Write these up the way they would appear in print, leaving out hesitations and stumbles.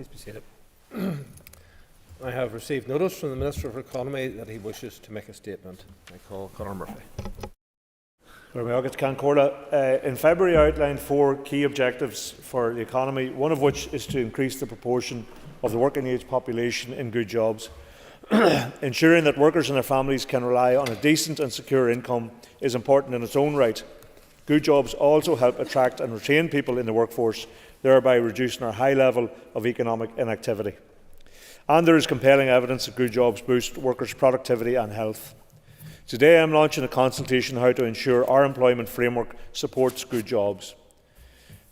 Please be seated. I have received notice from the Minister for Economy that he wishes to make a statement. I call Conor Murphy. In February I outlined 4 key objectives for the economy, one of which is to increase the proportion of the working age population in good jobs. Ensuring that workers and their families can rely on a decent and secure income is important in its own right. Good jobs also help attract and retain people in the workforce, thereby reducing our high level of economic inactivity. And there is compelling evidence that good jobs boost workers' productivity and health. Today I am launching a consultation on how to ensure our employment framework supports good jobs.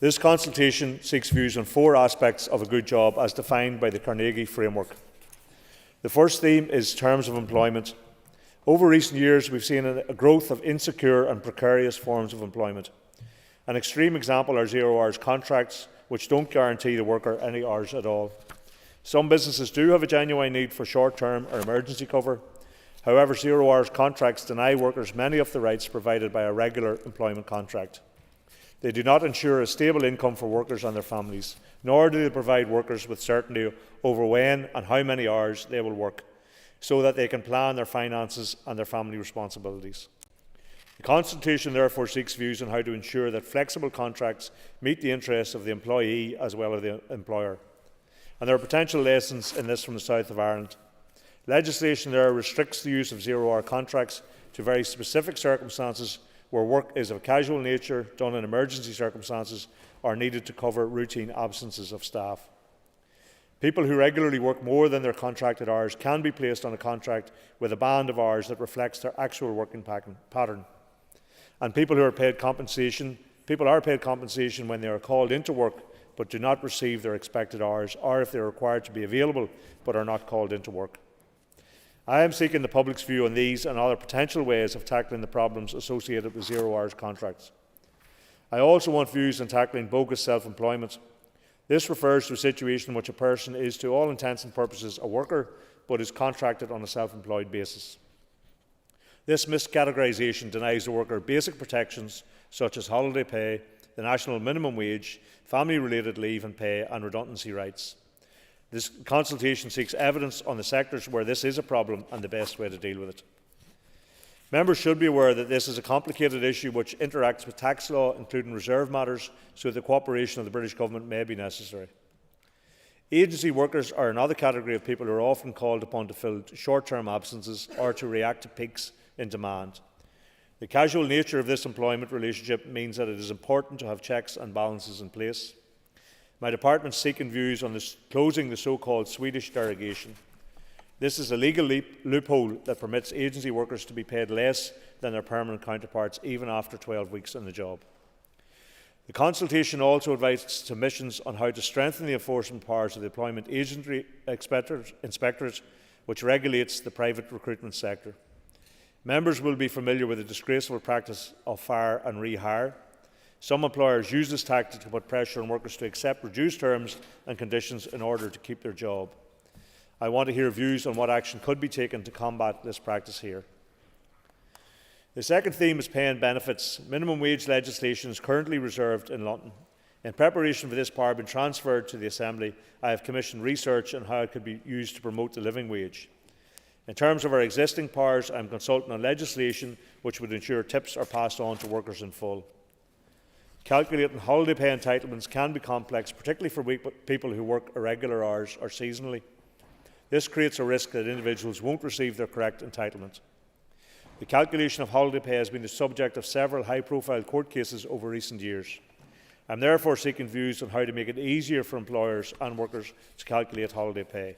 This consultation seeks views on 4 aspects of a good job as defined by the Carnegie framework. The first theme is terms of employment. Over recent years we've seen a growth of insecure and precarious forms of employment. An extreme example are 0 hours contracts, which don't guarantee the worker any hours at all. Some businesses do have a genuine need for short-term or emergency cover. However, 0 hours contracts deny workers many of the rights provided by a regular employment contract. They do not ensure a stable income for workers and their families, nor do they provide workers with certainty over when and how many hours they will work, so that they can plan their finances and their family responsibilities. The consultation therefore seeks views on how to ensure that flexible contracts meet the interests of the employee as well as the employer. And there are potential lessons in this from the south of Ireland. Legislation there restricts the use of 0 hour contracts to very specific circumstances where work is of a casual nature, done in emergency circumstances, or needed to cover routine absences of staff. People who regularly work more than their contracted hours can be placed on a contract with a band of hours that reflects their actual working pattern. And people are paid compensation when they are called into work but do not receive their expected hours, or if they are required to be available but are not called into work. I am seeking the public's view on these and other potential ways of tackling the problems associated with 0 hours contracts. I also want views on tackling bogus self-employment. This refers to a situation in which a person is to all intents and purposes a worker but is contracted on a self-employed basis. This miscategorisation denies the worker basic protections such as holiday pay, the national minimum wage, family-related leave and pay and redundancy rights. This consultation seeks evidence on the sectors where this is a problem and the best way to deal with it. Members should be aware that this is a complicated issue which interacts with tax law, including reserve matters, so the cooperation of the British Government may be necessary. Agency workers are another category of people who are often called upon to fill short-term absences or to react to peaks in demand. The casual nature of this employment relationship means that it is important to have checks and balances in place. My department is seeking views on closing the so-called Swedish derogation. This is a legal loophole that permits agency workers to be paid less than their permanent counterparts even after 12 weeks in the job. The consultation also advised submissions on how to strengthen the enforcement powers of the Employment Agency Inspectorate, which regulates the private recruitment sector. Members will be familiar with the disgraceful practice of fire and rehire. Some employers use this tactic to put pressure on workers to accept reduced terms and conditions in order to keep their job. I want to hear views on what action could be taken to combat this practice here. The second theme is pay and benefits. Minimum wage legislation is currently reserved in London. In preparation for this power being transferred to the Assembly, I have commissioned research on how it could be used to promote the living wage. In terms of our existing powers, I am consulting on legislation which would ensure tips are passed on to workers in full. Calculating holiday pay entitlements can be complex, particularly for people who work irregular hours or seasonally. This creates a risk that individuals won't receive their correct entitlement. The calculation of holiday pay has been the subject of several high-profile court cases over recent years. I am therefore seeking views on how to make it easier for employers and workers to calculate holiday pay.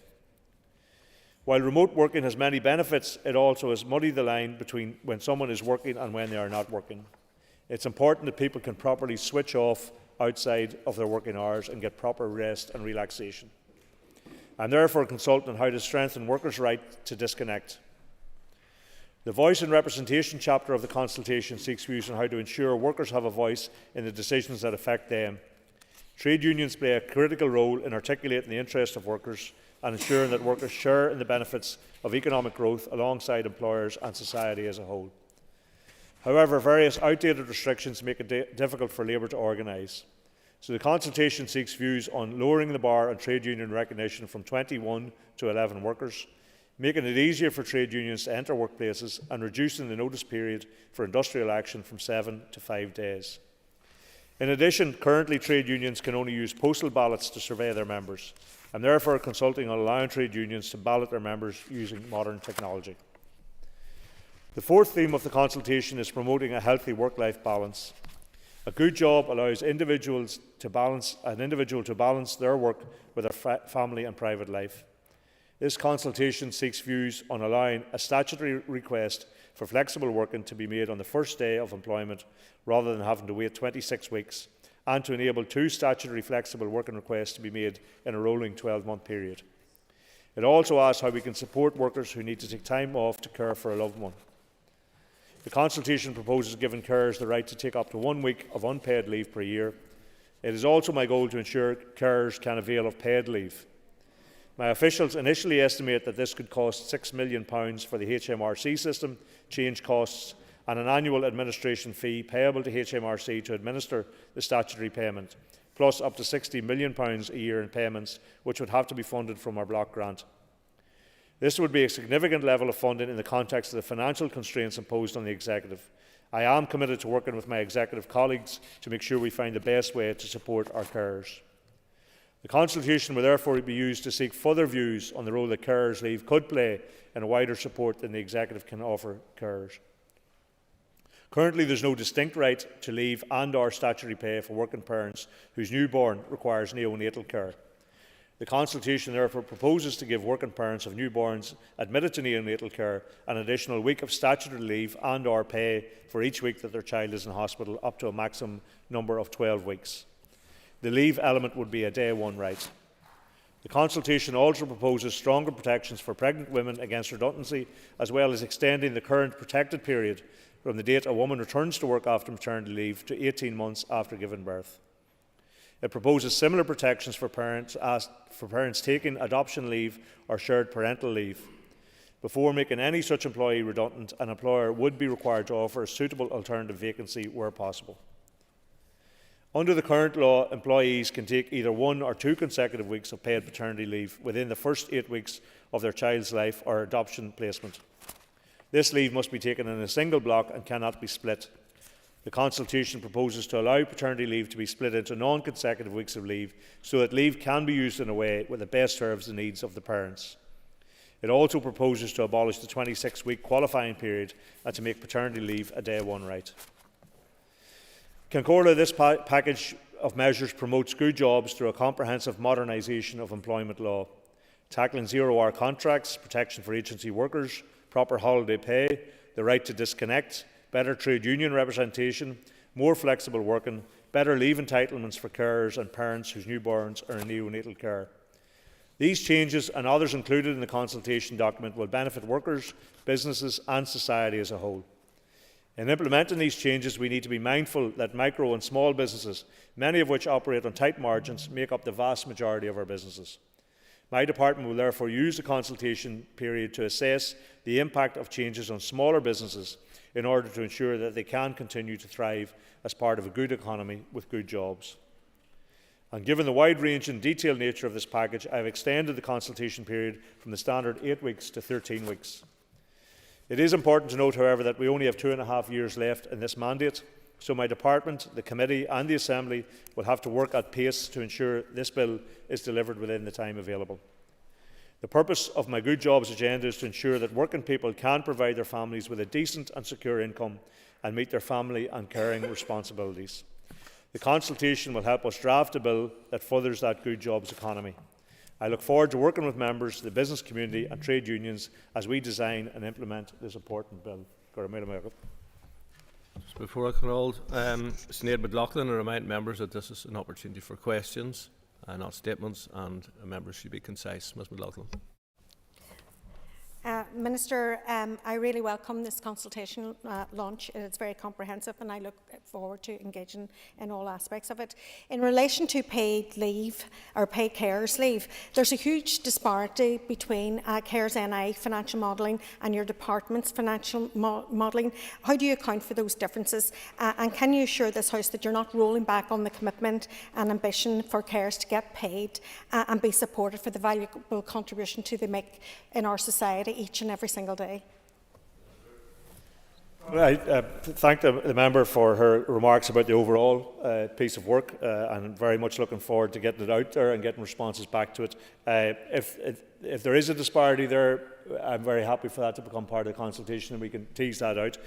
While remote working has many benefits, it also has muddied the line between when someone is working and when they are not working. It's important that people can properly switch off outside of their working hours and get proper rest and relaxation. I am therefore consulting on how to strengthen workers' right to disconnect. The Voice and Representation chapter of the consultation seeks views on how to ensure workers have a voice in the decisions that affect them. Trade unions play a critical role in articulating the interests of workers and ensuring that workers share in the benefits of economic growth alongside employers and society as a whole. However, various outdated restrictions make it difficult for Labour to organise. So the consultation seeks views on lowering the bar on trade union recognition from 21 to 11 workers, making it easier for trade unions to enter workplaces, and reducing the notice period for industrial action from 7 to 5 days. In addition, currently trade unions can only use postal ballots to survey their members, and therefore consulting on allowing trade unions to ballot their members using modern technology. The fourth theme of the consultation is promoting a healthy work-life balance. A good job allows an individual to balance their work with their family and private life. This consultation seeks views on allowing a statutory request for flexible working to be made on the first day of employment rather than having to wait 26 weeks, and to enable 2 statutory flexible working requests to be made in a rolling 12-month period. It also asks how we can support workers who need to take time off to care for a loved one. The consultation proposes giving carers the right to take up to 1 week of unpaid leave per year. It is also my goal to ensure carers can avail of paid leave. My officials initially estimate that this could cost £6 million for the HMRC system, change costs, and an annual administration fee payable to HMRC to administer the statutory payment, plus up to £60 million a year in payments, which would have to be funded from our block grant. This would be a significant level of funding in the context of the financial constraints imposed on the Executive. I am committed to working with my Executive colleagues to make sure we find the best way to support our carers. The consultation will therefore be used to seek further views on the role that carers' leave could play in a wider support than the Executive can offer carers. Currently, there is no distinct right to leave and/or statutory pay for working parents whose newborn requires neonatal care. The consultation therefore proposes to give working parents of newborns admitted to neonatal care an additional week of statutory leave and/or pay for each week that their child is in hospital, up to a maximum number of 12 weeks. The leave element would be a day one right. The consultation also proposes stronger protections for pregnant women against redundancy, as well as extending the current protected period from the date a woman returns to work after maternity leave to 18 months after giving birth. It proposes similar protections for parents taking adoption leave or shared parental leave. Before making any such employee redundant, an employer would be required to offer a suitable alternative vacancy where possible. Under the current law, employees can take either 1 or 2 consecutive weeks of paid paternity leave within the first 8 weeks of their child's life or adoption placement. This leave must be taken in a single block and cannot be split. The consultation proposes to allow paternity leave to be split into non-consecutive weeks of leave, so that leave can be used in a way that best serves the needs of the parents. It also proposes to abolish the 26-week qualifying period and to make paternity leave a day one right. Concordia, this package of measures promotes good jobs through a comprehensive modernisation of employment law, tackling zero-hour contracts, protection for agency workers, proper holiday pay, the right to disconnect, better trade union representation, more flexible working, better leave entitlements for carers and parents whose newborns are in neonatal care. These changes and others included in the consultation document will benefit workers, businesses and society as a whole. In implementing these changes, we need to be mindful that micro and small businesses, many of which operate on tight margins, make up the vast majority of our businesses. My department will therefore use the consultation period to assess the impact of changes on smaller businesses in order to ensure that they can continue to thrive as part of a good economy with good jobs. And given the wide range and detailed nature of this package, I have extended the consultation period from the standard 8 weeks to 13 weeks. It is important to note, however, that we only have 2.5 years left in this mandate, so my department, the committee and the Assembly will have to work at pace to ensure this bill is delivered within the time available. The purpose of my Good Jobs agenda is to ensure that working people can provide their families with a decent and secure income and meet their family and caring responsibilities. The consultation will help us draft a bill that furthers that good jobs economy. I look forward to working with members, the business community and trade unions as we design and implement this important bill. Just before I call Sinead McLaughlin, I remind members that this is an opportunity for questions and not statements, and members should be concise. Ms McLaughlin. Minister, I really welcome this consultation launch. It's very comprehensive and I look forward to engaging in all aspects of it. In relation to paid leave or paid carers leave, there's a huge disparity between carers NI financial modelling and your department's financial modelling. How do you account for those differences? And can you assure this House that you're not rolling back on the commitment and ambition for carers to get paid and be supported for the valuable contribution they make in our society each and every single day? I thank the member for her remarks about the overall piece of work, and very much looking forward to getting it out there and getting responses back to it. If there is a disparity there, I'm very happy for that to become part of the consultation and we can tease that out.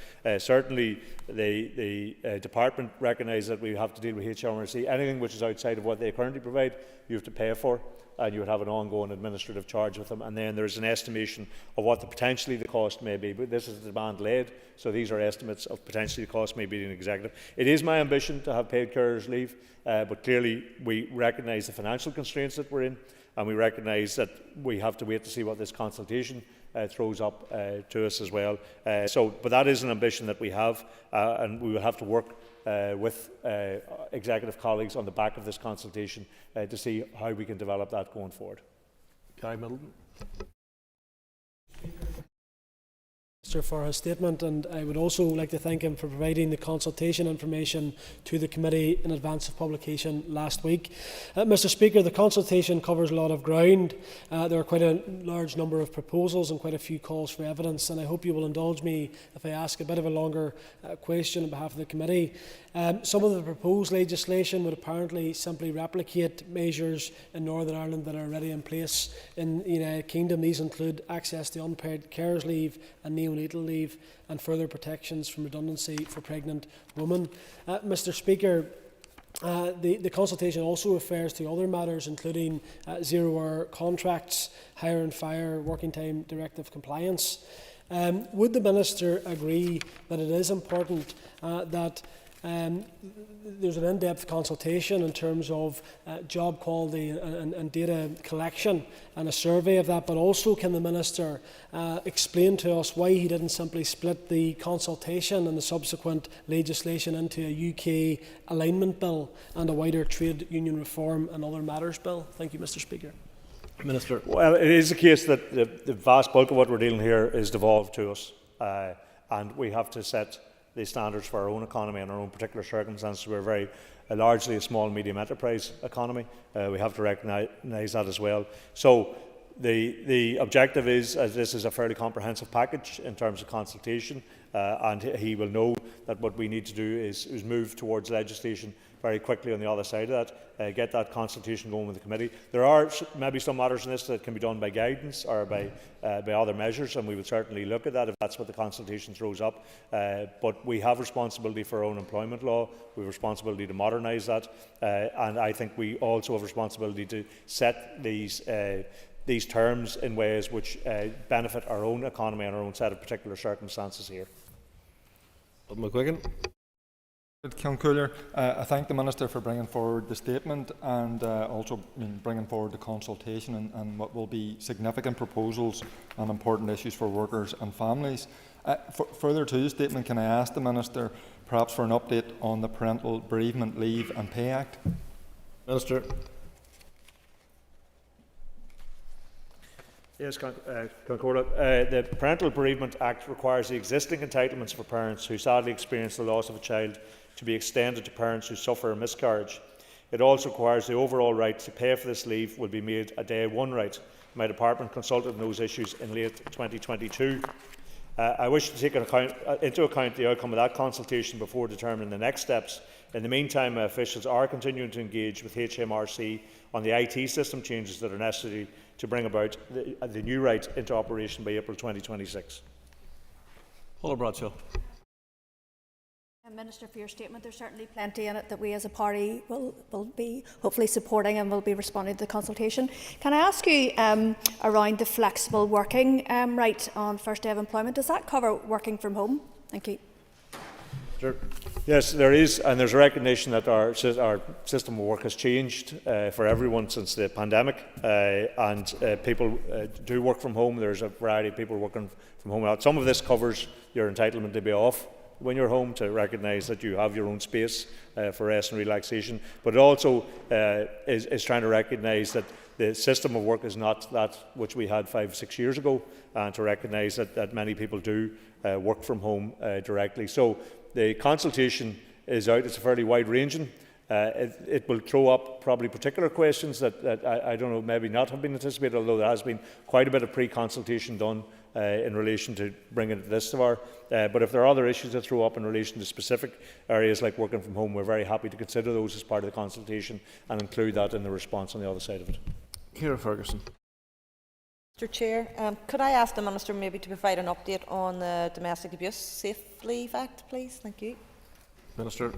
Certainly the department recognise that we have to deal with HMRC. Anything which is outside of what they currently provide, you have to pay for, and you would have an ongoing administrative charge with them, and then there's an estimation of what potentially the cost may be. But this is demand-led, so these are estimates of potentially the cost may be in executive. It is my ambition to have paid carers leave, but clearly we recognise the financial constraints that we're in, and we recognise that we have to wait to see what this consultation throws up to us as well. But that is an ambition that we have, and we will have to work with executive colleagues on the back of this consultation to see how we can develop that going forward. Guy Middleton. For his statement, and I would also like to thank him for providing the consultation information to the committee in advance of publication last week. Mr Speaker, the consultation covers a lot of ground. There are quite a large number of proposals and quite a few calls for evidence, and I hope you will indulge me if I ask a bit of a longer question on behalf of the committee. Some of the proposed legislation would apparently simply replicate measures in Northern Ireland that are already in place in the United Kingdom. These include access to unpaid carers leave and neonatal leave, and further protections from redundancy for pregnant women. Mr Speaker, the consultation also refers to other matters, including zero-hour contracts, hire and fire, working time directive compliance. Would the Minister agree that it is important that there's an in-depth consultation in terms of job quality and data collection and a survey of that, but also can the Minister explain to us why he didn't simply split the consultation and the subsequent legislation into a UK alignment bill and a wider trade union reform and other matters bill? Thank you, Mr Speaker. Minister. Well, it is the case that the vast bulk of what we're dealing here is devolved to us, and we have to set the standards for our own economy and our own particular circumstances. We're largely a small and medium enterprise economy. We have to recognise that as well. So the objective is, as this is a fairly comprehensive package in terms of consultation, and he will know that what we need to do is move towards legislation very quickly on the other side of that, get that consultation going with the committee. There are maybe some matters in this that can be done by guidance or by other measures, and we would certainly look at that if that's what the consultation throws up. But we have responsibility for our own employment law, we have responsibility to modernise that, and I think we also have responsibility to set these terms in ways which benefit our own economy and our own set of particular circumstances here. McGuigan. I thank the Minister for bringing forward the statement and also bringing forward the consultation and what will be significant proposals and important issues for workers and families. Further to the statement, can I ask the Minister perhaps for an update on the Parental Bereavement Leave and Pay Act? Minister. Yes, Concordia. The Parental Bereavement Act requires the existing entitlements for parents who sadly experience the loss of a child to be extended to parents who suffer a miscarriage. It also requires the overall right to pay for this leave will be made a day one right. My department consulted on those issues in late 2022. I wish to take into account the outcome of that consultation before determining the next steps. In the meantime, my officials are continuing to engage with HMRC on the IT system changes that are necessary to bring about the new right into operation by April 2026. Paula Bradshaw. Minister, for your statement. There's certainly plenty in it that we as a party will be hopefully supporting and will be responding to the consultation. Can I ask you around the flexible working right on first day of employment? Does that cover working from home? Thank you. Sure. Yes, there is, and there's a recognition that our system of work has changed for everyone since the pandemic, and people do work from home. There's a variety of people working from home. Some of this covers your entitlement to be off when you're home, to recognise that you have your own space for rest and relaxation, but it also is trying to recognise that the system of work is not that which we had 5 or 6 years ago, and to recognise that many people do work from home directly. So the consultation is out. It's fairly wide-ranging. It will throw up probably particular questions that I don't know, maybe not have been anticipated, although there has been quite a bit of pre-consultation done in relation to bringing it this far. But if there are other issues that throw up in relation to specific areas like working from home, we're very happy to consider those as part of the consultation and include that in the response on the other side of it. Ciara Ferguson. Mr Chair, could I ask the Minister maybe to provide an update on the Domestic Abuse Safe Leave Act, please? Thank you. Minister.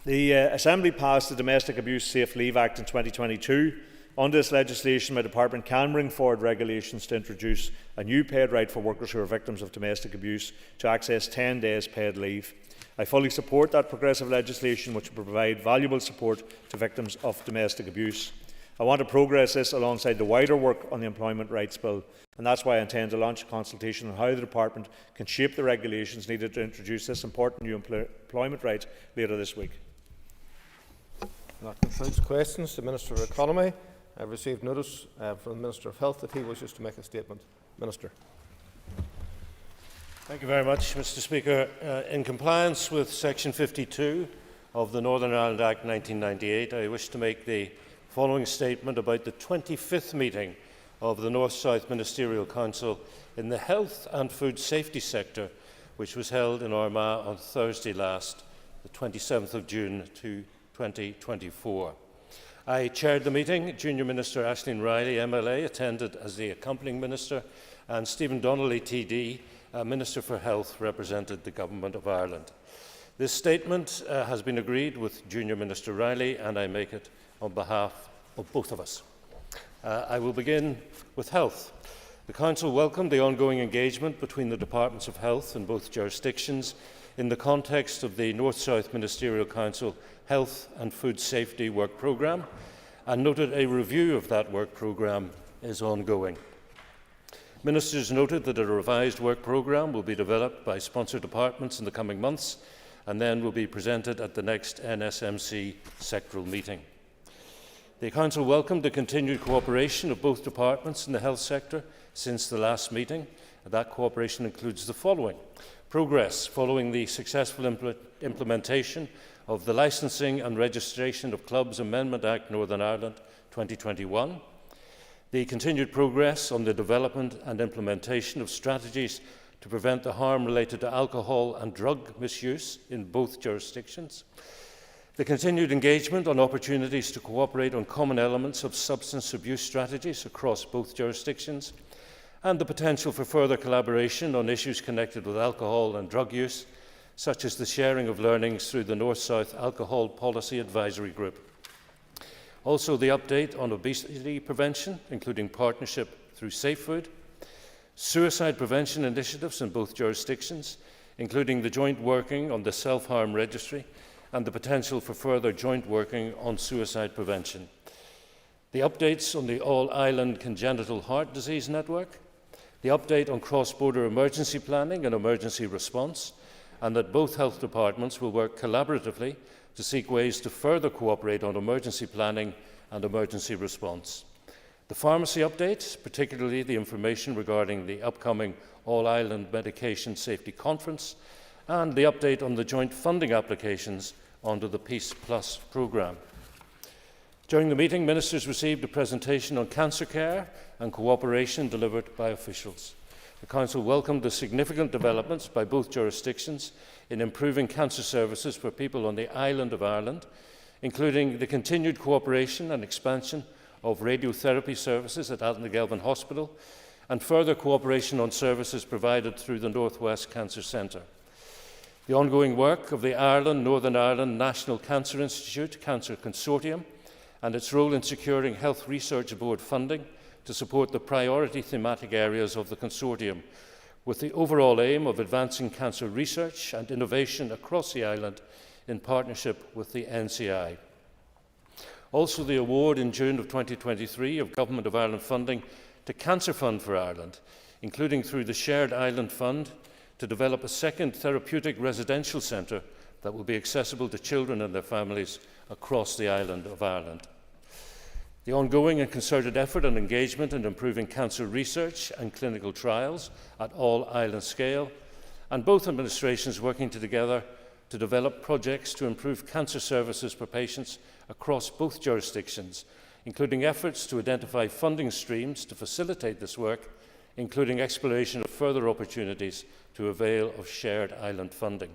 The Assembly passed the Domestic Abuse Safe Leave Act in 2022. Under this legislation, my department can bring forward regulations to introduce a new paid right for workers who are victims of domestic abuse to access 10 days paid leave. I fully support that progressive legislation which will provide valuable support to victims of domestic abuse. I want to progress this alongside the wider work on the Employment Rights Bill, and that's why I intend to launch a consultation on how the Department can shape the regulations needed to introduce this important new employment right later this week. That concludes questions to the Minister of Economy. I have received notice from the Minister of Health that he wishes to make a statement. Minister. Thank you very much, Mr Speaker. In compliance with Section 52 of the Northern Ireland Act 1998, I wish to make the following statement about the 25th meeting of the North-South Ministerial Council in the health and food safety sector, which was held in Armagh on Thursday last, the 27th of June 2024. I chaired the meeting. Junior Minister Aisling Riley, MLA, attended as the accompanying minister, and Stephen Donnelly, TD, Minister for Health, represented the Government of Ireland. This statement has been agreed with Junior Minister Riley, and I make it on behalf of both of us. I will begin with health. The Council welcomed the ongoing engagement between the Departments of Health in both jurisdictions in the context of the North-South Ministerial Council Health and Food Safety Work Programme, and noted a review of that work programme is ongoing. Ministers noted that a revised work programme will be developed by sponsor departments in the coming months and then will be presented at the next NSMC sectoral meeting. The Council welcomed the continued cooperation of both departments in the health sector since the last meeting. That cooperation includes the following: progress following the successful implementation of the Licensing and Registration of Clubs Amendment Act Northern Ireland 2021, the continued progress on the development and implementation of strategies to prevent the harm related to alcohol and drug misuse in both jurisdictions, the continued engagement on opportunities to cooperate on common elements of substance abuse strategies across both jurisdictions, and the potential for further collaboration on issues connected with alcohol and drug use, such as the sharing of learnings through the North-South Alcohol Policy Advisory Group. Also, the update on obesity prevention, including partnership through Safe Food, suicide prevention initiatives in both jurisdictions, including the joint working on the self-harm registry and the potential for further joint working on suicide prevention. The updates on the All-Island Congenital Heart Disease Network, the update on cross-border emergency planning and emergency response, and that both health departments will work collaboratively to seek ways to further cooperate on emergency planning and emergency response. The pharmacy update, particularly the information regarding the upcoming All-Ireland Medication Safety Conference, and the update on the joint funding applications under the Peace Plus programme. During the meeting, ministers received a presentation on cancer care and cooperation delivered by officials. The Council welcomed the significant developments by both jurisdictions in improving cancer services for people on the island of Ireland, including the continued cooperation and expansion of radiotherapy services at Alton-Gelvin Hospital, and further cooperation on services provided through the North West Cancer Centre. The ongoing work of the Northern Ireland National Cancer Institute Cancer Consortium and its role in securing Health Research Board funding to support the priority thematic areas of the consortium, with the overall aim of advancing cancer research and innovation across the island in partnership with the NCI. Also, the award in June of 2023 of Government of Ireland funding to Cancer Fund for Ireland, including through the Shared Island Fund, to develop a second therapeutic residential centre that will be accessible to children and their families across the island of Ireland. The ongoing and concerted effort and engagement in improving cancer research and clinical trials at all island scale, and both administrations working together to develop projects to improve cancer services for patients across both jurisdictions, including efforts to identify funding streams to facilitate this work, including exploration of further opportunities to avail of shared island funding.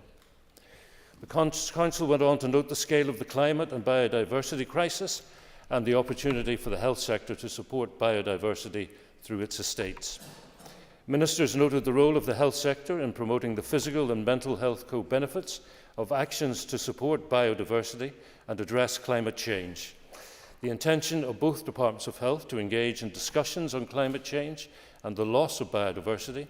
The Council went on to note the scale of the climate and biodiversity crisis and the opportunity for the health sector to support biodiversity through its estates. Ministers noted the role of the health sector in promoting the physical and mental health co-benefits of actions to support biodiversity and address climate change. The intention of both Departments of Health to engage in discussions on climate change and the loss of biodiversity,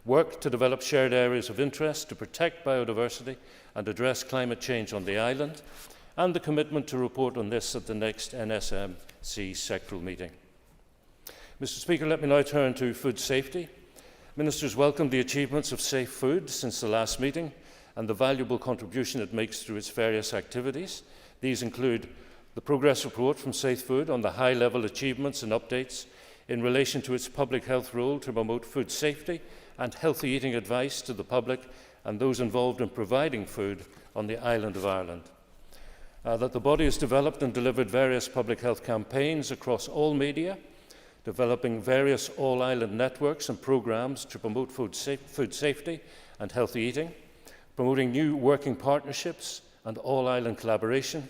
work to develop shared areas of interest to protect biodiversity and address climate change on the island, and the commitment to report on this at the next NSMC sectoral meeting. Mr. Speaker, let me now turn to food safety. Ministers welcomed the achievements of Safe Food since the last meeting and the valuable contribution it makes through its various activities. These include the progress report from Safe Food on the high-level achievements and updates in relation to its public health role to promote food safety and healthy eating advice to the public and those involved in providing food on the island of Ireland. That the body has developed and delivered various public health campaigns across all media, developing various all-island networks and programmes to promote food safety and healthy eating, promoting new working partnerships and all-island collaboration,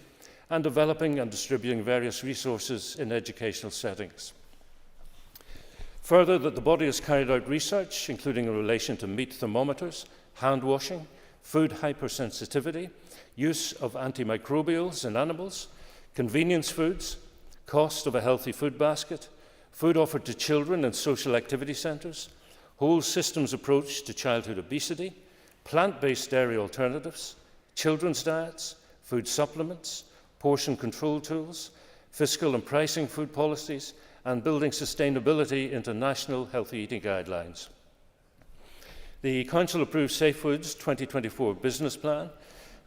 and developing and distributing various resources in educational settings. Further, that the body has carried out research, including in relation to meat thermometers, hand washing, food hypersensitivity, use of antimicrobials in animals, convenience foods, cost of a healthy food basket, food offered to children in social activity centres, whole systems approach to childhood obesity, plant-based dairy alternatives, children's diets, food supplements, portion control tools, fiscal and pricing food policies, and building sustainability into national healthy eating guidelines. The Council approved Safe Food's 2024 business plan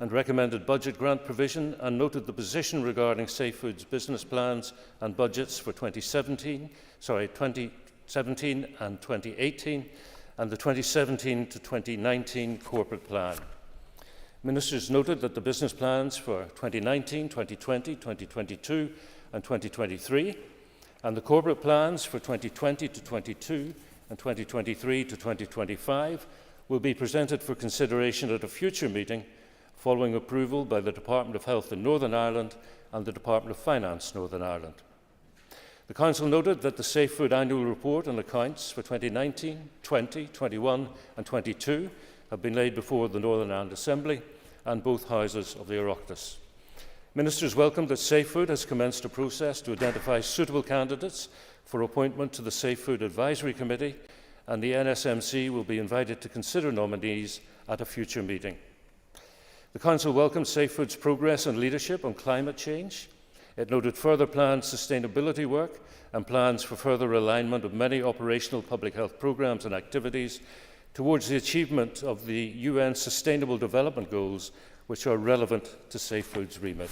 and recommended budget grant provision, and noted the position regarding Safe Food's business plans and budgets for 2017 and 2018, and the 2017 to 2019 corporate plan. Ministers noted that the business plans for 2019, 2020, 2022 and 2023, and the corporate plans for 2020 to 22 and 2023 to 2025 will be presented for consideration at a future meeting following approval by the Department of Health in Northern Ireland and the Department of Finance Northern Ireland. The Council noted that the Safe Food Annual Report and accounts for 2019, 20, 21 and 22 have been laid before the Northern Ireland Assembly and both houses of the Oireachtas. Ministers welcomed that Safe Food has commenced a process to identify suitable candidates for appointment to the Safe Food Advisory Committee, and the NSMC will be invited to consider nominees at a future meeting. The Council welcomed Safe Food's progress and leadership on climate change. It noted further planned sustainability work and plans for further alignment of many operational public health programmes and activities towards the achievement of the UN Sustainable Development Goals, which are relevant to Safe Food's remit.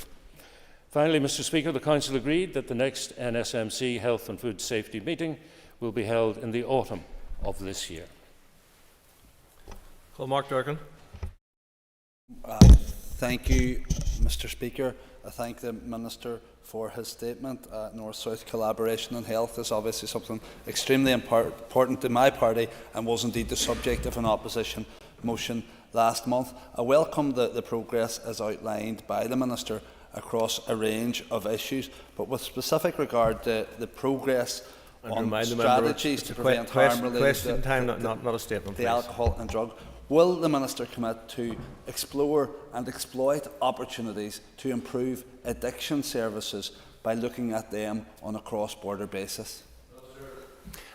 Finally, Mr. Speaker, the Council agreed that the next NSMC Health and Food Safety meeting will be held in the autumn of this year. Mark Durkin. Thank you, Mr. Speaker. I thank the Minister for his statement. North-South collaboration on health is obviously something extremely important to my party and was indeed the subject of an opposition motion last month. I welcome the progress as outlined by the Minister across a range of issues, but with specific regard to the progress on strategies to prevent harm related to the alcohol and drug. Will the Minister commit to explore and exploit opportunities to improve addiction services by looking at them on a cross-border basis?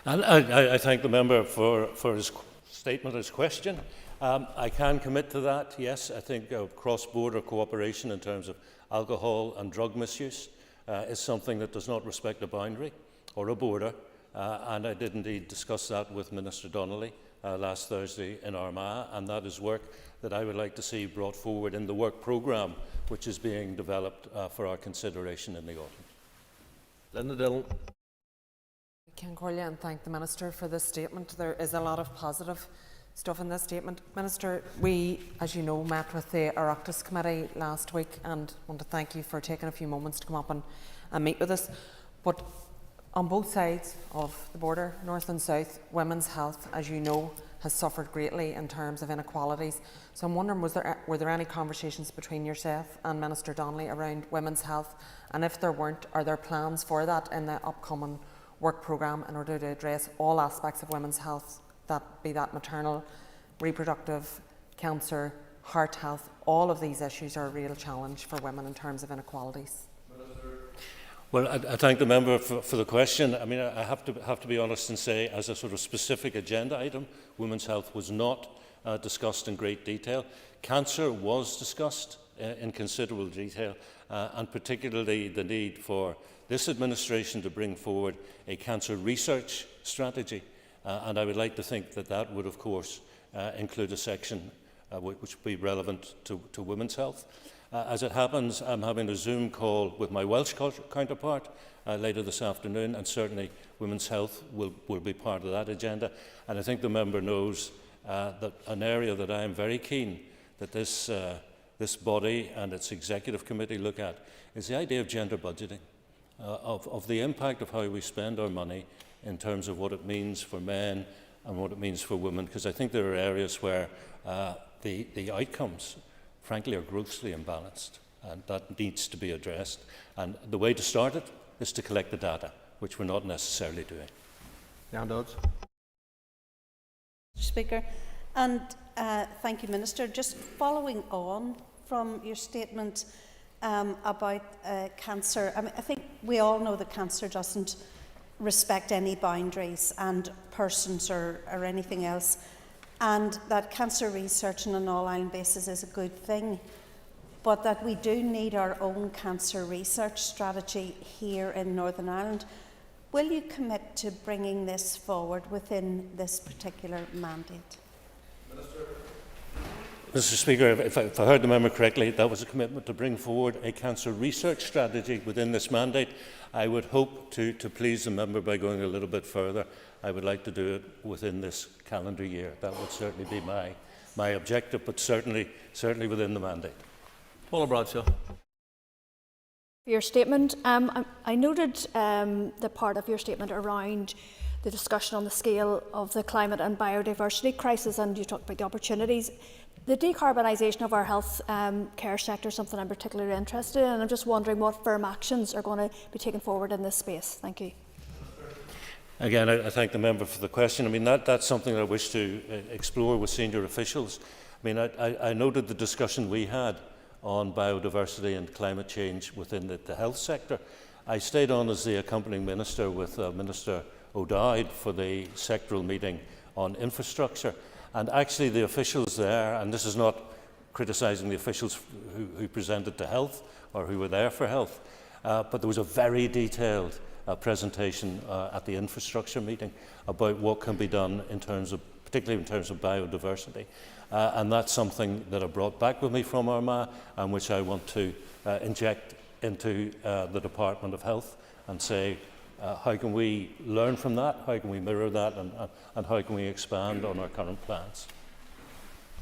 And I thank the member for his statement, his question. I can commit to that, yes. I think cross-border cooperation in terms of alcohol and drug misuse is something that does not respect a boundary or a border, and I did indeed discuss that with Minister Donnelly last Thursday in Armagh, and that is work that I would like to see brought forward in the work programme which is being developed for our consideration in the autumn. Linda Dillon. Can call you and thank the Minister for this statement. There is a lot of positive stuff in this statement. Minister, we, as you know, met with the Oireachtas Committee last week and want to thank you for taking a few moments to come up and meet with us. But on both sides of the border, north and south, women's health, as you know, has suffered greatly in terms of inequalities. So I'm wondering, were there any conversations between yourself and Minister Donnelly around women's health? And if there weren't, are there plans for that in the upcoming work programme in order to address all aspects of women's health, be that maternal, reproductive, cancer, heart health? All of these issues are a real challenge for women in terms of inequalities. Well, I thank the member for the question. I mean, I have to be honest and say, as a sort of specific agenda item, women's health was not discussed in great detail. Cancer was discussed in considerable detail, and particularly the need for this administration to bring forward a cancer research strategy. And I would like to think that that would, of course, include a section which would be relevant to women's health. As it happens, I'm having a Zoom call with my Welsh counterpart later this afternoon, and certainly women's health will be part of that agenda. And I think the member knows that an area that I am very keen that this body and its executive committee look at is the idea of gender budgeting, of the impact of how we spend our money in terms of what it means for men and what it means for women, because I think there are areas where the outcomes, frankly, are grossly imbalanced, and that needs to be addressed. And the way to start it is to collect the data, which we're not necessarily doing. Jan Dodds. Speaker, and thank you, Minister. Just following on from your statement about cancer, I think we all know that cancer doesn't respect any boundaries and persons or anything else, and that cancer research on an all-Ireland basis is a good thing, but that we do need our own cancer research strategy here in Northern Ireland. Will you commit to bringing this forward within this particular mandate? Mr. Speaker, if I heard the member correctly, that was a commitment to bring forward a cancer research strategy within this mandate. I would hope to please the member by going a little bit further. I would like to do it within this calendar year. That would certainly be my objective, but certainly within the mandate. Paula Bradshaw. Your statement. I noted the part of your statement around the discussion on the scale of the climate and biodiversity crisis, and you talked about the opportunities. The decarbonisation of our health care sector is something I'm particularly interested in, and I'm just wondering what firm actions are going to be taken forward in this space. Thank you. Again, I thank the member for the question. I mean, that's something I wish to explore with senior officials. I mean, I noted the discussion we had on biodiversity and climate change within the health sector. I stayed on as the accompanying minister with Minister O'Dowd for the sectoral meeting on infrastructure. And actually the officials there, and this is not criticising the officials who presented to health or who were there for health, but there was a very detailed presentation at the infrastructure meeting about what can be done in terms of, particularly in terms of biodiversity. And that's something that I brought back with me from Armagh, and which I want to inject into the Department of Health and say, how can we learn from that, how can we mirror that, and how can we expand on our current plans?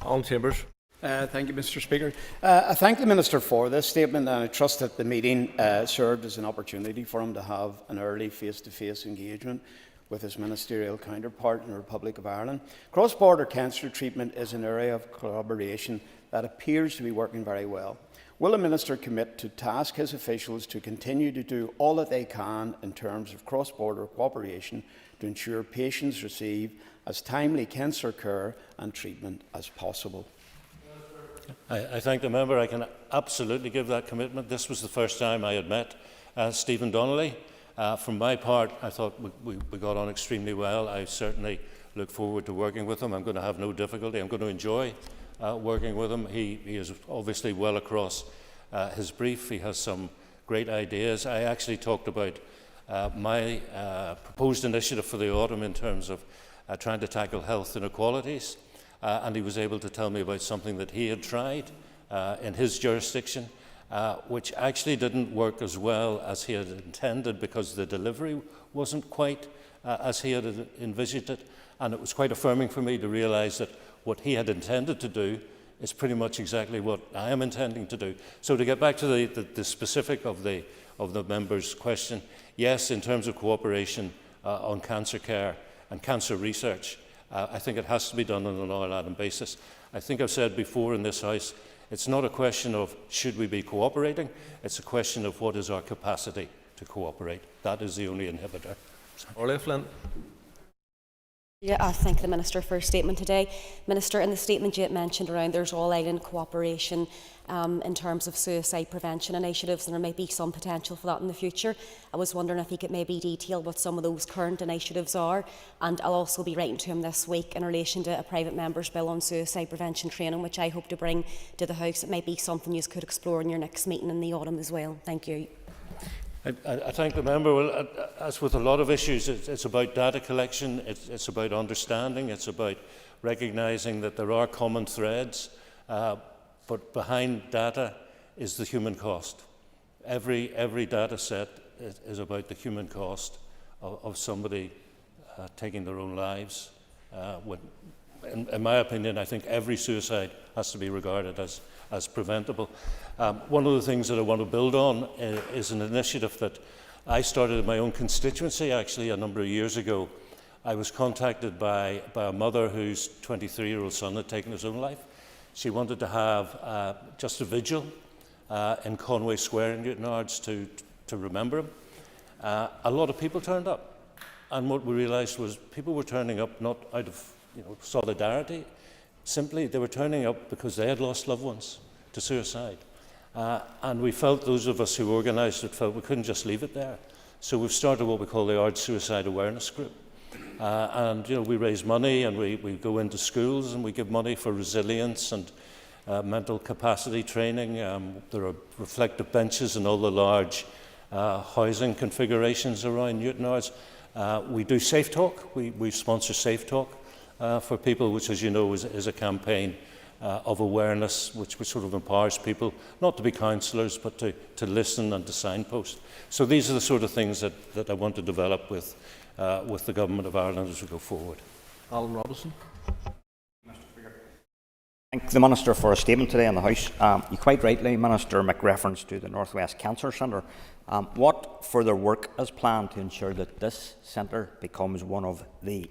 Alan Chambers. Thank you, Mr. Speaker. I thank the Minister for this statement, and I trust that the meeting served as an opportunity for him to have an early face-to-face engagement with his ministerial counterpart in the Republic of Ireland. Cross-border cancer treatment is an area of collaboration that appears to be working very well. Will the Minister commit to task his officials to continue to do all that they can in terms of cross-border cooperation to ensure patients receive as timely cancer care and treatment as possible? I thank the member. I can absolutely give that commitment. This was the first time I had met Stephen Donnelly, From my part, I thought we got on extremely well. I certainly look forward to working with him. I'm going to have no difficulty. I'm going to enjoy working with him. He is obviously well across his brief. He has some great ideas. I actually talked about my proposed initiative for the autumn in terms of trying to tackle health inequalities, and he was able to tell me about something that he had tried in his jurisdiction, which actually didn't work as well as he had intended because the delivery wasn't quite as he had envisaged it. And it was quite affirming for me to realise that what he had intended to do is pretty much exactly what I am intending to do. So to get back to the specific of the member's question, yes, in terms of cooperation on cancer care and cancer research, I think it has to be done on an all-Ireland basis. I think I've said before in this House, it's not a question of should we be cooperating, it's a question of what is our capacity to cooperate. That is the only inhibitor. Orla Flynn. Yeah, I thank the Minister for her statement today. Minister, in the statement you mentioned around there's all-island cooperation in terms of suicide prevention initiatives, and there may be some potential for that in the future. I was wondering if he could maybe detail what some of those current initiatives are, and I'll also be writing to him this week in relation to a private member's bill on suicide prevention training, which I hope to bring to the House. It might be something you could explore in your next meeting in the autumn as well. Thank you. I thank the member. Well, as with a lot of issues, it's about data collection, it's about understanding, it's about recognising that there are common threads, but behind data is the human cost. Every data set is about the human cost of somebody taking their own lives. In my opinion, I think every suicide has to be regarded as preventable. One of the things that I want to build on is an initiative that I started in my own constituency actually a number of years ago. I was contacted by a mother whose 23-year-old son had taken his own life. She wanted to have just a vigil in Conway Square in Newtownards to remember him. A lot of people turned up, and what we realised was people were turning up not out of solidarity. Simply, they were turning up because they had lost loved ones to suicide. And we felt, those of us who organised it felt we couldn't just leave it there. So we've started what we call the Ard Suicide Awareness Group. And we raise money, and we go into schools and we give money for resilience and mental capacity training. There are reflective benches in all the large housing configurations around Newtownards. We do Safe Talk. We sponsor Safe Talk for people, which, as you know, is a campaign of awareness, which sort of empowers people not to be counsellors, but to listen and to signpost. So these are the sort of things that I want to develop with the Government of Ireland as we go forward. Alan Robinson. Thank the Minister for a statement today in the House. You quite rightly, Minister, make reference to the North West Cancer Centre. What further work is planned to ensure that this centre becomes one of the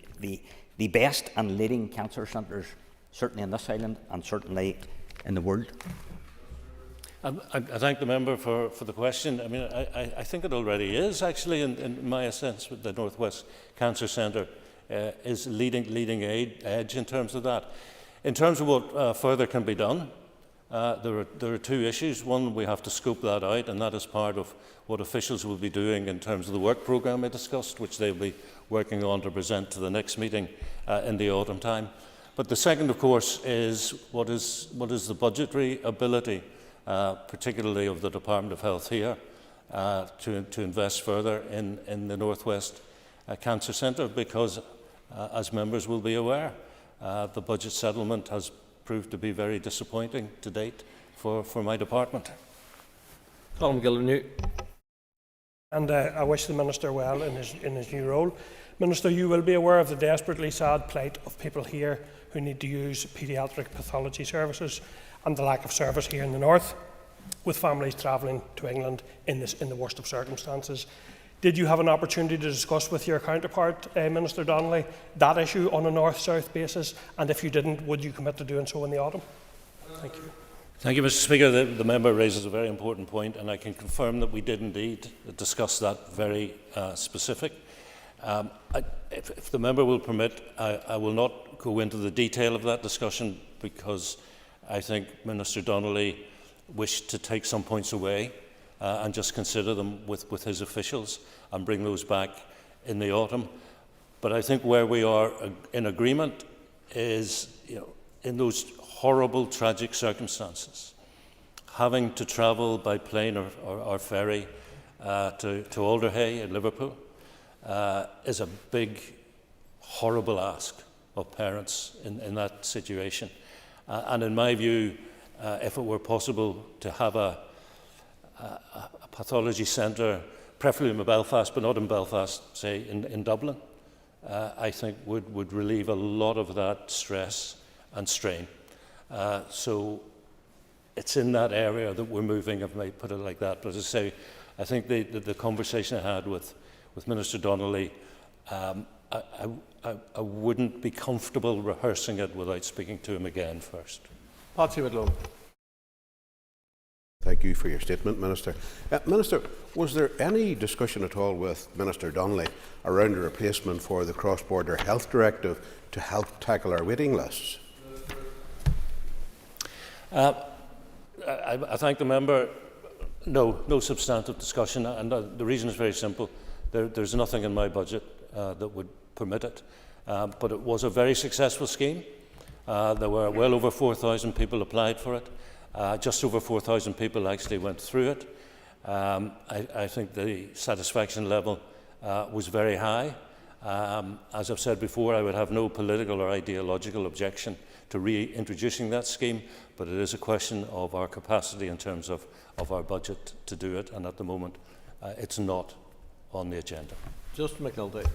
best and leading cancer centres, certainly in this island and certainly in the world? I thank the member for the question. I mean, I think it already is, actually, in my sense, with the North West Cancer Centre is leading edge in terms of that. In terms of what further can be done, there are two issues. One, we have to scope that out, and that is part of what officials will be doing in terms of the work programme I discussed, which they'll be working on to present to the next meeting in the autumn time. But the second, of course, is what is the budgetary ability, particularly of the Department of Health here, to invest further in the North West Cancer Centre, because, as members will be aware, the budget settlement has proved to be very disappointing to date for my department. Colin Gillinew. And I wish the Minister well in his new role. Minister, you will be aware of the desperately sad plight of people here who need to use paediatric pathology services and the lack of service here in the north, with families travelling to England in the worst of circumstances. Did you have an opportunity to discuss with your counterpart, Minister Donnelly, that issue on a north-south basis? And if you didn't, would you commit to doing so in the autumn? Thank you. Thank you, Mr. Speaker. The member raises a very important point, and I can confirm that we did indeed discuss that very specific. If the member will permit, I will not go into the detail of that discussion, because I think Minister Donnelly wished to take some points away and just consider them with his officials and bring those back in the autumn. But I think where we are in agreement is, in those horrible, tragic circumstances, having to travel by plane or ferry to Alderhay in Liverpool is a big, horrible ask of parents in that situation. And in my view, if it were possible to have a pathology centre, preferably in Belfast, but not in Belfast, say in Dublin, I think would relieve a lot of that stress and strain. So it's in that area that we're moving, if I may put it like that. But as I say, I think the conversation I had with Minister Donnelly, I wouldn't be comfortable rehearsing it without speaking to him again first. Patsy Whitlow. Thank you for your statement, Minister. Minister, was there any discussion at all with Minister Donnelly around a replacement for the Cross-Border Health Directive to help tackle our waiting lists? I thank the member. No substantive discussion, and the reason is very simple. There's nothing in my budget that would permit it. But it was a very successful scheme. There were well over 4,000 people applied for it. Just over 4,000 people actually went through it. I think the satisfaction level was very high. As I've said before, I would have no political or ideological objection to reintroducing that scheme, but it is a question of our capacity in terms of our budget to do it, and at the moment it's not on the agenda. Justin McNulty.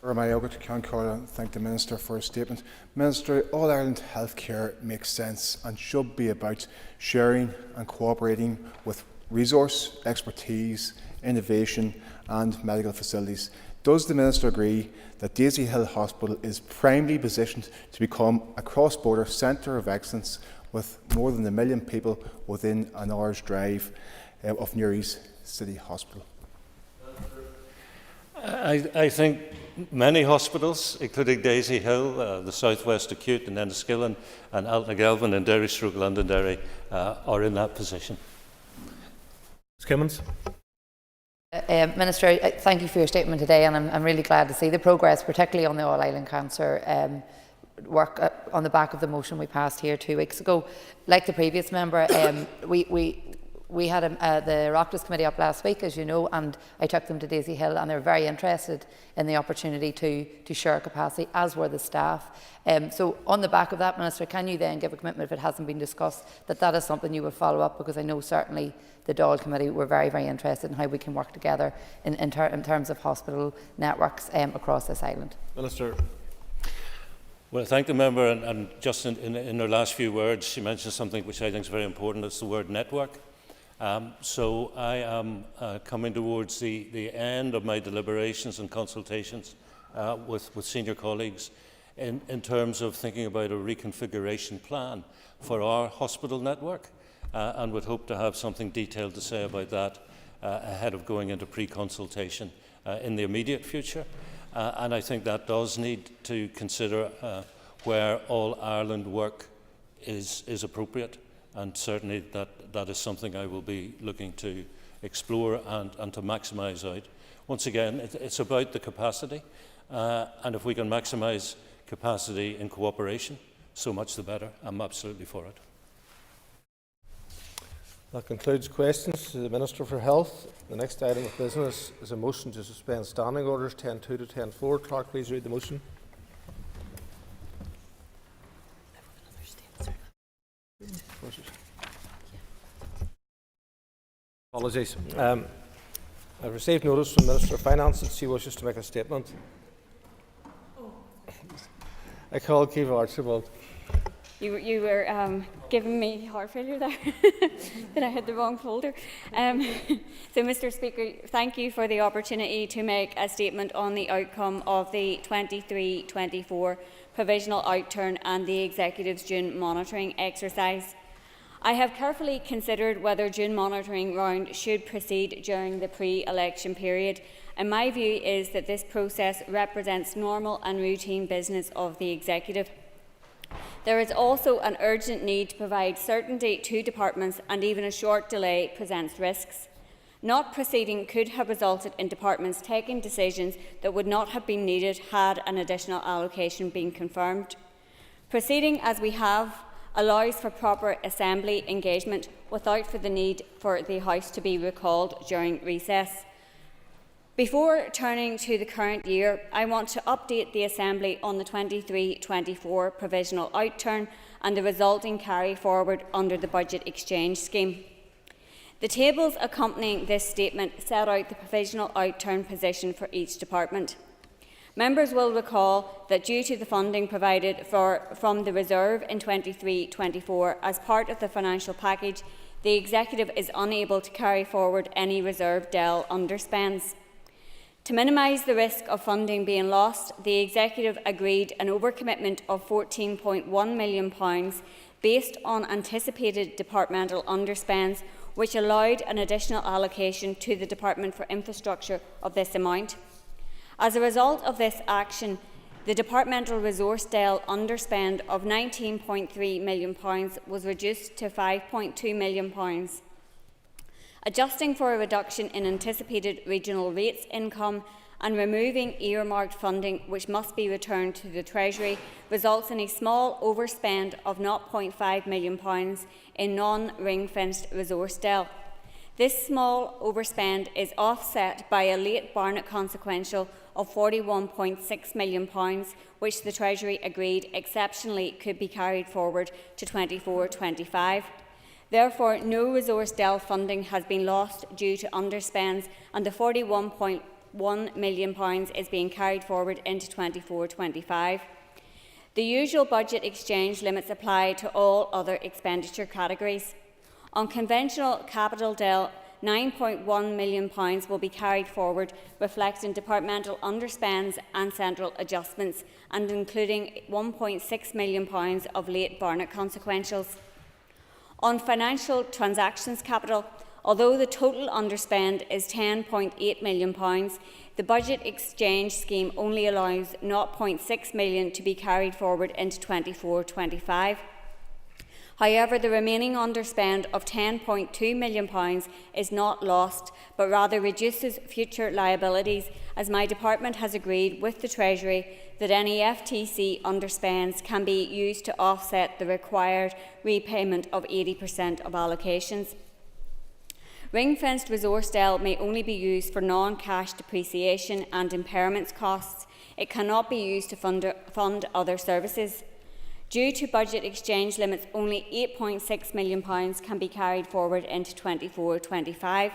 Thank the Minister for his statement. Minister, All Ireland healthcare makes sense and should be about sharing and cooperating with resource, expertise, innovation and medical facilities. Does the Minister agree that Daisy Hill Hospital is primarily positioned to become a cross-border centre of excellence with more than 1 million people within an hour's drive of Newry's City Hospital? I think many hospitals, including Daisy Hill, the South West Acute in Enniskillen and Altnagelvin and Derry Londonderry are in that position. Ms. Kimmins. Minister, thank you for your statement today, and I'm really glad to see the progress, particularly on the All Ireland Cancer work on the back of the motion we passed here 2 weeks ago. Like the previous member, we had the Oireachtas Committee up last week, as you know, and I took them to Daisy Hill, and they're very interested in the opportunity to share capacity, as were the staff. So on the back of that, Minister, can you then give a commitment, if it hasn't been discussed, that is something you will follow up? Because I know certainly the Dáil Committee were very, very interested in how we can work together in terms of hospital networks across this island. Minister. Well, I thank the member, and just in her last few words, she mentioned something which I think is very important. It's the word network. So I am coming towards the end of my deliberations and consultations with senior colleagues in terms of thinking about a reconfiguration plan for our hospital network, and would hope to have something detailed to say about that ahead of going into pre-consultation in the immediate future. And I think that does need to consider where All Ireland work is appropriate, and certainly that is something I will be looking to explore and to maximise out. Once again, it's about the capacity, and if we can maximise capacity in cooperation, so much the better. I'm absolutely for it. That concludes questions to the Minister for Health. The next item of business is a motion to suspend standing orders 10.2 to 10.4. Clerk, please read the motion. Apologies. I've received notice from the Minister of Finance that she wishes to make a statement. I call Kiva Archibald. You were giving me heart failure there, that I had the wrong folder. So, Mr. Speaker, thank you for the opportunity to make a statement on the outcome of the 23-24 provisional outturn and the Executive's June monitoring exercise. I have carefully considered whether June monitoring round should proceed during the pre-election period, and my view is that this process represents normal and routine business of the Executive. there is also an urgent need to provide certainty to departments, and even a short delay presents risks. Not proceeding could have resulted in departments taking decisions that would not have been needed had an additional allocation been confirmed. Proceeding as we have allows for proper Assembly engagement without for the need for the House to be recalled during recess. Before turning to the current year, I want to update the Assembly on the 23-24 provisional outturn and the resulting carry forward under the budget exchange scheme. The tables accompanying this statement set out the provisional outturn position for each department. Members will recall that due to the funding provided from the reserve in 23-24 as part of the financial package, the Executive is unable to carry forward any reserve DEL underspends. To minimise the risk of funding being lost, the Executive agreed an overcommitment of £14.1 million based on anticipated departmental underspends, which allowed an additional allocation to the Department for Infrastructure of this amount. As a result of this action, the departmental resource DEL underspend of £19.3 million was reduced to £5.2 million. Adjusting for a reduction in anticipated regional rates income and removing earmarked funding which must be returned to the Treasury results in a small overspend of £0.5 million in non-ring-fenced resource DEL. This small overspend is offset by a late Barnett consequential of £41.6 million, which the Treasury agreed exceptionally could be carried forward to 24-25. Therefore, no resource DEL funding has been lost due to underspends, and the £41.1 million is being carried forward into 24-25. The usual budget exchange limits apply to all other expenditure categories. On conventional capital DEL, £9.1 million will be carried forward, reflecting departmental underspends and central adjustments, and including £1.6 million of late Barnett consequentials. On financial transactions capital, although the total underspend is £10.8 million, the budget exchange scheme only allows £0.6 million to be carried forward into 24-25. However, the remaining underspend of £10.2 million is not lost, but rather reduces future liabilities, as my department has agreed with the Treasury that any FTC underspends can be used to offset the required repayment of 80% of allocations. Ring-fenced resource DEL may only be used for non-cash depreciation and impairments costs. It cannot be used to fund other services. Due to budget exchange limits, only £8.6 million can be carried forward into 24-25.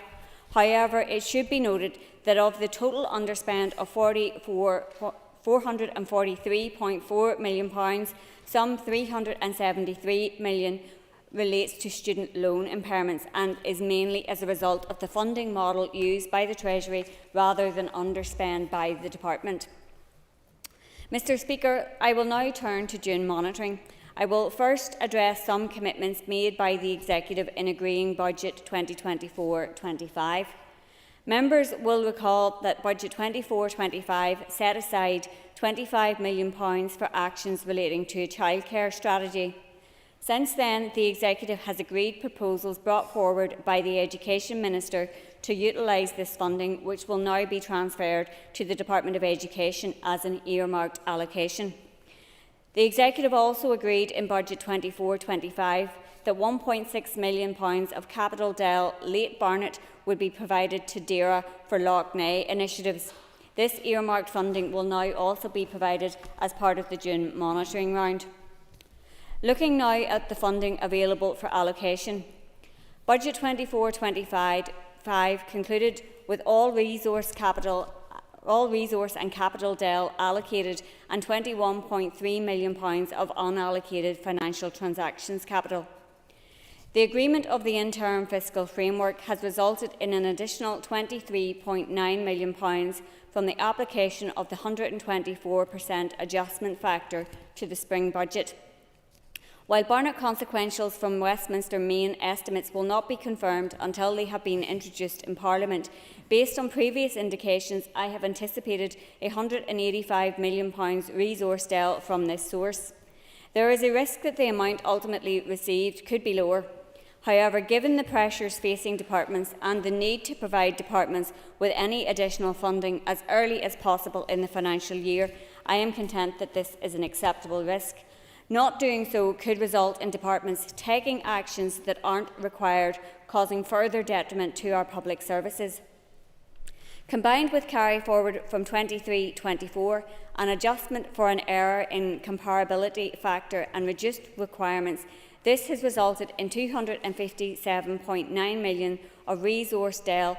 However, it should be noted that of the total underspend of £443.4 million, some £373 million relates to student loan impairments and is mainly as a result of the funding model used by the Treasury rather than underspend by the Department. Mr Speaker, I will now turn to June monitoring. I will first address some commitments made by the Executive in agreeing Budget 2024-25. Members will recall that Budget 24-25 set aside £25 million for actions relating to a childcare strategy. Since then, the Executive has agreed proposals brought forward by the Education Minister to utilise this funding, which will now be transferred to the Department of Education as an earmarked allocation. The Executive also agreed in Budget 24-25 that £1.6 million of capital DEL late Barnett would be provided to DAERA for Lough Neagh initiatives. This earmarked funding will now also be provided as part of the June monitoring round. Looking now at the funding available for allocation, Budget 24-25 concluded with all resource and capital DEL allocated and £21.3 million of unallocated financial transactions capital. The agreement of the interim fiscal framework has resulted in an additional £23.9 million from the application of the 124% adjustment factor to the spring budget. While Barnett consequentials from Westminster main estimates will not be confirmed until they have been introduced in Parliament, based on previous indications, I have anticipated a £185 million resource DEL from this source. There is a risk that the amount ultimately received could be lower. However, given the pressures facing departments and the need to provide departments with any additional funding as early as possible in the financial year, I am content that this is an acceptable risk. Not doing so could result in departments taking actions that aren't required, causing further detriment to our public services. Combined with carry forward from 23-24, an adjustment for an error in comparability factor and reduced requirements, this has resulted in £257.9 million of resource DEL,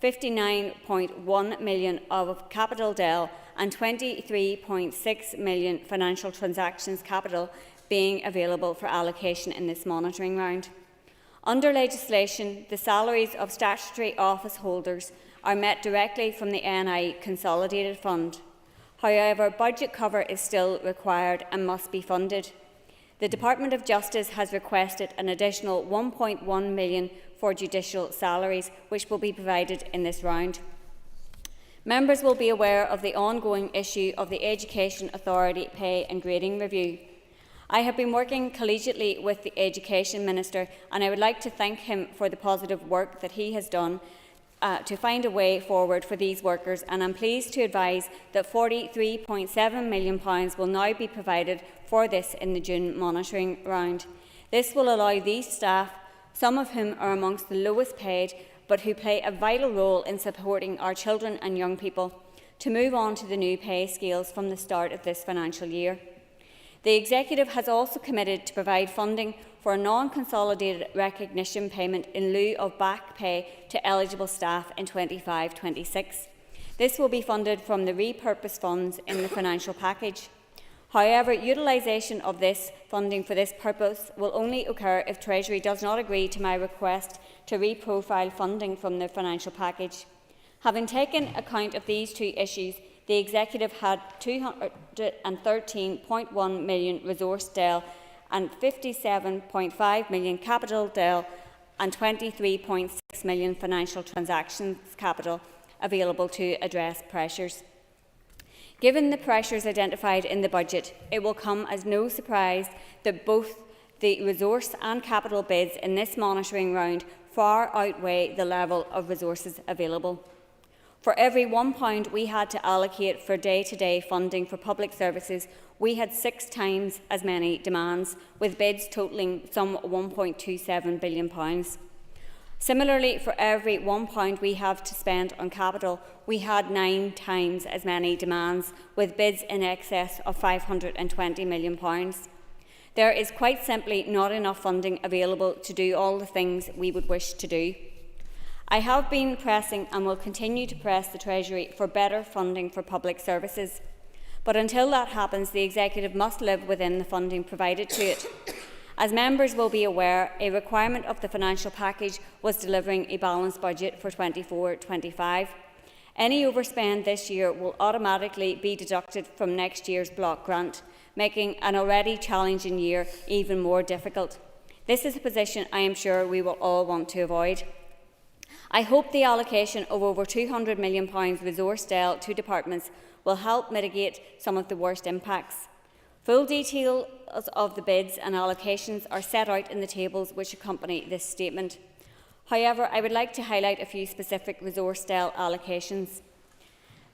£59.1 million of capital DEL and £23.6 million financial transactions capital being available for allocation in this monitoring round. Under legislation, the salaries of statutory office holders are met directly from the NI Consolidated Fund. However, budget cover is still required and must be funded. The Department of Justice has requested an additional £1.1 million for judicial salaries, which will be provided in this round. Members will be aware of the ongoing issue of the Education Authority pay and grading review. I have been working collegiately with the Education Minister, and I would like to thank him for the positive work that he has done to find a way forward for these workers, and I am pleased to advise that £43.7 million will now be provided for this in the June monitoring round. This will allow these staff, some of whom are amongst the lowest paid, but who play a vital role in supporting our children and young people, to move on to the new pay scales from the start of this financial year. The Executive has also committed to provide funding for a non-consolidated recognition payment in lieu of back pay to eligible staff in 25-26. This will be funded from the repurposed funds in the financial package. However, utilisation of this funding for this purpose will only occur if Treasury does not agree to my request to reprofile funding from the financial package. Having taken account of these two issues, the Executive had £213.1 million resource DEL and £57.5 million capital DEL and £23.6 million financial transactions capital available to address pressures. Given the pressures identified in the budget, it will come as no surprise that both the resource and capital bids in this monitoring round far outweigh the level of resources available. For every £1 we had to allocate for day-to-day funding for public services, we had 6 times as many demands, with bids totalling some £1.27 billion. Similarly, for every £1 we have to spend on capital, we had 9 times as many demands, with bids in excess of £520 million. There is quite simply not enough funding available to do all the things we would wish to do. I have been pressing and will continue to press the Treasury for better funding for public services. But until that happens, the Executive must live within the funding provided to it. As members will be aware, a requirement of the financial package was delivering a balanced budget for 24-25. Any overspend this year will automatically be deducted from next year's block grant, making an already challenging year even more difficult. This is a position I am sure we will all want to avoid. I hope the allocation of over £200 million resource DEL to departments will help mitigate some of the worst impacts. Full details of the bids and allocations are set out in the tables which accompany this statement. However, I would like to highlight a few specific resource DEL allocations.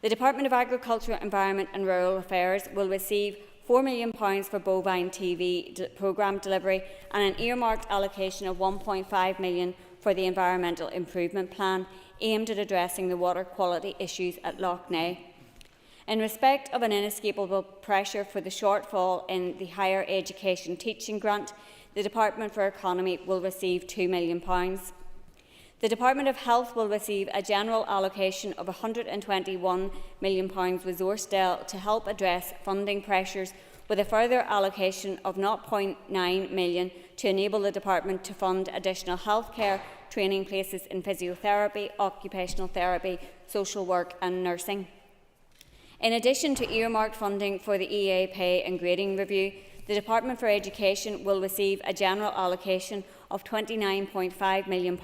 The Department of Agriculture, Environment and Rural Affairs will receive £4 million for bovine TV programme delivery and an earmarked allocation of £1.5 million for the Environmental Improvement Plan aimed at addressing the water quality issues at Lough Neagh. In respect of an inescapable pressure for the shortfall in the Higher Education Teaching Grant, the Department for Economy will receive £2 million. The Department of Health will receive a general allocation of £121 million resource DEL to help address funding pressures, with a further allocation of £0.9 million to enable the Department to fund additional healthcare training places in physiotherapy, occupational therapy, social work and nursing. In addition to earmarked funding for the EA pay and grading review, the Department for Education will receive a general allocation of £29.5 million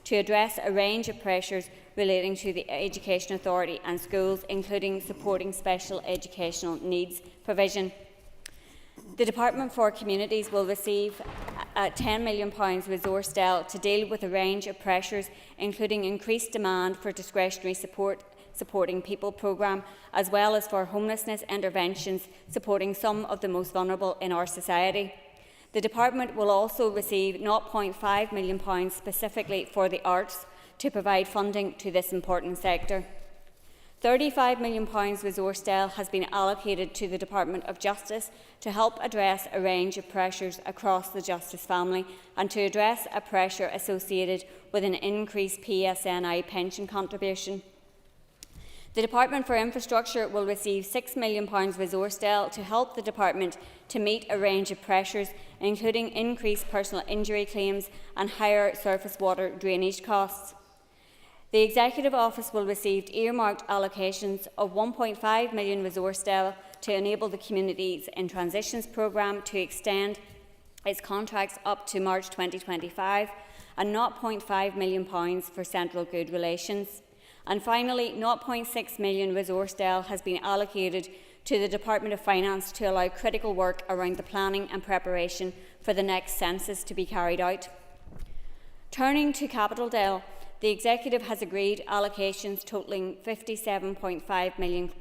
to address a range of pressures relating to the Education Authority and schools, including supporting special educational needs provision. The Department for Communities will receive a £10 million resource cell to deal with a range of pressures, including increased demand for discretionary supporting people programme, as well as for homelessness interventions supporting some of the most vulnerable in our society. The Department will also receive £0.5 million specifically for the arts to provide funding to this important sector. £35 million resource cell has been allocated to the Department of Justice to help address a range of pressures across the justice family and to address a pressure associated with an increased PSNI pension contribution. The Department for Infrastructure will receive £6 million resource cell to help the Department to meet a range of pressures, including increased personal injury claims and higher surface water drainage costs. The Executive Office will receive earmarked allocations of £1.5 million resource cell to enable the Communities in Transitions programme to extend its contracts up to March 2025 and £0.5 million for Central Good Relations. And finally, £0.6 million resource cell has been allocated to the Department of Finance to allow critical work around the planning and preparation for the next census to be carried out. Turning to Capital Dale, the Executive has agreed allocations totalling £57.5 million.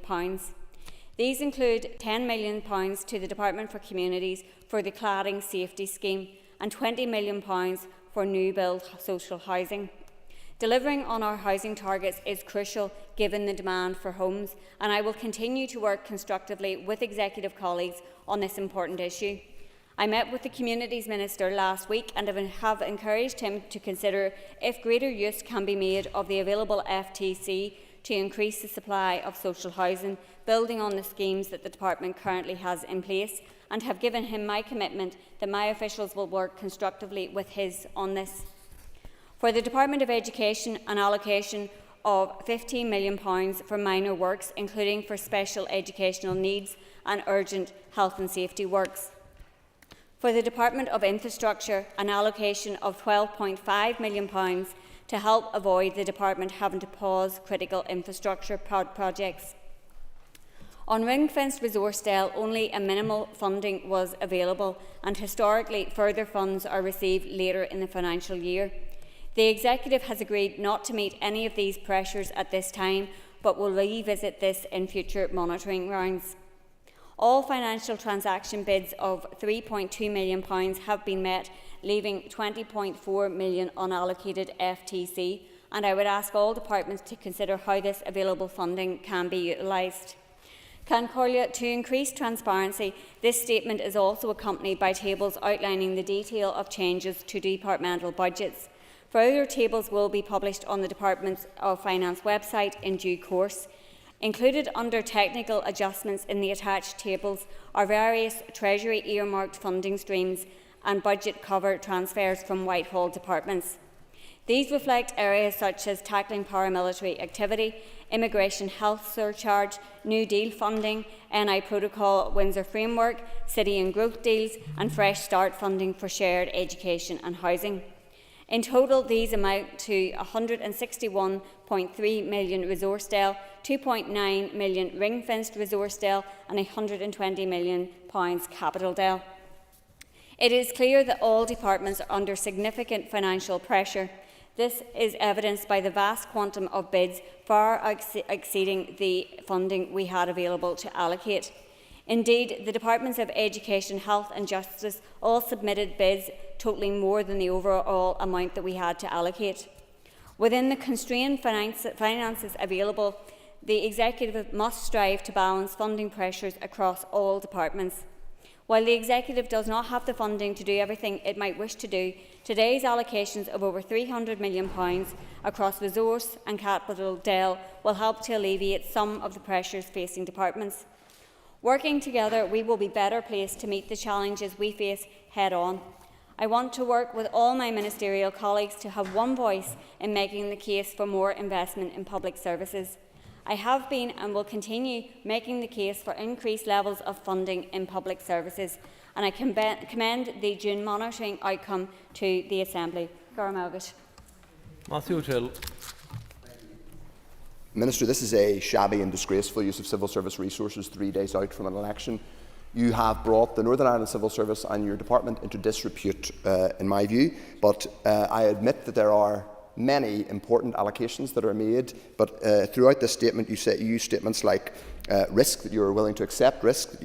These include £10 million to the Department for Communities for the Cladding Safety Scheme and £20 million for new build social housing. Delivering on our housing targets is crucial given the demand for homes, and I will continue to work constructively with Executive colleagues on this important issue. I met with the Communities Minister last week and have encouraged him to consider if greater use can be made of the available FTC to increase the supply of social housing, building on the schemes that the Department currently has in place, and have given him my commitment that my officials will work constructively with his on this. For the Department of Education, an allocation of £15 million for minor works, including for special educational needs and urgent health and safety works. For the Department of Infrastructure, an allocation of £12.5 million to help avoid the Department having to pause critical infrastructure projects. On ring-fenced resource cell, only a minimal funding was available, and historically further funds are received later in the financial year. The Executive has agreed not to meet any of these pressures at this time, but will revisit this in future monitoring rounds. All financial transaction bids of £3.2 million have been met, leaving £20.4 million unallocated FTC, and I would ask all departments to consider how this available funding can be utilised. To increase transparency, this statement is also accompanied by tables outlining the detail of changes to departmental budgets. Further tables will be published on the Department of Finance website in due course. Included under technical adjustments in the attached tables are various Treasury earmarked funding streams and budget cover transfers from Whitehall departments. These reflect areas such as tackling paramilitary activity, immigration health surcharge, New Deal funding, NI Protocol Windsor Framework, city and growth deals, and Fresh Start funding for shared education and housing. In total, these amount to £161.3 million resource cell, £2.9 million ring-fenced resource cell, and £120 million capital cell. It is clear that all departments are under significant financial pressure. This is evidenced by the vast quantum of bids, far exceeding the funding we had available to allocate. Indeed, the Departments of Education, Health and Justice all submitted bids totalling more than the overall amount that we had to allocate. Within the constrained finances available, the Executive must strive to balance funding pressures across all departments. While the Executive does not have the funding to do everything it might wish to do, today's allocations of over £300 million across resource and capital DEL will help to alleviate some of the pressures facing departments. Working together, we will be better placed to meet the challenges we face head-on. I want to work with all my ministerial colleagues to have one voice in making the case for more investment in public services. I have been and will continue making the case for increased levels of funding in public services, and I commend the June monitoring outcome to the Assembly. Matthew Till. Minister, this is a shabby and disgraceful use of civil service resources 3 days out from an election. You have brought the Northern Ireland Civil Service and your department into disrepute, in my view, but I admit that there are many important allocations that are made, but throughout this statement you use statements like risk, that you're willing to accept risk, that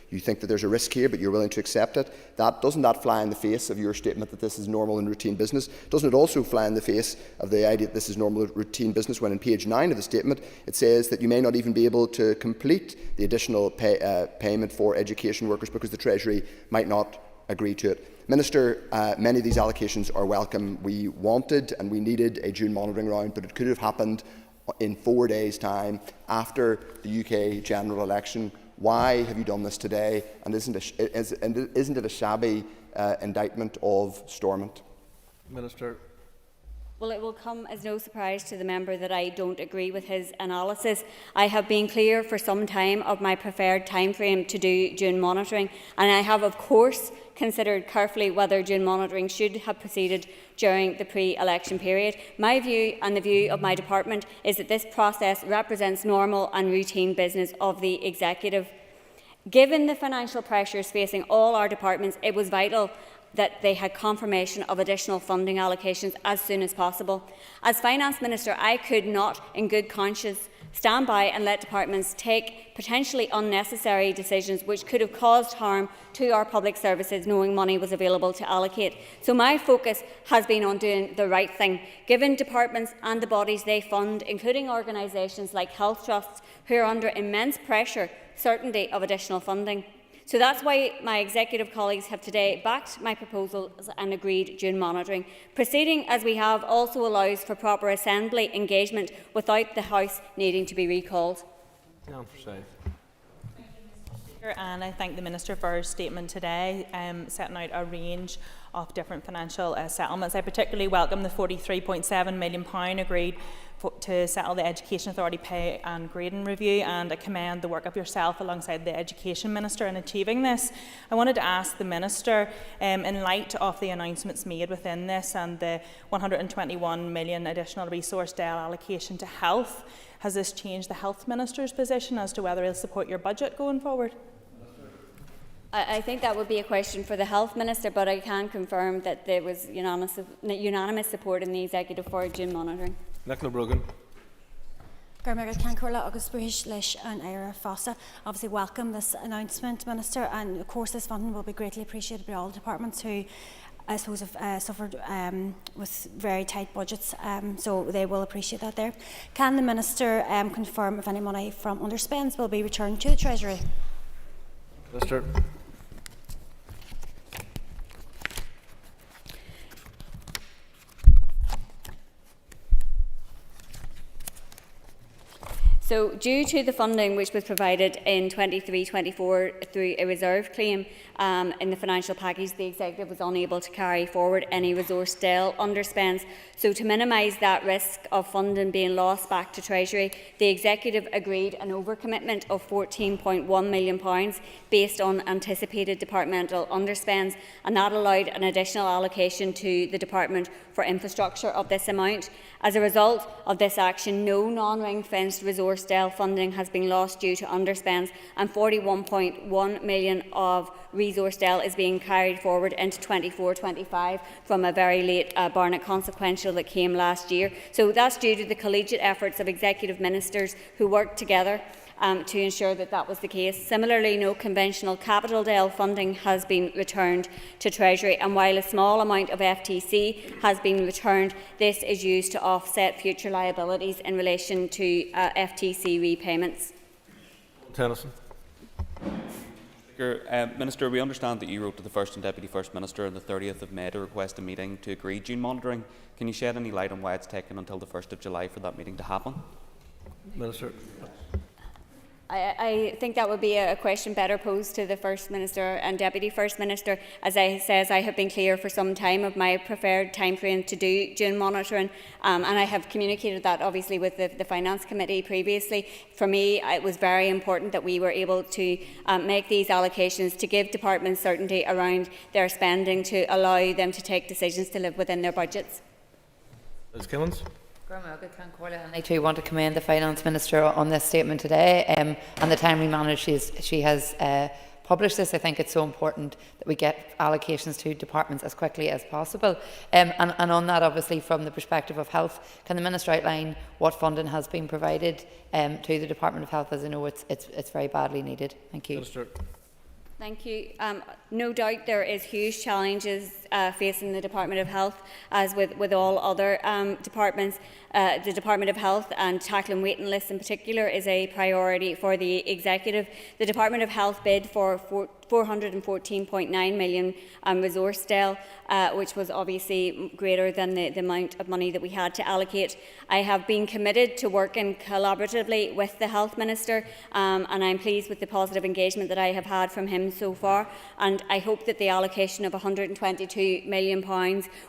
you think that there's a risk here but you're willing to accept it. Doesn't that fly in the face of your statement that this is normal and routine business? Doesn't it also fly in the face of the idea that this is normal and routine business when in page 9 of the statement it says that you may not even be able to complete the additional payment for education workers because the Treasury might not agree to it? Minister, many of these allocations are welcome. We wanted and we needed a June monitoring round, but it could have happened in 4 days' time after the UK general election. Why have you done this today? And isn't it a shabby indictment of Stormont? Minister. Well, it will come as no surprise to the member that I don't agree with his analysis. I have been clear for some time of my preferred timeframe to do June monitoring, and I have, of course, considered carefully whether June monitoring should have proceeded during the pre-election period. My view and the view of my department is that this process represents normal and routine business of the Executive. Given the financial pressures facing all our departments, it was vital that they had confirmation of additional funding allocations as soon as possible. As Finance Minister, I could not, in good conscience, stand by and let departments take potentially unnecessary decisions which could have caused harm to our public services, knowing money was available to allocate. So my focus has been on doing the right thing, given departments and the bodies they fund, including organisations like health trusts, who are under immense pressure, certainty of additional funding. So that's why my executive colleagues have today backed my proposals and agreed June monitoring. Proceeding as we have also allows for proper Assembly engagement without the House needing to be recalled. And I thank the Minister for her statement today, setting out a range of different financial settlements. I particularly welcome the £43.7 million agreed to settle the Education Authority pay and grading review, and I commend the work of yourself alongside the Education Minister in achieving this. I wanted to ask the Minister, in light of the announcements made within this and the £121 million additional resource DEL allocation to health, has this changed the Health Minister's position as to whether he'll support your budget going forward? I think that would be a question for the Health Minister, but I can confirm that there was unanimous support in the Executive for June monitoring. Nicola Brogan. Obviously welcome this announcement, Minister, and of course this funding will be greatly appreciated by all departments who I suppose have suffered with very tight budgets, so they will appreciate that there. Can the Minister confirm if any money from underspends will be returned to the Treasury? Minister. So, due to the funding which was provided in 23-24 through a reserve claim in the financial package, the Executive was unable to carry forward any resource DEL underspends. So, to minimise that risk of funding being lost back to Treasury, the Executive agreed an overcommitment of £14.1 million based on anticipated departmental underspends, and that allowed an additional allocation to the Department for infrastructure of this amount. As a result of this action, no non-ring-fenced resource DEL funding has been lost due to underspends, and £41.1 million of resource DEL is being carried forward into 24-25 from a very late Barnett consequential that came last year. So that's due to the collegiate efforts of Executive Ministers who worked together to ensure that that was the case. Similarly, no conventional capital DEL funding has been returned to Treasury, and while a small amount of FTC has been returned, this is used to offset future liabilities in relation to FTC repayments. Tennyson. Minister, we understand that you wrote to the First and Deputy First Minister on the 30th of May to request a meeting to agree June monitoring. Can you shed any light on why it's taken until the 1st of July for that meeting to happen? Minister. I think that would be a question better posed to the First Minister and Deputy First Minister. As I says, I have been clear for some time of my preferred timeframe to do June monitoring, and I have communicated that obviously with the Finance Committee previously. For me, it was very important that we were able to make these allocations to give departments certainty around their spending, to allow them to take decisions to live within their budgets. Ms. Kimmins. I too want to commend the Finance Minister on this statement today and the timely manner she has publish this. I think it's so important that we get allocations to departments as quickly as possible. And on that, obviously, from the perspective of health, can the Minister outline what funding has been provided to the Department of Health, as I know it's very badly needed? Thank you. Minister. Thank you. No doubt there is huge challenges facing the Department of Health, as with all other departments. The Department of Health, and tackling waiting lists in particular, is a priority for the Executive. The Department of Health bid for 414.9 million resource deal, which was obviously greater than the amount of money that we had to allocate. I have been committed to working collaboratively with the Health Minister, and I'm pleased with the positive engagement that I have had from him so far, and I hope that the allocation of £122 million,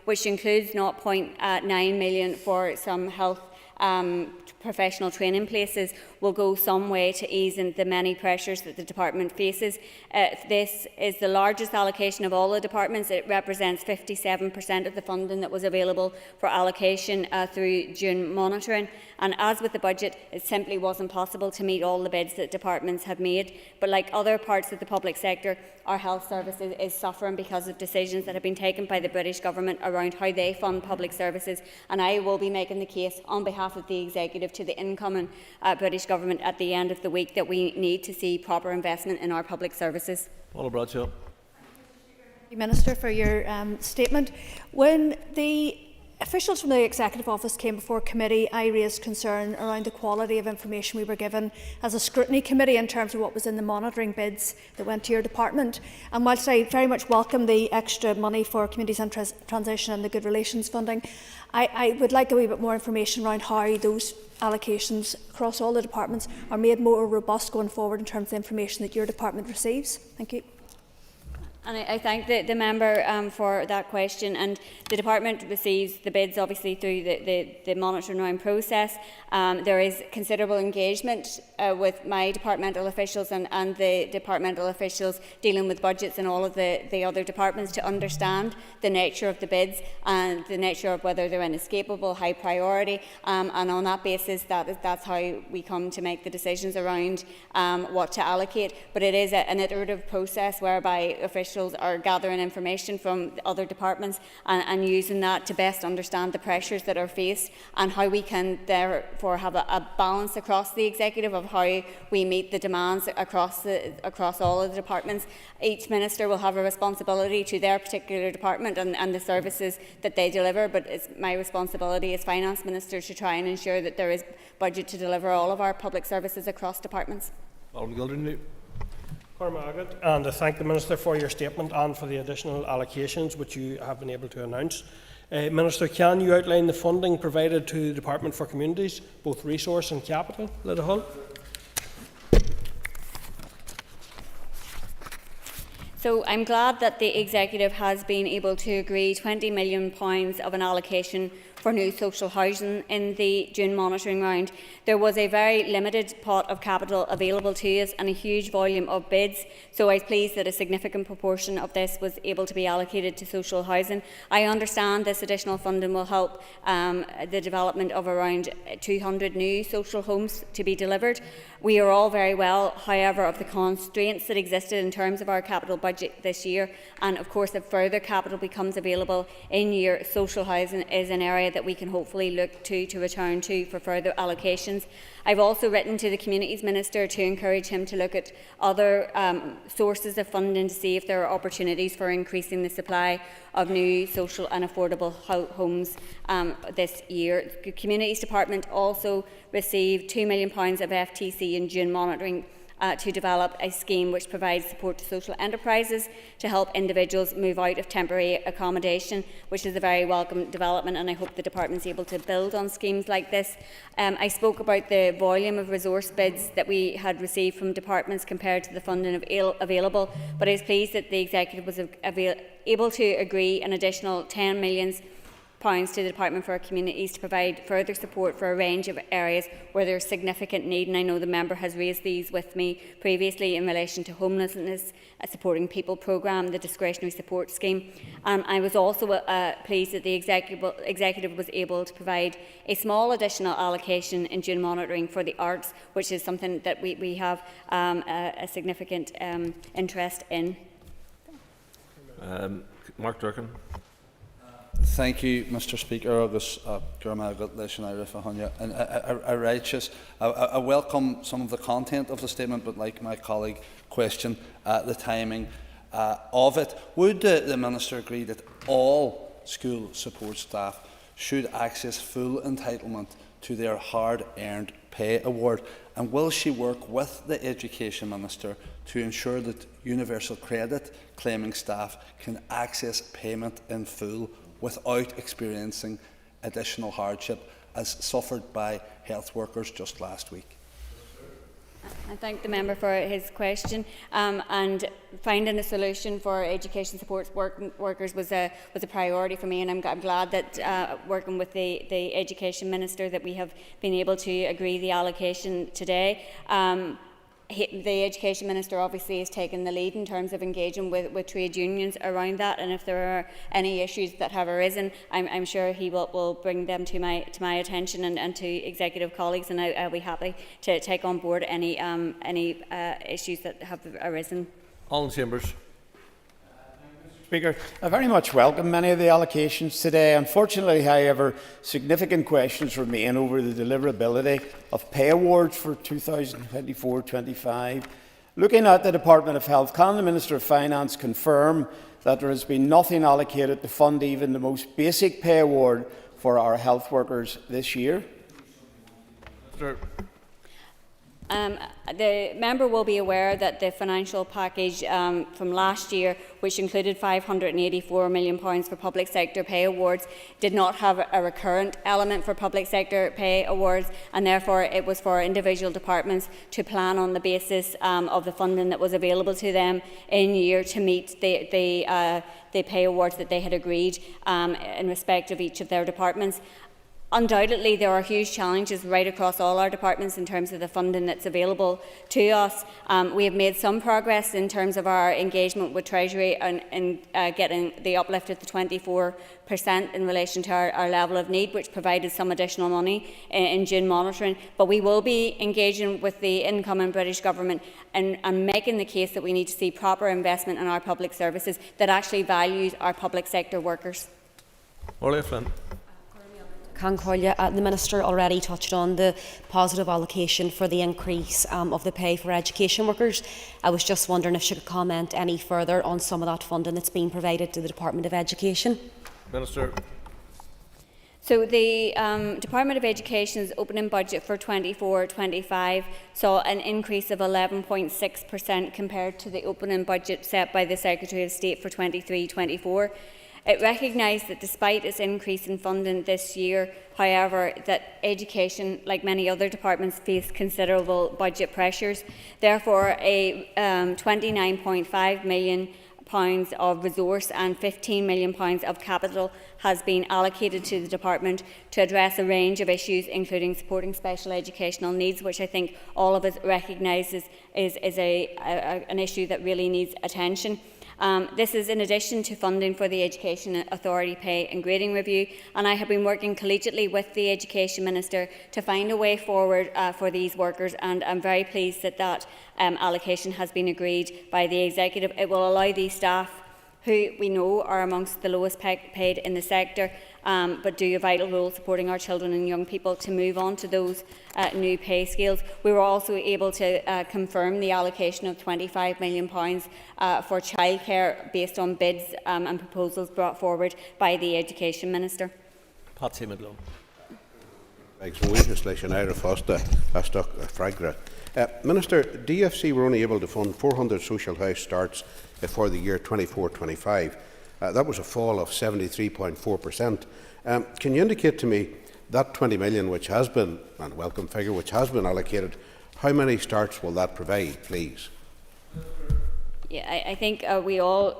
which includes 0.9 million for some health professional training places, will go some way to easing the many pressures that the department faces. This is the largest allocation of all the departments. It represents 57% of the funding that was available for allocation through June monitoring. And as with the budget, it simply wasn't possible to meet all the bids that departments have made. But like other parts of the public sector, our health service is suffering because of decisions that have been taken by the British Government around how they fund public services. And I will be making the case on behalf of the Executive to the incoming British Government at the end of the week that we need to see proper investment in our public services. Paula Bradshaw. Thank you, Minister, for your statement. When the officials from the Executive Office came before committee, I raised concern around the quality of information we were given as a scrutiny committee in terms of what was in the monitoring bids that went to your department. And whilst I very much welcome the extra money for communities and transition and the good relations funding, I would like a wee bit more information around how those allocations across all the departments are made more robust going forward in terms of the information that your department receives. Thank you. And I thank the member for that question. And the department receives the bids obviously through the monitoring round process. There is considerable engagement with my departmental officials and the departmental officials dealing with budgets and all of the other departments to understand the nature of the bids and the nature of whether they're inescapable, high priority. And on that basis, that's how we come to make the decisions around what to allocate. But it is an iterative process whereby officials are gathering information from the other departments and using that to best understand the pressures that are faced and how we can therefore have a balance across the Executive of how we meet the demands across all of the departments. Each minister will have a responsibility to their particular department and the services that they deliver, but it's my responsibility as Finance Minister to try and ensure that there is budget to deliver all of our public services across departments. And I thank the Minister for your statement and for the additional allocations which you have been able to announce. Minister, can you outline the funding provided to the Department for Communities, both resource and capital? Liddell. So I'm glad that the Executive has been able to agree £20 million of an allocation for new social housing in the June monitoring round. There was a very limited pot of capital available to us and a huge volume of bids, so I was pleased that a significant proportion of this was able to be allocated to social housing. I understand this additional funding will help the development of around 200 new social homes to be delivered. We are all very well, however, of the constraints that existed in terms of our capital budget this year, and of course if further capital becomes available in year, social housing is an area that we can hopefully look to return to for further allocations. I've also written to the Communities Minister to encourage him to look at other sources of funding to see if there are opportunities for increasing the supply of new social and affordable homes this year. The Communities Department also received £2 million of FTC in June monitoring to develop a scheme which provides support to social enterprises to help individuals move out of temporary accommodation, which is a very welcome development, and I hope the department is able to build on schemes like this. I spoke about the volume of resource bids that we had received from departments compared to the funding available, but I was pleased that the Executive was able to agree an additional £10 million to the Department for Communities to provide further support for a range of areas where there is significant need, and I know the member has raised these with me previously in relation to homelessness, Supporting People programme, the discretionary support scheme. I was also pleased that the executive was able to provide a small additional allocation in June monitoring for the arts, which is something that we have a significant interest in. Mark Durkin. Thank you, Mr. Speaker. I welcome some of the content of the statement, but like my colleague, question the timing of it. Would the Minister agree that all school support staff should access full entitlement to their hard-earned pay award? And will she work with the Education Minister to ensure that universal credit claiming staff can access payment in full without experiencing additional hardship as suffered by health workers just last week? I thank the member for his question, and finding a solution for education support workers was a priority for me, and I'm glad that working with the Education Minister that we have been able to agree the allocation today. The Education Minister obviously has taken the lead in terms of engaging with trade unions around that, and if there are any issues that have arisen, I'm sure he will bring them to my attention and to executive colleagues, and I'll be happy to take on board any issues that have arisen. Alan Chambers. Speaker, I very much welcome many of the allocations today. Unfortunately, however, significant questions remain over the deliverability of pay awards for 2024-25. Looking at the Department of Health, can the Minister of Finance confirm that there has been nothing allocated to fund even the most basic pay award for our health workers this year? Sir. The member will be aware that the financial package from last year, which included £584 million for public sector pay awards, did not have a recurrent element for public sector pay awards, and therefore it was for individual departments to plan on the basis of the funding that was available to them in year to meet the pay awards that they had agreed in respect of each of their departments. Undoubtedly, there are huge challenges right across all our departments in terms of the funding that's available to us. We have made some progress in terms of our engagement with Treasury and getting the uplift of the 24% in relation to our level of need, which provided some additional money in June monitoring. But we will be engaging with the incoming British Government and making the case that we need to see proper investment in our public services that actually values our public sector workers. Orla Flynn. The Minister already touched on the positive allocation for the increase of the pay for education workers. I was just wondering if she could comment any further on some of that funding that's being provided to the Department of Education. Minister. So the Department of Education's opening budget for 24-25 saw an increase of 11.6% compared to the opening budget set by the Secretary of State for 23-24. It recognised that despite its increase in funding this year, however, that education, like many other departments, faced considerable budget pressures. Therefore, a £29.5 million of resource and £15 million of capital has been allocated to the department to address a range of issues, including supporting special educational needs, which I think all of us recognise is an issue that really needs attention. This is in addition to funding for the Education Authority Pay and Grading Review, and I have been working collegiately with the Education Minister to find a way forward for these workers, and I'm very pleased that that allocation has been agreed by the Executive. It will allow these staff, who we know are amongst the lowest paid in the sector, but do a vital role supporting our children and young people, to move on to those new pay scales. We were also able to confirm the allocation of £25 million for childcare based on bids and proposals brought forward by the Education Minister. Patsy Midlow. Minister, DFC were only able to fund 400 social house starts for the year 24-25. That was a fall of 73.4%. Can you indicate to me that 20 million, which has been, and a welcome figure, which has been allocated, how many starts will that provide, please? Yeah, I think we all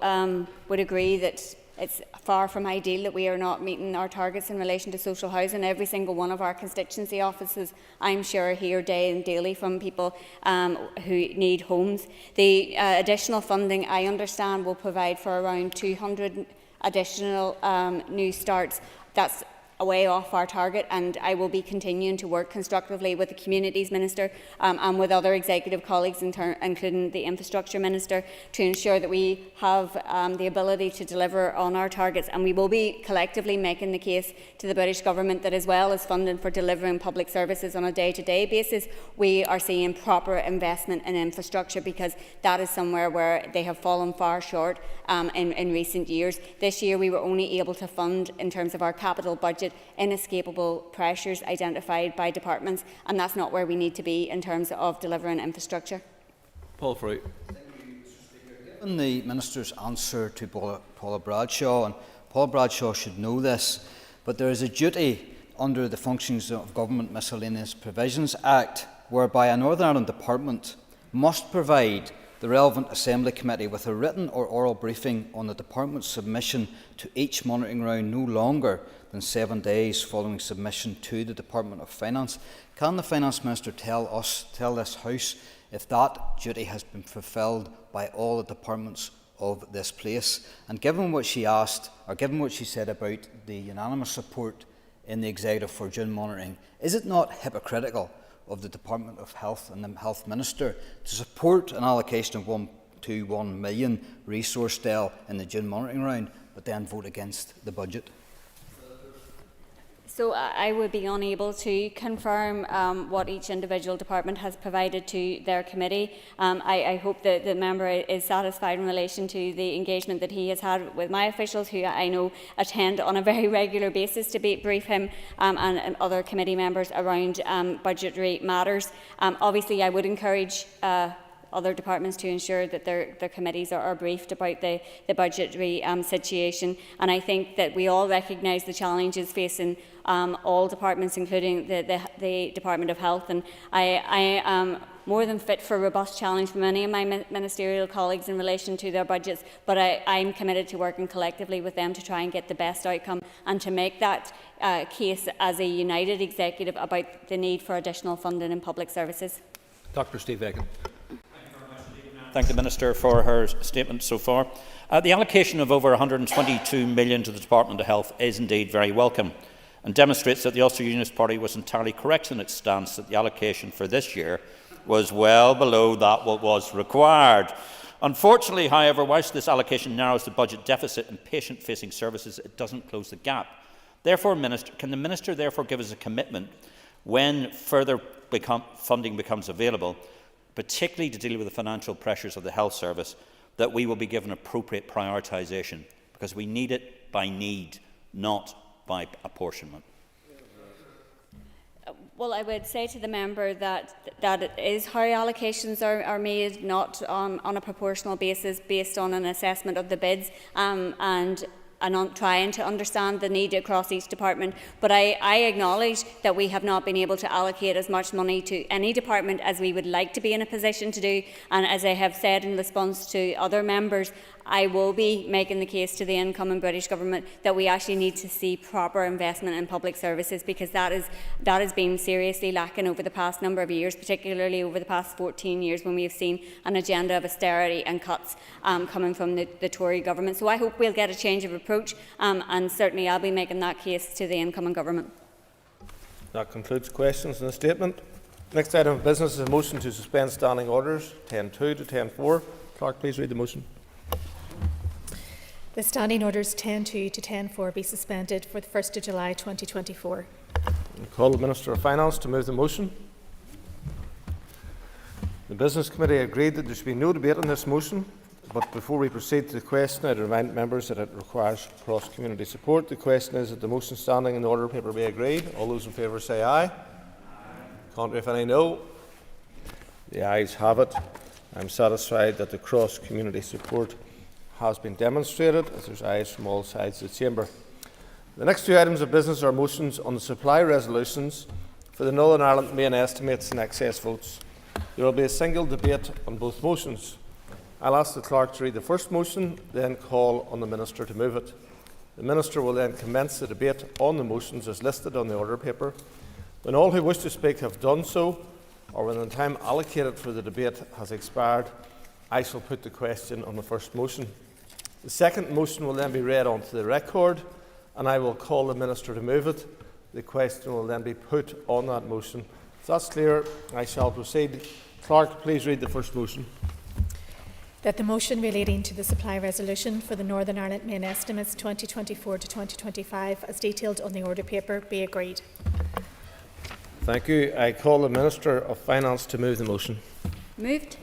would agree that it's far from ideal that we are not meeting our targets in relation to social housing. Every single one of our constituency offices, I'm sure, hear day and daily from people who need homes. The additional funding, I understand, will provide for around 200 additional new starts. That's way off our target, and I will be continuing to work constructively with the Communities Minister and with other executive colleagues, including the Infrastructure Minister, to ensure that we have the ability to deliver on our targets. And we will be collectively making the case to the British Government that, as well as funding for delivering public services on a day-to-day basis, we are seeing proper investment in infrastructure, because that is somewhere where they have fallen far short in recent years. This year we were only able to fund, in terms of our capital budget, inescapable pressures identified by departments, and that's not where we need to be in terms of delivering infrastructure. Paul Fruit. Given the Minister's answer to Paula Bradshaw, and Paul Bradshaw should know this, but there is a duty under the Functions of Government Miscellaneous Provisions Act whereby a Northern Ireland department must provide the relevant Assembly Committee with a written or oral briefing on the department's submission to each monitoring round no longer than 7 days following submission to the Department of Finance. Can the Finance Minister tell this House, if that duty has been fulfilled by all the departments of this place? And given what she asked, or given what she said about the unanimous support in the Executive for June monitoring, is it not hypocritical of the Department of Health and the Health Minister to support an allocation of 1.21 million resource DEL in the June monitoring round, but then vote against the budget? So I would be unable to confirm what each individual department has provided to their committee. I hope that the member is satisfied in relation to the engagement that he has had with my officials, who I know attend on a very regular basis to brief him and other committee members around budgetary matters. Obviously, I would encourage other departments to ensure that their committees are briefed about the budgetary situation. And I think that we all recognise the challenges facing all departments, including the Department of Health. And I am more than fit for a robust challenge from many of my ministerial colleagues in relation to their budgets, but I'm committed to working collectively with them to try and get the best outcome and to make that case as a united executive about the need for additional funding in public services. Dr. Steve Aiken. Thank the Minister for her statement so far. The allocation of over £122 million to the Department of Health is indeed very welcome and demonstrates that the Ulster Unionist Party was entirely correct in its stance that the allocation for this year was well below that what was required. Unfortunately, however, whilst this allocation narrows the budget deficit in patient-facing services, it doesn't close the gap. Therefore, can the Minister therefore give us a commitment when further funding becomes available, particularly to deal with the financial pressures of the health service, that we will be given appropriate prioritisation, because we need it by need, not by apportionment? Well, I would say to the member that it is how allocations are made, not on a proportional basis based on an assessment of the bids and on trying to understand the need across each department. But I acknowledge that we have not been able to allocate as much money to any department as we would like to be in a position to do. And as I have said in response to other members, I will be making the case to the incoming British Government that we actually need to see proper investment in public services, because that has been seriously lacking over the past number of years, particularly over the past 14 years when we have seen an agenda of austerity and cuts coming from the Tory Government. So I hope we'll get a change of approach, and certainly I'll be making that case to the incoming Government. That concludes questions on the statement. Next item of business is a motion to suspend standing orders 10.2 to 10.4. Clerk, please read the motion. The standing orders 10.2 to 10.4 be suspended for the 1st of July 2024. I call the Minister of Finance to move the motion. The Business Committee agreed that there should be no debate on this motion, but before we proceed to the question, I remind members that it requires cross-community support. The question is that the motion standing in the order paper be agreed. All those in favour say aye. Contrary, if any, no. The ayes have it. I am satisfied that the cross-community support has been demonstrated, as there's ayes from all sides of the chamber. The next two items of business are motions on the supply resolutions for the Northern Ireland main estimates and excess votes. There will be a single debate on both motions. I'll ask the clerk to read the first motion, then call on the Minister to move it. The Minister will then commence the debate on the motions as listed on the order paper. When all who wish to speak have done so, or when the time allocated for the debate has expired, I shall put the question on the first motion. The second motion will then be read onto the record, and I will call the Minister to move it. The question will then be put on that motion. If that's clear, I shall proceed. Clerk, please read the first motion. That the motion relating to the supply resolution for the Northern Ireland main estimates 2024 to 2025 as detailed on the order paper be agreed. Thank you. I call the Minister of Finance to move the motion. Moved.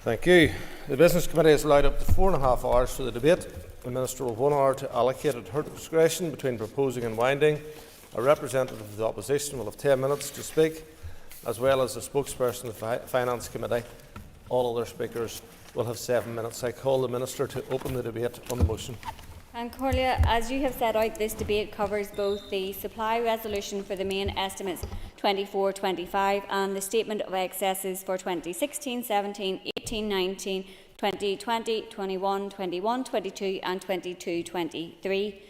Thank you. The Business Committee has allowed up to 4.5 hours for the debate. The Minister will have 1 hour to allocate at her discretion between proposing and winding. A representative of the Opposition will have 10 minutes to speak, as well as the spokesperson of the Finance Committee. All other speakers will have 7 minutes. I call the Minister to open the debate on the motion. And Corlia, as you have set out, this debate covers both the supply resolution for the main estimates 24-25 and the statement of excesses for 2016-17, 18-19, 2020, 21, 21, 22 and 22, 23,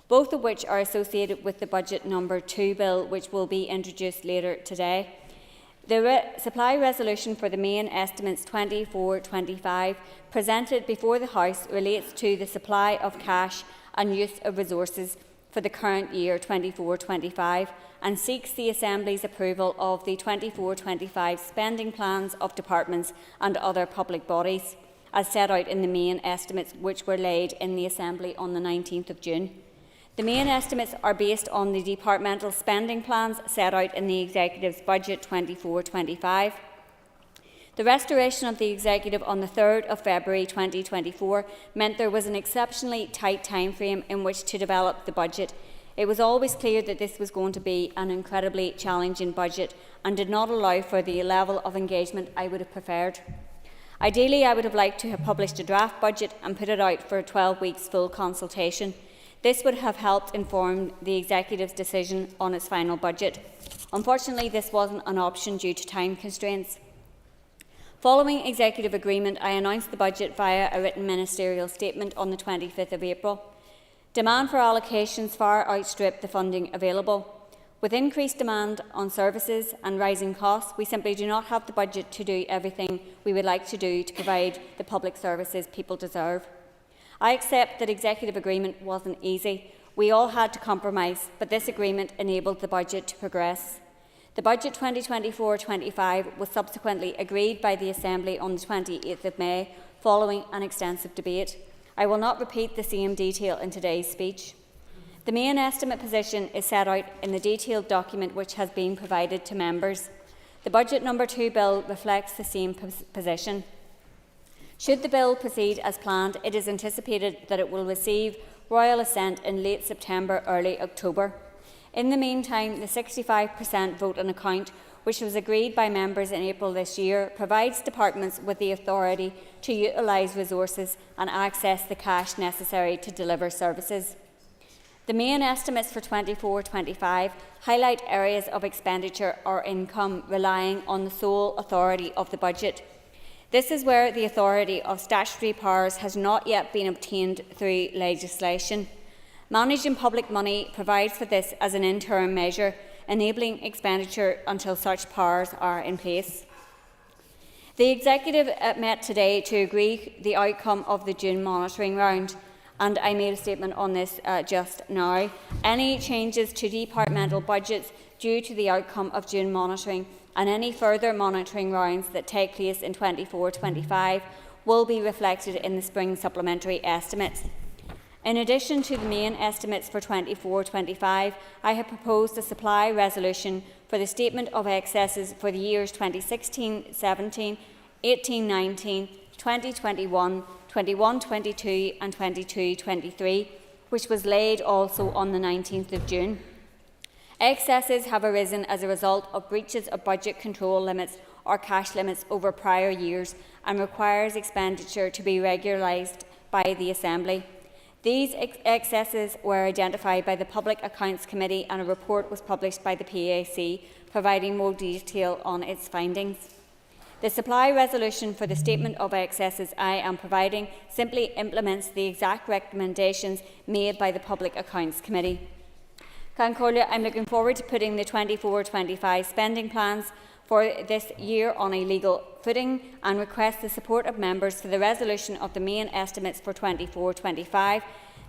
both of which are associated with the Budget Number 2 Bill, which will be introduced later today. The supply resolution for the main estimates 24-25 presented before the House relates to the supply of cash and use of resources for the current year 24-25 and seeks the Assembly's approval of the 24-25 spending plans of departments and other public bodies, as set out in the main estimates which were laid in the Assembly on the 19th of June. The main estimates are based on the departmental spending plans set out in the Executive's Budget 24-25. The restoration of the Executive on the 3rd of February 2024 meant there was an exceptionally tight timeframe in which to develop the budget. It was always clear that this was going to be an incredibly challenging budget and did not allow for the level of engagement I would have preferred. Ideally, I would have liked to have published a draft budget and put it out for a 12 weeks full consultation. This would have helped inform the Executive's decision on its final budget. Unfortunately, this wasn't an option due to time constraints. Following Executive agreement, I announced the budget via a written Ministerial Statement on the 25th of April. Demand for allocations far outstripped the funding available. With increased demand on services and rising costs, we simply do not have the budget to do everything we would like to do to provide the public services people deserve. I accept that Executive agreement wasn't easy. We all had to compromise, but this agreement enabled the budget to progress. The Budget 2024-25 was subsequently agreed by the Assembly on the 28th of May, following an extensive debate. I will not repeat the same detail in today's speech. The main estimate position is set out in the detailed document which has been provided to members. The Budget Number 2 Bill reflects the same position. Should the bill proceed as planned, it is anticipated that it will receive royal assent in late September, early October. In the meantime, the 65% vote on account, which was agreed by members in April this year, provides departments with the authority to utilise resources and access the cash necessary to deliver services. The main estimates for 24-25 highlight areas of expenditure or income relying on the sole authority of the budget. This is where the authority of statutory powers has not yet been obtained through legislation. Managing public money provides for this as an interim measure, enabling expenditure until such powers are in place. The Executive met today to agree the outcome of the June monitoring round, and I made a statement on this just now. Any changes to departmental budgets due to the outcome of June monitoring and any further monitoring rounds that take place in 24-25 will be reflected in the spring supplementary estimates. In addition to the main estimates for 24-25, I have proposed a supply resolution for the statement of excesses for the years 2016-17, 18-19, 2021, 21-22 and 22-23, which was laid also on the 19th of June. Excesses have arisen as a result of breaches of budget control limits or cash limits over prior years and requires expenditure to be regularised by the Assembly. These excesses were identified by the Public Accounts Committee and a report was published by the PAC providing more detail on its findings. The supply resolution for the statement of excesses I am providing simply implements the exact recommendations made by the Public Accounts Committee. Concordia, I am looking forward to putting the 24-25 spending plans for this year on a legal footing and request the support of members for the resolution of the main estimates for 24-25.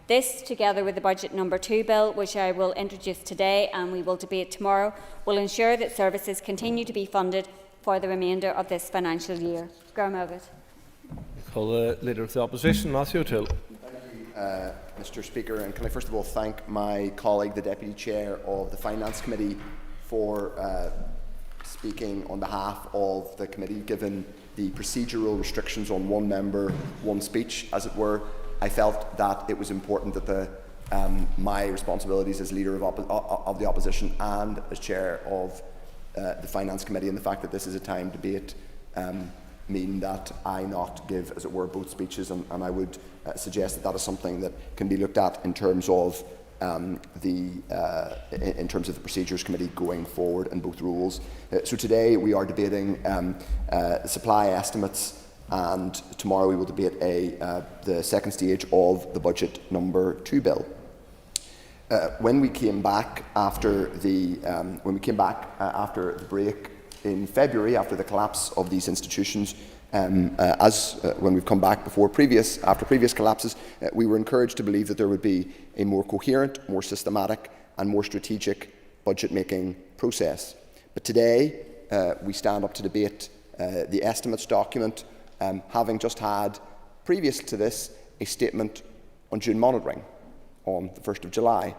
This, together with the Budget No. 2 bill, which I will introduce today and we will debate tomorrow, will ensure that services continue to be funded for the remainder of this financial year. Call the Leader of the Opposition, Matthew O'Toole. Mr. Speaker, and can I first of all thank my colleague, the Deputy Chair of the Finance Committee, for speaking on behalf of the committee, given the procedural restrictions on one member, one speech, as it were. I felt that it was important that my responsibilities as Leader of the Opposition and as Chair of the Finance Committee, and the fact that this is a time debate, mean that I not give, as it were, both speeches, and I would suggest that that is something that can be looked at in terms of the Procedures Committee going forward in both rules. So today we are debating supply estimates, and tomorrow we will debate the second stage of the Budget No. 2 bill. When we came back after the break in February, after the collapse of these institutions, when we've come back after previous collapses, we were encouraged to believe that there would be a more coherent, more systematic and more strategic budget-making process. But today we stand up to debate the estimates document, having just had, previous to this, a statement on June monitoring on the 1st of July.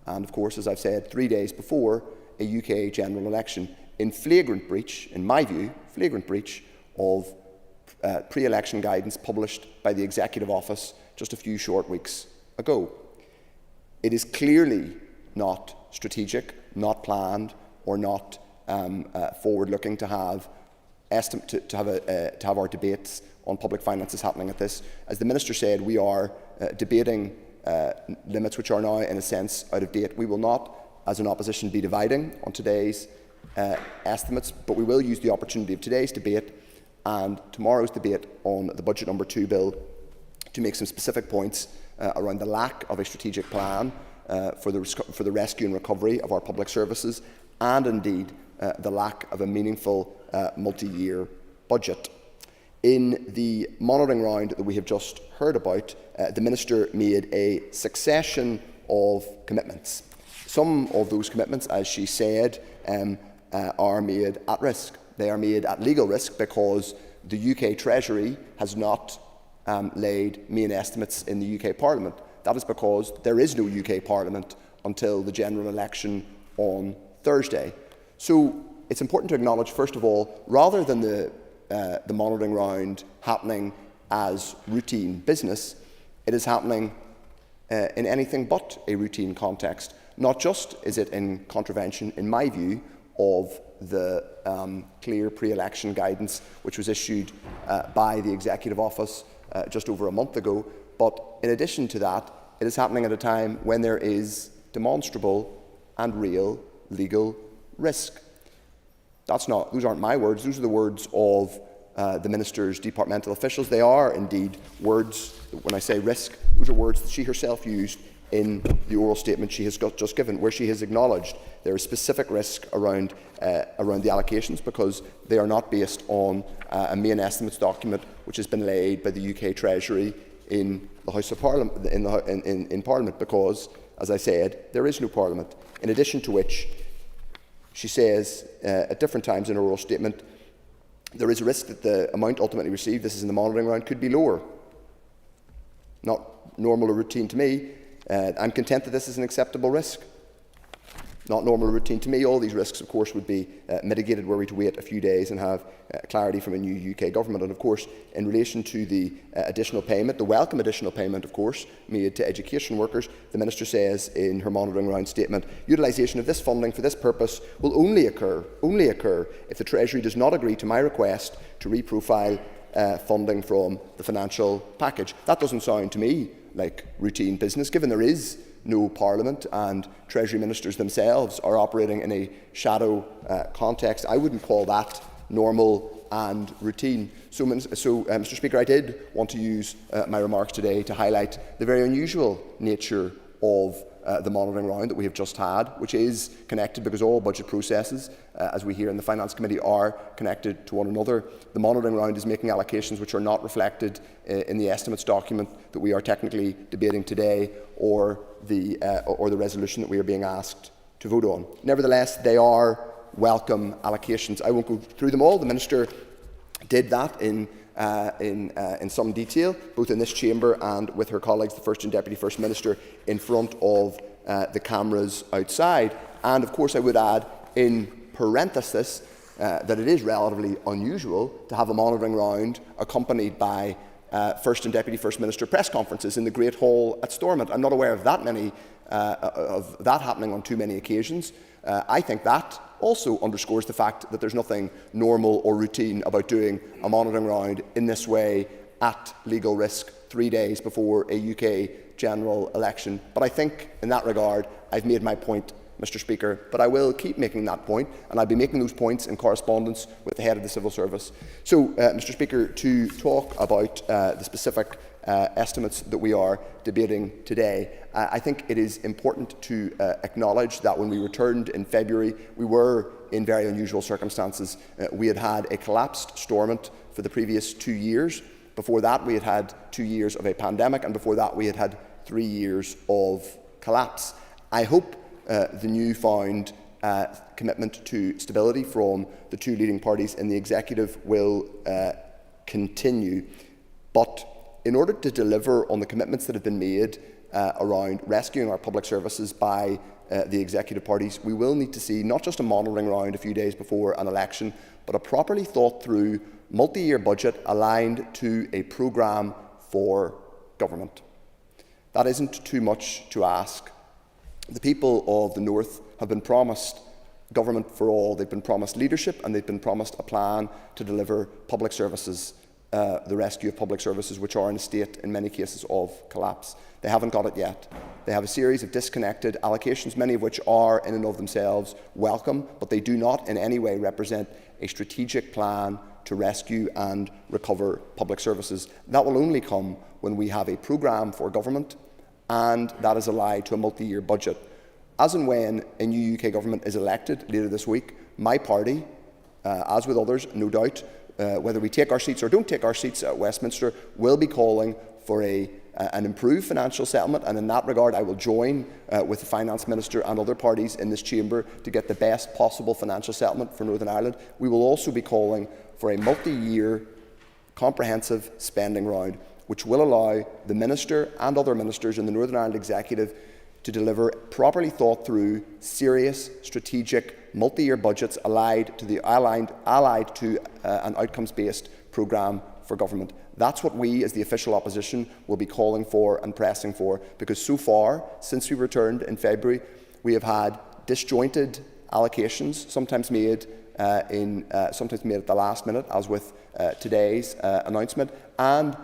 And of course, as I've said, 3 days before a UK general election, in flagrant breach, in my view, flagrant breach of pre-election guidance published by the Executive Office just a few short weeks ago. It is clearly not strategic, not planned, or not forward-looking to have our debates on public finances happening at this. As the Minister said, we are debating limits which are now, in a sense, out of date. We will not, as an opposition, be dividing on today's estimates, but we will use the opportunity of today's debate and tomorrow's debate on the Budget No. 2 bill to make some specific points around the lack of a strategic plan for the rescue and recovery of our public services, and indeed the lack of a meaningful multi-year budget. In the monitoring round that we have just heard about, the Minister made a succession of commitments. Some of those commitments, as she said, are made at risk. They are made at legal risk because the UK Treasury has not laid main estimates in the UK Parliament. That is because there is no UK Parliament until the general election on Thursday. So it's important to acknowledge, first of all, rather than the monitoring round happening as routine business, it is happening in anything but a routine context. Not just is it in contravention, in my view, of the clear pre-election guidance which was issued by the Executive Office just over a month ago, but in addition to that, it is happening at a time when there is demonstrable and real legal risk. Those aren't my words, those are the words of the Minister's departmental officials. They are indeed words, when I say risk, those are words that she herself used in the oral statement she has just given, where she has acknowledged there is specific risk around the allocations because they are not based on a main estimates document which has been laid by the UK Treasury in the House of Parliament, in Parliament, because, as I said, there is no Parliament. In addition to which, she says at different times in her oral statement, there is a risk that the amount ultimately received, this is in the monitoring round, could be lower. Not normal or routine to me. I'm content that this is an acceptable risk. Not normal or routine to me. All these risks, of course, would be mitigated were we to wait a few days and have clarity from a new UK government. And, of course, in relation to the additional payment, the welcome additional payment, of course, made to education workers, the Minister says in her monitoring round statement, utilisation of this funding for this purpose will only occur if the Treasury does not agree to my request to reprofile funding from the financial package. That doesn't sound to me like routine business, given there is no Parliament and Treasury Ministers themselves are operating in a shadow context. I wouldn't call that normal and routine. So, Mr. Speaker, I did want to use my remarks today to highlight the very unusual nature of the monitoring round that we have just had, which is connected because all budget processes, as we hear in the Finance Committee, are connected to one another. The monitoring round is making allocations which are not reflected in the estimates document that we are technically debating today, or the resolution that we are being asked to vote on. Nevertheless, they are welcome allocations. I won't go through them all. The Minister did that in some detail, both in this chamber and with her colleagues, the First and Deputy First Minister, in front of the cameras outside. And of course, I would add, in parenthesis, that it is relatively unusual to have a monitoring round accompanied by First and Deputy First Minister press conferences in the Great Hall at Stormont. I'm not aware of that happening on too many occasions. I think that also underscores the fact that there's nothing normal or routine about doing a monitoring round in this way at legal risk 3 days before a UK general election. But I think in that regard I've made my point, Mr. Speaker, but I will keep making that point, and I'll be making those points in correspondence with the head of the Civil Service. So, Mr. Speaker, to talk about the specific estimates that we are debating today, I think it is important to acknowledge that when we returned in February, we were in very unusual circumstances. We had had a collapsed Stormont for the previous 2 years. Before that, we had had 2 years of a pandemic, and before that, we had had 3 years of collapse. I hope the newfound commitment to stability from the two leading parties in the executive will continue. But in order to deliver on the commitments that have been made around rescuing our public services by the executive parties, we will need to see not just a monitoring round a few days before an election, but a properly thought through multi-year budget aligned to a programme for government. That isn't too much to ask. The people of the North have been promised government for all. They've been promised leadership, and they've been promised a plan to deliver public services, the rescue of public services, which are in a state, in many cases, of collapse. They haven't got it yet. They have a series of disconnected allocations, many of which are in and of themselves welcome, but they do not in any way represent a strategic plan to rescue and recover public services. That will only come when we have a programme for government, and that is allied to a multi-year budget. As and when a new UK government is elected later this week, my party, as with others, no doubt, whether we take our seats or don't take our seats at Westminster, will be calling for an improved financial settlement, and in that regard I will join with the Finance Minister and other parties in this chamber to get the best possible financial settlement for Northern Ireland. We will also be calling for a multi-year comprehensive spending round, which will allow the Minister and other ministers in the Northern Ireland Executive to deliver properly thought through, serious, strategic, multi-year budgets allied to an outcomes-based programme for government. That's what we, as the official opposition, will be calling for and pressing for, because so far, since we returned in February, we have had disjointed allocations, sometimes made at the last minute, as with today's announcement, and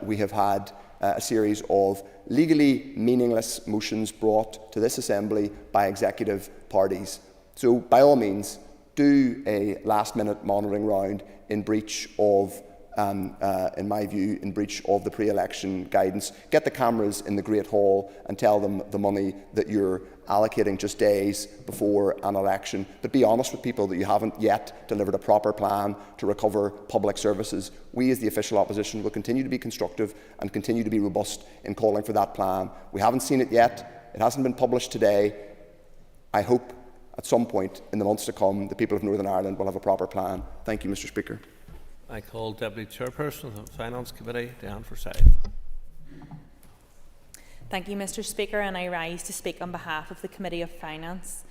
we have had a series of legally meaningless motions brought to this Assembly by executive parties. So, by all means, do a last-minute monitoring round in breach of, in my view, in breach of the pre-election guidance. Get the cameras in the Great Hall and tell them the money that you're allocating just days before an election. But be honest with people that you haven't yet delivered a proper plan to recover public services. We, as the official opposition, will continue to be constructive and continue to be robust in calling for that plan. We haven't seen it yet. It hasn't been published today. I hope at some point in the months to come, the people of Northern Ireland will have a proper plan. Thank you, Mr. Speaker. I call Deputy Chairperson of the Finance Committee, Diane Forsyth. Thank you, Mr. Speaker, and I rise to speak on behalf of the Committee of Finance.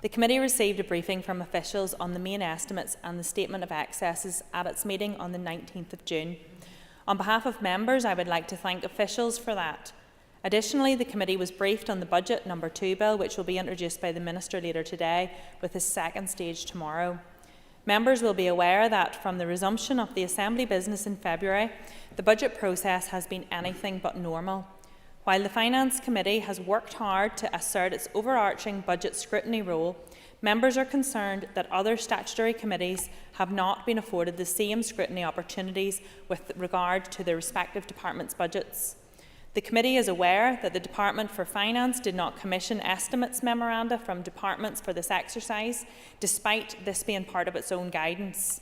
The committee received a briefing from officials on the main estimates and the statement of excesses at its meeting on the 19th of June. On behalf of members, I would like to thank officials for that. Additionally, the committee was briefed on the Budget No. 2 bill, which will be introduced by the Minister later today, with a second stage tomorrow. Members will be aware that from the resumption of the Assembly business in February, the budget process has been anything but normal. While the Finance Committee has worked hard to assert its overarching budget scrutiny role, Members are concerned that other statutory committees have not been afforded the same scrutiny opportunities with regard to their respective departments' budgets. The committee is aware that the Department for Finance did not commission estimates memoranda from departments for this exercise, despite this being part of its own guidance.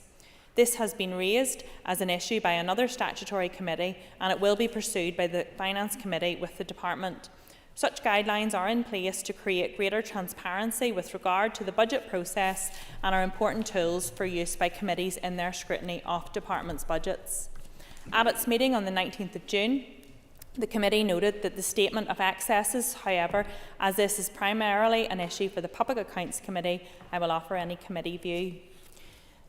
This has been raised as an issue by another statutory committee, and it will be pursued by the Finance Committee with the Department. Such guidelines are in place to create greater transparency with regard to the budget process and are important tools for use by committees in their scrutiny of departments' budgets. At its meeting on the 19th of June, the committee noted that the statement of excesses, however, as this is primarily an issue for the Public Accounts Committee, I will offer any committee view.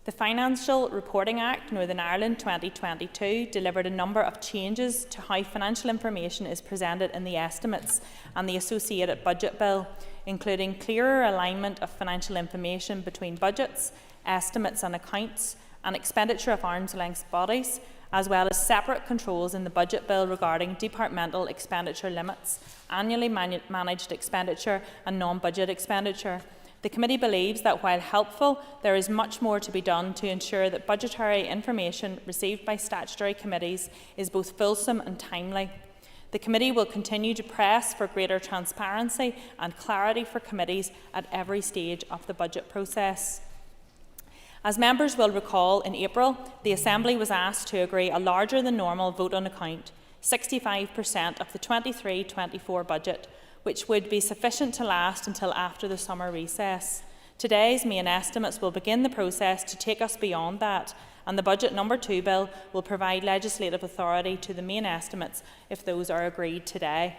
The Financial Reporting Act Northern Ireland 2022 delivered a number of changes to how financial information is presented in the estimates and the associated budget bill, including clearer alignment of financial information between budgets, estimates and accounts, and expenditure of arm's-length bodies, as well as separate controls in the budget bill regarding departmental expenditure limits, annually managed expenditure and non-budget expenditure. The committee believes that while helpful, there is much more to be done to ensure that budgetary information received by statutory committees is both fulsome and timely. The committee will continue to press for greater transparency and clarity for committees at every stage of the budget process. As members will recall, in April, the Assembly was asked to agree a larger than normal vote on account, 65% of the 23-24 budget, which would be sufficient to last until after the summer recess. Today's main estimates will begin the process to take us beyond that, and the Budget No. 2 Bill will provide legislative authority to the main estimates if those are agreed today.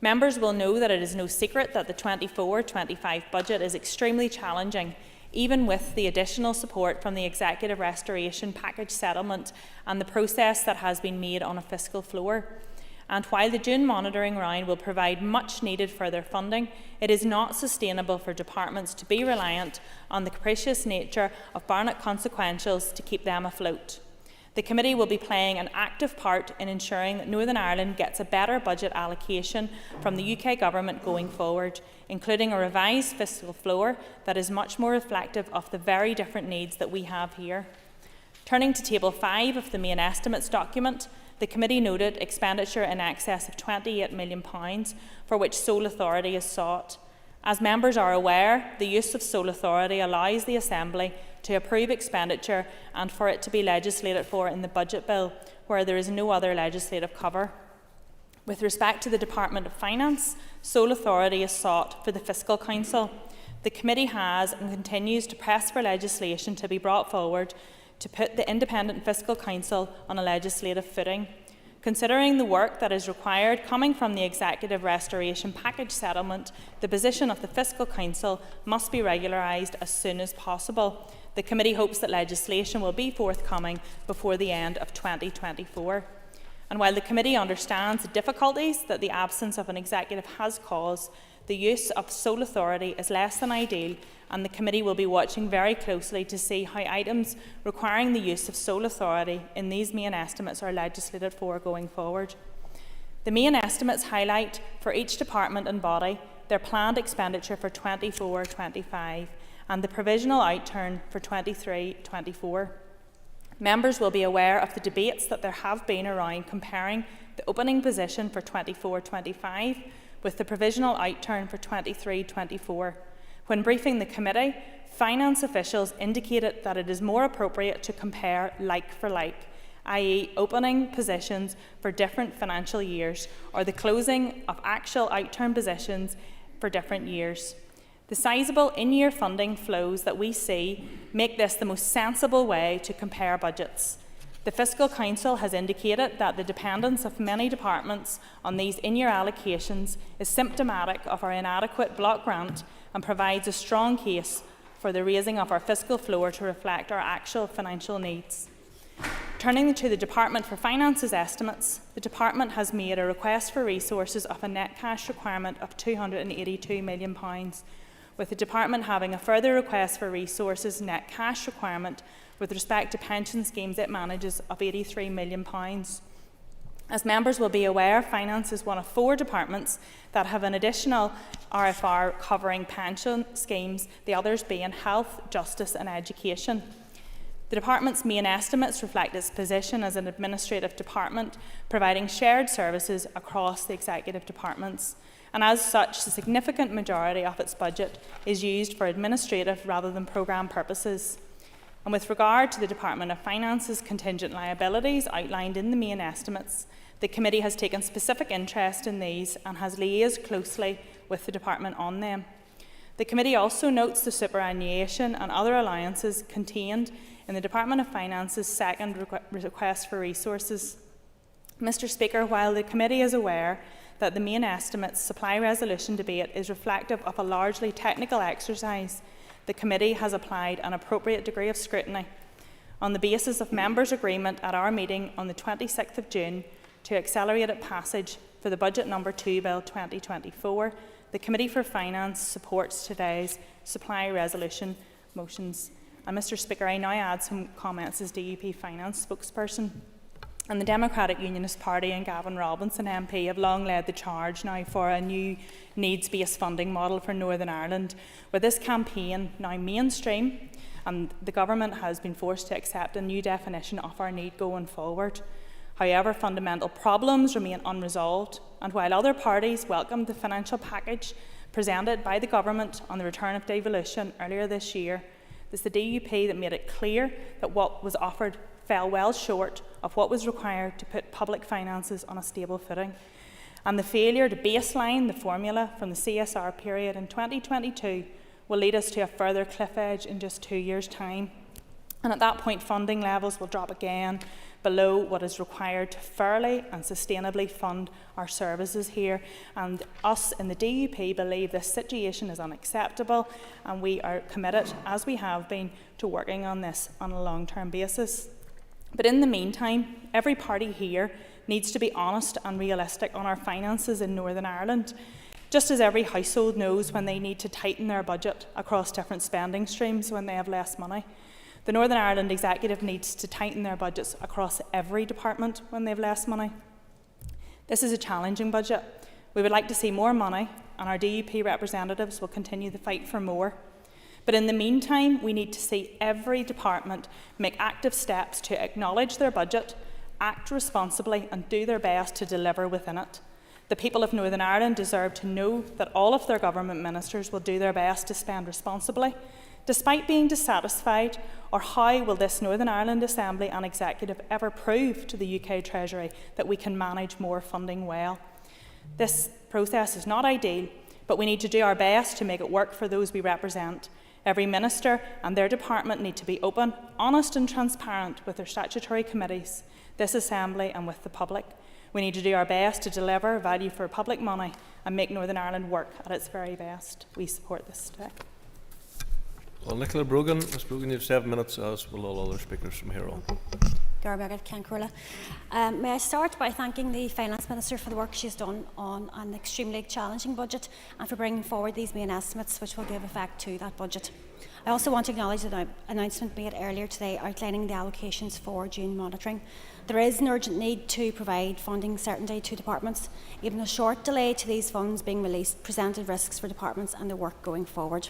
Members will know that it is no secret that the 24-25 budget is extremely challenging, even with the additional support from the Executive Restoration Package settlement and the process that has been made on a fiscal floor. And while the June monitoring round will provide much needed further funding, it is not sustainable for departments to be reliant on the capricious nature of Barnett consequentials to keep them afloat. The committee will be playing an active part in ensuring that Northern Ireland gets a better budget allocation from the UK Government going forward, including a revised fiscal floor that is much more reflective of the very different needs that we have here. Turning to Table 5 of the main estimates document, the committee noted expenditure in excess of £28 million for which sole authority is sought. As members are aware, the use of sole authority allows the Assembly to approve expenditure and for it to be legislated for in the budget bill, where there is no other legislative cover. With respect to the Department of Finance, sole authority is sought for the Fiscal Council. The committee has and continues to press for legislation to be brought forward to put the Independent Fiscal Council on a legislative footing. Considering the work that is required coming from the Executive Restoration Package settlement, the position of the Fiscal Council must be regularised as soon as possible. The committee hopes that legislation will be forthcoming before the end of 2024. And while the committee understands the difficulties that the absence of an executive has caused, the use of sole authority is less than ideal, and the committee will be watching very closely to see how items requiring the use of sole authority in these main estimates are legislated for going forward. The main estimates highlight for each department and body their planned expenditure for 24-25 and the provisional outturn for 23-24. Members will be aware of the debates that there have been around comparing the opening position for 24-25 with the provisional outturn for 23-24. When briefing the committee, finance officials indicated that it is more appropriate to compare like for like, i.e. opening positions for different financial years or the closing of actual outturn positions for different years. The sizeable in-year funding flows that we see make this the most sensible way to compare budgets. The Fiscal Council has indicated that the dependence of many departments on these in-year allocations is symptomatic of our inadequate block grant and provides a strong case for the raising of our fiscal floor to reflect our actual financial needs. Turning to the Department for Finance's estimates, the Department has made a request for resources of a net cash requirement of £282 million, with the Department having a further request for resources net cash requirement with respect to pension schemes it manages of £83 million. As members will be aware, Finance is one of 4 departments that have an additional RFR covering pension schemes, the others being Health, Justice and Education. The department's main estimates reflect its position as an administrative department, providing shared services across the executive departments, and as such, the significant majority of its budget is used for administrative rather than programme purposes. And with regard to the Department of Finance's contingent liabilities outlined in the main estimates, the committee has taken specific interest in these and has liaised closely with the department on them. The committee also notes the superannuation and other allowances contained in the Department of Finance's second request for resources. Mr. Speaker, while the committee is aware that the main estimates supply resolution debate is reflective of a largely technical exercise, the committee has applied an appropriate degree of scrutiny. On the basis of members' agreement at our meeting on the 26th of June to accelerated passage for the Budget No. 2 Bill 2024, the Committee for Finance supports today's supply resolution motions. And Mr. Speaker, I now add some comments as DUP Finance spokesperson. And the Democratic Unionist Party and Gavin Robinson MP have long led the charge now for a new needs-based funding model for Northern Ireland, with this campaign now mainstream, and the government has been forced to accept a new definition of our need going forward. However, fundamental problems remain unresolved, and while other parties welcomed the financial package presented by the government on the return of devolution earlier this year, it's the DUP that made it clear that what was offered fell well short of what was required to put public finances on a stable footing. And the failure to baseline the formula from the CSR period in 2022 will lead us to a further cliff edge in just 2 years' time. And at that point, funding levels will drop again below what is required to fairly and sustainably fund our services here. And us in the DUP believe this situation is unacceptable, and we are committed, as we have been, to working on this on a long-term basis. But in the meantime, every party here needs to be honest and realistic on our finances in Northern Ireland, just as every household knows when they need to tighten their budget across different spending streams when they have less money. The Northern Ireland Executive needs to tighten their budgets across every department when they have less money. This is a challenging budget. We would like to see more money, and our DUP representatives will continue the fight for more. But in the meantime, we need to see every department make active steps to acknowledge their budget, act responsibly and do their best to deliver within it. The people of Northern Ireland deserve to know that all of their government ministers will do their best to spend responsibly. Despite being dissatisfied, or how will this Northern Ireland Assembly and Executive ever prove to the UK Treasury that we can manage more funding well? This process is not ideal, but we need to do our best to make it work for those we represent. Every minister and their department need to be open, honest and transparent with their statutory committees, this Assembly and with the public. We need to do our best to deliver value for public money and make Northern Ireland work at its very best. We support this today. Well, Nicola Brogan. Ms Brogan, you have 7 minutes, as will all other speakers from here on. May I start by thanking the Finance Minister for the work she has done on an extremely challenging budget and for bringing forward these main estimates which will give effect to that budget. I also want to acknowledge the announcement made earlier today outlining the allocations for June monitoring. There is an urgent need to provide funding certainty to departments. Even a short delay to these funds being released presented risks for departments and their work going forward.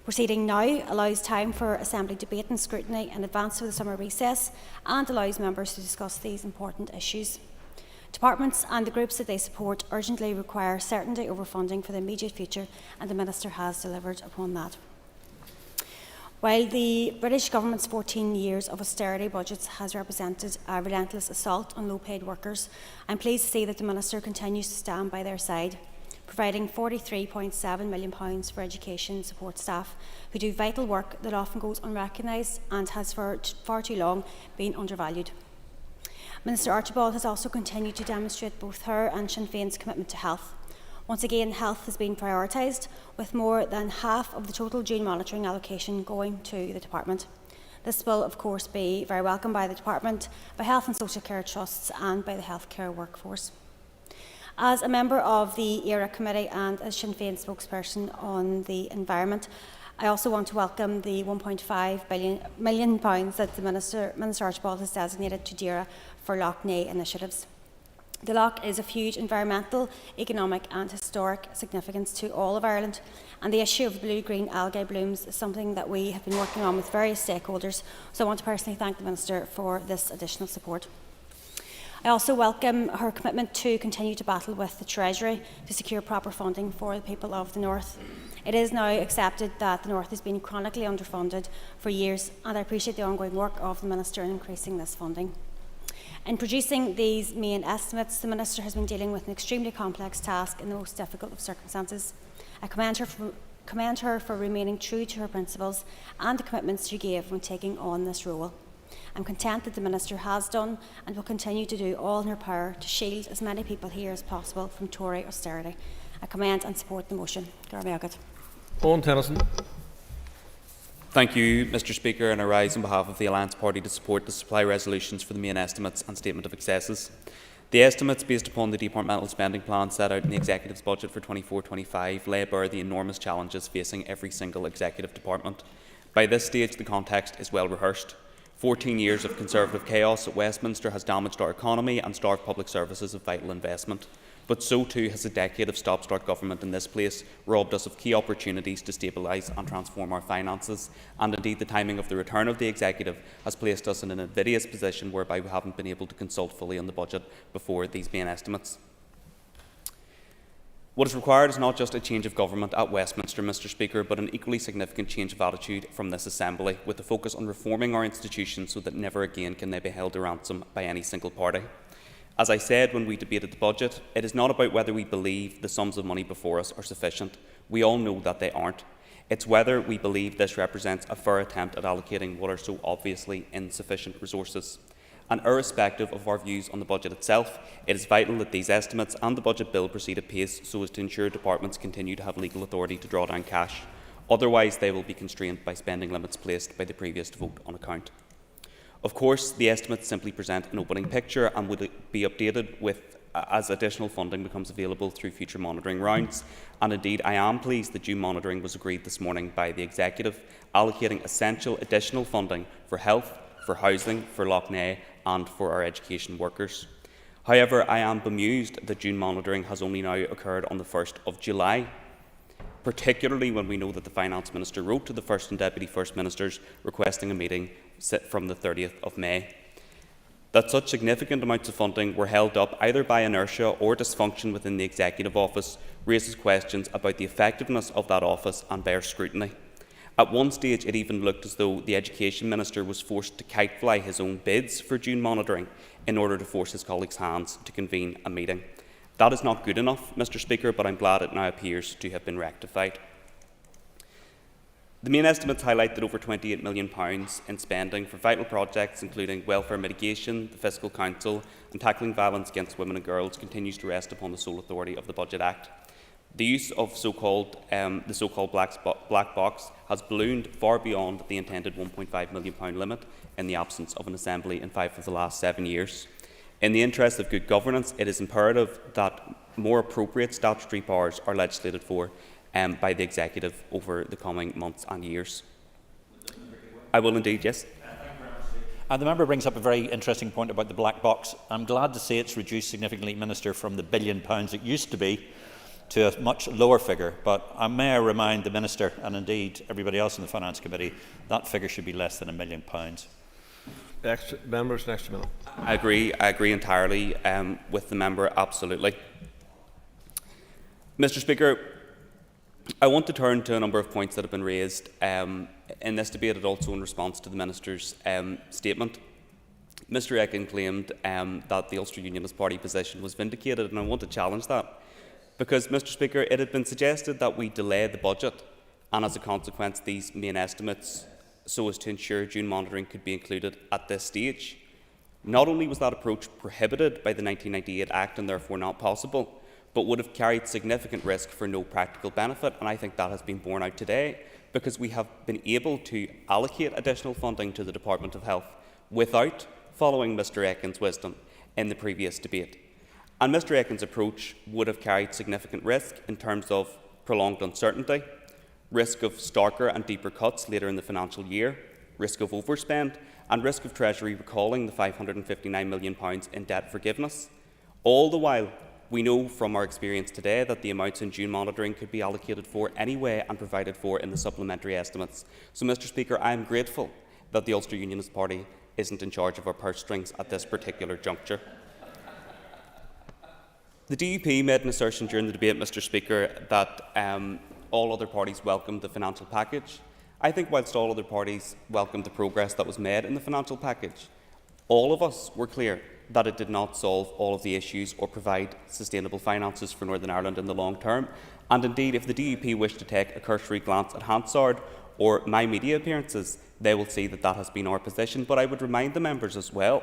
Proceeding now allows time for Assembly debate and scrutiny in advance of the summer recess and allows members to discuss these important issues. Departments and the groups that they support urgently require certainty over funding for the immediate future, and the Minister has delivered upon that. While the British Government's 14 years of austerity budgets has represented a relentless assault on low-paid workers, I'm pleased to see that the Minister continues to stand by their side, providing £43.7 million for education support staff who do vital work that often goes unrecognised and has for far too long been undervalued. Minister Archibald has also continued to demonstrate both her and Sinn Féin's commitment to health. Once again, health has been prioritised, with more than half of the total June monitoring allocation going to the department. This will, of course, be very welcome by the department, by health and social care trusts and by the healthcare workforce. As a member of the ERA Committee and as Sinn Féin spokesperson on the environment, I also want to welcome the £1.5 million that the Minister Archibald has designated to DERA for Lough Neagh initiatives. The loch is of huge environmental, economic and historic significance to all of Ireland, and the issue of blue-green algae blooms is something that we have been working on with various stakeholders, so I want to personally thank the Minister for this additional support. I also welcome her commitment to continue to battle with the Treasury to secure proper funding for the people of the North. It is now accepted that the North has been chronically underfunded for years, and I appreciate the ongoing work of the Minister in increasing this funding. In producing these main estimates, the Minister has been dealing with an extremely complex task in the most difficult of circumstances. I commend her for remaining true to her principles and the commitments she gave when taking on this role. I'm content that the Minister has done and will continue to do all in her power to shield as many people here as possible from Tory austerity. I commend and support the motion. Owen Tennyson. Thank you, Mr Speaker, and I rise on behalf of the Alliance Party to support the supply resolutions for the main estimates and statement of excesses. The estimates, based upon the departmental spending plan set out in the Executive's budget for 24-25, lay bare the enormous challenges facing every single executive department. By this stage, the context is well rehearsed. 14 years of Conservative chaos at Westminster has damaged our economy and starved public services of vital investment. But so too has a decade of stop-start government in this place robbed us of key opportunities to stabilise and transform our finances, and indeed the timing of the return of the Executive has placed us in an invidious position whereby we haven't been able to consult fully on the budget before these main estimates. What is required is not just a change of government at Westminster, Mr Speaker, but an equally significant change of attitude from this Assembly, with a focus on reforming our institutions so that never again can they be held to ransom by any single party. As I said when we debated the budget, it is not about whether we believe the sums of money before us are sufficient. We all know that they aren't. It's whether we believe this represents a fair attempt at allocating what are so obviously insufficient resources. And irrespective of our views on the budget itself, it is vital that these estimates and the budget bill proceed at pace so as to ensure departments continue to have legal authority to draw down cash. Otherwise, they will be constrained by spending limits placed by the previous vote on account. Of course, the estimates simply present an opening picture and would be updated as additional funding becomes available through future monitoring rounds. And indeed, I am pleased that June monitoring was agreed this morning by the Executive, allocating essential additional funding for health, for housing, for Lough Neagh and for our education workers. However, I am bemused that June monitoring has only now occurred on the 1st of July, particularly when we know that the Finance Minister wrote to the First and Deputy First Ministers requesting a meeting from the 30th of May. That such significant amounts of funding were held up either by inertia or dysfunction within the Executive Office raises questions about the effectiveness of that office and bears scrutiny. At one stage, it even looked as though the Education Minister was forced to kite-fly his own bids for June monitoring in order to force his colleagues' hands to convene a meeting. That is not good enough, Mr Speaker, but I'm glad it now appears to have been rectified. The main estimates highlight that over £28 million in spending for vital projects including welfare mitigation, the Fiscal Council and tackling violence against women and girls continues to rest upon the sole authority of the Budget Act. The use of the so-called black box has ballooned far beyond the intended £1.5 million limit in the absence of an Assembly in 5 of the last 7 years. In the interest of good governance, it is imperative that more appropriate statutory powers are legislated for by the Executive over the coming months and years. I will indeed, yes. The member brings up a very interesting point about the black box. I'm glad to see it's reduced significantly, Minister, from the £1 billion it used to be to a much lower figure. But may I remind the Minister, and indeed everybody else in the Finance Committee, that figure should be less than £1 million. Members, next minute. I agree entirely with the member, absolutely. Mr Speaker, I want to turn to a number of points that have been raised in this debate and also in response to the Minister's statement. Mr Ekin claimed that the Ulster Unionist Party position was vindicated, and I want to challenge that. Because, Mr Speaker, it had been suggested that we delay the budget and, as a consequence, these main estimates so as to ensure June monitoring could be included at this stage. Not only was that approach prohibited by the 1998 Act and therefore not possible, but would have carried significant risk for no practical benefit, and I think that has been borne out today because we have been able to allocate additional funding to the Department of Health without following Mr Ekin's wisdom in the previous debate. And Mr Ekin's approach would have carried significant risk in terms of prolonged uncertainty, risk of starker and deeper cuts later in the financial year, risk of overspend, and risk of Treasury recalling the £559 million in debt forgiveness. All the while, we know from our experience today that the amounts in June monitoring could be allocated for anyway and provided for in the supplementary estimates. So, Mr Speaker, I am grateful that the Ulster Unionist Party isn't in charge of our purse strings at this particular juncture. The DUP made an assertion during the debate, Mr Speaker, that all other parties welcomed the financial package. I think whilst all other parties welcomed the progress that was made in the financial package, all of us were clear that it did not solve all of the issues or provide sustainable finances for Northern Ireland in the long term. And indeed, if the DUP wish to take a cursory glance at Hansard or my media appearances, they will see that that has been our position. But I would remind the members as well,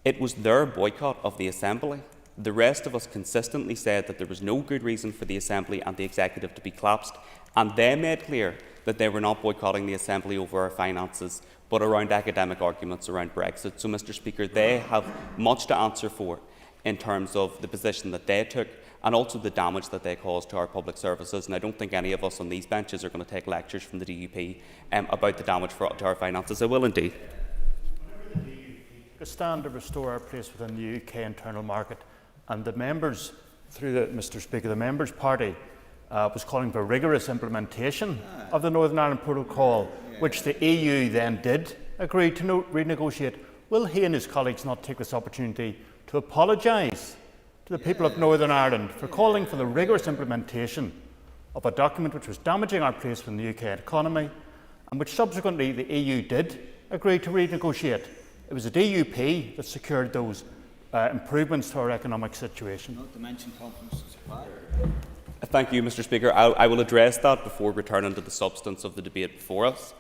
it was their boycott of the Assembly. The rest of us consistently said that there was no good reason for the Assembly and the Executive to be collapsed, and they made clear that they were not boycotting the Assembly over our finances, but around academic arguments around Brexit. So, Mr Speaker, they have much to answer for in terms of the position that they took and also the damage that they caused to our public services. And I don't think any of us on these benches are going to take lectures from the DUP about the damage to our finances. I will indeed. A stand to restore our place within the UK internal market, and the members, Mr Speaker, the Members' Party was calling for rigorous implementation of the Northern Ireland Protocol, which the EU then did agree to renegotiate. Will he and his colleagues not take this opportunity to apologise to the people of Northern Ireland for calling for the rigorous implementation of a document which was damaging our place within the UK economy and which subsequently the EU did agree to renegotiate? It was the DUP that secured those improvements to our economic situation. Not to mention confidence to supply. Thank you, Mr Speaker. I will address that before returning to the substance of the debate before us.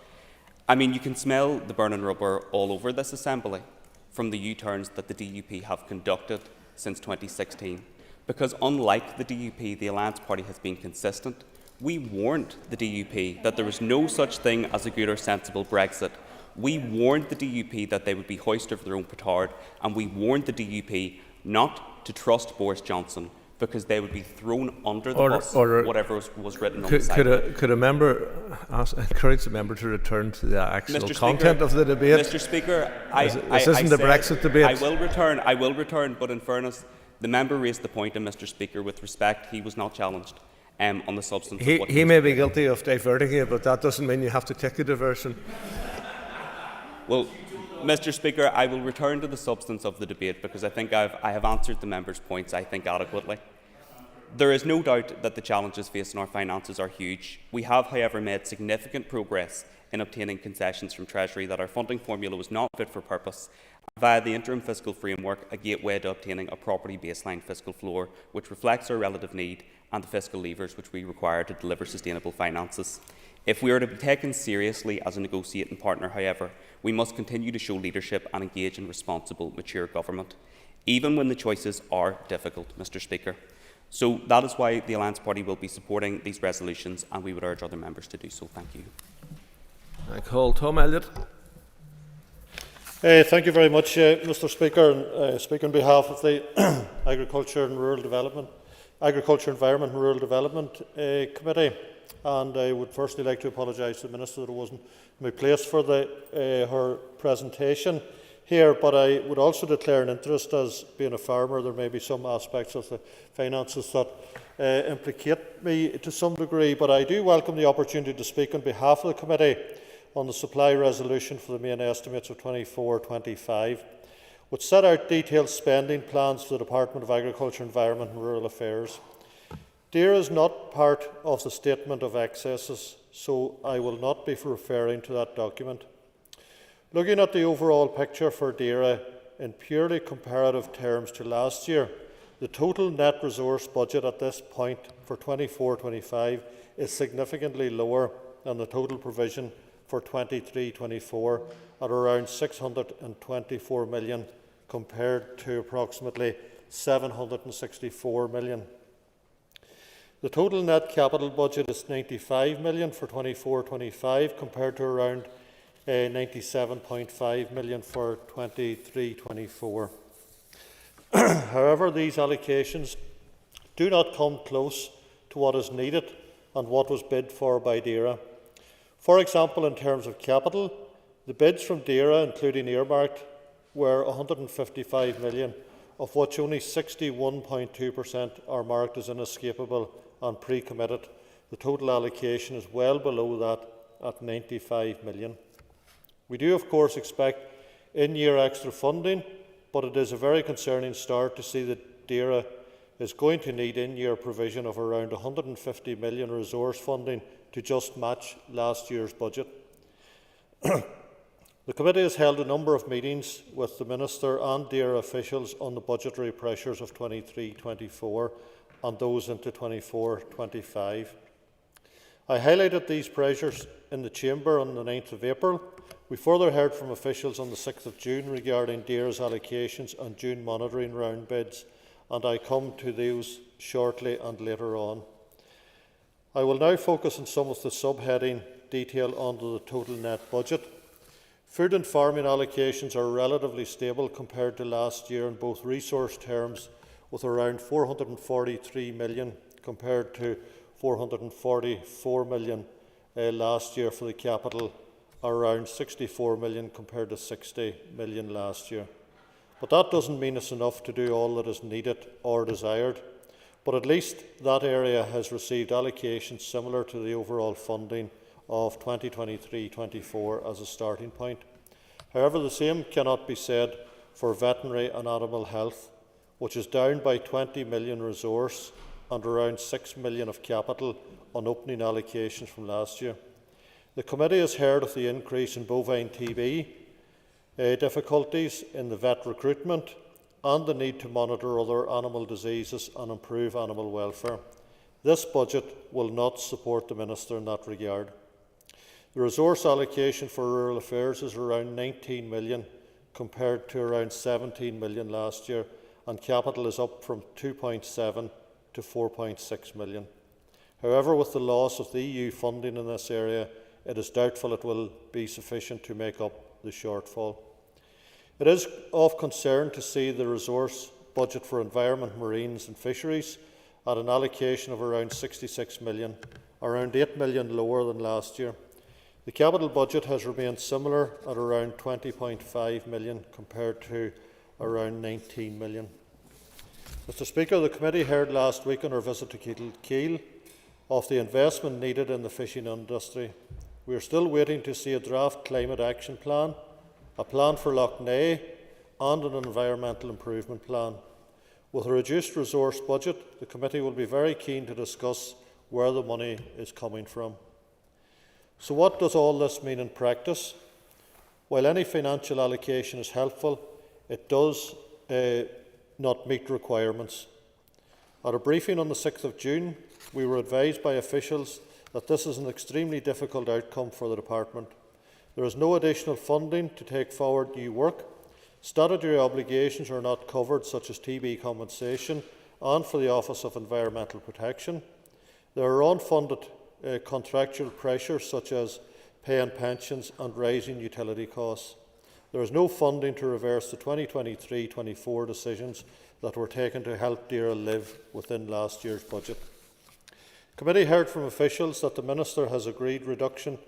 I mean, you can smell the burning rubber all over this Assembly from the U-turns that the DUP have conducted since 2016. Because unlike the DUP, the Alliance Party has been consistent. We warned the DUP that there was no such thing as a good or sensible Brexit. We warned the DUP that they would be hoisted for their own petard, and we warned the DUP not to trust Boris Johnson because they would be thrown under the bus, whatever was written on the side. Could a member encourage the member to return to the actual content of the debate? Mr Speaker, this isn't the Brexit debate. I will return, but in fairness, the member raised the point, and Mr Speaker, with respect, he was not challenged on the substance of what he may be guilty of diverting you, but that doesn't mean you have to take a diversion. Well, Mr Speaker, I will return to the substance of the debate because I think I have answered the members' points, I think, adequately. There is no doubt that the challenges facing our finances are huge. We have, however, made significant progress in obtaining concessions from Treasury that our funding formula was not fit for purpose. Via the interim fiscal framework, a gateway to obtaining a property baseline fiscal floor which reflects our relative need and the fiscal levers which we require to deliver sustainable finances. If we are to be taken seriously as a negotiating partner, however, we must continue to show leadership and engage in responsible, mature government, even when the choices are difficult, Mr Speaker. So that is why the Alliance Party will be supporting these resolutions, and we would urge other members to do so. Thank you. I call Tom Elliott. Thank you very much, Mr Speaker. And, speak on behalf of the Agriculture, Environment and Rural Development Committee. And I would firstly like to apologise to the Minister that I wasn't in my place for her presentation here, but I would also declare an interest. As being a farmer, there may be some aspects of the finances that implicate me to some degree, but I do welcome the opportunity to speak on behalf of the committee on the supply resolution for the main estimates of 24-25, which set out detailed spending plans for the Department of Agriculture, Environment and Rural Affairs. DAERA is not part of the Statement of Excesses, so I will not be referring to that document. Looking at the overall picture for DAERA in purely comparative terms to last year, the total net resource budget at this point for 24-25 is significantly lower than the total provision for 23-24 at around 624 million compared to approximately 764 million. The total net capital budget is 95 million for 24-25 compared to around 97.5 million for 23-24. However, these allocations do not come close to what is needed and what was bid for by DAERA. For example, in terms of capital, the bids from DAERA, including earmarked, were 155 million, of which only 61.2% are marked as inescapable and pre-committed. The total allocation is well below that at 95 million. We do, of course, expect in-year extra funding, but it is a very concerning start to see that DAERA is going to need in-year provision of around 150 million resource funding to just match last year's budget. The committee has held a number of meetings with the Minister and DAERA officials on the budgetary pressures of 23-24 and those into 24-25. I highlighted these pressures in the Chamber on the 9th of April. We further heard from officials on the 6th of June regarding DAERA's allocations and June monitoring round bids, and I come to those shortly and later on. I will now focus on some of the subheading detail under the total net budget. Food and farming allocations are relatively stable compared to last year in both resource terms, with around 443 million compared to 444 million last year for the capital, around 64 million compared to 60 million last year. But that doesn't mean it's enough to do all that is needed or desired. But at least that area has received allocations similar to the overall funding of 2023-24 as a starting point. However, the same cannot be said for veterinary and animal health, which is down by 20 million resource and around 6 million of capital on opening allocations from last year. The committee has heard of the increase in bovine TB, difficulties in the vet recruitment, and the need to monitor other animal diseases and improve animal welfare. This budget will not support the Minister in that regard. The resource allocation for rural affairs is around 19 million compared to around 17 million last year, and capital is up from 2.7 to 4.6 million. However, with the loss of the EU funding in this area, it is doubtful it will be sufficient to make up the shortfall. It is of concern to see the resource budget for environment, marines and fisheries at an allocation of around 66 million, around 8 million lower than last year. The capital budget has remained similar at around 20.5 million compared to around 19 million. Mr. Speaker, the committee heard last week on our visit to Kiel of the investment needed in the fishing industry. We are still waiting to see a draft climate action plan, a plan for Lough Neagh and an environmental improvement plan. With a reduced resource budget, the committee will be very keen to discuss where the money is coming from. So what does all this mean in practice? While any financial allocation is helpful, it does not meet requirements. At a briefing on the 6th of June, we were advised by officials that this is an extremely difficult outcome for the department. There is no additional funding to take forward new work. Statutory obligations are not covered, such as TB compensation and for the Office of Environmental Protection. There are unfunded contractual pressures, such as pay and pensions and rising utility costs. There is no funding to reverse the 2023-24 decisions that were taken to help DAERA live within last year's budget. The committee heard from officials that the Minister has agreed reduction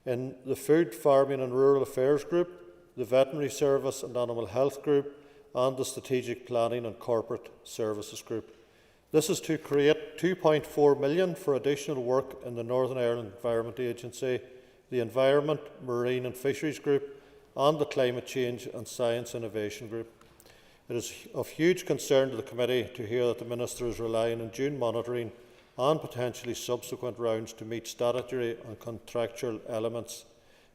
in the Food, Farming and Rural Affairs Group, the Veterinary Service and Animal Health Group and the Strategic Planning and Corporate Services Group. This is to create 2.4 million for additional work in the Northern Ireland Environment Agency, the Environment, Marine and Fisheries Group and the Climate Change and Science Innovation Group. It is of huge concern to the committee to hear that the Minister is relying on June monitoring and potentially subsequent rounds to meet statutory and contractual elements,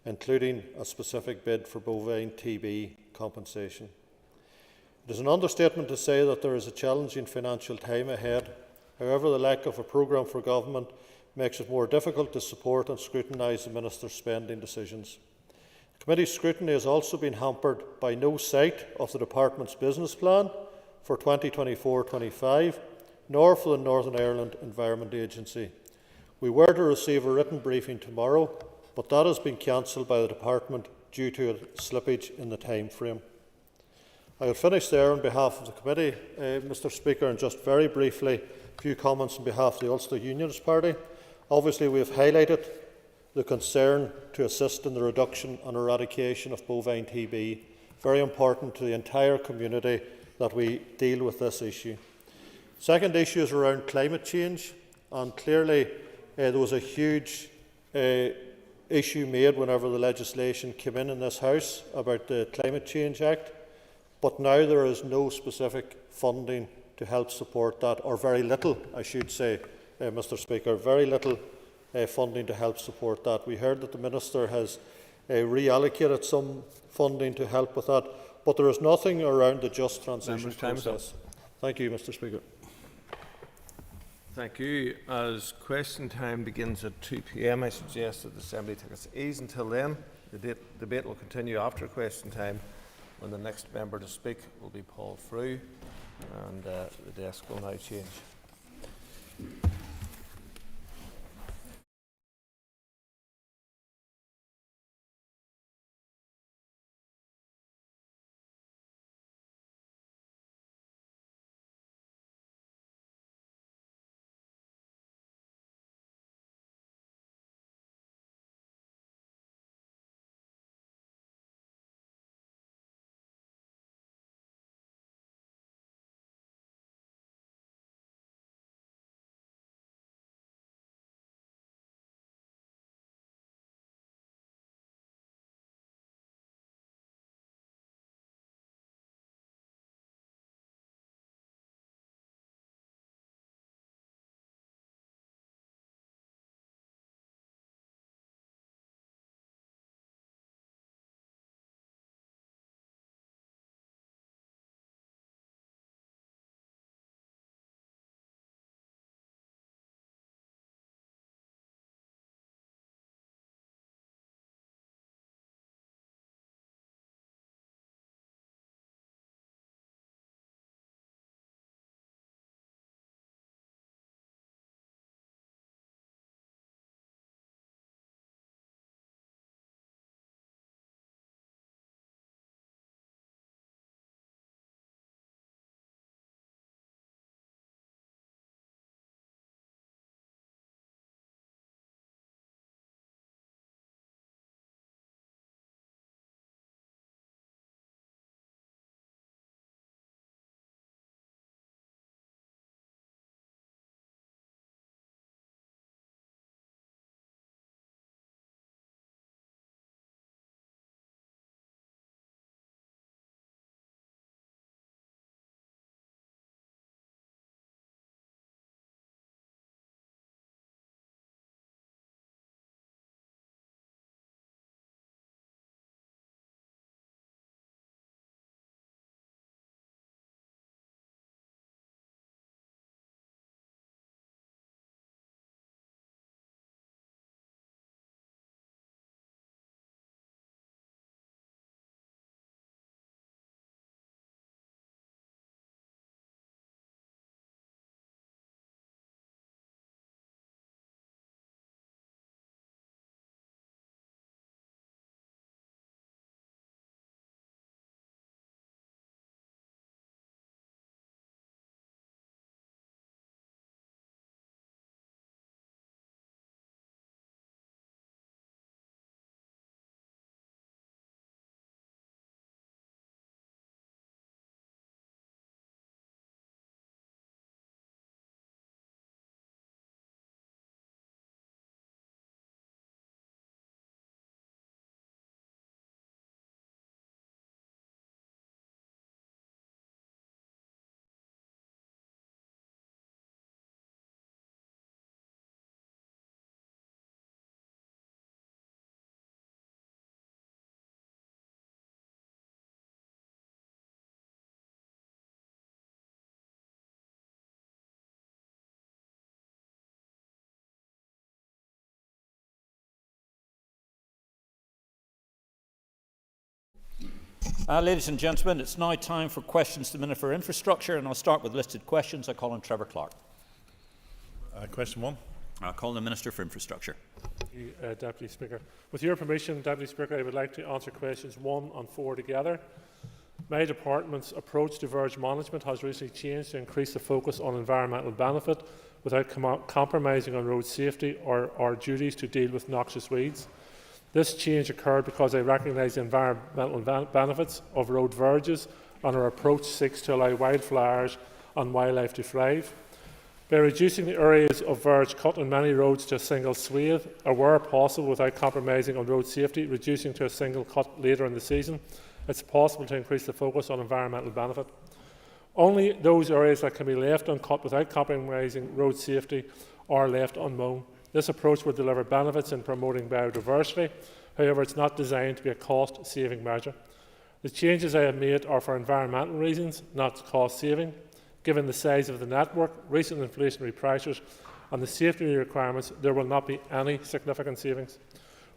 including a specific bid for bovine TB compensation. It is an understatement to say that there is a challenging financial time ahead. However, the lack of a programme for government makes it more difficult to support and scrutinise the Minister's spending decisions. The committee's scrutiny has also been hampered by no sight of the Department's business plan for 2024-25, nor for the Northern Ireland Environment Agency. We were to receive a written briefing tomorrow, but that has been cancelled by the Department due to a slippage in the time frame. I will finish there on behalf of the committee, Mr. Speaker, and just very briefly a few comments on behalf of the Ulster Unionist Party. Obviously, we have highlighted the concern to assist in the reduction and eradication of bovine TB, very important to the entire community that we deal with this issue. Second issue is around climate change, and clearly there was a huge issue made whenever the legislation came in this House about the Climate Change Act, but now there is no specific funding to help support that, or very little, I should say, Mr. Speaker, very little funding to help support that. We heard that the Minister has reallocated some funding to help with that, but there is nothing around the just transition process. Thank you, Mr. Speaker. Thank you. As question time begins at 2 p.m, I suggest that the Assembly take its ease until then. The debate will continue after question time, when the next member to speak will be Paul Frew, and the desk will now change. Ladies and gentlemen, it's now time for questions to the Minister for Infrastructure, and I'll start with listed questions. I call on Trevor Clark. Question 1. I'll call on the Minister for Infrastructure. Thank you, Deputy Speaker. With your permission, Deputy Speaker, I would like to answer questions 1 and 4 together. My department's approach to verge management has recently changed to increase the focus on environmental benefit without compromising on road safety or our duties to deal with noxious weeds. This change occurred because I recognise the environmental benefits of road verges and our approach seeks to allow wildflowers and wildlife to thrive. By reducing the areas of verge cut on many roads to a single swathe, or where possible without compromising on road safety, reducing to a single cut later in the season, it's possible to increase the focus on environmental benefit. Only those areas that can be left uncut without compromising road safety are left unmown. This approach will deliver benefits in promoting biodiversity. However, it's not designed to be a cost-saving measure. The changes I have made are for environmental reasons, not cost-saving. Given the size of the network, recent inflationary pressures and the safety requirements, there will not be any significant savings.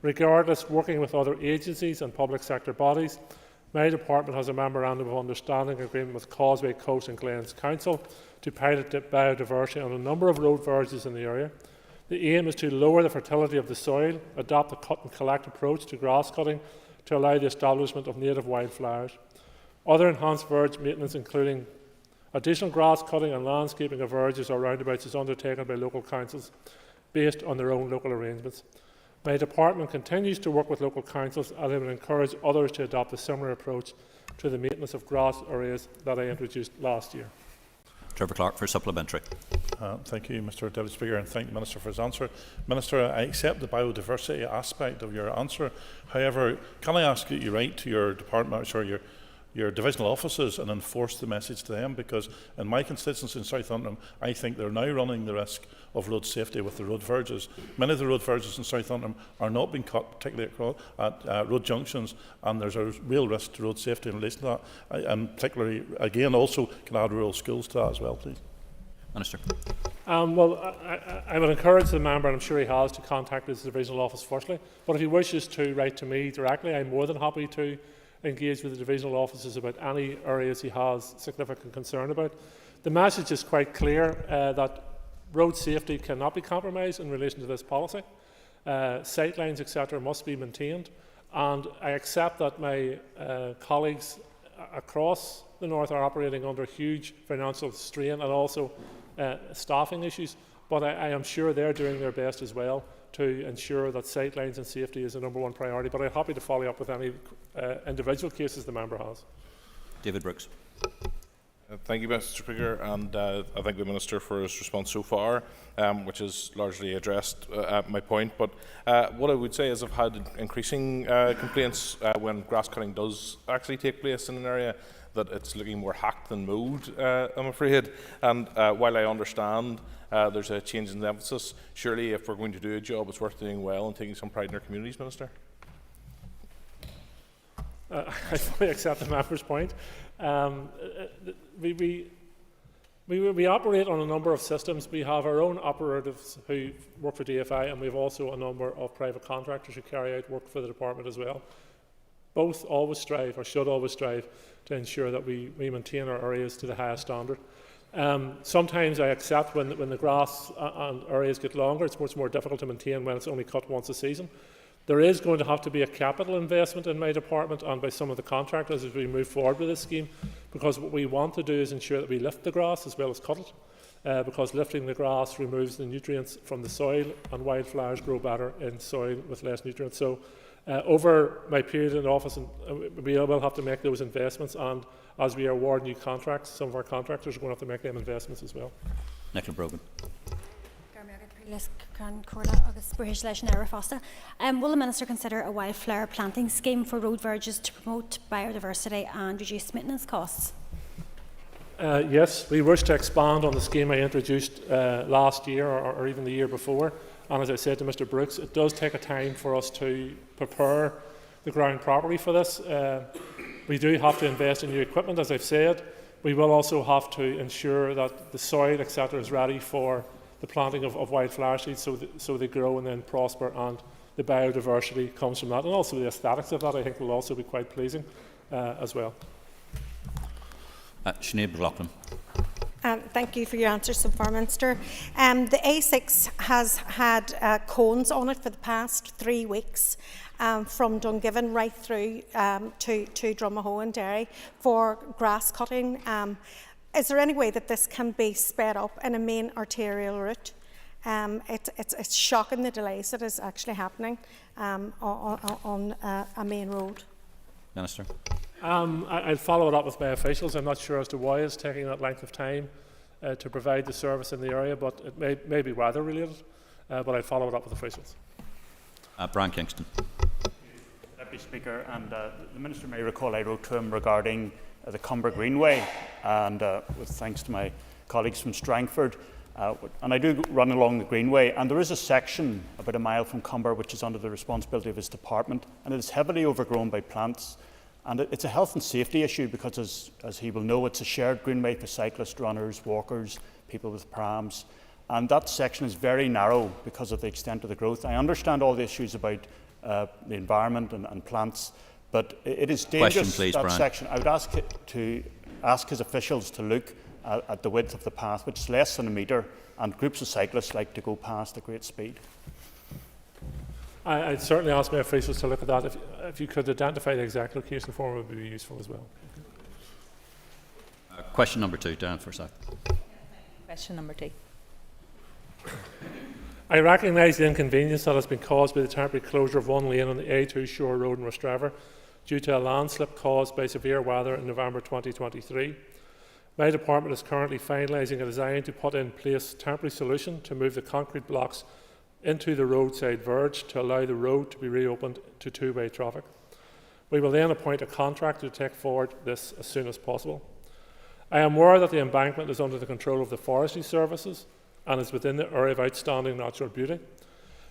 Regardless, working with other agencies and public sector bodies, my department has a memorandum of understanding agreement with Causeway Coast and Glens Council to pilot biodiversity on a number of road verges in the area. The aim is to lower the fertility of the soil, adopt a cut and collect approach to grass cutting to allow the establishment of native wildflowers. Other enhanced verge maintenance, including additional grass cutting and landscaping of verges or roundabouts, is undertaken by local councils based on their own local arrangements. My department continues to work with local councils, and I will encourage others to adopt a similar approach to the maintenance of grass areas that I introduced last year. Trevor Clark for supplementary. Thank you, Mr Deputy Speaker, and thank the Minister for his answer. Minister, I accept the biodiversity aspect of your answer. However, can I ask that you write to your department, sorry, your divisional offices and enforce the message to them? Because in my constituency in South Antrim, I think they're now running the risk of road safety with the road verges. Many of the road verges in South Antrim are not being cut, particularly at road junctions, and there's a real risk to road safety in relation to that. And particularly, again, also can add rural schools to that as well, please. Minister. Well, I would encourage the member, and I'm sure he has, to contact his divisional office firstly. But if he wishes to write to me directly, I'm more than happy to engage with the divisional offices about any areas he has significant concern about. The message is quite clear that road safety cannot be compromised in relation to this policy. Sightlines, etc., must be maintained, and I accept that my colleagues across the north are operating under huge financial strain and also staffing issues, but I am sure they're doing their best as well to ensure that sightlines and safety is the #1 priority. But I'm happy to follow up with any individual cases the member has. David Brooks. Thank you, Mr Speaker, and I thank the Minister for his response so far, which has largely addressed my point. But what I would say is I've had increasing complaints when grass cutting does actually take place in an area that it's looking more hacked than mowed, I'm afraid. And while I understand there's a change in the emphasis, surely if we're going to do a job, it's worth doing well and taking some pride in our communities, Minister. I fully accept the member's point. We operate on a number of systems. We have our own operatives who work for DFI, and we have also a number of private contractors who carry out work for the department as well. Both always strive, or should always strive, to ensure that we maintain our areas to the highest standard. Sometimes I accept when the grass and areas get longer, it's much more difficult to maintain when it's only cut once a season. There is going to have to be a capital investment in my department and by some of the contractors as we move forward with this scheme, because what we want to do is ensure that we lift the grass as well as cut it, because lifting the grass removes the nutrients from the soil, and wildflowers grow better in soil with less nutrients. So over my period in office, we will have to make those investments, and as we award new contracts, some of our contractors are going to have to make them investments as well. Nicola Brogan. Will the Minister consider a wildflower planting scheme for road verges to promote biodiversity and reduce maintenance costs? Yes, we wish to expand on the scheme I introduced last year or even the year before. And as I said to Mr Brooks, it does take a time for us to prepare the ground properly for this. We do have to invest in new equipment, as I've said. We will also have to ensure that the soil, etc., is ready for the planting of wildflower seeds so they grow and then prosper, and the biodiversity comes from that. And also the aesthetics of that, I think, will also be quite pleasing as well. Sinead McLaughlin. Thank you for your answer so far, Minister. The A6 has had cones on it for the past 3 weeks, from Dungiven right through to Drumahoe and Derry for grass cutting. Is there any way that this can be sped up in a main arterial route? It's shocking the delays that is actually happening on a main road. Minister. I'll follow it up with my officials. I'm not sure as to why it's taking that length of time to provide the service in the area, but it may be weather related, but I'll follow it up with officials. Brian Kingston. Deputy Speaker, and the Minister may recall I wrote to him regarding the Cumber Greenway, and with thanks to my colleagues from Strangford, and I do run along the Greenway, and there is a section about a mile from Cumber which is under the responsibility of his department, and it is heavily overgrown by plants, and it's a health and safety issue because, as he will know, it's a shared greenway for cyclists, runners, walkers, people with prams, and that section is very narrow because of the extent of the growth. I understand all the issues about the environment and plants, but it is dangerous. Question, please, that Brian. section. I would ask his officials to look at the width of the path, which is less than a metre, and groups of cyclists like to go past at great speed. I'd certainly ask my officials to look at that. If you could identify the exact location for me, it would be useful as well. Question number 2, Darren Forsyth. Question number 2. I recognise the inconvenience that has been caused by the temporary closure of one lane on the A2 Shore Road in Rostrevor due to a landslip caused by severe weather in November 2023. My department is currently finalising a design to put in place a temporary solution to move the concrete blocks into the roadside verge to allow the road to be reopened to two-way traffic. We will then appoint a contractor to take forward this as soon as possible. I am aware that the embankment is under the control of the Forestry Services and is within the area of outstanding natural beauty.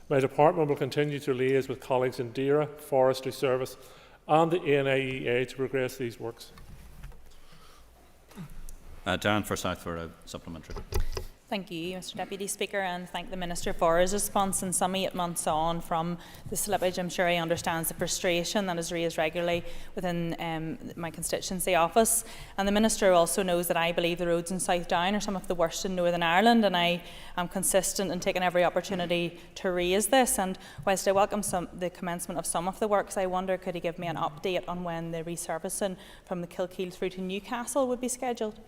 My department will continue to liaise with colleagues in DERA, Forestry Service and the ANIEA to progress these works. Darren Forsyth for a supplementary. Thank you, Mr Deputy Speaker, and thank the Minister for his response. And some 8 months on from the slippage, I'm sure he understands the frustration that is raised regularly within my constituency office. And the Minister also knows that I believe the roads in South Down are some of the worst in Northern Ireland, and I am consistent in taking every opportunity to raise this. And whilst I welcome the commencement of some of the works, I wonder could he give me an update on when the resurfacing from the Kilkeel through to Newcastle would be scheduled?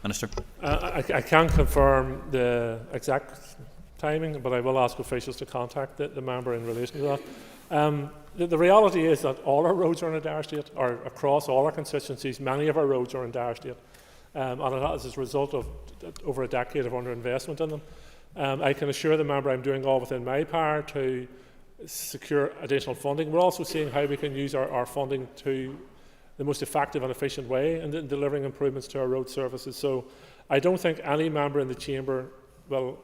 Minister. I can't confirm the exact timing, but I will ask officials to contact the member in relation to that. The reality is that all our roads are in a dire state, or across all our constituencies, many of our roads are in dire state, and it is as a result of over a decade of underinvestment in them. I can assure the member I'm doing all within my power to secure additional funding. We're also seeing how we can use our funding to the most effective and efficient way in delivering improvements to our road services. So I don't think any member in the chamber, well,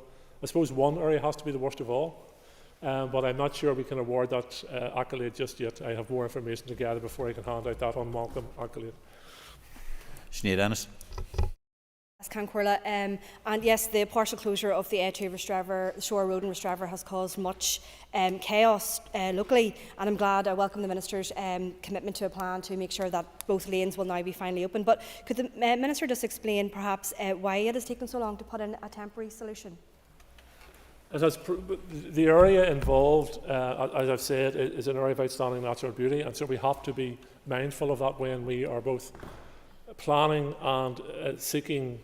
I suppose one area has to be the worst of all, but I'm not sure we can award that accolade just yet. I have more information to gather before I can hand out that unwelcome accolade. Sinead Ennis. And yes, the partial closure of the A2 Rostrevor, Shore Road in Rostrevor has caused much chaos locally, and I'm glad I welcome the Minister's commitment to a plan to make sure that both lanes will now be finally open. But could the Minister just explain perhaps why it has taken so long to put in a temporary solution? The area involved, as I've said, is an area of outstanding natural beauty, and so we have to be mindful of that when we are both planning and seeking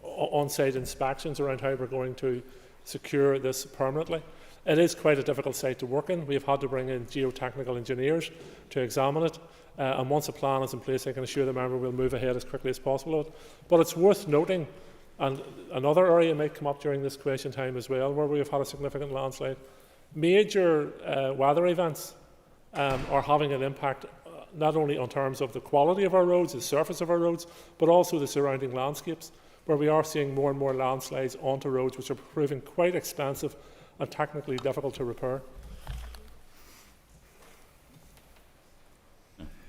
on-site inspections around how we're going to secure this permanently. It is quite a difficult site to work in. We've had to bring in geotechnical engineers to examine it, and once a plan is in place, I can assure the member we'll move ahead as quickly as possible. But it's worth noting, and another area might come up during this question time as well, where we have had a significant landslide. Major weather events are having an impact not only on terms of the quality of our roads, the surface of our roads, but also the surrounding landscapes, where we are seeing more and more landslides onto roads which are proving quite expensive and technically difficult to repair.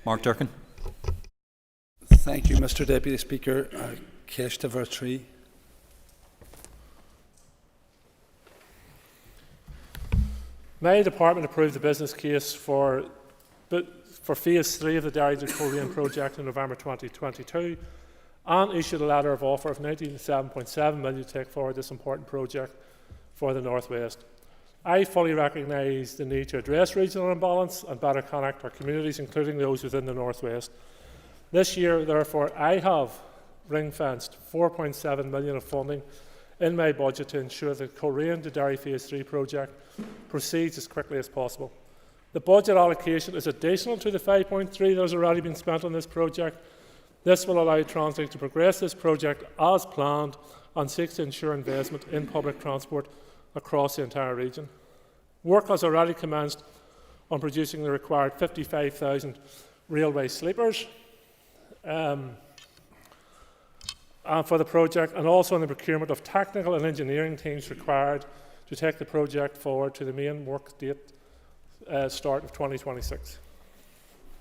Mark Durkin. Thank you, Mr Deputy Speaker. Keshta Vertree. My department approved the business case for Phase 3 of the Derry to Coleraine project in November 2022 and issued a letter of offer of £97.7 million to take forward this important project for the North West. I fully recognise the need to address regional imbalance and better connect our communities, including those within the North West. This year, therefore, I have ring-fenced £4.7 million of funding in my budget to ensure the Coleraine to Derry Phase 3 project proceeds as quickly as possible. The budget allocation is additional to the 5.3 that has already been spent on this project. This will allow Translink to progress this project as planned and seeks to ensure investment in public transport across the entire region. Work has already commenced on producing the required 55,000 railway sleepers for the project, and also on the procurement of technical and engineering teams required to take the project forward to the main work date start of 2026.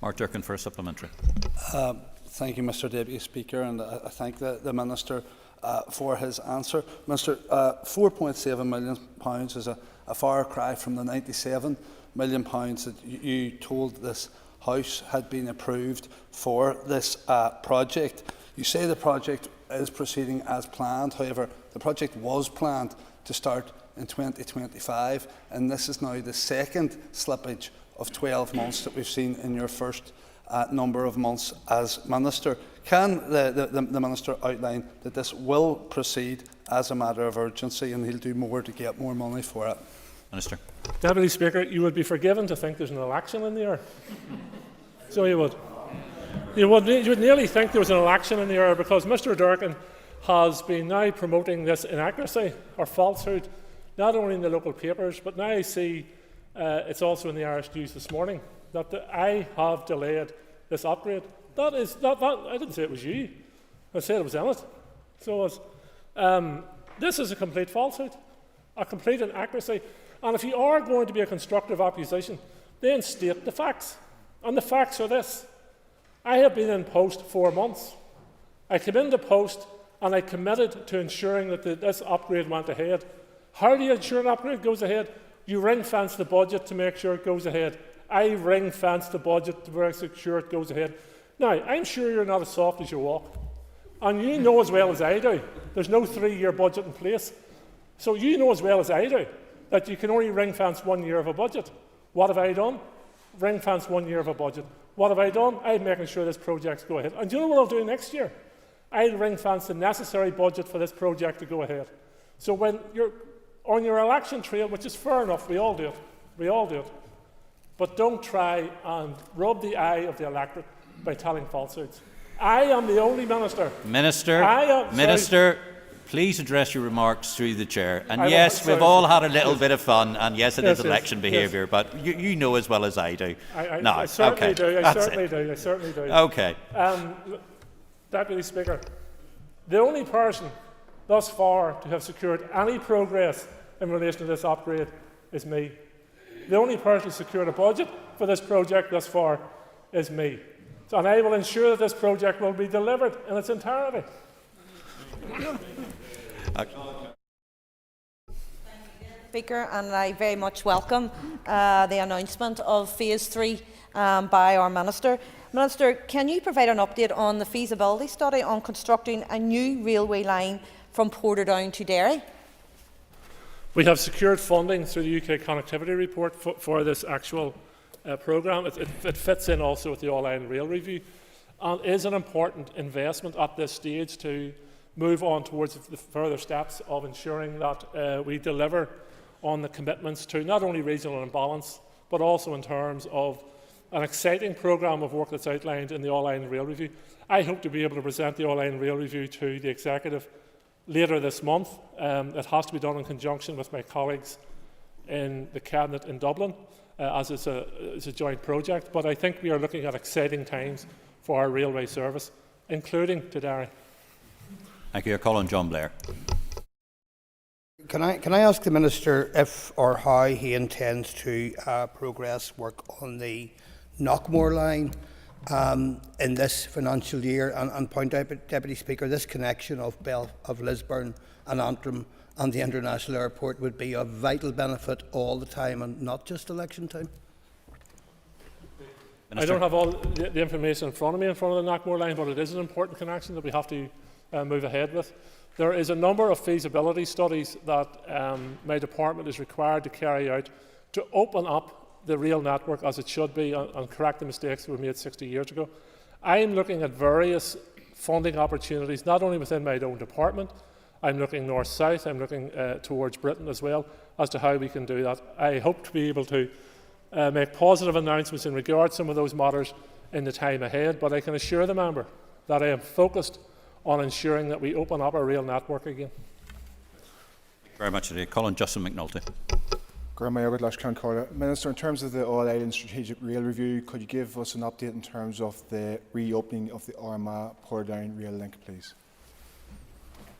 Mark Durkin for a supplementary. Thank you, Mr Deputy Speaker, and I thank the Minister for his answer. Minister, £4.7 million is a far cry from the £97 million that you told this House had been approved for this project. You say the project is proceeding as planned. However, the project was planned to start in 2025, and this is now the second slippage of 12 months that we've seen in your first number of months as Minister. Can the Minister outline that this will proceed as a matter of urgency and he'll do more to get more money for it? Minister. Deputy Speaker, you would be forgiven to think there's an election in the air. So you would. You would nearly think there was an election in the air, because Mr Durkin has been now promoting this inaccuracy or falsehood, not only in the local papers, but now I see it's also in the Irish News this morning, that I have delayed this upgrade. That is not. I didn't say it was you. I said it was in it. So this is a complete falsehood, a complete inaccuracy. And if you are going to be a constructive opposition, then state the facts. And the facts are this: I have been in post 4 months. I came into post and I committed to ensuring that this upgrade went ahead. How do you ensure an upgrade goes ahead? You ring-fence the budget to make sure it goes ahead. I ring-fence the budget to make sure it goes ahead. Now, I'm sure you're not as soft as you walk. And you know as well as I do, there's no 3-year budget in place. So you know as well as I do that you can only ring-fence 1 year of a budget. What have I done? Ring-fence 1 year of a budget. What have I done? I'm making sure this project's go ahead. And do you know what I'll do next year? I'll ring-fence the necessary budget for this project to go ahead. So when you're on your election trail, which is fair enough, we all do it, but don't try and rub the eye of the electorate by telling falsehoods. I am the only Minister. Minister, please address your remarks through the chair. And yes, we've all had a little bit of fun, and yes, it is election behaviour, but you know as well as I do. I certainly do. I certainly do. Okay. Deputy Speaker, the only person thus far to have secured any progress in relation to this upgrade is me. The only person who secured a budget for this project thus far is me. And I will ensure that this project will be delivered in its entirety. Speaker, and I very much welcome the announcement of Phase 3 by our Minister. Minister, can you provide an update on the feasibility study on constructing a new railway line from Portadown to Derry? We have secured funding through the UK Connectivity Report for this actual programme. It fits in also with the All-Ireland Rail Review and is an important investment at this stage to move on towards the further steps of ensuring that we deliver on the commitments to not only regional imbalance, but also in terms of an exciting programme of work that's outlined in the All-Ireland Rail Review. I hope to be able to present the All-Ireland Rail Review to the Executive later this month. It has to be done in conjunction with my colleagues in the Cabinet in Dublin, as it's a joint project. But I think we are looking at exciting times for our railway service, including to Derry. Thank you. Colin John Blair. Can I ask the Minister if or how he intends to progress work on the Knockmore line in this financial year, and point out, Deputy Speaker, this connection of Lisburn and Antrim and the international airport would be of vital benefit all the time and not just election time? Minister. I don't have all the information in front of me in front of the Knockmore line, but it is an important connection that we have to move ahead with. There is a number of feasibility studies that my department is required to carry out to open up the rail network as it should be and correct the mistakes that were made 60 years ago. I am looking at various funding opportunities, not only within my own department. I'm looking north-south, I'm looking towards Britain as well, as to how we can do that. I hope to be able to make positive announcements in regard to some of those matters in the time ahead, but I can assure the member that I am focused on ensuring that we open up our rail network again. Thank you very much indeed. Colin Justin McNulty. Minister, in terms of the All-Ireland Strategic Rail Review, could you give us an update in terms of the reopening of the Armagh-Portadown rail link, please?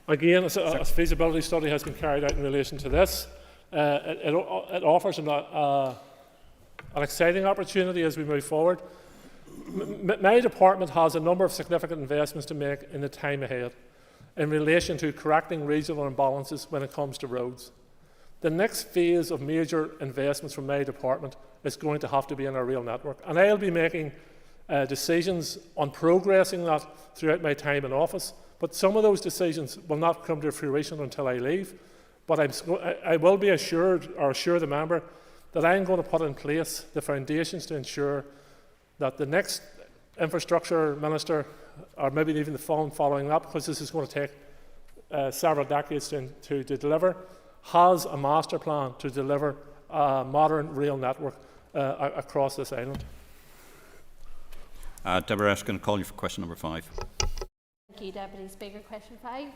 Again, a feasibility study has been carried out in relation to this. It offers an exciting opportunity as we move forward. My department has a number of significant investments to make in the time ahead in relation to correcting regional imbalances when it comes to roads. The next phase of major investments from my department is going to have to be in our rail network, and I'll be making decisions on progressing that throughout my time in office, but some of those decisions will not come to fruition until I leave. But I will be assured, or assure the member, that I am going to put in place the foundations to ensure that the next infrastructure minister, or maybe even the following up, because this is going to take several decades to deliver, has a master plan to deliver a modern rail network across this island. Deborah Erskine, call you for question number 5. Thank you, Deputy Speaker. Question 5.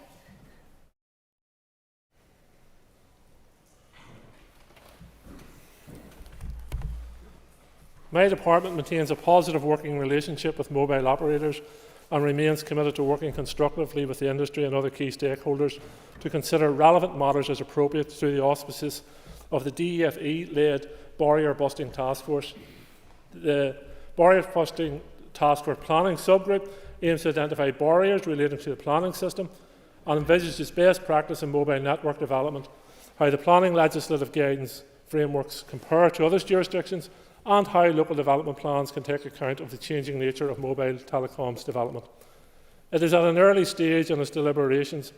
My department maintains a positive working relationship with mobile operators and remains committed to working constructively with the industry and other key stakeholders to consider relevant matters as appropriate through the auspices of the DEFE-led Barrier Busting Task Force. The Barrier Busting Task Force Planning Subgroup aims to identify barriers relating to the planning system and envisages best practice in mobile network development, how the planning legislative guidance frameworks compare to other jurisdictions, and how local development plans can take account of the changing nature of mobile telecoms development. It is at an early stage in its deliberations,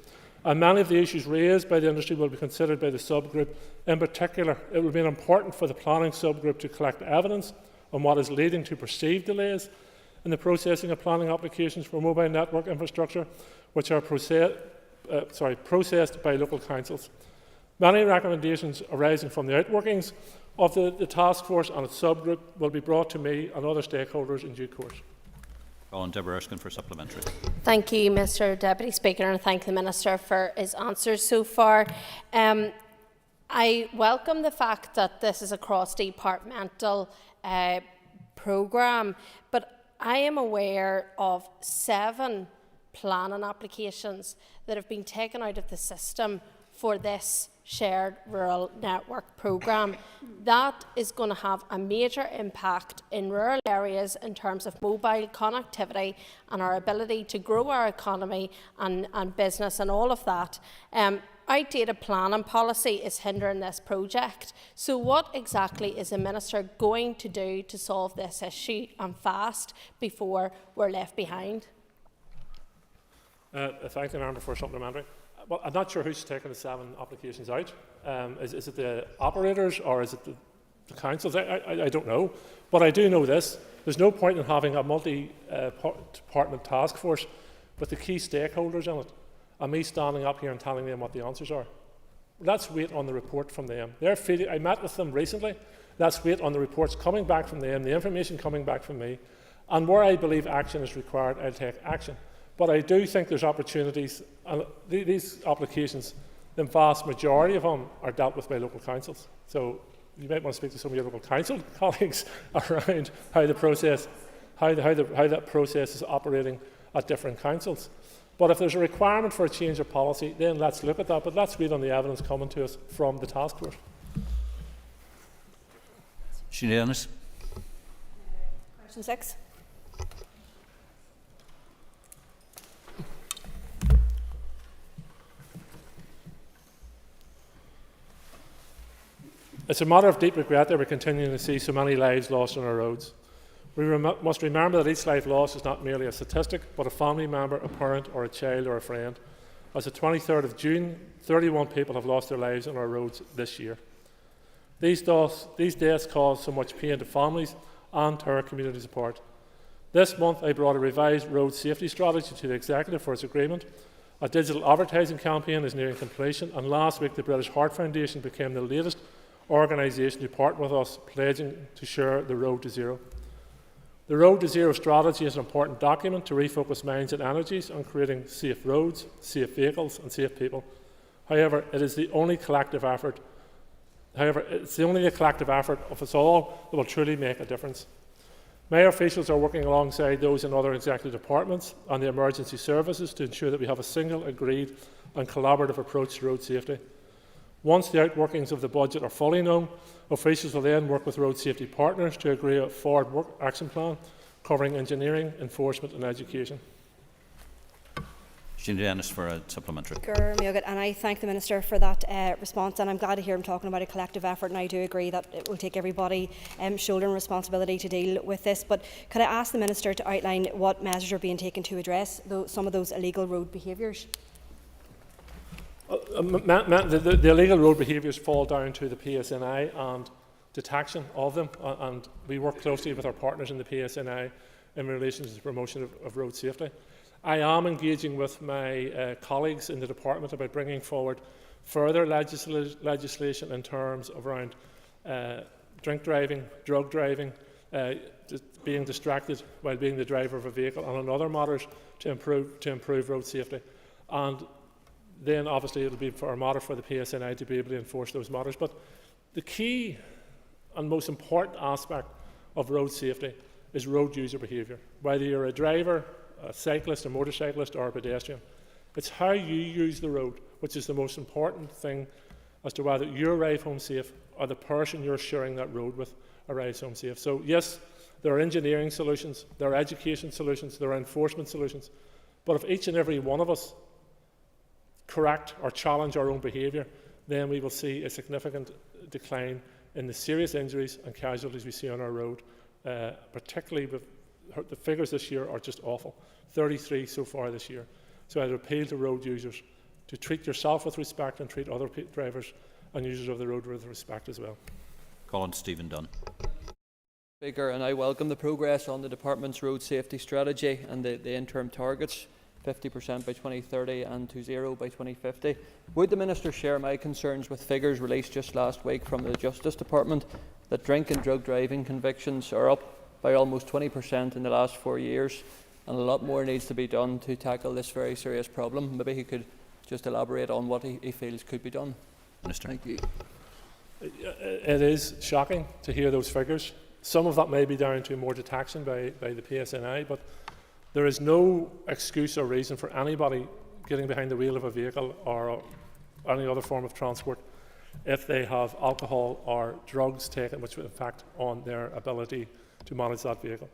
and many of the issues raised by the industry will be considered by the subgroup. In particular, it will be important for the planning subgroup to collect evidence on what is leading to perceived delays in the processing of planning applications for mobile network infrastructure, which are processed by local councils. Many recommendations arising from the outworkings of the task force and its subgroup will be brought to me and other stakeholders in due course. Colin Deborah Erskine for supplementary. Thank you, Mr. Deputy Speaker, and thank the Minister for his answers so far. I welcome the fact that this is a cross-departmental programme, but I am aware of 7 planning applications that have been taken out of the system for this shared rural network programme. That is going to have a major impact in rural areas in terms of mobile connectivity and our ability to grow our economy and business and all of that. Outdated planning policy is hindering this project. So what exactly is the Minister going to do to solve this issue and fast before we're left behind? Thank the member for supplementary. Well, I'm not sure who's taken the 7 applications out. Is it the operators or is it the councils? I don't know. But I do know this. There's no point in having a multi-department task force with the key stakeholders in it and me standing up here and telling them what the answers are. Let's wait on the report from them. I met with them recently. Let's wait on the reports coming back from them, the information coming back from me. And where I believe action is required, I'll take action. But I do think there's opportunities, and these applications, the vast majority of them are dealt with by local councils. So you might want to speak to some of your local council colleagues around how the process, how that process is operating at different councils. But if there's a requirement for a change of policy, then let's look at that. But let's read on the evidence coming to us from the task force. Sinead Ennis. Question 6. It's a matter of deep regret that we're continuing to see so many lives lost on our roads. We must remember that each life lost is not merely a statistic, but a family member, a parent, or a child, or a friend. As of 23rd of June, 31 people have lost their lives on our roads this year. These deaths cause so much pain to families and to our community support. This month, I brought a revised road safety strategy to the Executive for its agreement. A digital advertising campaign is nearing completion, and last week the British Heart Foundation became the latest organisation to partner with us, pledging to share the road to zero. The Road to Zero strategy is an important document to refocus minds and energies on creating safe roads, safe vehicles and safe people. However, it's the only collective effort of us all that will truly make a difference. My officials are working alongside those in other executive departments and the emergency services to ensure that we have a single, agreed and collaborative approach to road safety. Once the outworkings of the budget are fully known, officials will then work with road safety partners to agree a forward work action plan covering engineering, enforcement and education. Jean Dennis for a supplementary. And I thank the Minister for that response, and I'm glad to hear him talking about a collective effort, and I do agree that it will take everybody shouldering responsibility to deal with this. But could I ask the Minister to outline what measures are being taken to address some of those illegal road behaviours? The illegal road behaviours fall down to the PSNI and detection of them, and we work closely with our partners in the PSNI in relation to the promotion of road safety. I am engaging with my colleagues in the department about bringing forward further legislation in terms of around drink driving, drug driving, being distracted while being the driver of a vehicle, and on other matters to improve road safety. And then obviously it will be for a matter for the PSNI to be able to enforce those matters. But the key and most important aspect of road safety is road user behaviour. Whether you're a driver, a cyclist, a motorcyclist or a pedestrian, it's how you use the road which is the most important thing as to whether you arrive home safe or the person you're sharing that road with arrives home safe. So yes, there are engineering solutions, there are education solutions, there are enforcement solutions, but if each and every one of us correct or challenge our own behaviour, then we will see a significant decline in the serious injuries and casualties we see on our road, particularly with the figures this year are just awful, 33 so far this year. So I'd appeal to road users to treat yourself with respect and treat other drivers and users of the road with respect as well. Colin Stephen Dunn. Speaker, and I welcome the progress on the Department's road safety strategy and the interim targets, 50% by 2030 and to zero by 2050. Would the Minister share my concerns with figures released just last week from the Justice Department that drink and drug driving convictions are up by almost 20% in the last 4 years, and a lot more needs to be done to tackle this very serious problem? Maybe he could just elaborate on what he feels could be done. Minister. Thank you. It is shocking to hear those figures. Some of that may be down to more detection by the PSNI, but there is no excuse or reason for anybody getting behind the wheel of a vehicle or any other form of transport if they have alcohol or drugs taken, which would impact on their ability to manage that vehicle.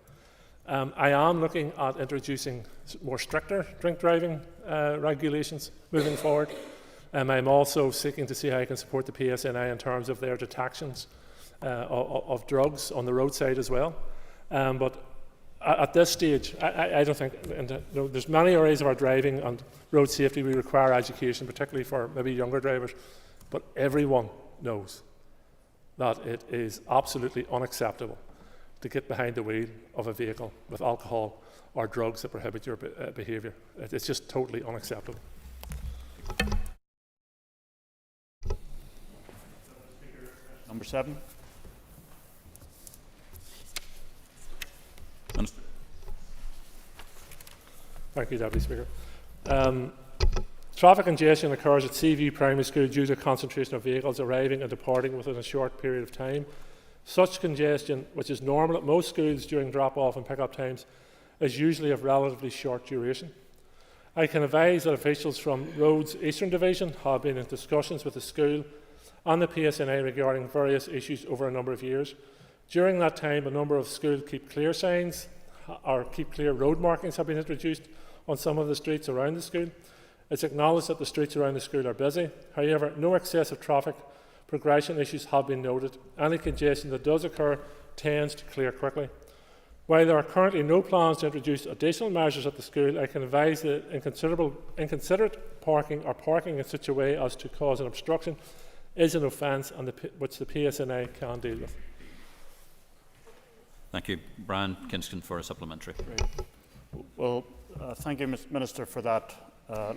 I am looking at introducing more stricter drink driving regulations moving forward. I'm also seeking to see how I can support the PSNI in terms of their detections of drugs on the roadside as well. But at this stage, I don't think, there's many areas of our driving and road safety we require education, particularly for maybe younger drivers, but everyone knows that it is absolutely unacceptable to get behind the wheel of a vehicle with alcohol or drugs that prohibit your behaviour. It's just totally unacceptable. Number 7. Thank you, Deputy Speaker. Traffic congestion occurs at Seaview Primary School due to a concentration of vehicles arriving and departing within a short period of time. Such congestion, which is normal at most schools during drop-off and pick-up times, is usually of relatively short duration. I can advise that officials from Roads Eastern Division have been in discussions with the school and the PSNI regarding various issues over a number of years. During that time, a number of school keep clear signs or keep clear road markings have been introduced on some of the streets around the school. It's acknowledged that the streets around the school are busy. However, no excessive traffic progression issues have been noted. Any congestion that does occur tends to clear quickly. While there are currently no plans to introduce additional measures at the school, I can advise that inconsiderate parking or parking in such a way as to cause an obstruction is an offence and which the PSNI can deal with. Thank you. Brian Kinskin for a supplementary. Well, thank you, Minister, for that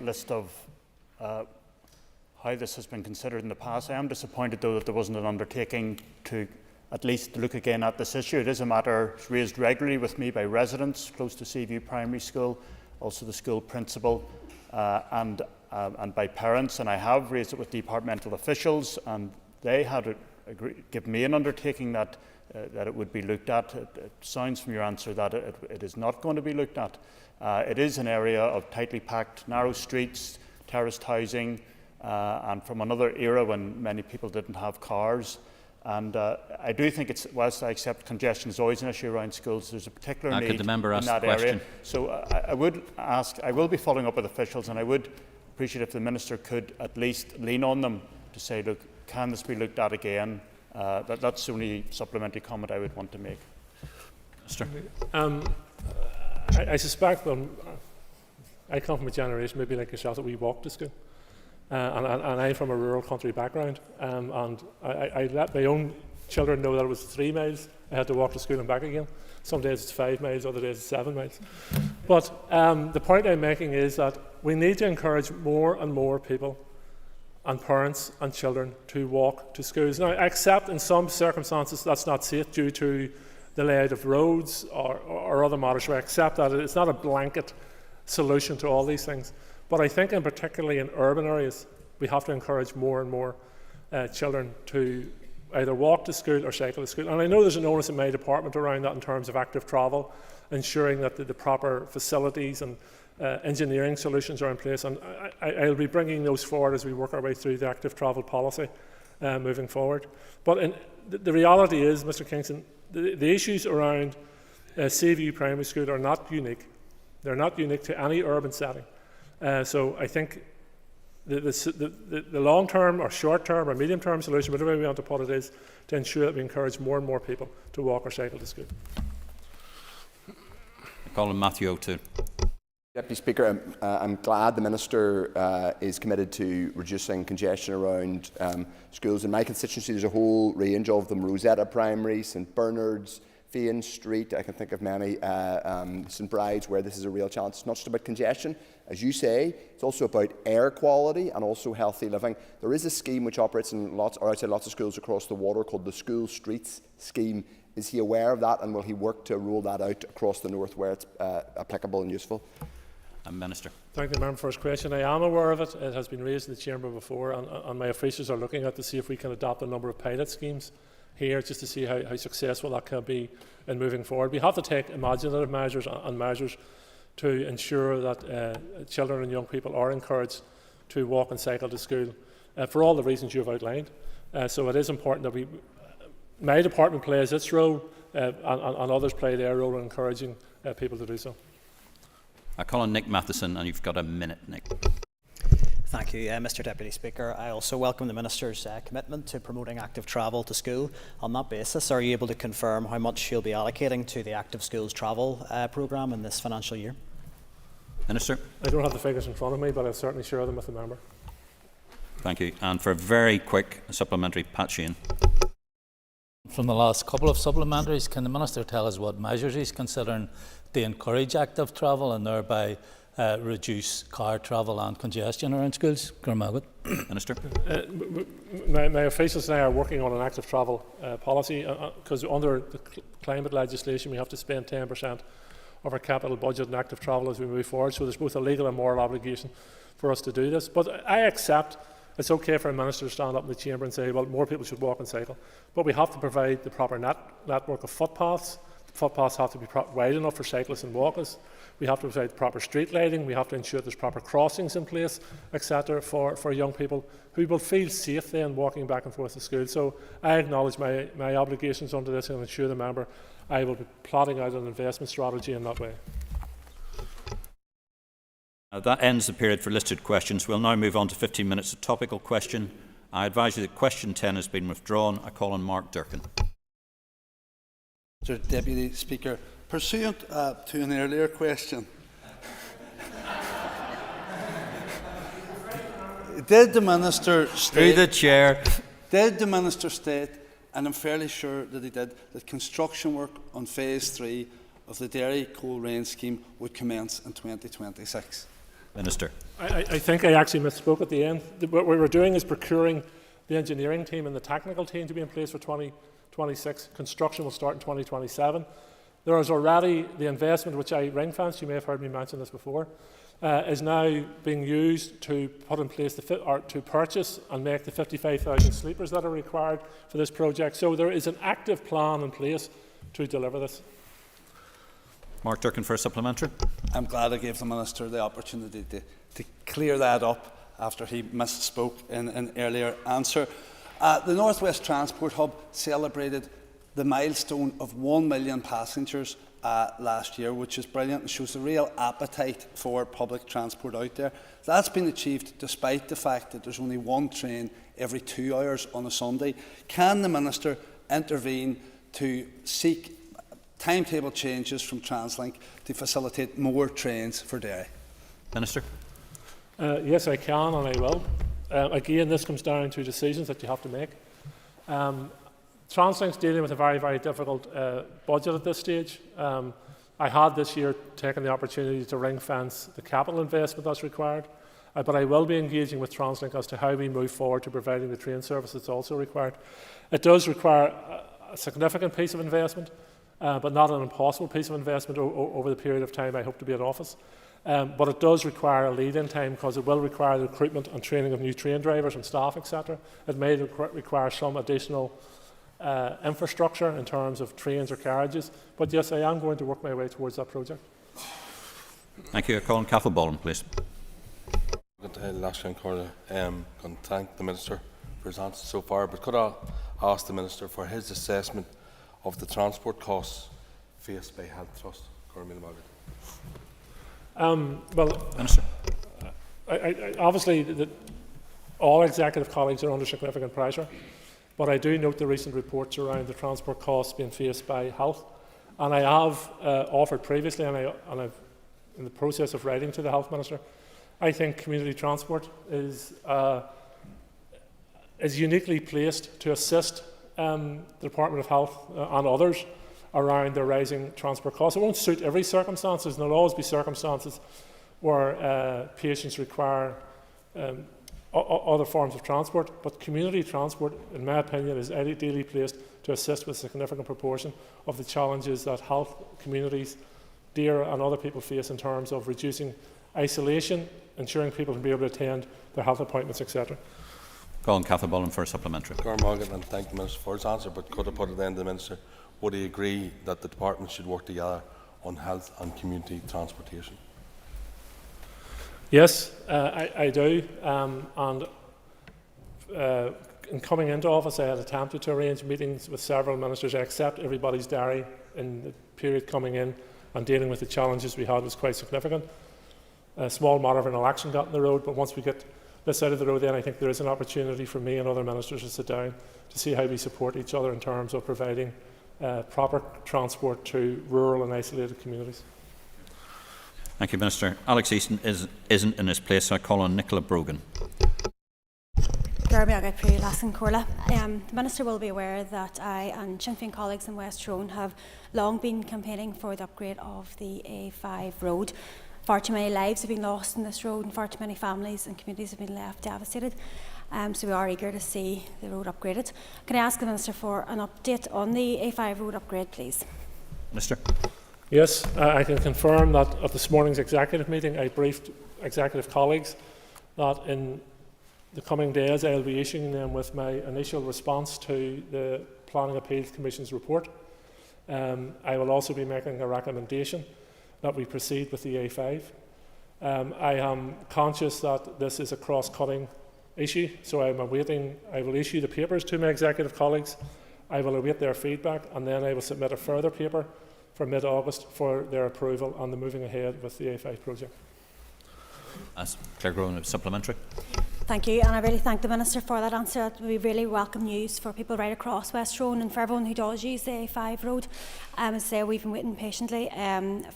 list of how this has been considered in the past. I am disappointed, though, that there wasn't an undertaking to at least look again at this issue. It is a matter raised regularly with me by residents close to Seaview Primary School, also the school principal, and by parents, and I have raised it with departmental officials, and they had given me an undertaking that it would be looked at. It sounds from your answer that it is not going to be looked at. It is an area of tightly packed, narrow streets, terraced housing, and from another era when many people didn't have cars. And I do think it's, whilst I accept congestion is always an issue around schools, there's a particular need in that area. So I will be following up with officials, and I would appreciate if the Minister could at least lean on them to say, look, can this be looked at again? That's the only supplementary comment I would want to make. Minister. I suspect I come from a generation, maybe like yourself, that we walked to school. And I'm from a rural country background, and I let my own children know that it was 3 miles. I had to walk to school and back again. Some days it's 5 miles, other days it's 7 miles. But the point I'm making is that we need to encourage more and more people and parents and children to walk to schools. Now, I accept in some circumstances that's not safe due to the layout of roads or other matters. So I accept that it's not a blanket solution to all these things. But I think, particularly in urban areas, we have to encourage more and more children to either walk to school or cycle to school. And I know there's an onus in my department around that in terms of active travel, ensuring that the proper facilities and engineering solutions are in place. And I'll be bringing those forward as we work our way through the active travel policy moving forward. But the reality is, Mr. Kingston, the issues around Seaview Primary School are not unique. They're not unique to any urban setting. So I think the long-term or short-term or medium-term solution, whatever we want to put it, is to ensure that we encourage more and more people to walk or cycle to school. I call him Matthew O'Toole. Deputy Speaker, I'm glad the Minister is committed to reducing congestion around schools. In my constituency, there's a whole range of them: Rosetta Primary, St Bernard's, Fane Street. I can think of many, St Bride's, where this is a real challenge. It's not just about congestion, as you say, it's also about air quality and also healthy living. There is a scheme which operates in outside lots of schools across the water called the School Streets Scheme. Is he aware of that, and will he work to roll that out across the north where it's applicable and useful? Minister. Thank the member for his question. I am aware of it. It has been raised in the Chamber before, and my officials are looking at to see if we can adopt a number of pilot schemes here, just to see how successful that can be in moving forward. We have to take imaginative measures and measures to ensure that children and young people are encouraged to walk and cycle to school for all the reasons you have outlined. So it is important that my department plays its role and others play their role in encouraging people to do so. I call on Nick Matheson, and you've got a minute, Nick. Thank you, Mr Deputy Speaker. I also welcome the Minister's commitment to promoting active travel to school. On that basis, are you able to confirm how much she'll be allocating to the Active Schools Travel programme in this financial year? Minister. I don't have the figures in front of me, but I'll certainly share them with the member. Thank you. And for a very quick supplementary, Pat Sheehan. From the last couple of supplementaries, can the Minister tell us what measures he's considering to encourage active travel and thereby reduce car travel and congestion around schools? Minister. My officials and I are working on an active travel policy because under the climate legislation we have to spend 10% of our capital budget in active travel as we move forward. So there's both a legal and moral obligation for us to do this. But I accept it's okay for a minister to stand up in the chamber and say, well, more people should walk and cycle. But we have to provide the proper network of footpaths. The footpaths have to be wide enough for cyclists and walkers. We have to provide proper street lighting. We have to ensure there's proper crossings in place, etc., for young people who will feel safe then walking back and forth to school. So I acknowledge my obligations under this and ensure the member I will be plotting out an investment strategy in that way. That ends the period for listed questions. We'll now move on to 15 minutes of topical question. I advise you that question 10 has been withdrawn. I call on Mark Durkin. Mr Deputy Speaker, pursuant to an earlier question, did the Minister state... Through the Chair. Did the Minister state, and I'm fairly sure that he did, that construction work on Phase 3 of the Dairy Coal Range Scheme would commence in 2026? Minister. I think I actually misspoke at the end. What we were doing is procuring the engineering team and the technical team to be in place for 2026. Construction will start in 2027. There is already the investment, which I ring-fenced, you may have heard me mention this before, is now being used to put in place to purchase and make the 55,000 sleepers that are required for this project. So there is an active plan in place to deliver this. Mark Durkin for a supplementary. I'm glad I gave the Minister the opportunity to clear that up after he misspoke in an earlier answer. The North West Transport Hub celebrated the milestone of 1 million passengers last year, which is brilliant and shows a real appetite for public transport out there. That's been achieved despite the fact that there's only one train every 2 hours on a Sunday. Can the Minister intervene to seek timetable changes from TransLink to facilitate more trains for Derry? Minister. Yes, I can and I will. Again, this comes down to decisions that you have to make. TransLink's dealing with a very, very difficult budget at this stage. I had this year taken the opportunity to ring-fence the capital investment that's required, but I will be engaging with TransLink as to how we move forward to providing the train service that's also required. It does require a significant piece of investment, but not an impossible piece of investment over the period of time I hope to be in office. But it does require a lead-in time because it will require the recruitment and training of new train drivers and staff, etc. It may require some additional infrastructure in terms of trains or carriages. But yes, I am going to work my way towards that project. Thank you. Colin Cathal-Ballin, please. And thank the Minister for his answers so far, but could I ask the Minister for his assessment of the transport costs faced by Health Trust? Well, obviously, all executive colleagues are under significant pressure, but I do note the recent reports around the transport costs being faced by health, and I have offered previously, and I'm in the process of writing to the Health Minister. I think community transport is uniquely placed to assist the Department of Health and others around their rising transport costs. It won't suit every circumstances, and there will always be circumstances where patients require other forms of transport, but community transport, in my opinion, is ideally placed to assist with a significant proportion of the challenges that health communities, DAERA and other people face in terms of reducing isolation, ensuring people can be able to attend their health appointments, etc. Colin Cathal-Ballin for a supplementary. And thank the Minister for his answer, but could I put it then to the Minister, would he agree that the departments should work together on health and community transportation? Yes, I do. In coming into office, I had attempted to arrange meetings with several ministers. I accept everybody's diary in the period coming in, and dealing with the challenges we had was quite significant. A small matter of an election got in the road, but once we get this out of the road, then I think there is an opportunity for me and other ministers to sit down to see how we support each other in terms of providing proper transport to rural and isolated communities. Thank you, Minister. Alex Easton isn't in his place, so I call on Nicola Brogan. The Minister will be aware that I and Sinn Féin colleagues in West Tyrone have long been campaigning for the upgrade of the A5 road. Far too many lives have been lost on this road, and far too many families and communities have been left devastated. So we are eager to see the road upgraded. Can I ask the Minister for an update on the A5 road upgrade, please? Minister. Yes, I can confirm that at this morning's executive meeting, I briefed executive colleagues that in the coming days I will be issuing them with my initial response to the Planning Appeals Commission's report. I will also be making a recommendation that we proceed with the A5. I am conscious that this is a cross-cutting issue, so I will issue the papers to my executive colleagues. I will await their feedback, and then I will submit a further paper for mid-August for their approval on the moving ahead with the A5 project. Claire Groen, supplementary. Thank you, and I really thank the Minister for that answer. That will be really welcome news for people right across West Tyrone and for everyone who does use the A5 road. As I say, we've been waiting patiently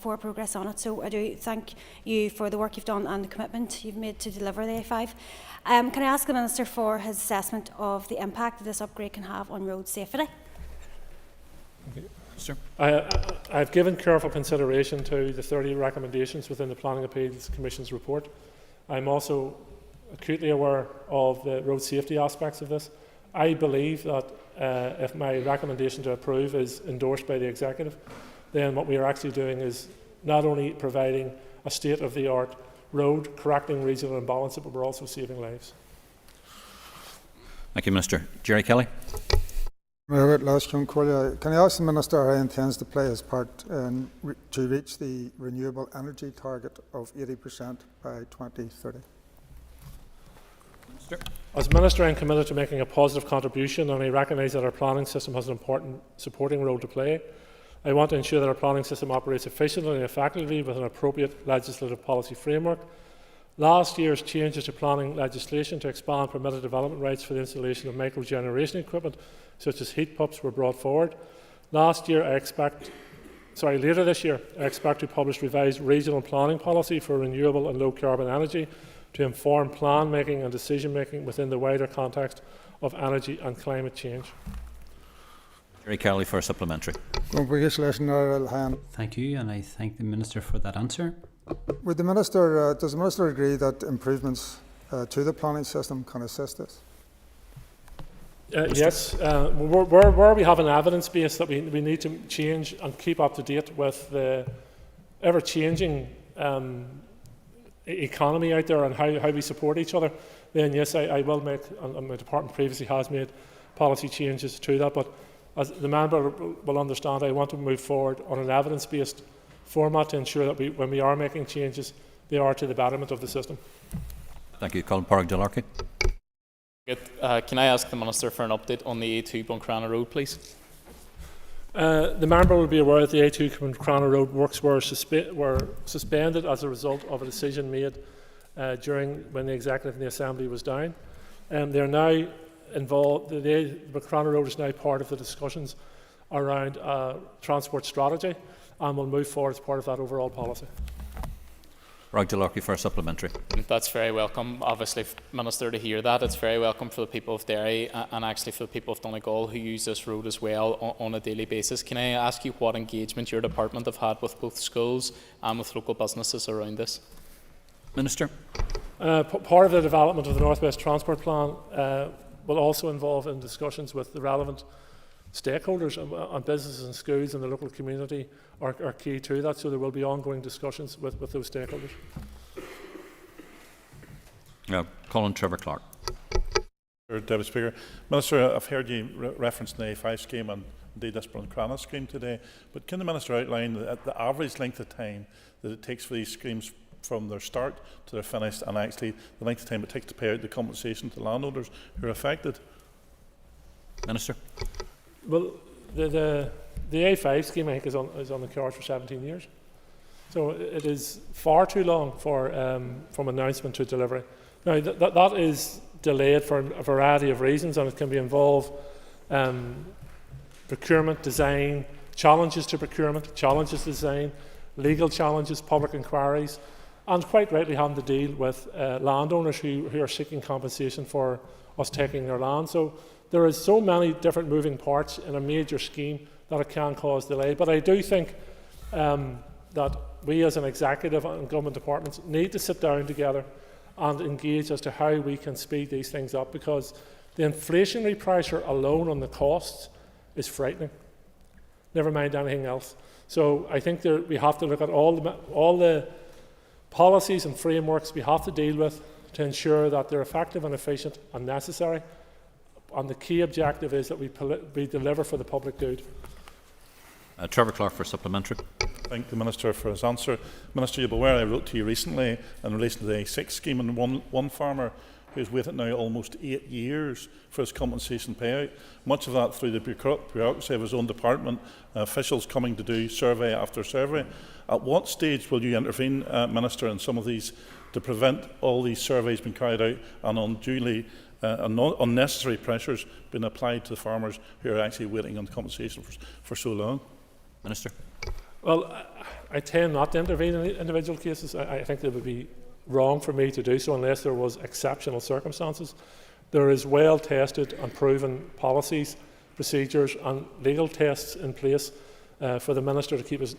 for progress on it, so I do thank you for the work you've done and the commitment you've made to deliver the A5. Can I ask the Minister for his assessment of the impact that this upgrade can have on road safety? Sure. I've given careful consideration to the 30 recommendations within the Planning Appeals Commission's report. I'm also acutely aware of the road safety aspects of this. I believe that if my recommendation to approve is endorsed by the Executive, then what we are actually doing is not only providing a state-of-the-art road, correcting regional imbalances, but we're also saving lives. Thank you, Minister. Jerry Kelly. Can I ask the Minister how he intends to play his part to reach the renewable energy target of 80% by 2030? Minister. As Minister, I am committed to making a positive contribution, and I recognise that our planning system has an important supporting role to play. I want to ensure that our planning system operates efficiently and effectively with an appropriate legislative policy framework. Last year's changes to planning legislation to expand permitted development rights for the installation of microgeneration equipment, such as heat pumps, were brought forward. Later this year, I expect to publish revised regional planning policy for renewable and low-carbon energy to inform plan making and decision making within the wider context of energy and climate change. Jerry Kelly for a supplementary. Thank you, and I thank the Minister for that answer. Does the Minister agree that improvements to the planning system can assist this? Yes, where we have an evidence base that we need to change and keep up to date with the ever-changing economy out there and how we support each other, then yes, I will make, and my department previously has made policy changes to that, but as the member will understand, I want to move forward on an evidence-based format to ensure that when we are making changes, they are to the betterment of the system. Thank you. Colin Park-Delarky. Can I ask the Minister for an update on the A2 Buncrana Road, please? The member will be aware that the A2 Buncrana Road works were suspended as a result of a decision made when the Executive and the Assembly was down. They are now involved. The Buncrana Road is now part of the discussions around transport strategy and will move forward as part of that overall policy. Park-Delarky for a supplementary. That's very welcome, obviously, Minister, to hear that. It's very welcome for the people of Derry and actually for the people of Donegal who use this road as well on a daily basis. Can I ask you what engagement your department have had with both schools and with local businesses around this? Minister. Part of the development of the North West Transport Plan will also involve in discussions with the relevant stakeholders, and businesses and schools and the local community are key to that, so there will be ongoing discussions with those stakeholders. Colin Trevor-Clark. Deputy Speaker. Minister, I've heard you reference the A5 scheme and indeed this Buncrana scheme today, but can the Minister outline the average length of time that it takes for these schemes from their start to their finished, and actually the length of time it takes to pay out the compensation to landowners who are affected? Minister. Well, the A5 scheme, I think, is on the cards for 17 years. So it is far too long from announcement to delivery. Now, that is delayed for a variety of reasons, and it can involve procurement, design, challenges to procurement, challenges to design, legal challenges, public inquiries, and quite rightly having to deal with landowners who are seeking compensation for us taking their land. So there is so many different moving parts in a major scheme that it can cause delay. But I do think that we as an executive and government departments need to sit down together and engage as to how we can speed these things up, because the inflationary pressure alone on the costs is frightening, never mind anything else. So I think we have to look at all the policies and frameworks we have to deal with to ensure that they're effective and efficient and necessary. And the key objective is that we deliver for the public good. Trevor Clark for supplementary. Thank the Minister for his answer. Minister, you'll be aware I wrote to you recently in relation to the A6 scheme, and one farmer who's waited now almost 8 years for his compensation payout, much of that through the bureaucracy of his own department, officials coming to do survey after survey. At what stage will you intervene, Minister, in some of these to prevent all these surveys being carried out and unduly unnecessary pressures being applied to the farmers who are actually waiting on compensation for so long? Minister. Well, I tend not to intervene in individual cases. I think it would be wrong for me to do so unless there was exceptional circumstances. There is well-tested and proven policies, procedures and legal tests in place for the Minister to keep his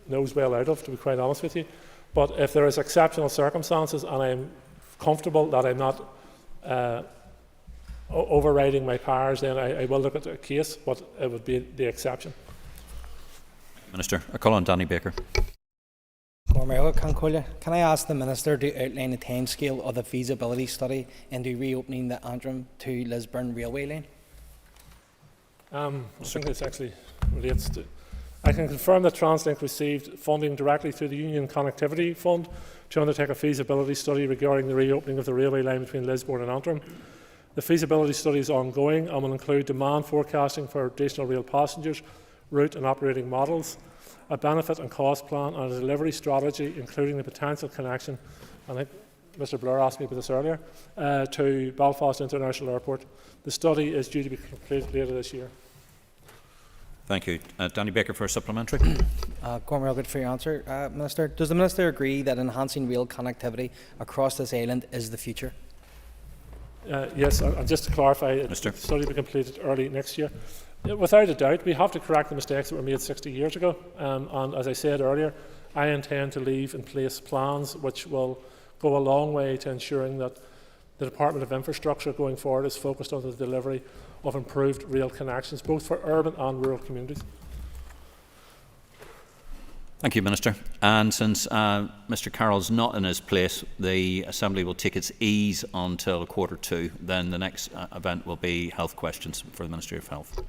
nose well out of, to be quite honest with you. But if there is exceptional circumstances and I'm comfortable that I'm not overriding my powers, then I will look at the case, but it would be the exception. Minister, I call on Danny Baker. Can I ask the Minister to outline the timescale of the feasibility study into reopening the Antrim to Lisburn railway line? I think this actually relates to... I can confirm that TransLink received funding directly through the Union Connectivity Fund to undertake a feasibility study regarding the reopening of the railway line between Lisburn and Antrim. The feasibility study is ongoing and will include demand forecasting for additional rail passengers, route and operating models, a benefit and cost plan and a delivery strategy, including the potential connection, I think Mr Blair asked me about this earlier, to Belfast International Airport. The study is due to be completed later this year. Thank you. Danny Baker for a supplementary. Good for your answer, Minister. Does the Minister agree that enhancing rail connectivity across this island is the future? Yes, and just to clarify, the study will be completed early next year. Without a doubt, we have to correct the mistakes that were made 60 years ago. And as I said earlier, I intend to leave in place plans which will go a long way to ensuring that the Department of Infrastructure going forward is focused on the delivery of improved rail connections, both for urban and rural communities. Thank you, Minister. And since Mr Carroll's not in his place, the Assembly will take its ease until 1:45. Then the next event will be health questions for the Ministry of Health.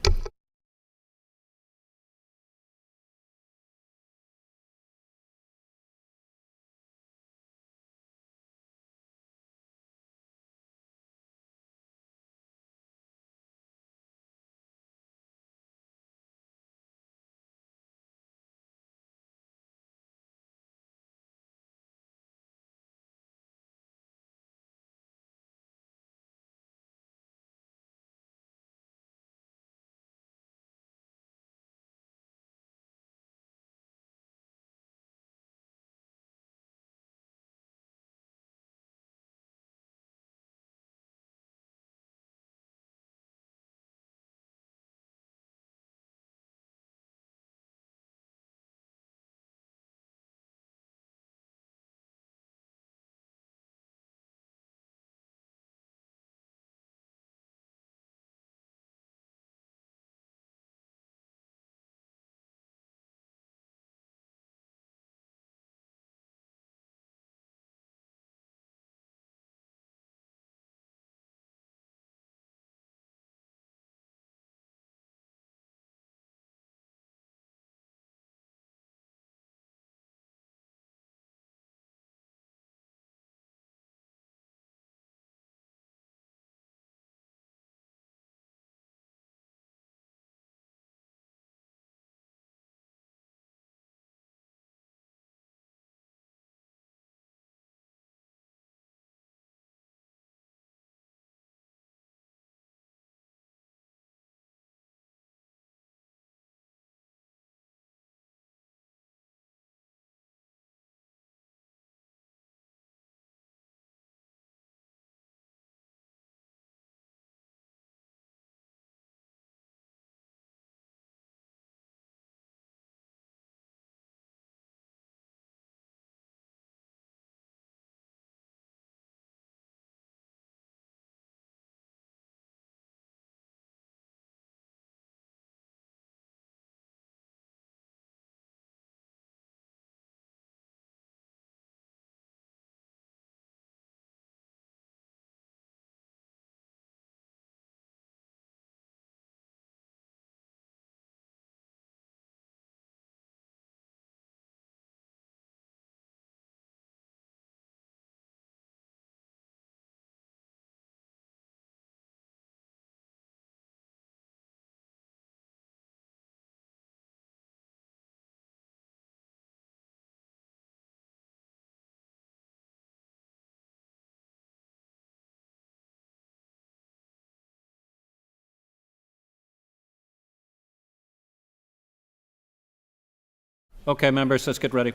Okay, members, let's get ready.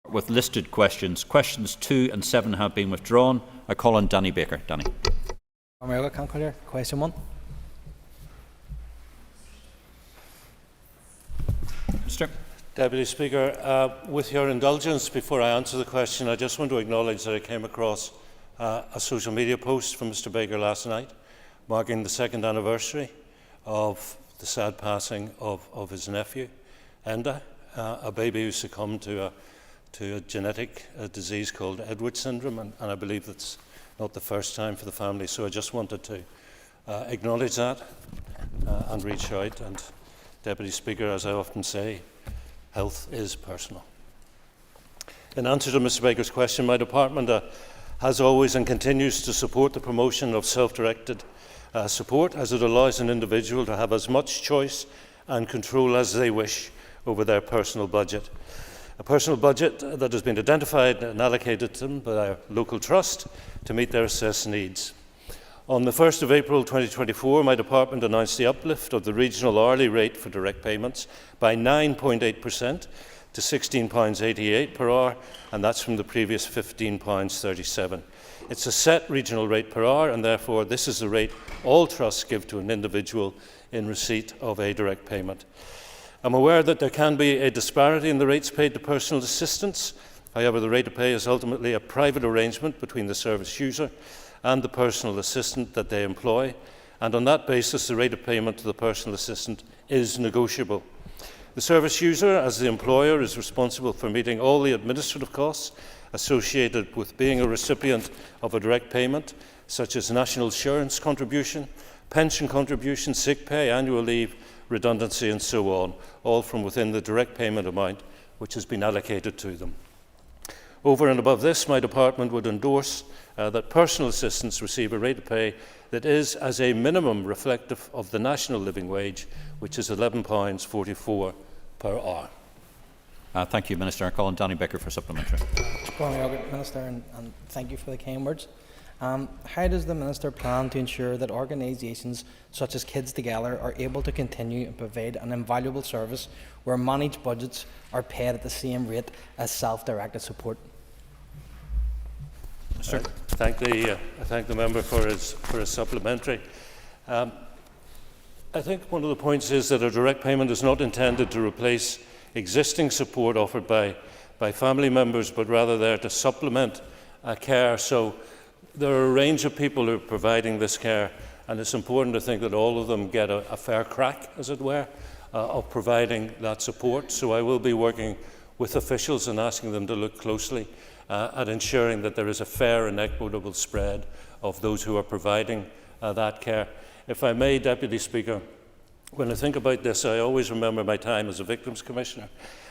With listed questions. Questions 2 and 7 have been withdrawn. I call on Danny Baker. Danny. Question 1. Mr. Deputy Speaker, with your indulgence, before I answer the question, I just want to acknowledge that I came across a social media post from Mr Baker last night, marking the 2nd anniversary of the sad passing of his nephew, Enda, a baby who succumbed to a genetic disease called Edwards syndrome, and I believe that's not the first time for the family. So I just wanted to acknowledge that and reach out. And Deputy Speaker, as I often say, health is personal. In answer to Mr Baker's question, my department has always and continues to support the promotion of self-directed support, as it allows an individual to have as much choice and control as they wish over their personal budget. A personal budget that has been identified and allocated to them by our local trust to meet their assessed needs. On the 1st of April 2024, my department announced the uplift of the regional hourly rate for direct payments by 9.8% to £16.88 per hour, and that's from the previous £15.37. It's a set regional rate per hour, and therefore this is the rate all trusts give to an individual in receipt of a direct payment. I'm aware that there can be a disparity in the rates paid to personal assistants. However, the rate of pay is ultimately a private arrangement between the service user and the personal assistant that they employ, and on that basis the rate of payment to the personal assistant is negotiable. The service user, as the employer, is responsible for meeting all the administrative costs associated with being a recipient of a direct payment, such as national insurance contribution, pension contribution, sick pay, annual leave, redundancy and so on, all from within the direct payment amount which has been allocated to them. Over and above this, my department would endorse that personal assistants receive a rate of pay that is, as a minimum, reflective of the national living wage, which is £11.44 per hour. Thank you, Minister. I call on Danny Becker for supplementary. Minister, and thank you for the kind words. How does the Minister plan to ensure that organisations such as Kids Together are able to continue and provide an invaluable service where managed budgets are paid at the same rate as self-directed support? I thank the member for his supplementary. I think one of the points is that a direct payment is not intended to replace existing support offered by family members, but rather there to supplement care. So there are a range of people who are providing this care, and it's important to think that all of them get a fair crack, as it were, of providing that support. So I will be working with officials and asking them to look closely at ensuring that there is a fair and equitable spread of those who are providing that care. If I may, Deputy Speaker, when I think about this, I always remember my time as a Victims Commissioner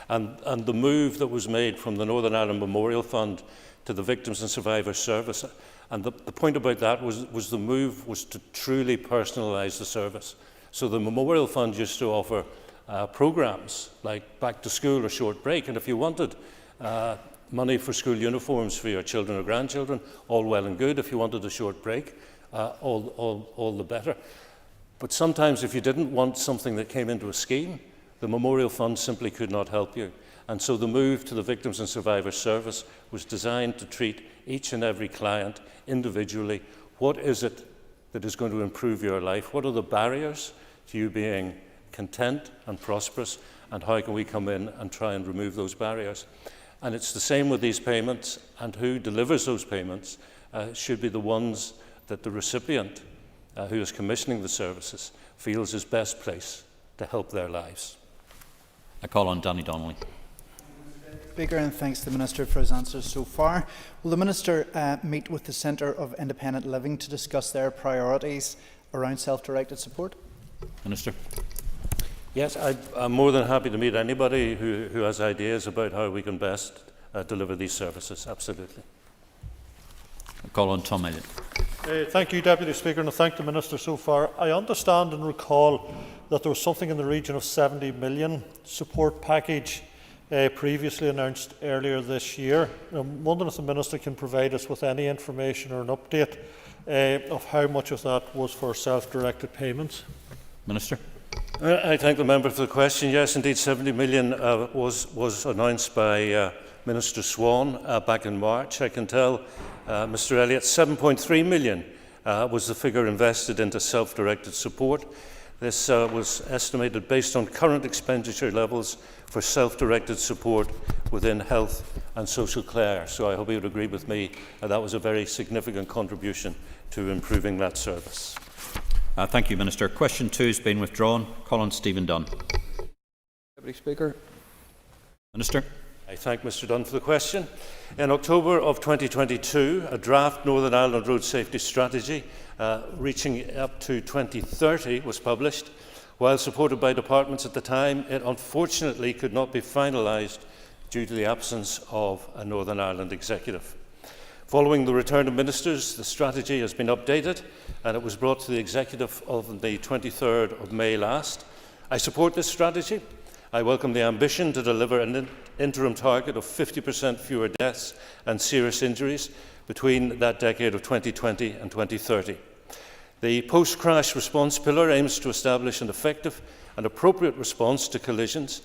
and the move that was made from the Northern Ireland Memorial Fund to the Victims and Survivors Service. And the point about that was the move was to truly personalise the service. So the Memorial Fund used to offer programmes like Back to School or Short Break, and if you wanted money for school uniforms for your children or grandchildren, all well and good. If you wanted a short break, all the better. But sometimes if you didn't want something that came into a scheme, the Memorial Fund simply could not help you. And so the move to the Victims and Survivors Service was designed to treat each and every client individually. What is it that is going to improve your life? What are the barriers to you being content and prosperous? And how can we come in and try and remove those barriers? And it's the same with these payments, and who delivers those payments should be the ones that the recipient who is commissioning the services feels is best placed to help their lives. I call on Danny Donnelly. Speaker, and thanks to the Minister for his answers so far. Will the Minister meet with the Centre of Independent Living to discuss their priorities around self-directed support? Minister. Yes, I'm more than happy to meet anybody who has ideas about how we can best deliver these services. Absolutely. I call on Tom Elliott. Thank you, Deputy Speaker, and I thank the Minister so far. I understand and recall that there was something in the region of 70 million support package previously announced earlier this year. I'm wondering if the Minister can provide us with any information or an update of how much of that was for self-directed payments. Minister. I thank the member for the question. Yes, indeed, 70 million was announced by Minister Swan back in March. I can tell Mr Elliott 7.3 million was the figure invested into self-directed support. This was estimated based on current expenditure levels for self-directed support within health and social care. So I hope you would agree with me that was a very significant contribution to improving that service. Thank you, Minister. Question 2 has been withdrawn. Call on Stephen Dunn. Deputy Speaker. Minister. I thank Mr Dunn for the question. In October of 2022, a draft Northern Ireland Road Safety Strategy reaching up to 2030 was published. While supported by departments at the time, it unfortunately could not be finalised due to the absence of a Northern Ireland executive. Following the return of ministers, the strategy has been updated and it was brought to the executive on the 23rd of May last. I support this strategy. I welcome the ambition to deliver an interim target of 50% fewer deaths and serious injuries between that decade of 2020 and 2030. The post-crash response pillar aims to establish an effective and appropriate response to collisions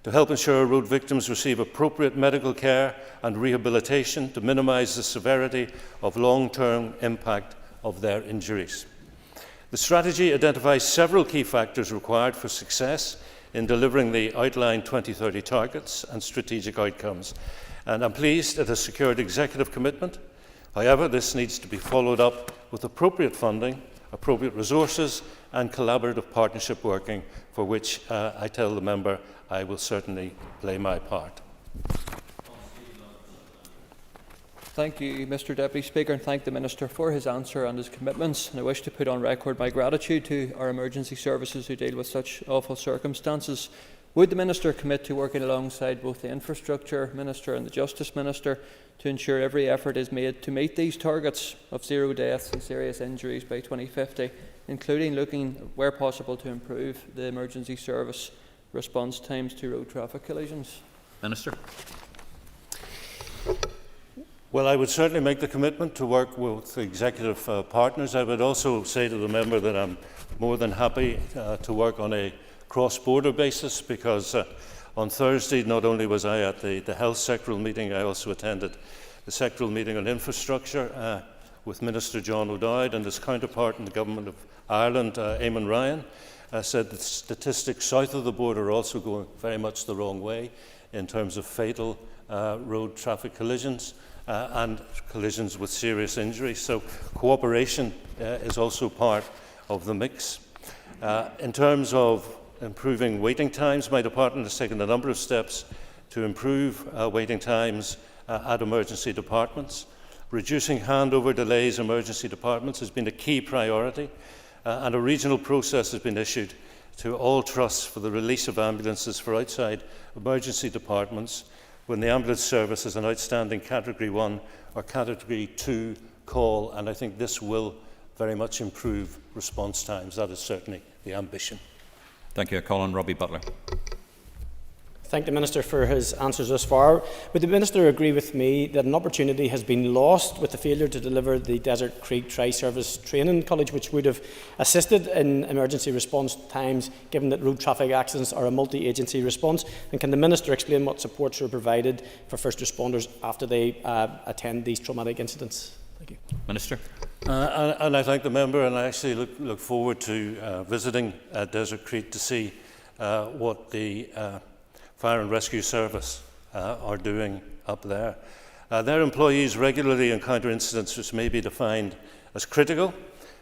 to help ensure road victims receive appropriate medical care and rehabilitation to minimise the severity of long-term impact of their injuries. The strategy identifies several key factors required for success in delivering the outlined 2030 targets and strategic outcomes, and I'm pleased it has secured executive commitment. However, this needs to be followed up with appropriate funding, appropriate resources and collaborative partnership working, for which I tell the member I will certainly play my part. Thank you, Mr Deputy Speaker, and thank the Minister for his answer and his commitments. And I wish to put on record my gratitude to our emergency services who deal with such awful circumstances. Would the Minister commit to working alongside both the Infrastructure Minister and the Justice Minister to ensure every effort is made to meet these targets of 0 deaths and serious injuries by 2050, including looking, where possible, to improve the emergency service response times to road traffic collisions? Minister. Well, I would certainly make the commitment to work with the executive partners. I would also say to the member that I'm more than happy to work on a cross-border basis, because on Thursday not only was I at the health sectoral meeting, I also attended the sectoral meeting on infrastructure with Minister John O'Dowd, and his counterpart in the Government of Ireland, Eamon Ryan, said that statistics south of the border are also going very much the wrong way in terms of fatal road traffic collisions and collisions with serious injuries. So cooperation is also part of the mix. In terms of improving waiting times, my department has taken a number of steps to improve waiting times at emergency departments. Reducing handover delays in emergency departments has been a key priority, and a regional process has been issued to all trusts for the release of ambulances for outside emergency departments when the ambulance service is an outstanding Category 1 or Category 2 call, and I think this will very much improve response times. That is certainly the ambition. Thank you. I call on Robbie Butler. Thank the Minister for his answers thus far. Would the Minister agree with me that an opportunity has been lost with the failure to deliver the Desert Creek Tri-Service Training College, which would have assisted in emergency response times, given that road traffic accidents are a multi-agency response? And can the Minister explain what supports are provided for first responders after they attend these traumatic incidents? Thank you. Minister. And I thank the member, and I actually look forward to visiting Desert Creek to see what the Fire and Rescue Service are doing up there. Their employees regularly encounter incidents which may be defined as critical,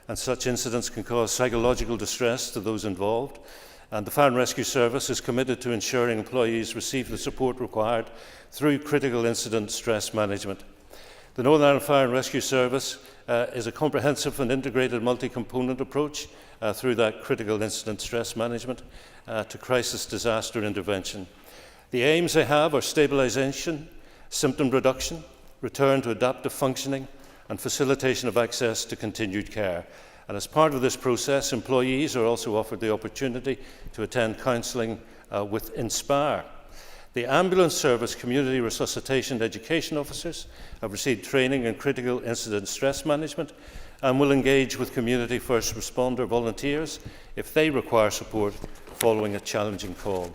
and such incidents can cause psychological distress to those involved. And the Fire and Rescue Service is committed to ensuring employees receive the support required through critical incident stress management. The Northern Ireland Fire and Rescue Service is a comprehensive and integrated multi-component approach through that critical incident stress management to crisis disaster intervention. The aims they have are stabilisation, symptom reduction, return to adaptive functioning and facilitation of access to continued care. And as part of this process, employees are also offered the opportunity to attend counselling with Inspire. The Ambulance Service Community Resuscitation Education Officers have received training in critical incident stress management and will engage with community first responder volunteers if they require support following a challenging call.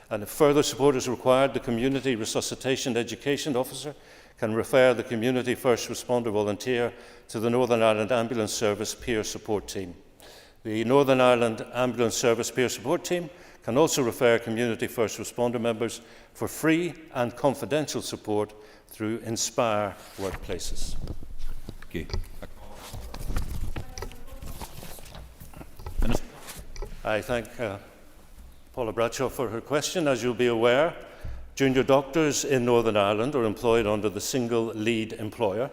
And if further support is required, the Community Resuscitation Education Officer can refer the Community First Responder Volunteer to the Northern Ireland Ambulance Service Peer Support Team. The Northern Ireland Ambulance Service Peer Support Team can also refer Community First Responder members for free and confidential support through Inspire Workplaces. Thank you. I thank Paula Bradshaw for her question. As you'll be aware, junior doctors in Northern Ireland are employed under the single lead employer.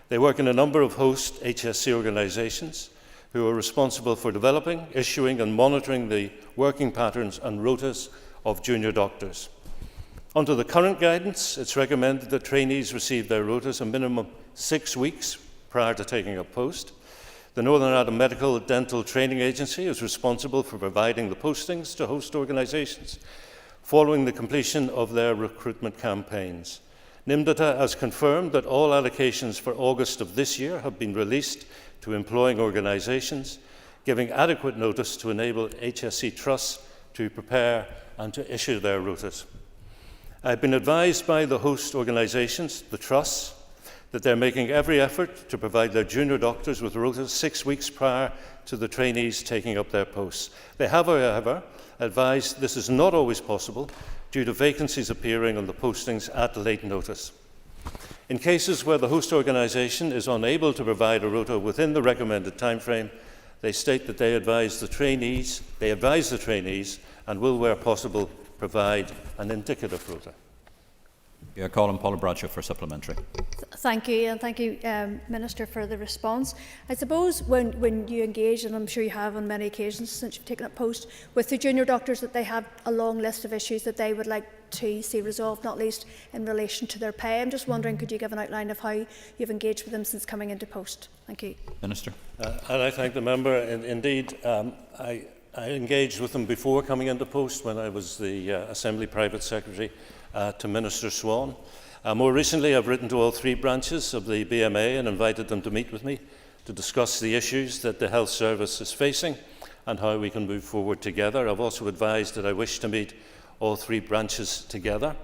They work in a number of host HSC organisations who are responsible for developing, issuing and monitoring the working patterns and rotas of junior doctors. Under the current guidance, it's recommended that trainees receive their rotas a minimum 6 weeks prior to taking up post. The Northern Ireland Medical Dental Training Agency is responsible for providing the postings to host organisations following the completion of their recruitment campaigns. NIMDATA has confirmed that all allocations for August of this year have been released to employing organisations, giving adequate notice to enable HSC trusts to prepare and to issue their rotas. I've been advised by the host organisations, the trusts, that they're making every effort to provide their junior doctors with rotas 6 weeks prior to the trainees taking up their posts. They have, however, advised this is not always possible due to vacancies appearing on the postings at late notice. In cases where the host organisation is unable to provide a rota within the recommended timeframe, they state that they advise the trainees and will, where possible, provide an indicative rota. I call on Paula Bradshaw for supplementary. Thank you, and thank you, Minister, for the response. I suppose when you engage, and I'm sure you have on many occasions since you've taken up post, with the junior doctors, that they have a long list of issues that they would like to see resolved, not least in relation to their pay. I'm just wondering, could you give an outline of how you've engaged with them since coming into post? Thank you. Minister. And I thank the member. Indeed, I engaged with them before coming into post when I was the Assembly Private Secretary to Minister Swan. More recently, I've written to all 3 branches of the BMA and invited them to meet with me to discuss the issues that the health service is facing and how we can move forward together. I've also advised that I wish to meet all 3 branches together.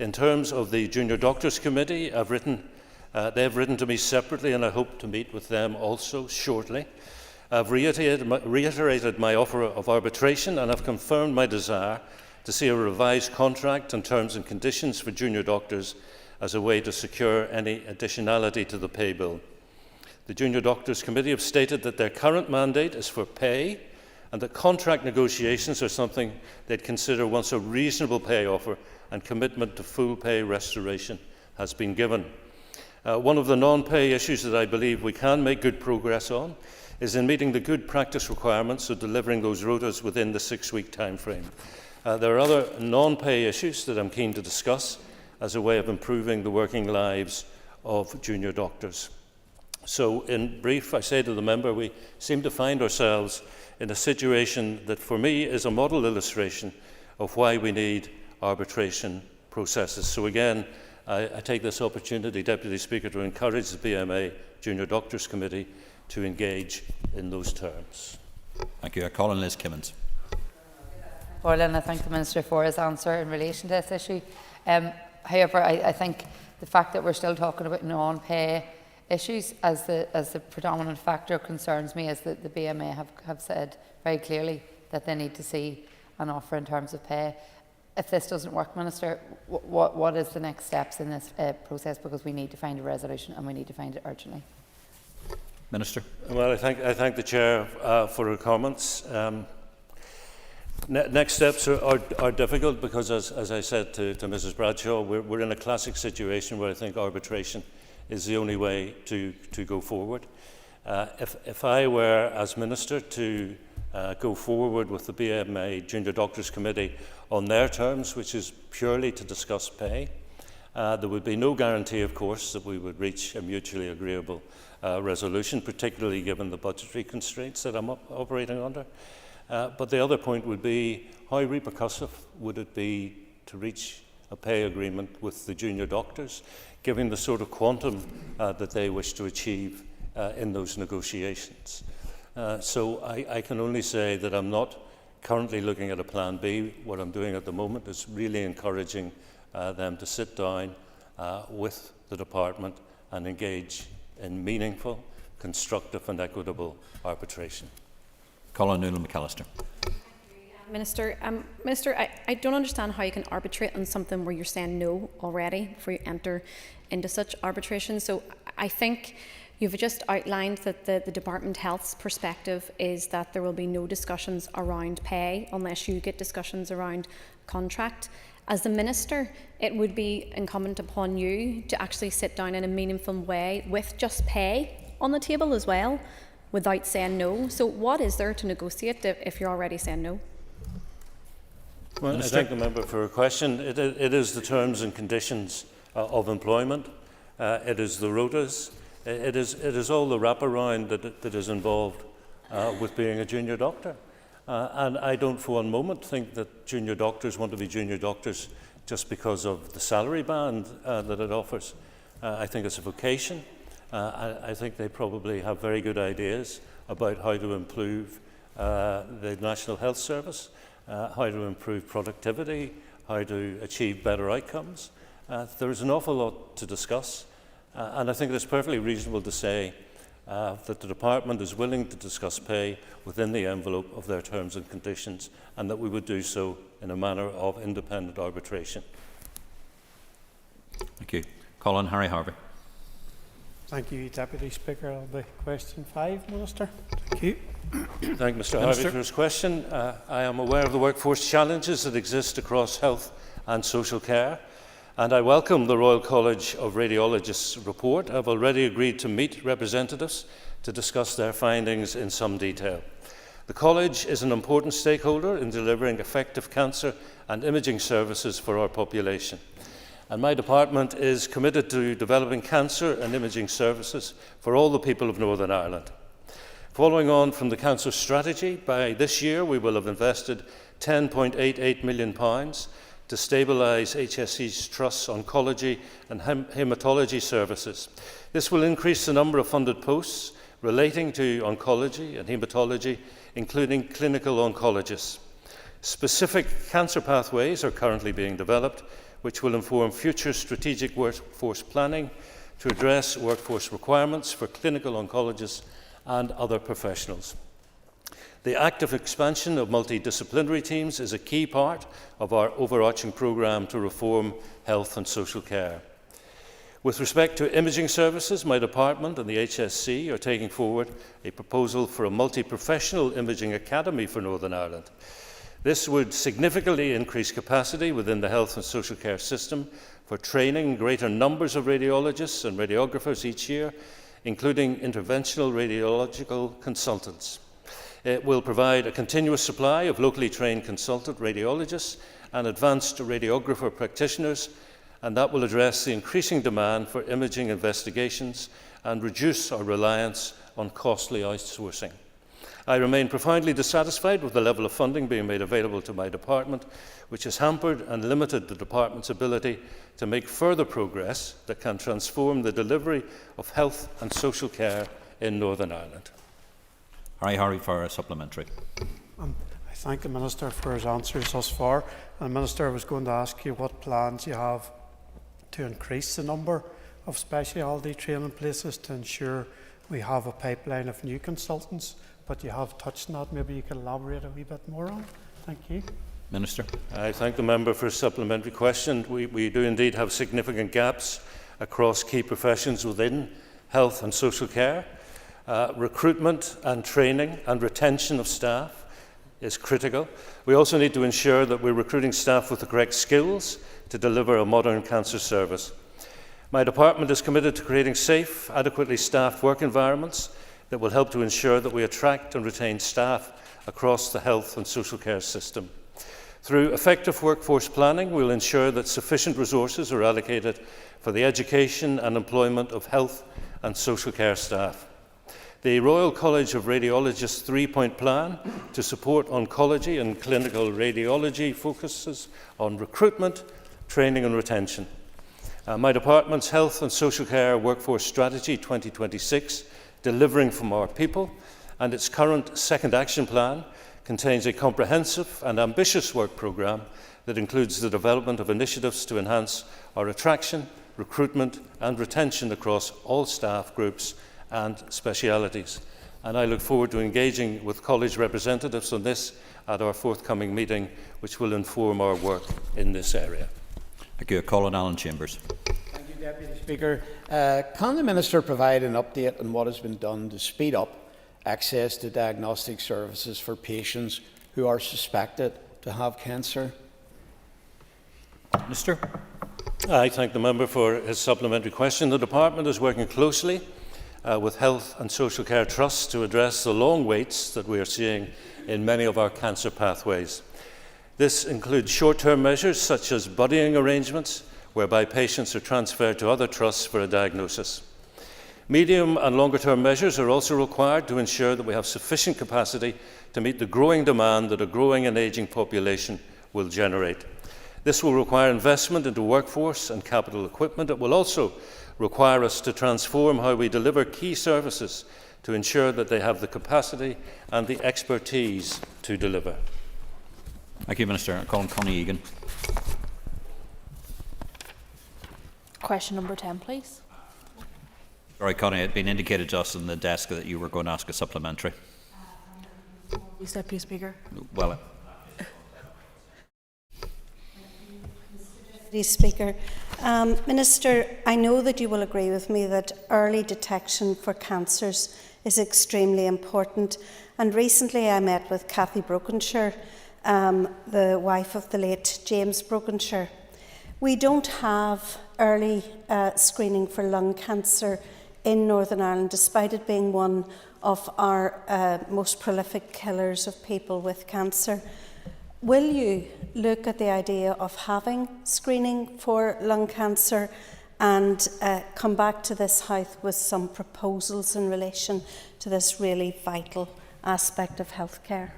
In terms of the Junior Doctors Committee, they've written to me separately, and I hope to meet with them also shortly. I've reiterated my offer of arbitration, and I've confirmed my desire to see a revised contract and terms and conditions for junior doctors as a way to secure any additionality to the pay bill. The Junior Doctors Committee have stated that their current mandate is for pay and that contract negotiations are something they'd consider once a reasonable pay offer and commitment to full pay restoration has been given. One of the non-pay issues that I believe we can make good progress on is in meeting the good practice requirements of delivering those rotas within the 6-week timeframe. There are other non-pay issues that I'm keen to discuss as a way of improving the working lives of junior doctors. So, in brief, I say to the member, we seem to find ourselves in a situation that for me is a model illustration of why we need arbitration processes. So again, I take this opportunity, Deputy Speaker, to encourage the BMA Junior Doctors Committee to engage in those terms. Thank you. I call on Liz Kimmins. And I thank the Minister for his answer in relation to this issue. However, I think the fact that we're still talking about non-pay issues as the predominant factor concerns me, as the BMA have said very clearly that they need to see an offer in terms of pay. If this doesn't work, Minister, what is the next steps in this process? Because we need to find a resolution and we need to find it urgently. Minister. Well, I thank the Chair for her comments. Next steps are difficult because, as I said to Mrs. Bradshaw, we're in a classic situation where I think arbitration is the only way to go forward. If I were, as Minister, to go forward with the BMA Junior Doctors Committee on their terms, which is purely to discuss pay, there would be no guarantee, of course, that we would reach a mutually agreeable resolution, particularly given the budgetary constraints that I'm operating under. But the other point would be, how repercussive would it be to reach a pay agreement with the junior doctors, given the sort of quantum that they wish to achieve in those negotiations? So I can only say that I'm not currently looking at a plan B. What I'm doing at the moment is really encouraging them to sit down with the department and engage in meaningful, constructive and arbitration. Colin Newland-McAllister. Minister, I don't understand how you can arbitrate on something where you're saying no already before you enter into such arbitration. So I think you've just outlined that the Department Health's perspective is that there will be no discussions around pay unless you get discussions around contract. As the Minister, it would be incumbent upon you to actually sit down in a meaningful way with just pay on the table as well, without saying no. So what is there to negotiate if you're already saying no? Well, I thank the member for her question. It is the terms and conditions of employment. It is the rotas. It is all the wraparound that is involved with being a junior doctor. And I don't for one moment think that junior doctors want to be junior doctors just because of the salary band that it offers. I think it's a vocation. I think they probably have very good ideas about how to improve the National Health Service, how to improve productivity, how to achieve better outcomes. There is an awful lot to discuss, and I think it is perfectly reasonable to say that the department is willing to discuss pay within the envelope of their terms and conditions, and that we would do so in a manner of independent arbitration. Thank you. Colin Harry Harvey. Thank you, Deputy Speaker. I'll be question 5, Minister. Thank you. Thank Mr. Harvey for his question. I am aware of the workforce challenges that exist across health and social care, and I welcome the Royal College of Radiologists' report. I have already agreed to meet representatives to discuss their findings in some detail. The College is an important stakeholder in delivering effective cancer and imaging services for our population, and my department is committed to developing cancer and imaging services for all the people of Northern Ireland. Following on from the cancer strategy, by this year we will have invested £10.88 million to stabilise HSE's Trust's oncology and haematology services. This will increase the number of funded posts relating to oncology and haematology, including clinical oncologists. Specific cancer pathways are currently being developed, which will inform future strategic workforce planning to address workforce requirements for clinical oncologists and other professionals. The active expansion of multidisciplinary teams is a key part of our overarching programme to reform health and social care. With respect to imaging services, my department and the HSC are taking forward a proposal for a multi-professional imaging academy for Northern Ireland. This would significantly increase capacity within the health and social care system for training greater numbers of radiologists and radiographers each year, including interventional radiological consultants. It will provide a continuous supply of locally trained consultant radiologists and advanced radiographer practitioners, and that will address the increasing demand for imaging investigations and reduce our reliance on costly outsourcing. I remain profoundly dissatisfied with the level of funding being made available to my department, which has hampered and limited the department's ability to make further progress that can transform the delivery of health and social care in Northern Ireland. Harry for a supplementary. I thank the Minister for his answers thus far. And Minister, I was going to ask you what plans you have to increase the number of specialty training places to ensure we have a pipeline of new consultants, but you have touched on that. Maybe you can elaborate a wee bit more on. Thank you. Minister. I thank the member for a supplementary question. We do indeed have significant gaps across key professions within health and social care. Recruitment and training and retention of staff is critical. We also need to ensure that we're recruiting staff with the correct skills to deliver a modern cancer service. My department is committed to creating safe, adequately staffed work environments that will help to ensure that we attract and retain staff across the health and social care system. Through effective workforce planning, we will ensure that sufficient resources are allocated for the education and employment of health and social care staff. The Royal College of Radiologists' 3-point plan to support oncology and clinical radiology focuses on recruitment, training and retention. My department's Health and Social Care Workforce Strategy 2026, Delivering from Our People, and its current second action plan contains a comprehensive and ambitious work programme that includes the development of initiatives to enhance our attraction, recruitment and retention across all staff groups and specialities. And I look forward to engaging with college representatives on this at our forthcoming meeting, which will inform our work in this area. Thank you. Colin Allen Chambers. Thank you, Deputy Speaker. Can the Minister provide an update on what has been done to speed up access to diagnostic services for patients who are suspected to have cancer? Minister. I thank the member for his supplementary question. The Department is working closely with Health and Social Care Trusts to address the long waits that we are seeing in many of our cancer pathways. This includes short-term measures such as buddying arrangements, whereby patients are transferred to other trusts for a diagnosis. Medium and longer-term measures are also required to ensure that we have sufficient capacity to meet the growing demand that a growing and ageing population will generate. This will require investment into workforce and capital equipment. It will also require us to transform how we deliver key services to ensure that they have the capacity and the expertise to deliver. Thank you, Minister. Colin Connie Egan. Question number 10, please. Sorry, Connie, it had been indicated to us on the desk that you were going to ask a supplementary. Deputy Speaker. Well, Deputy Speaker. Minister, I know that you will agree with me that early detection for cancers is extremely important, and recently I met with Cathy Brokenshire, the wife of the late James Brokenshire. We don't have early screening for lung cancer in Northern Ireland, despite it being one of our most prolific killers of people with cancer. Will you look at the idea of having screening for lung cancer and come back to this House with some proposals in relation to this really vital aspect of healthcare?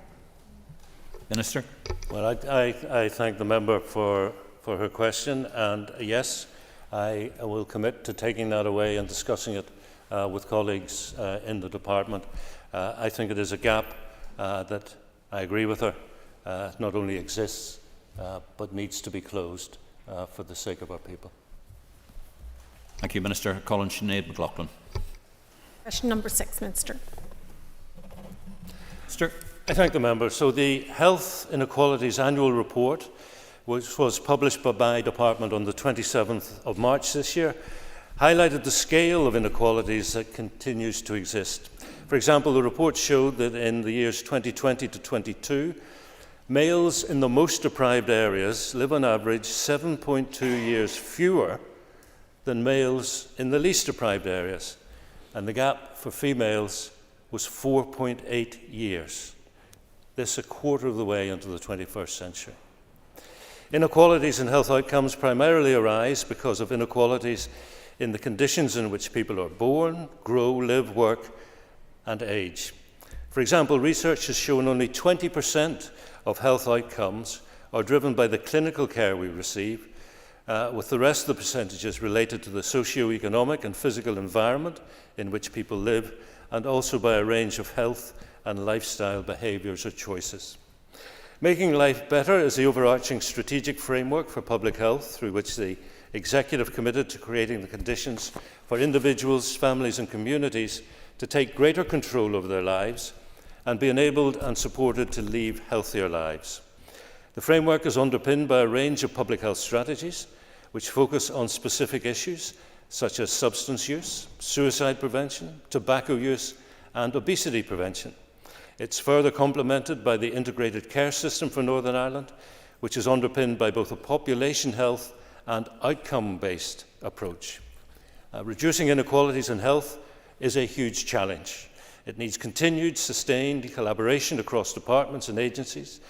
Minister. Well, I thank the member for her question, and yes, I will commit to taking that away and discussing it with colleagues in the department. I think it is a gap that I agree with her. Not only exists, but needs to be closed for the sake of our people. Thank you, Minister. Colin Sinead McLaughlin. Question number 6, Minister. Minister. I thank the member. So the Health Inequalities Annual Report, which was published by my department on the 27th of March this year, highlighted the scale of inequalities that continues to exist. For example, the report showed that in the years 2020 to 22, males in the most deprived areas live on average 7.2 years fewer than males in the least deprived areas, and the gap for females was 4.8 years. This a quarter of the way into the 21st century. Inequalities in health outcomes primarily arise because of inequalities in the conditions in which people are born, grow, live, work, and age. For example, research has shown only 20% of health outcomes are driven by the clinical care we receive, with the rest of the percentages related to the socio-economic and physical environment in which people live, and also by a range of health and lifestyle behaviours or choices. Making life better is the overarching strategic framework for public health through which the Executive committed to creating the conditions for individuals, families and communities to take greater control over their lives and be enabled and supported to live healthier lives. The framework is underpinned by a range of public health strategies which focus on specific issues such as substance use, suicide prevention, tobacco use and obesity prevention. It's further complemented by the integrated care system for Northern Ireland, which is underpinned by both a population health and outcome-based approach. Reducing inequalities in health is a huge challenge. It needs continued, sustained collaboration across departments and agencies,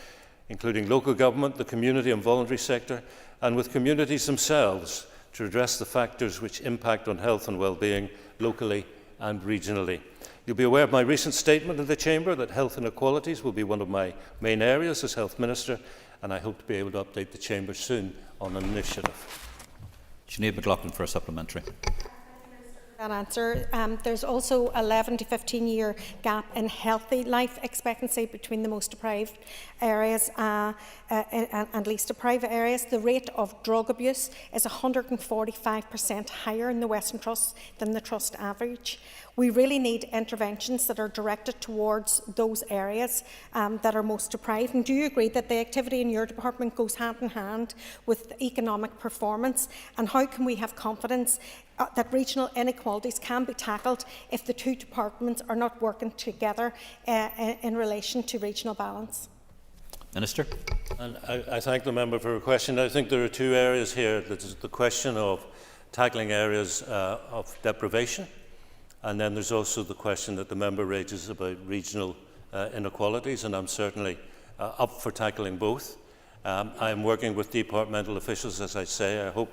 including local government, the community and voluntary sector, and with communities themselves to address the factors which impact on health and well-being locally and regionally. You'll be aware of my recent statement in the Chamber that health inequalities will be one of my main areas as Health Minister, and I hope to be able to update the Chamber soon on an initiative. Sinead McLaughlin for a supplementary. That answer. There's also 11 to 15-year gap in healthy life expectancy between the most deprived areas and least deprived areas. The rate of drug abuse is 145% higher in the Western Trust than the Trust average. We really need interventions that are directed towards those areas that are most deprived. And do you agree that the activity in your department goes hand in hand with economic performance? And how can we have confidence that regional inequalities can be tackled if the two departments are not working together in relation to regional balance? Minister. And I thank the member for her question. I think there are two areas here. There's the question of tackling areas of deprivation, and then there's also the question that the member raises about regional inequalities, and I'm certainly up for tackling both. I am working with departmental officials, as I say. I hope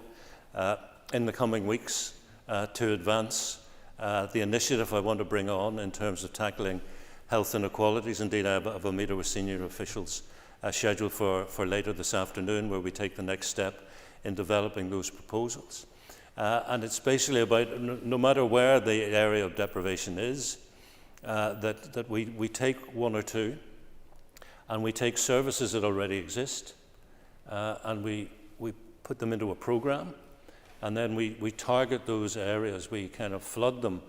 in the coming weeks to advance the initiative I want to bring on in terms of tackling health inequalities. Indeed, I have a meeting with senior officials scheduled for later this afternoon, where we take the next step in developing those proposals. And it's basically about, no matter where the area of deprivation is, that we take one or two, and we take services that already exist, and we put them into a programme, and then we target those areas. We kind of flood them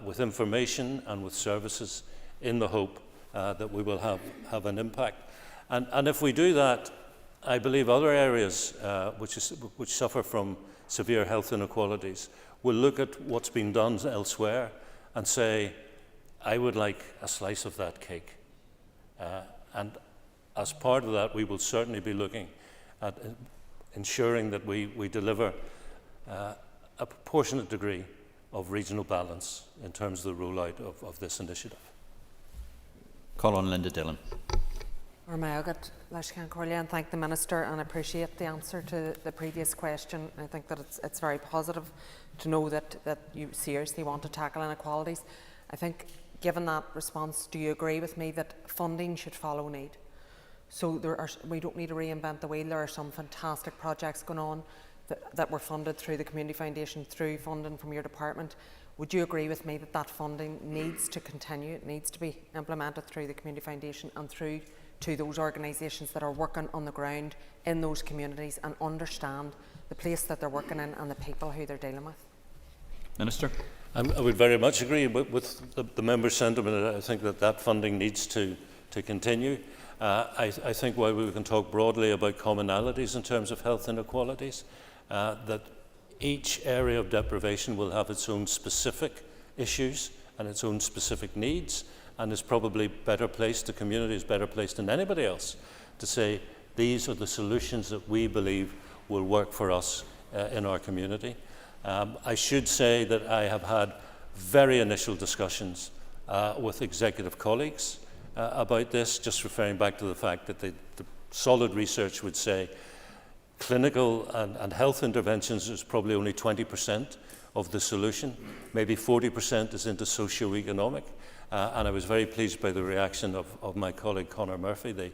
with information and with services in the hope that we will have an impact. And if we do that, I believe other areas which suffer from severe health inequalities will look at what's been done elsewhere and say, I would like a slice of that cake. And as part of that, we will certainly be looking at ensuring that we deliver a proportionate degree of regional balance in terms of the rollout of this initiative. Call on Linda Dillon. And thank the Minister, and appreciate the answer to the previous question. I think that it's very positive to know that you seriously want to tackle inequalities. I think, given that response, do you agree with me that funding should follow need? So we don't need to reinvent the wheel. There are some fantastic projects going on that were funded through the Community Foundation, through funding from your department. Would you agree with me that that funding needs to continue? It needs to be implemented through the Community Foundation and through to those organisations that are working on the ground in those communities and understand the place that they're working in and the people who they're dealing with? Minister. I would very much agree with the member's sentiment. I think that funding needs to continue. I think while we can talk broadly about commonalities in terms of health inequalities, that each area of deprivation will have its own specific issues and its own specific needs, and is probably better placed, the community is better placed than anybody else, to say these are the solutions that we believe will work for us in our community. I should say that I have had very initial discussions with executive colleagues about this, just referring back to the fact that the solid research would say clinical and health interventions is probably only 20% of the solution. Maybe 40% is into socio-economic. And I was very pleased by the reaction of my colleague Conor Murphy, the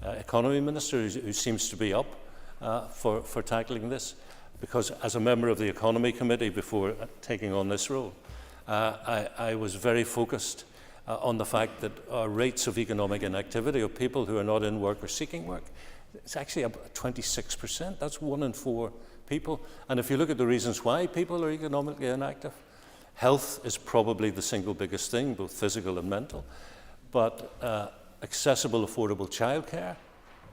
Economy Minister, who seems to be up for tackling this. Because as a member of the Economy Committee before taking on this role, I was very focused on the fact that our rates of economic inactivity of people who are not in work or seeking work, it's actually about 26%. That's 1 in 4 people. And if you look at the reasons why people are economically inactive, health is probably the single biggest thing, both physical and mental. But accessible, affordable childcare,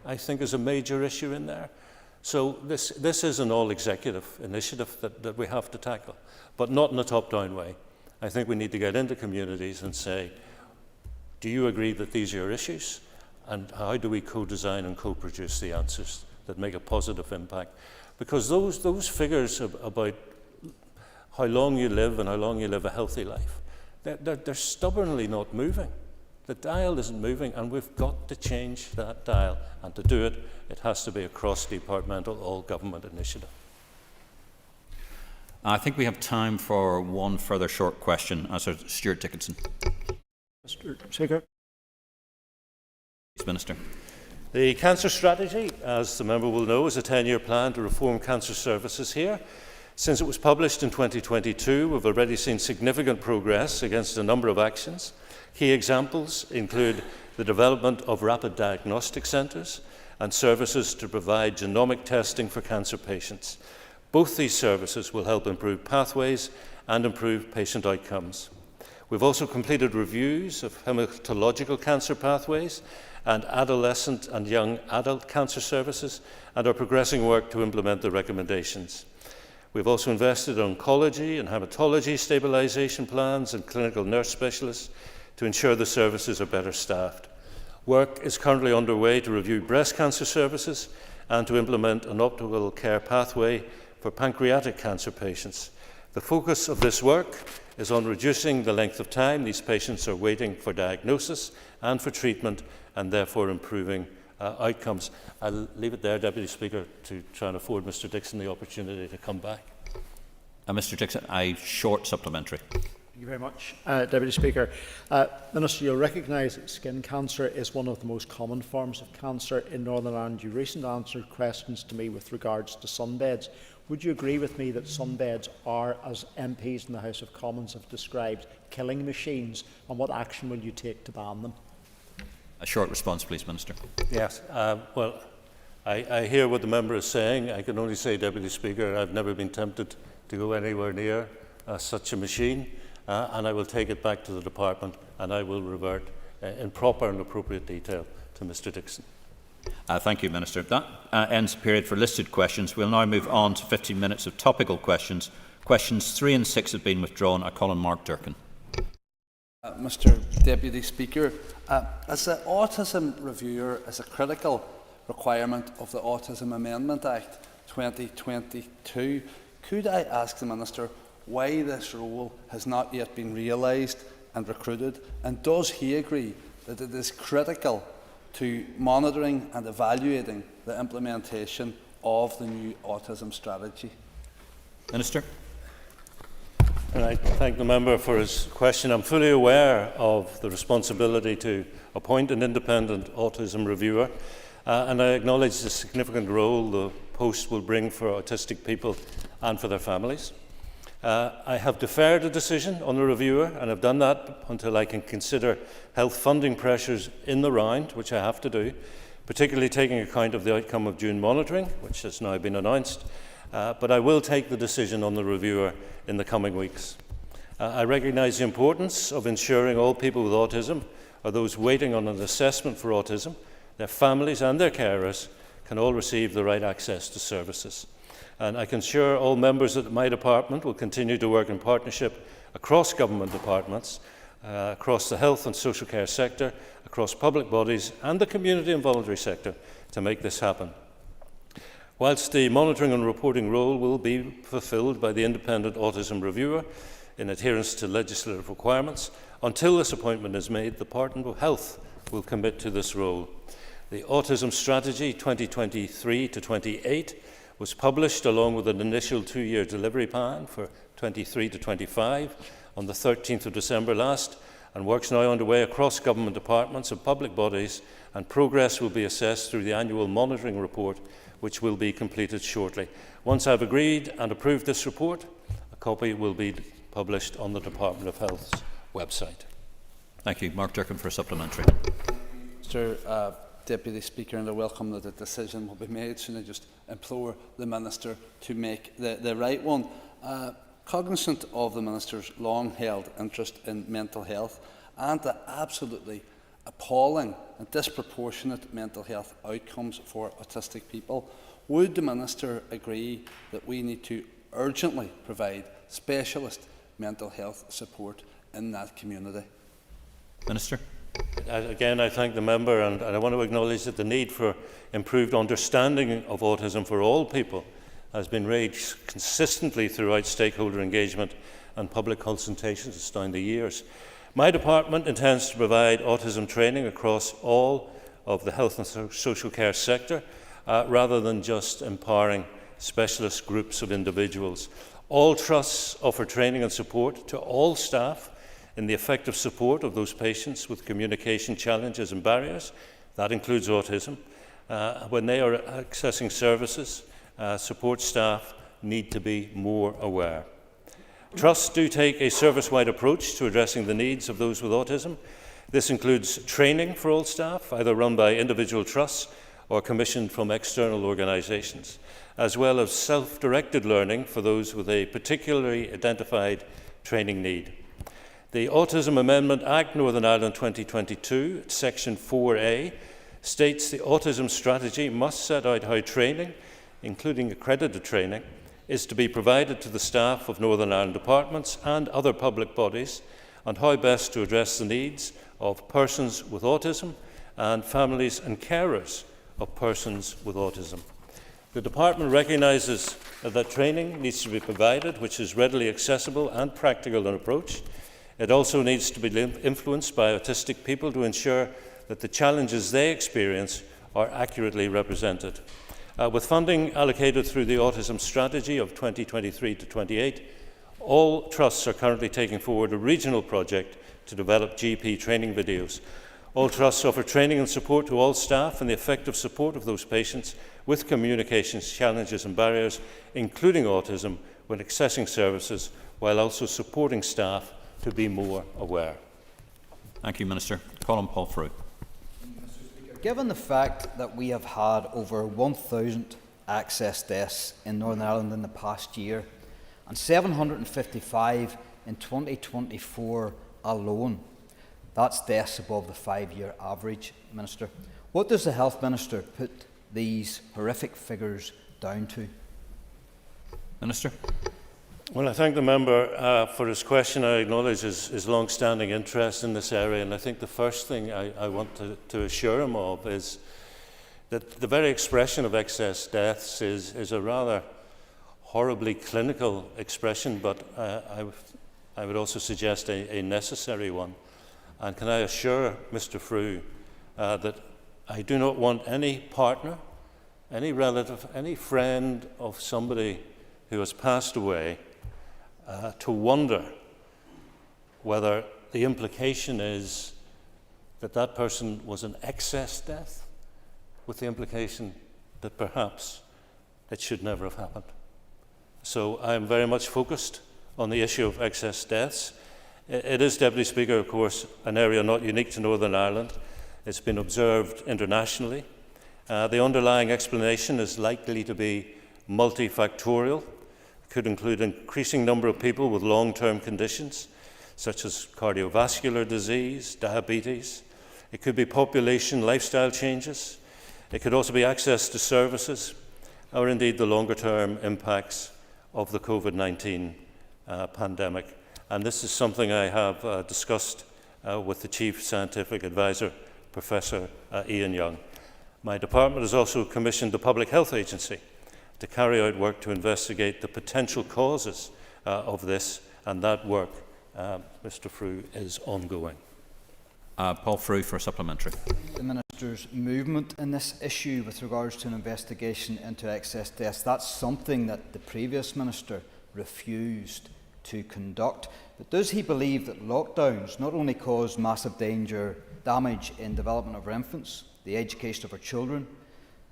I think, is a major issue in there. So this is an all-executive initiative that we have to tackle, but not in a top-down way. I think we need to get into communities and say, do you agree that these are your issues? And how do we co-design and co-produce the answers that make a positive impact? Because those figures about how long you live and how long you live a healthy life, they're stubbornly not moving. The dial isn't moving, and we've got to change that dial. And to do it, it has to be a cross-departmental, all-government initiative. I think we have time for one further short question. Stuart Dickinson. Mr. Speaker. Minister. The cancer strategy, as the member will know, is a 10-year plan to reform cancer services here. Since it was published in 2022, we've already seen significant progress against a number of actions. Key examples include the development of rapid diagnostic centres and services to provide genomic testing for cancer patients. Both these services will help improve pathways and improve patient outcomes. We've also completed reviews of hematological cancer pathways and adolescent and young adult cancer services and are progressing work to implement the recommendations. We've also invested in oncology and hematology stabilisation plans and clinical nurse specialists to ensure the services are better staffed. Work is currently underway to review breast cancer services and to implement an optimal care pathway for pancreatic cancer patients. The focus of this work is on reducing the length of time these patients are waiting for diagnosis and for treatment, and therefore improving outcomes. I'll leave it there, Deputy Speaker, to try and afford Mr Dixon the opportunity to come back. Mr Dixon, a short supplementary. Thank you very much, Deputy Speaker. Minister, you'll recognise that skin cancer is one of the most common forms of cancer in Northern Ireland. You recently answered questions to me with regards to sunbeds. Would you agree with me that sunbeds are, as MPs in the House of Commons have described, killing machines, and what action will you take to ban them? A short response, please, Minister. Yes. Well, I hear what the member is saying. I can only say, Deputy Speaker, I've never been tempted to go anywhere near such a machine, and I will take it back to the department and I will revert in proper and appropriate detail to Mr Dixon. Thank you, Minister. That ends the period for listed questions. We'll now move on to 15 minutes of topical questions. Questions 3 and 6 have been withdrawn. I call on Mark Durkin. Mr Deputy Speaker, as the Autism Reviewer is a critical requirement of the Autism Amendment Act 2022, could I ask the Minister why this role has not yet been realised and recruited, and does he agree that it is critical to monitoring and evaluating the implementation of the new autism strategy? Minister. I thank the member for his question. I'm fully aware of the responsibility to appoint an independent autism reviewer, and I acknowledge the significant role the post will bring for autistic people and for their families. I have deferred a decision on the reviewer, and I've done that until I can consider health funding pressures in the round, which I have to do, particularly taking account of the outcome of June monitoring, which has now been announced. But I will take the decision on the reviewer in the coming weeks. I recognise the importance of ensuring all people with autism, or those waiting on an assessment for autism, their families and their carers, can all receive the right access to services. And I can assure all members that my department will continue to work in partnership across government departments, across the health and social care sector, across public bodies and the community and voluntary sector to make this happen. Whilst the monitoring and reporting role will be fulfilled by the independent autism reviewer in adherence to legislative requirements, until this appointment is made, the Department of Health will commit to this role. The Autism Strategy 2023 to 28 was published along with an initial 2-year delivery plan for 23 to 25 on the 13th of December last, and work's now underway across government departments and public bodies, and progress will be assessed through the annual monitoring report, which will be completed shortly. Once I've agreed and approved this report, a copy will be published on the Department of Health's website. Thank you. Mark Durkin for a supplementary. Mr Deputy Speaker, and I welcome that a decision will be made soon. I just implore the Minister to make the right one. Cognizant of the Minister's long-held interest in mental health and the absolutely appalling and disproportionate mental health outcomes for autistic people, would the Minister agree that we need to urgently provide specialist mental health support in that community? Minister. Again, I thank the member, and I want to acknowledge that the need for improved understanding of autism for all people has been raised consistently throughout stakeholder engagement and public consultations down the years. My department intends to provide autism training across all of the health and social care sector, rather than just empowering specialist groups of individuals. All trusts offer training and support to all staff in the effective support of those patients with communication challenges and barriers. That includes autism. When they are accessing services, support staff need to be more aware. Trusts do take a service-wide approach to addressing the needs of those with autism. This includes training for all staff, either run by individual trusts or commissioned from external organisations, as well as self-directed learning for those with a particularly identified training need. The Autism Amendment Act Northern Ireland 2022, Section 4A, states the autism strategy must set out how training, including accredited training, is to be provided to the staff of Northern Ireland departments and other public bodies on how best to address the needs of persons with autism and families and carers of persons with autism. The department recognises that training needs to be provided which is readily accessible and practical in approach. It also needs to be influenced by autistic people to ensure that the challenges they experience are accurately represented. With funding allocated through the Autism Strategy of 2023 to 28, all trusts are currently taking forward a regional project to develop GP training videos. All trusts offer training and support to all staff in the effective support of those patients with communications challenges and barriers, including autism, when accessing services, while also supporting staff to be more aware. Thank you, Minister. Colin Paul Frew. Given the fact that we have had over 1,000 access deaths in Northern Ireland in the past year, and 755 in 2024 alone, that's deaths above the 5-year average, Minister. What does the Health Minister put these horrific figures down to? Minister. Well, I thank the member for his question. I acknowledge his long-standing interest in this area, and I think the first thing I want to assure him of is that the very expression of excess deaths is a rather horribly clinical expression, but I would also suggest a necessary one. And can I assure Mr. Frew that I do not want any partner, any relative, any friend of somebody who has passed away to wonder whether the implication is that that person was an excess death, with the implication that perhaps it should never have happened. So I am very much focused on the issue of excess deaths. It is, Deputy Speaker, of course, an area not unique to Northern Ireland. It's been observed internationally. The underlying explanation is likely to be multifactorial. Could include an increasing number of people with long-term conditions, such as cardiovascular disease, diabetes. It could be population lifestyle changes. It could also be access to services, or indeed the longer-term impacts of the COVID-19 pandemic. And this is something I have discussed with the Chief Scientific Advisor, Professor Ian Young. My department has also commissioned the Public Health Agency to carry out work to investigate the potential causes of this, and that work, Mr. Frew, is ongoing. Paul Frew for a supplementary. The Minister's movement in this issue with regards to an investigation into excess deaths, that's something that the previous Minister refused to conduct. But does he believe that lockdowns not only cause massive damage in development of our infants, the education of our children,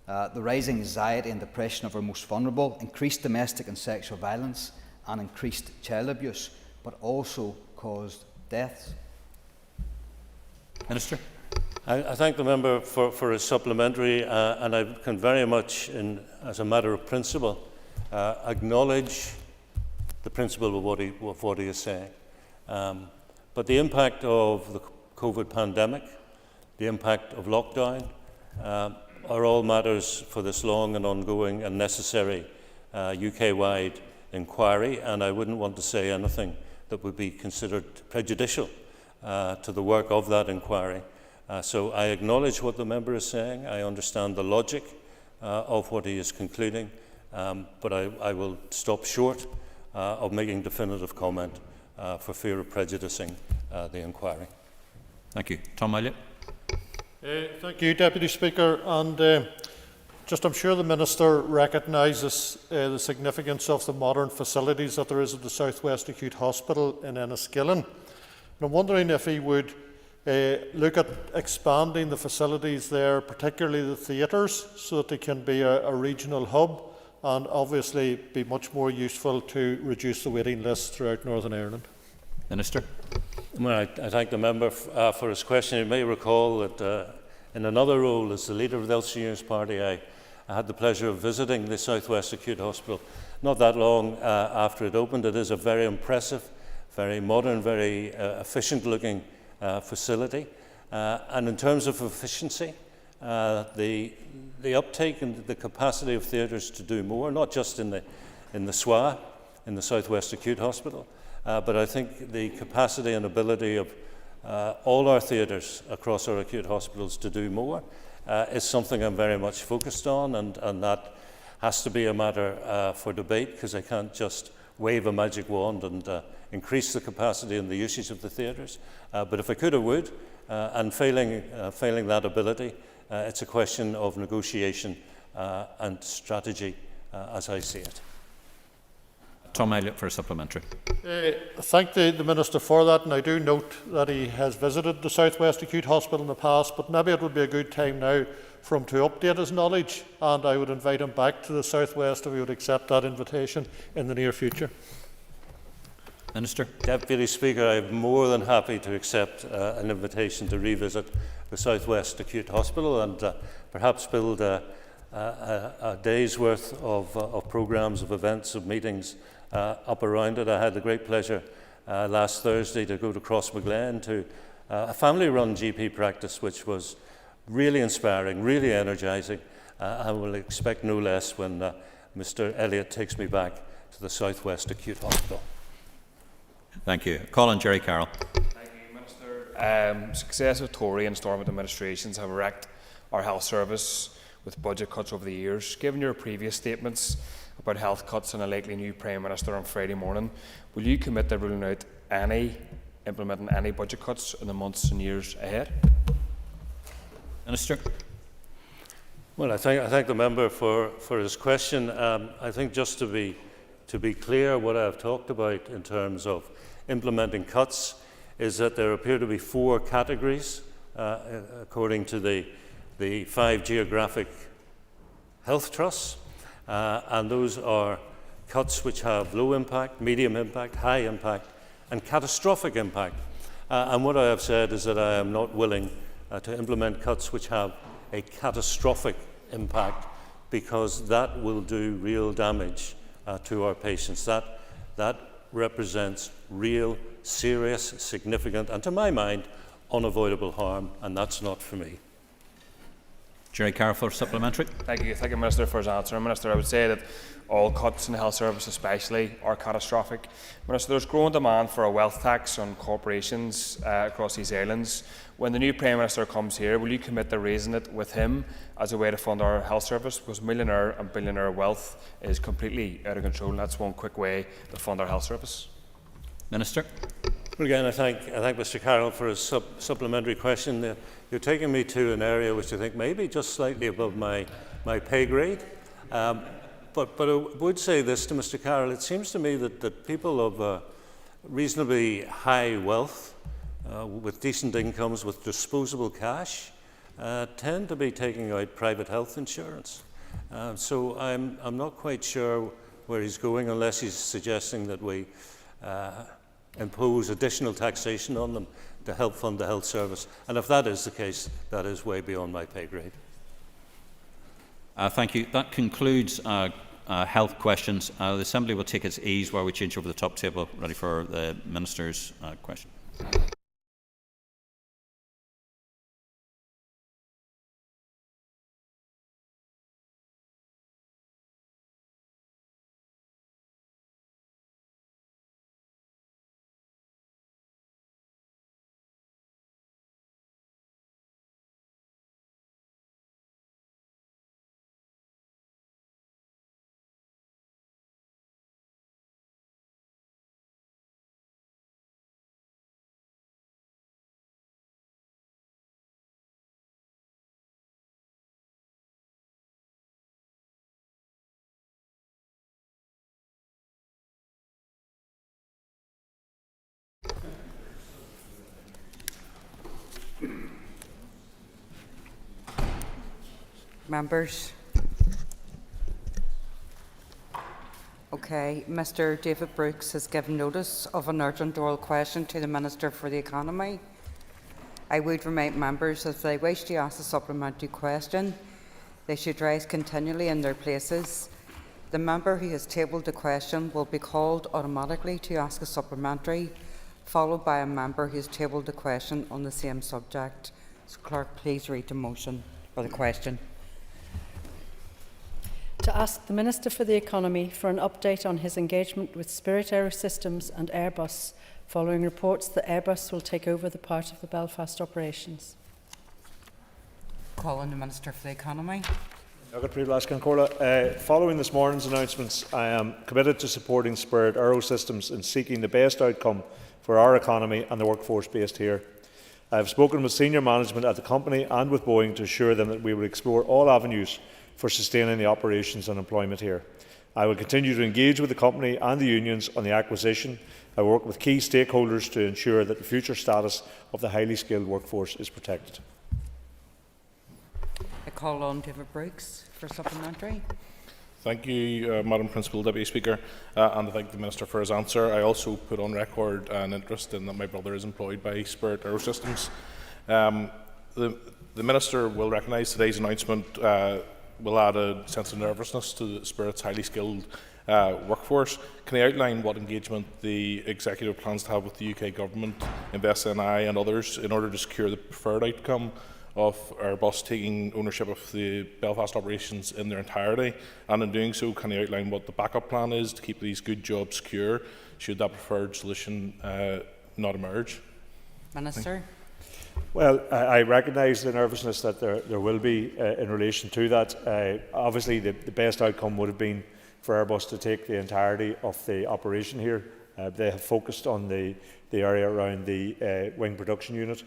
the rising anxiety and depression of our most vulnerable, increased domestic and sexual violence, and increased child abuse, but also caused deaths? Minister. I thank the member for his supplementary, and I can very much, as a matter of principle, acknowledge the principle of what he is saying. But the impact of the COVID pandemic, the impact of lockdown, are all matters for this long and ongoing and necessary UK-wide inquiry, and I wouldn't want to say anything that would be considered prejudicial to the work of that inquiry. So I acknowledge what the member is saying. I understand the logic of what he is concluding, but I will stop short of making definitive comment for fear of prejudicing the inquiry. Thank you. Tom Elliott. Thank you, Deputy Speaker. And I'm sure the Minister recognises the significance of the modern facilities that there is at the South West Acute Hospital in Enniskillen. And I'm wondering if he would look at expanding the facilities there, particularly the theatres, so that they can be a regional hub and obviously be much more useful to reduce the waiting lists throughout Northern Ireland. Minister. Well, I thank the member for his question. You may recall that in another role as the leader of the Ulster Unionist Party, I had the pleasure of visiting the South West Acute Hospital not that long after it opened. It is a very impressive, very modern, very efficient-looking facility. And in terms of efficiency, the uptake and the capacity of theatres to do more, not just in the SWA, in the South West Acute Hospital, but I think the capacity and ability of all our theatres across our acute hospitals to do more is something I'm very much focused on, and that has to be a matter for debate, because I can't just wave a magic wand and increase the capacity and the usage of the theatres. But if I could, I would, and failing that ability, it's a question of negotiation and strategy as I see it. Tom Elliott for a supplementary. Thank the Minister for that, and I do note that he has visited the South West Acute Hospital in the past, but maybe it would be a good time now for him to update his knowledge, and I would invite him back to the South West if he would accept that invitation in the near future. Minister. Deputy Speaker, I'm more than happy to accept an invitation to revisit the South West Acute Hospital and perhaps build a day's worth of programmes, of events, of meetings up around it. I had the great pleasure last Thursday to go to Crossmaglen to a family-run GP practice, which was really inspiring, really energising. I will expect no less when Mr Elliott takes me back to the South West Acute Hospital. Thank you. Colin Jerry Carroll. Thank you, Minister. Successive Tory and Stormont administrations have wrecked our health service with budget cuts over the years. Given your previous statements about health cuts and a likely new Prime Minister on Friday morning, will you commit to ruling out implementing any budget cuts in the months and years ahead? Minister. Well, I thank the member for his question. I think just to be clear, what I've talked about in terms of implementing cuts is that there appear to be 4 categories according to the 5 geographic health trusts, and those are cuts which have low impact, medium impact, high impact and catastrophic impact. And what I have said is that I am not willing to implement cuts which have a catastrophic impact, because that will do real damage to our patients. That represents real, serious, significant and, to my mind, unavoidable harm, and that's not for me. Jerry Carroll for supplementary. Thank you, Minister, for his answer. Minister, I would say that all cuts in the health service especially are catastrophic. Minister, there's growing demand for a wealth tax on corporations across these islands. When the new Prime Minister comes here, will you commit to raising it with him as a way to fund our health service? Because millionaire and billionaire wealth is completely out of control, and that's one quick way to fund our health service. Minister. Well, again, I thank Mr Carroll for his supplementary question. You're taking me to an area which I think may be just slightly above my pay grade. But I would say this to Mr Carroll. It seems to me that people of reasonably high wealth, with decent incomes, with disposable cash, tend to be taking out private health insurance. So I'm not quite sure where he's going, unless he's suggesting that we impose additional taxation on them to help fund the health service. And if that is the case, that is way beyond my pay grade. Thank you. That concludes health questions. The Assembly will take its ease while we change over the top table, ready for the Minister's question. Members, Okay, Mr David Brooks has given notice of an urgent oral question to the Minister for the Economy. I would remind members that if they wish to ask a supplementary question, they should rise continually in their places. The member who has tabled the question will be called automatically to ask a supplementary, followed by a member who has tabled the question on the same subject. So, Clerk, please read the motion or the question. To ask the Minister for the Economy for an update on his engagement with Spirit Aerosystems and Airbus, following reports that Airbus will take over the part of the Belfast operations. Call on the Minister for the Economy. Following this morning's announcements, I am committed to supporting Spirit Aerosystems in seeking the best outcome for our economy and the workforce based here. I have spoken with senior management at the company and with Boeing to assure them that we will explore all avenues for sustaining the operations and employment here. I will continue to engage with the company and the unions on the acquisition. I work with key stakeholders to ensure that the future status of the highly skilled workforce is protected. I call on David Brooks for supplementary. Thank you, Madam Principal Deputy Speaker, and I thank the Minister for his answer. I also put on record an interest in that my brother is employed by Spirit Aerosystems. The Minister will recognise today's announcement will add a sense of nervousness to the Spirit's highly skilled workforce. Can he outline what engagement the Executive plans to have with the UK Government, InvestNI and others in order to secure the preferred outcome of Airbus taking ownership of the Belfast operations in their entirety? And in doing so, can he outline what the backup plan is to keep these good jobs secure should that preferred solution not emerge? Minister. Well, I recognise the nervousness that there will be in relation to that. Obviously, the best outcome would have been for Airbus to take the entirety of the operation here. They have focused on the area around the wing production unit,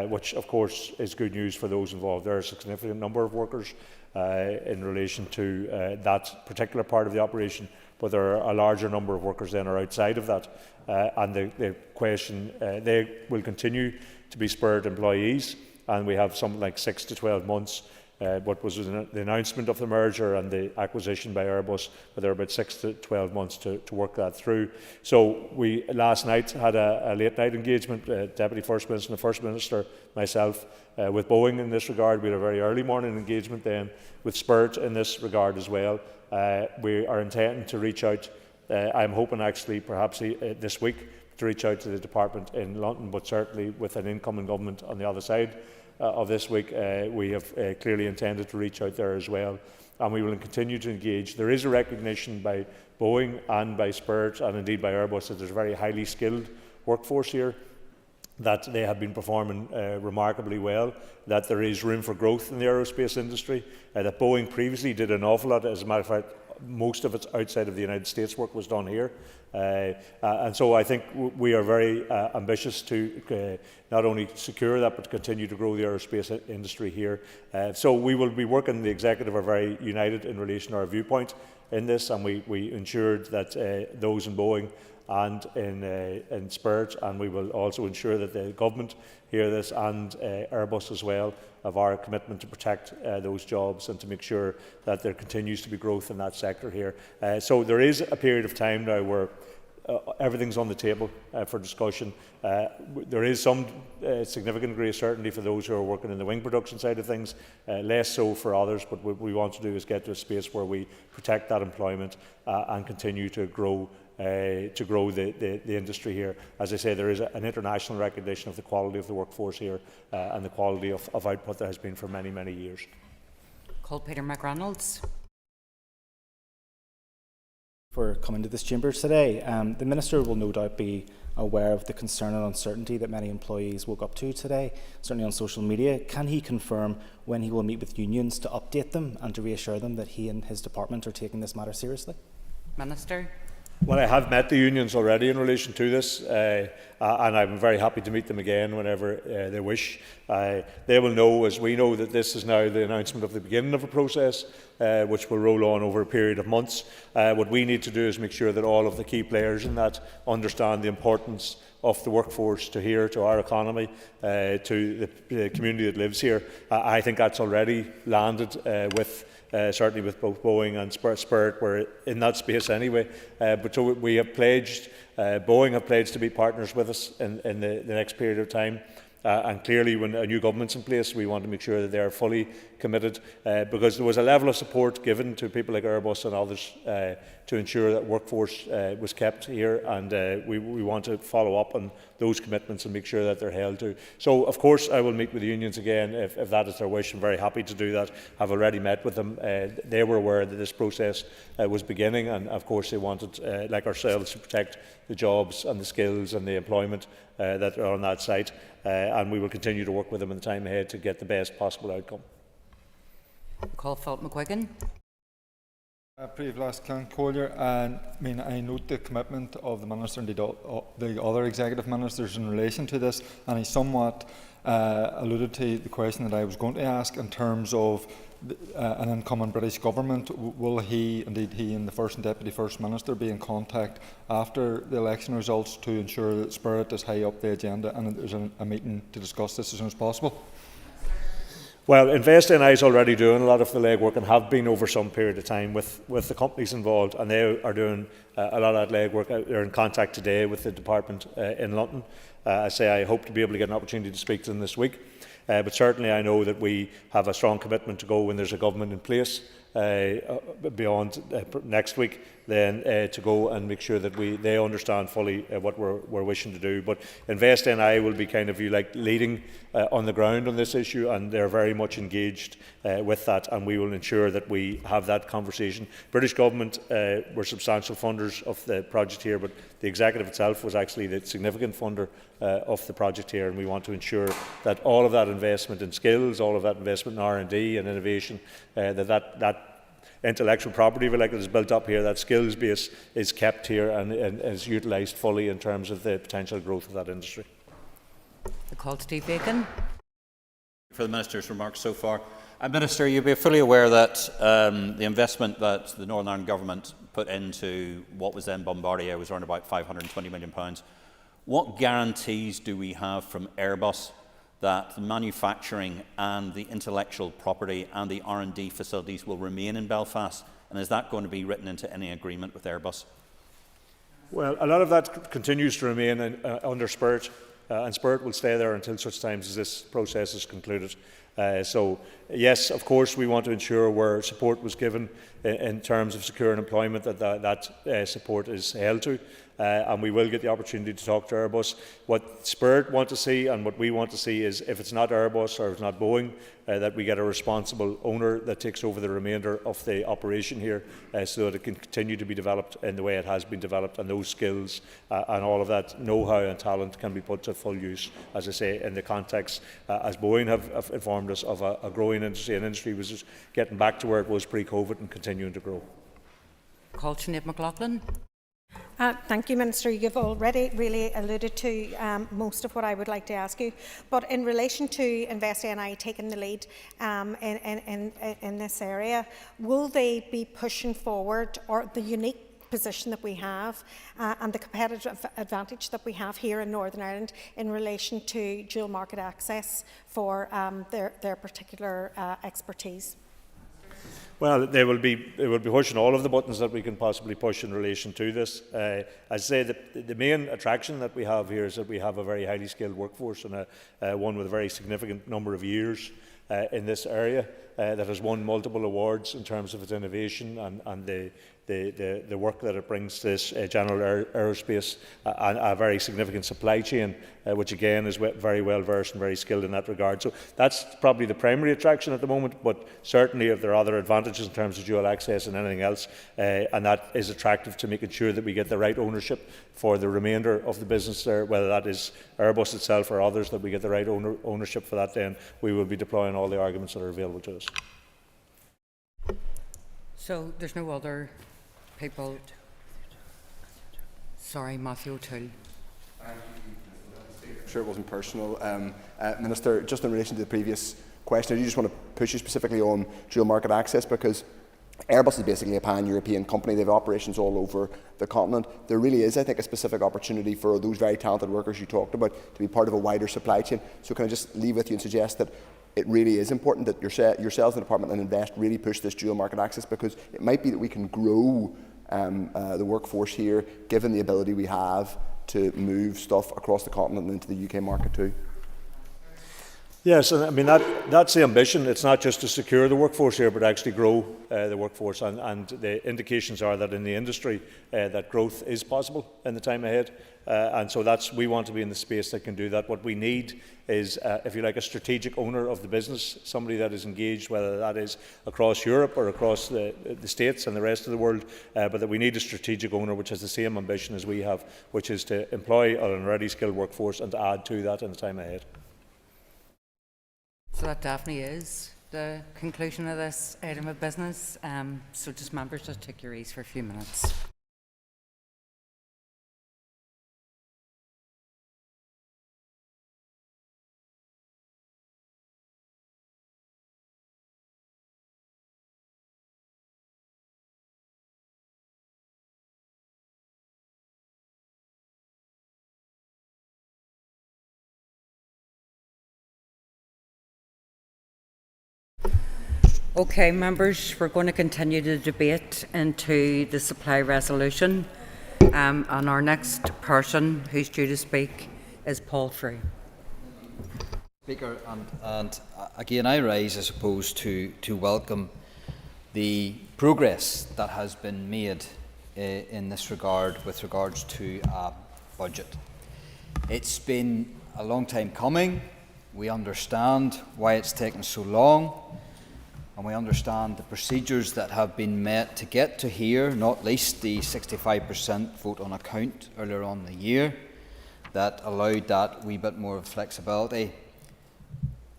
which of course is good news for those involved. There are a significant number of workers in relation to that particular part of the operation, but there are a larger number of workers then are outside of that. And the question, they will continue to be Spirit employees, and we have something like 6 to 12 months. What was the announcement of the merger and the acquisition by Airbus, but there are about 6 to 12 months to work that through. So we last night had a late night engagement, Deputy First Minister and the First Minister, myself, with Boeing in this regard. We had a very early morning engagement then with Spirit in this regard as well. We are intending to reach out, I'm hoping actually perhaps this week, to reach out to the department in London, but certainly with an incoming government on the other side of this week, we have clearly intended to reach out there as well, and we will continue to engage. There is a recognition by Boeing and by Spirit and indeed by Airbus that there's a very highly skilled workforce here, that they have been performing remarkably well, that there is room for growth in the aerospace industry, that Boeing previously did an awful lot. As a matter of fact, most of its outside of the United States work was done here. And so I think we are very ambitious to not only secure that, but to continue to grow the aerospace industry here. So we will be working, the Executive are very united in relation to our viewpoint in this, and we ensured that those in Boeing and in Spirit, and we will also ensure that the government hear this, and Airbus as well, of our commitment to protect those jobs and to make sure that there continues to be growth in that sector here. So there is a period of time now where everything's on the table for discussion. There is some significant degree of certainty for those who are working in the wing production side of things, less so for others, but what we want to do is get to a space where we protect that employment and continue to grow the industry here. As I say, there is an international recognition of the quality of the workforce here and the quality of output there has been for many, many years. Call Peter McReynolds. For coming to this chamber today. The Minister will no doubt be aware of the concern and uncertainty that many employees woke up to today, certainly on social media. Can he confirm when he will meet with unions to update them and to reassure them that he and his department are taking this matter seriously? Minister. Well, I have met the unions already in relation to this, and I'm very happy to meet them again whenever they wish. They will know, as we know, that this is now the announcement of the beginning of a process which will roll on over a period of months. What we need to do is make sure that all of the key players in that understand the importance of the workforce to our economy, to the community that lives here. I think that's already landed with certainly with both Boeing and Spirit, we're in that space anyway. But so we have pledged, Boeing have pledged to be partners with us in the next period of time. And clearly, when a new government's in place, we want to make sure that they are fully committed, because there was a level of support given to people like Airbus and others to ensure that workforce was kept here, and we want to follow up on those commitments and make sure that they're held to. So, of course, I will meet with the unions again if that is their wish. I'm very happy to do that. I've already met with them. They were aware that this process was beginning, and of course they wanted, like ourselves, to protect the jobs and the skills and the employment that are on that site. And we will continue to work with them in the time ahead to get the best possible outcome. Call Philip McGuigan. Príomh-Leas Clan Collier, and I note the commitment of the Minister and the other executive ministers in relation to this, and he somewhat alluded to the question that I was going to ask in terms of an incoming British government. Will he, indeed he and the First and Deputy First Minister, be in contact after the election results to ensure that Spirit is high up the agenda and that there's a meeting to discuss this as soon as possible? Well, InvestNI is already doing a lot of the legwork and have been over some period of time with the companies involved, and they are doing a lot of that legwork. They're in contact today with the department in London. I hope to be able to get an opportunity to speak to them this week. But certainly I know that we have a strong commitment to go when there's a government in place beyond next week, then to go and make sure that they understand fully what we're wishing to do. But InvestNI will be kind of leading on the ground on this issue, and they're very much engaged with that, and we will ensure that we have that conversation. British government were substantial funders of the project here, but the executive itself was actually the significant funder of the project here, and we want to ensure that all of that investment in skills, all of that investment in R&D and innovation, that intellectual property, that is built up here, that skills base is kept here and is utilised fully in terms of the potential growth of that industry. The call to Steve Bacon. For the Minister's remarks so far. Minister, you'll be fully aware that the investment that the Northern Ireland Government put into what was then Bombardier was around about £520 million. What guarantees do we have from Airbus that the manufacturing and the intellectual property and the R&D facilities will remain in Belfast? And is that going to be written into any agreement with Airbus? Well, a lot of that continues to remain under Spirit, and Spirit will stay there until such times as this process is concluded. So, yes, of course, we want to ensure where support was given in terms of securing employment that support is held to. And we will get the opportunity to talk to Airbus. What Spirit want to see and what we want to see is, if it's not Airbus or if it's not Boeing, that we get a responsible owner that takes over the remainder of the operation here, so that it can continue to be developed in the way it has been developed, and those skills and all of that know-how and talent can be put to full use, as I say, in the context, as Boeing have informed us, of a growing industry, an industry which is getting back to where it was pre-COVID and continuing to grow. Call Sinead McLaughlin. Thank you, Minister. You've already really alluded to most of what I would like to ask you. But in relation to InvestNI taking the lead in this area, will they be pushing forward or the unique position that we have and the competitive advantage that we have here in Northern Ireland in relation to dual market access for their particular expertise? Well, they will be pushing all of the buttons that we can possibly push in relation to this. As I say, the main attraction that we have here is that we have a very highly skilled workforce, and one with a very significant number of years in this area that has won multiple awards in terms of its innovation and the work that it brings to this general aerospace, and a very significant supply chain, which again is very well versed and very skilled in that regard. So that's probably the primary attraction at the moment, but certainly if there are other advantages in terms of dual access and anything else, and that is attractive to making sure that we get the right ownership for the remainder of the business there, whether that is Airbus itself or others, that we get the right ownership for that, then we will be deploying all the arguments that are available to us. So there's no other people. Sorry, Matthew O'Toole. Sure, it wasn't personal. Minister, just in relation to the previous question, I do just want to push you specifically on dual market access, because Airbus is basically a pan-European company. They have operations all over the continent. There really is, I think, a specific opportunity for those very talented workers you talked about to be part of a wider supply chain. So can I just leave with you and suggest that it really is important that yourselves in the department and Invest really push this dual market access, because it might be that we can grow the workforce here, given the ability we have to move stuff across the continent and into the UK market too. Yes, and I mean that's the ambition. It's not just to secure the workforce here, but actually grow the workforce. And the indications are that in the industry, that growth is possible in the time ahead. And so we want to be in the space that can do that. What we need is, if you like, a strategic owner of the business, somebody that is engaged, whether that is across Europe or across the States and the rest of the world, but that we need a strategic owner which has the same ambition as we have, which is to employ an already skilled workforce and to add to that in the time ahead. So that definitely is the conclusion of this item of business. So just members, just take your ease for a few minutes. Okay, members, we're going to continue the debate into the supply resolution. And our next person who's due to speak is Paul Free. Speaker, and again I rise, I suppose, to welcome the progress that has been made in this regard with regards to a budget. It's been a long time coming. We understand why it's taken so long. And we understand the procedures that have been met to get to here, not least the 65% vote on account earlier on in the year that allowed that wee bit more flexibility.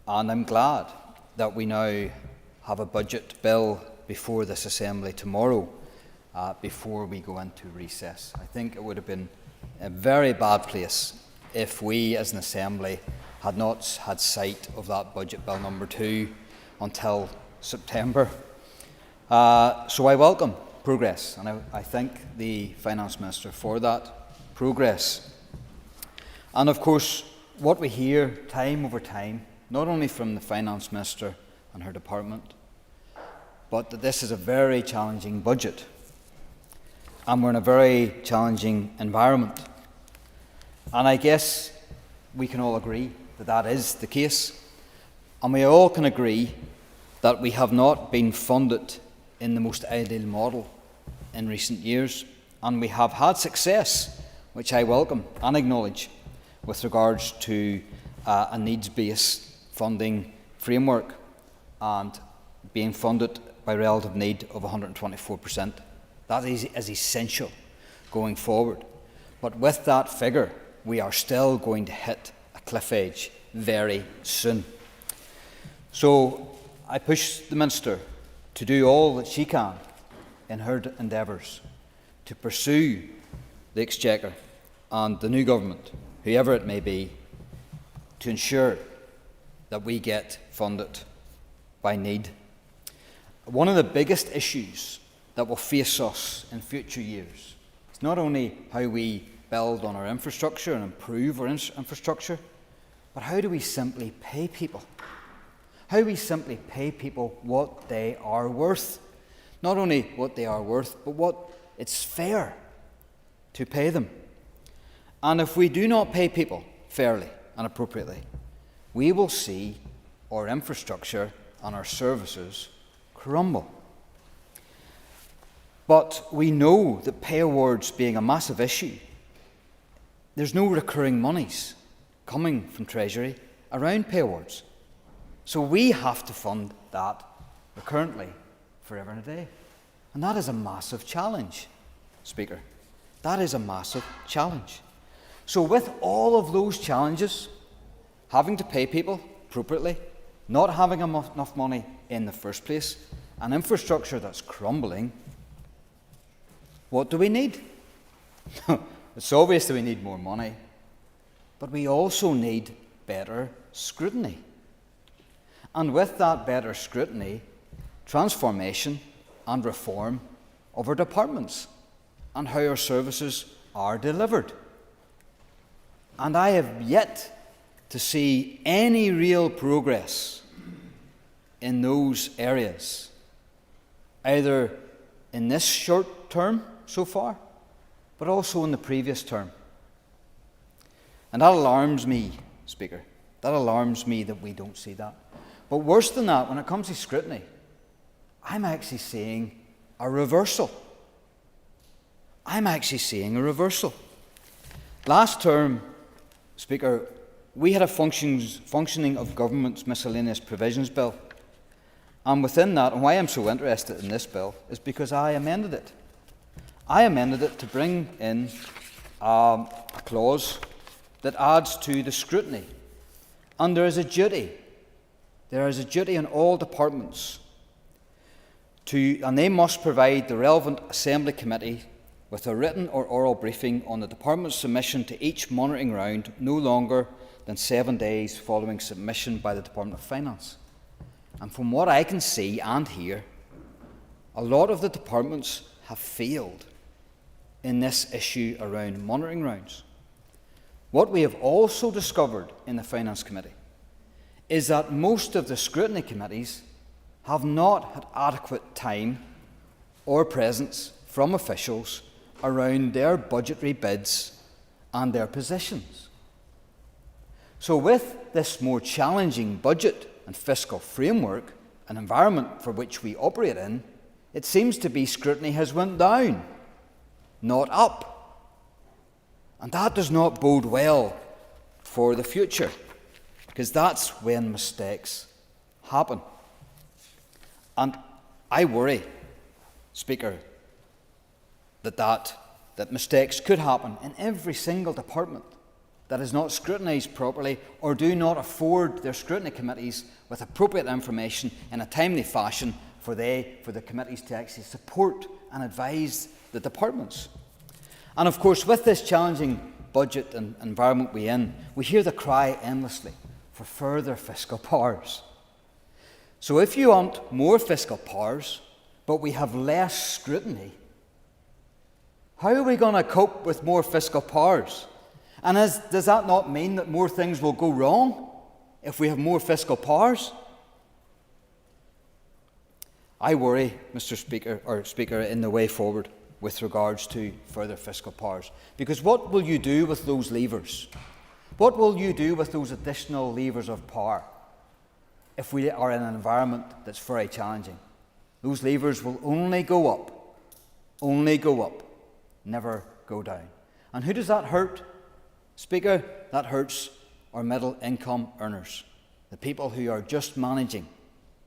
And I'm glad that we now have a budget bill before this Assembly tomorrow, before we go into recess. I think it would have been a very bad place if we as an Assembly had not had sight of that budget bill number 2 until September. So I welcome progress, and I thank the Finance Minister for that progress. And of course, what we hear time over time, not only from the Finance Minister and her department, but that this is a very challenging budget, and we're in a very challenging environment. And I guess we can all agree that that is the case, and we all can agree that we have not been funded in the most ideal model in recent years, and we have had success, which I welcome and acknowledge, with regards to a needs-based funding framework and being funded by relative need of 124%. That is essential going forward. But with that figure, we are still going to hit a cliff edge very soon. So I push the Minister to do all that she can in her endeavours to pursue the Exchequer and the new government, whoever it may be, to ensure that we get funded by need. One of the biggest issues that will face us in future years is not only how we build on our infrastructure and improve our infrastructure, but how do we simply pay people? How we simply pay people what they are worth. Not only what they are worth, but what it's fair to pay them. And if we do not pay people fairly and appropriately, we will see our infrastructure and our services crumble. But we know that pay awards being a massive issue, there's no recurring monies coming from Treasury around pay awards. So we have to fund that recurrently forever and a day. And that is a massive challenge, Speaker. That is a massive challenge. So with all of those challenges, having to pay people appropriately, not having enough money in the first place, an infrastructure that's crumbling, what do we need? It's obvious that we need more money, but we also need better scrutiny. And with that better scrutiny, transformation and reform of our departments and how our services are delivered. And I have yet to see any real progress in those areas, either in this short term so far, but also in the previous term. And that alarms me, Speaker. That alarms me that we don't see that. But worse than that, when it comes to scrutiny, I'm actually seeing a reversal. I'm actually seeing a reversal. Last term, Speaker, we had a functioning of government's miscellaneous provisions bill. And within that, and why I'm so interested in this bill, is because I amended it. I amended it to bring in a clause that adds to the scrutiny. And there is a duty on all departments and they must provide the relevant Assembly Committee with a written or oral briefing on the Department's submission to each monitoring round no longer than 7 days following submission by the Department of Finance. And from what I can see and hear, a lot of the departments have failed in this issue around monitoring rounds. What we have also discovered in the Finance Committee is that most of the scrutiny committees have not had adequate time or presence from officials around their budgetary bids and their positions. So with this more challenging budget and fiscal framework, an environment for which we operate in, it seems to be scrutiny has went down, not up. And that does not bode well for the future, because that's when mistakes happen. And I worry, Speaker, that mistakes could happen in every single department that is not scrutinised properly or do not afford their scrutiny committees with appropriate information in a timely fashion for the committees to actually support and advise the departments. And of course, with this challenging budget and environment we're in, we hear the cry endlessly for further fiscal powers. So if you want more fiscal powers, but we have less scrutiny, how are we going to cope with more fiscal powers? And does that not mean that more things will go wrong if we have more fiscal powers? I worry, Mr. Speaker, in the way forward with regards to further fiscal powers. Because what will you do with those levers? What will you do with those additional levers of power if we are in an environment that's very challenging? Those levers will only go up, never go down. And who does that hurt? Speaker, that hurts our middle income earners, the people who are just managing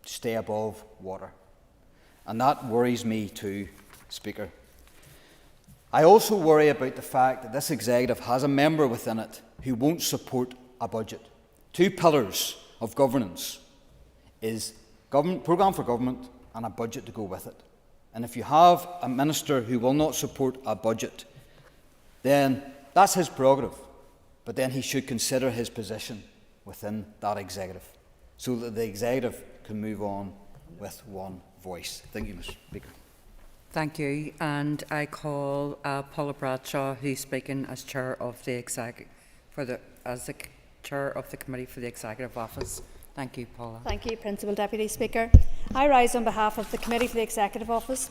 to stay above water. And that worries me too, Speaker. I also worry about the fact that this executive has a member within it who won't support a budget. Two pillars of governance is programme for government and a budget to go with it. And if you have a minister who will not support a budget, then that's his prerogative. But then he should consider his position within that executive so that the executive can move on with one voice. Thank you, Mr. Speaker. Thank you. And I call Paula Bradshaw, who's speaking as chair of the chair of the Committee for the Executive Office. Thank you, Paula. Thank you, Principal Deputy Speaker. I rise on behalf of the Committee for the Executive Office.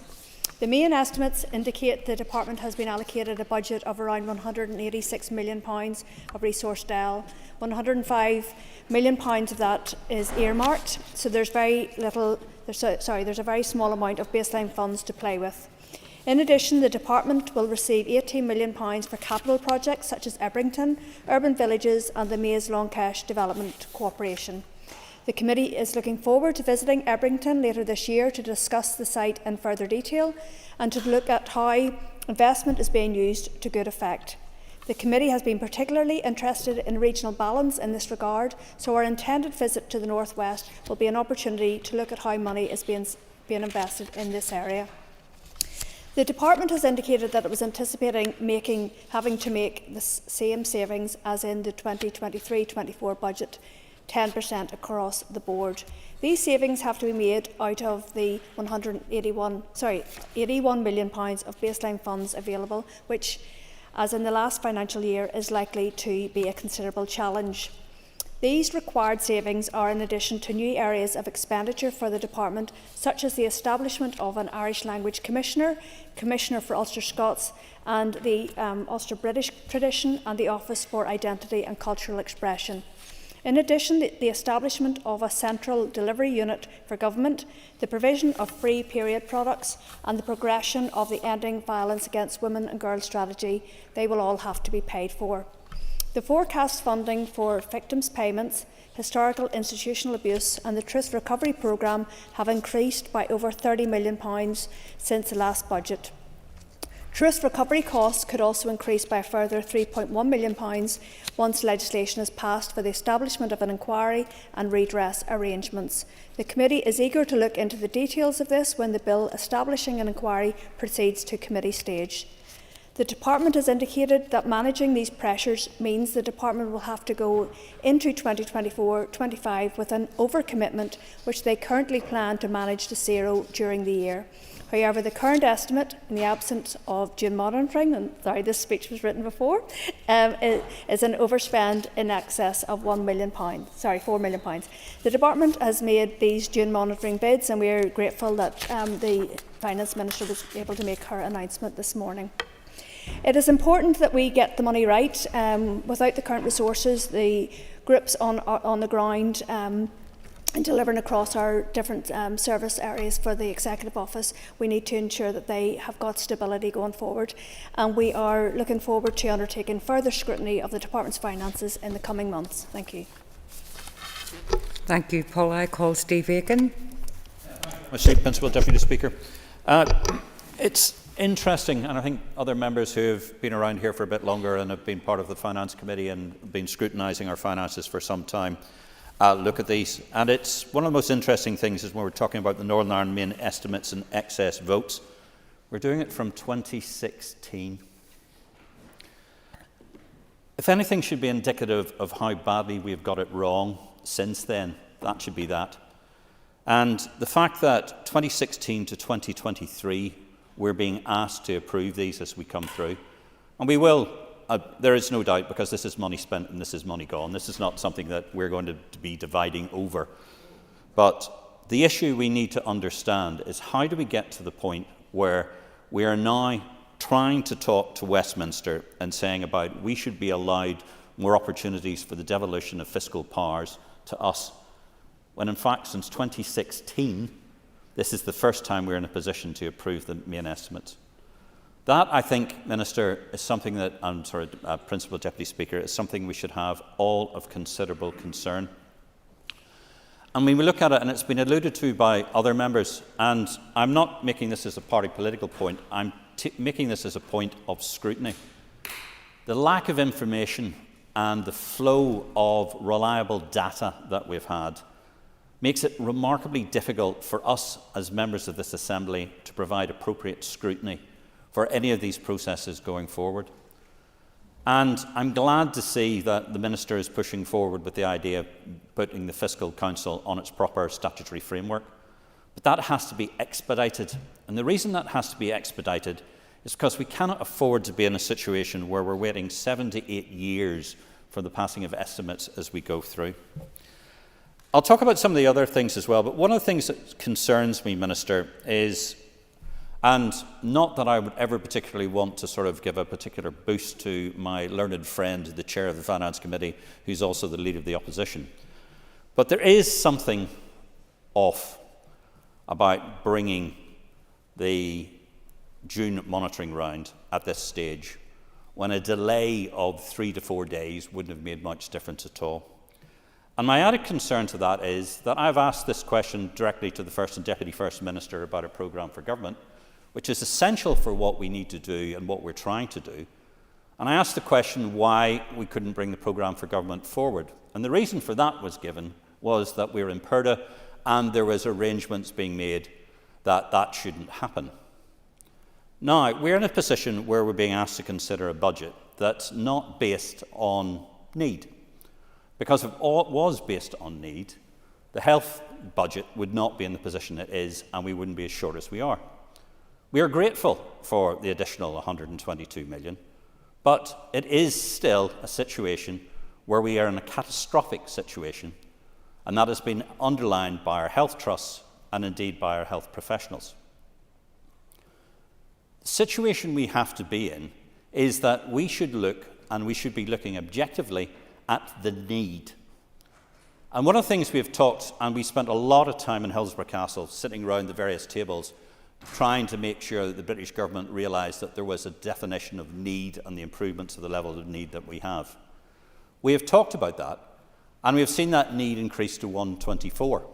The main estimates indicate the Department has been allocated a budget of around £186 million of resource DEL. £105 million of that is earmarked, so there's a very small amount of baseline funds to play with. In addition, the Department will receive £18 million for capital projects such as Ebrington, urban villages and the Maze Long Kesh Development Cooperation. The Committee is looking forward to visiting Ebrington later this year to discuss the site in further detail and to look at how investment is being used to good effect. The Committee has been particularly interested in regional balance in this regard, so our intended visit to the North West will be an opportunity to look at how money is being invested in this area. The Department has indicated that it was anticipating having to make the same savings as in the 2023-24 budget 10% across the board. These savings have to be made out of the £81 million of baseline funds available, which, as in the last financial year, is likely to be a considerable challenge. These required savings are in addition to new areas of expenditure for the Department, such as the establishment of an Irish Language Commissioner, Commissioner for Ulster Scots and the Ulster British tradition, and the Office for Identity and Cultural Expression. In addition, the establishment of a central delivery unit for government, the provision of free period products, and the progression of the Ending Violence Against Women and Girls strategy, they will all have to be paid for. The forecast funding for victims' payments, historical institutional abuse and the Truth Recovery Programme have increased by over £30 million since the last budget. Truth recovery costs could also increase by a further £3.1 million once legislation is passed for the establishment of an inquiry and redress arrangements. The committee is eager to look into the details of this when the bill establishing an inquiry proceeds to committee stage. The Department has indicated that managing these pressures means the Department will have to go into 2024-25 with an overcommitment which they currently plan to manage to zero during the year. However, the current estimate, in the absence of June monitoring, and sorry, this speech was written before, is an overspend in excess of £4 million. The Department has made these June monitoring bids, and we are grateful that the Finance Minister was able to make her announcement this morning. It is important that we get the money right. Without the current resources, the groups on the ground and delivering across our different service areas for the Executive Office, we need to ensure that they have got stability going forward. And we are looking forward to undertaking further scrutiny of the Department's finances in the coming months. Thank you. Thank you, Paula. I call Steve Aiken. My seat, Principal Deputy Speaker. It's interesting, and I think other members who have been around here for a bit longer and have been part of the Finance Committee and been scrutinising our finances for some time look at these. And it's one of the most interesting things is when we're talking about the Northern Ireland main estimates and excess votes. We're doing it from 2016. If anything should be indicative of how badly we've got it wrong since then, that should be that. And the fact that 2016 to 2023 we're being asked to approve these as we come through. And we will, there is no doubt, because this is money spent and this is money gone. This is not something that we're going to be dividing over. But the issue we need to understand is how do we get to the point where we are now trying to talk to Westminster and saying about we should be allowed more opportunities for the devolution of fiscal powers to us, when in fact since 2016 this is the first time we're in a position to approve the main estimates. That, I think, Minister, is something that, Principal Deputy Speaker, is something we should have all of considerable concern. And when we look at it, and it's been alluded to by other members, and I'm not making this as a party political point, I'm making this as a point of scrutiny. The lack of information and the flow of reliable data that we've had makes it remarkably difficult for us as members of this Assembly to provide appropriate scrutiny for any of these processes going forward. And I'm glad to see that the Minister is pushing forward with the idea of putting the Fiscal Council on its proper statutory framework. But that has to be expedited. And the reason that has to be expedited is because we cannot afford to be in a situation where we're waiting 7 to 8 years for the passing of estimates as we go through. I'll talk about some of the other things as well, but one of the things that concerns me, Minister, is, and not that I would ever particularly want to sort of give a particular boost to my learned friend, the Chair of the Finance Committee, who's also the Leader of the Opposition, but there is something off about bringing the June monitoring round at this stage, when a delay of 3 to 4 days wouldn't have made much difference at all. And my added concern to that is that I've asked this question directly to the First and Deputy First Minister about a programme for government, which is essential for what we need to do and what we're trying to do. And I asked the question why we couldn't bring the programme for government forward. And the reason for that was given was that we were in Purda and there was arrangements being made that that shouldn't happen. Now, we're in a position where we're being asked to consider a budget that's not based on need, Because if all it was based on need, the health budget would not be in the position it is, and we wouldn't be as short as we are. We are grateful for the additional 122 million, but it is still a situation where we are in a catastrophic situation, and that has been underlined by our health trusts and indeed by our health professionals. The situation we have to be in is that we should look, and we should be looking objectively at the need. And one of the things we have talked, and we spent a lot of time in Hillsborough Castle sitting around the various tables trying to make sure that the British government realised that there was a definition of need and the improvements of the level of need that we have. We have talked about that, and we have seen that need increase to 124,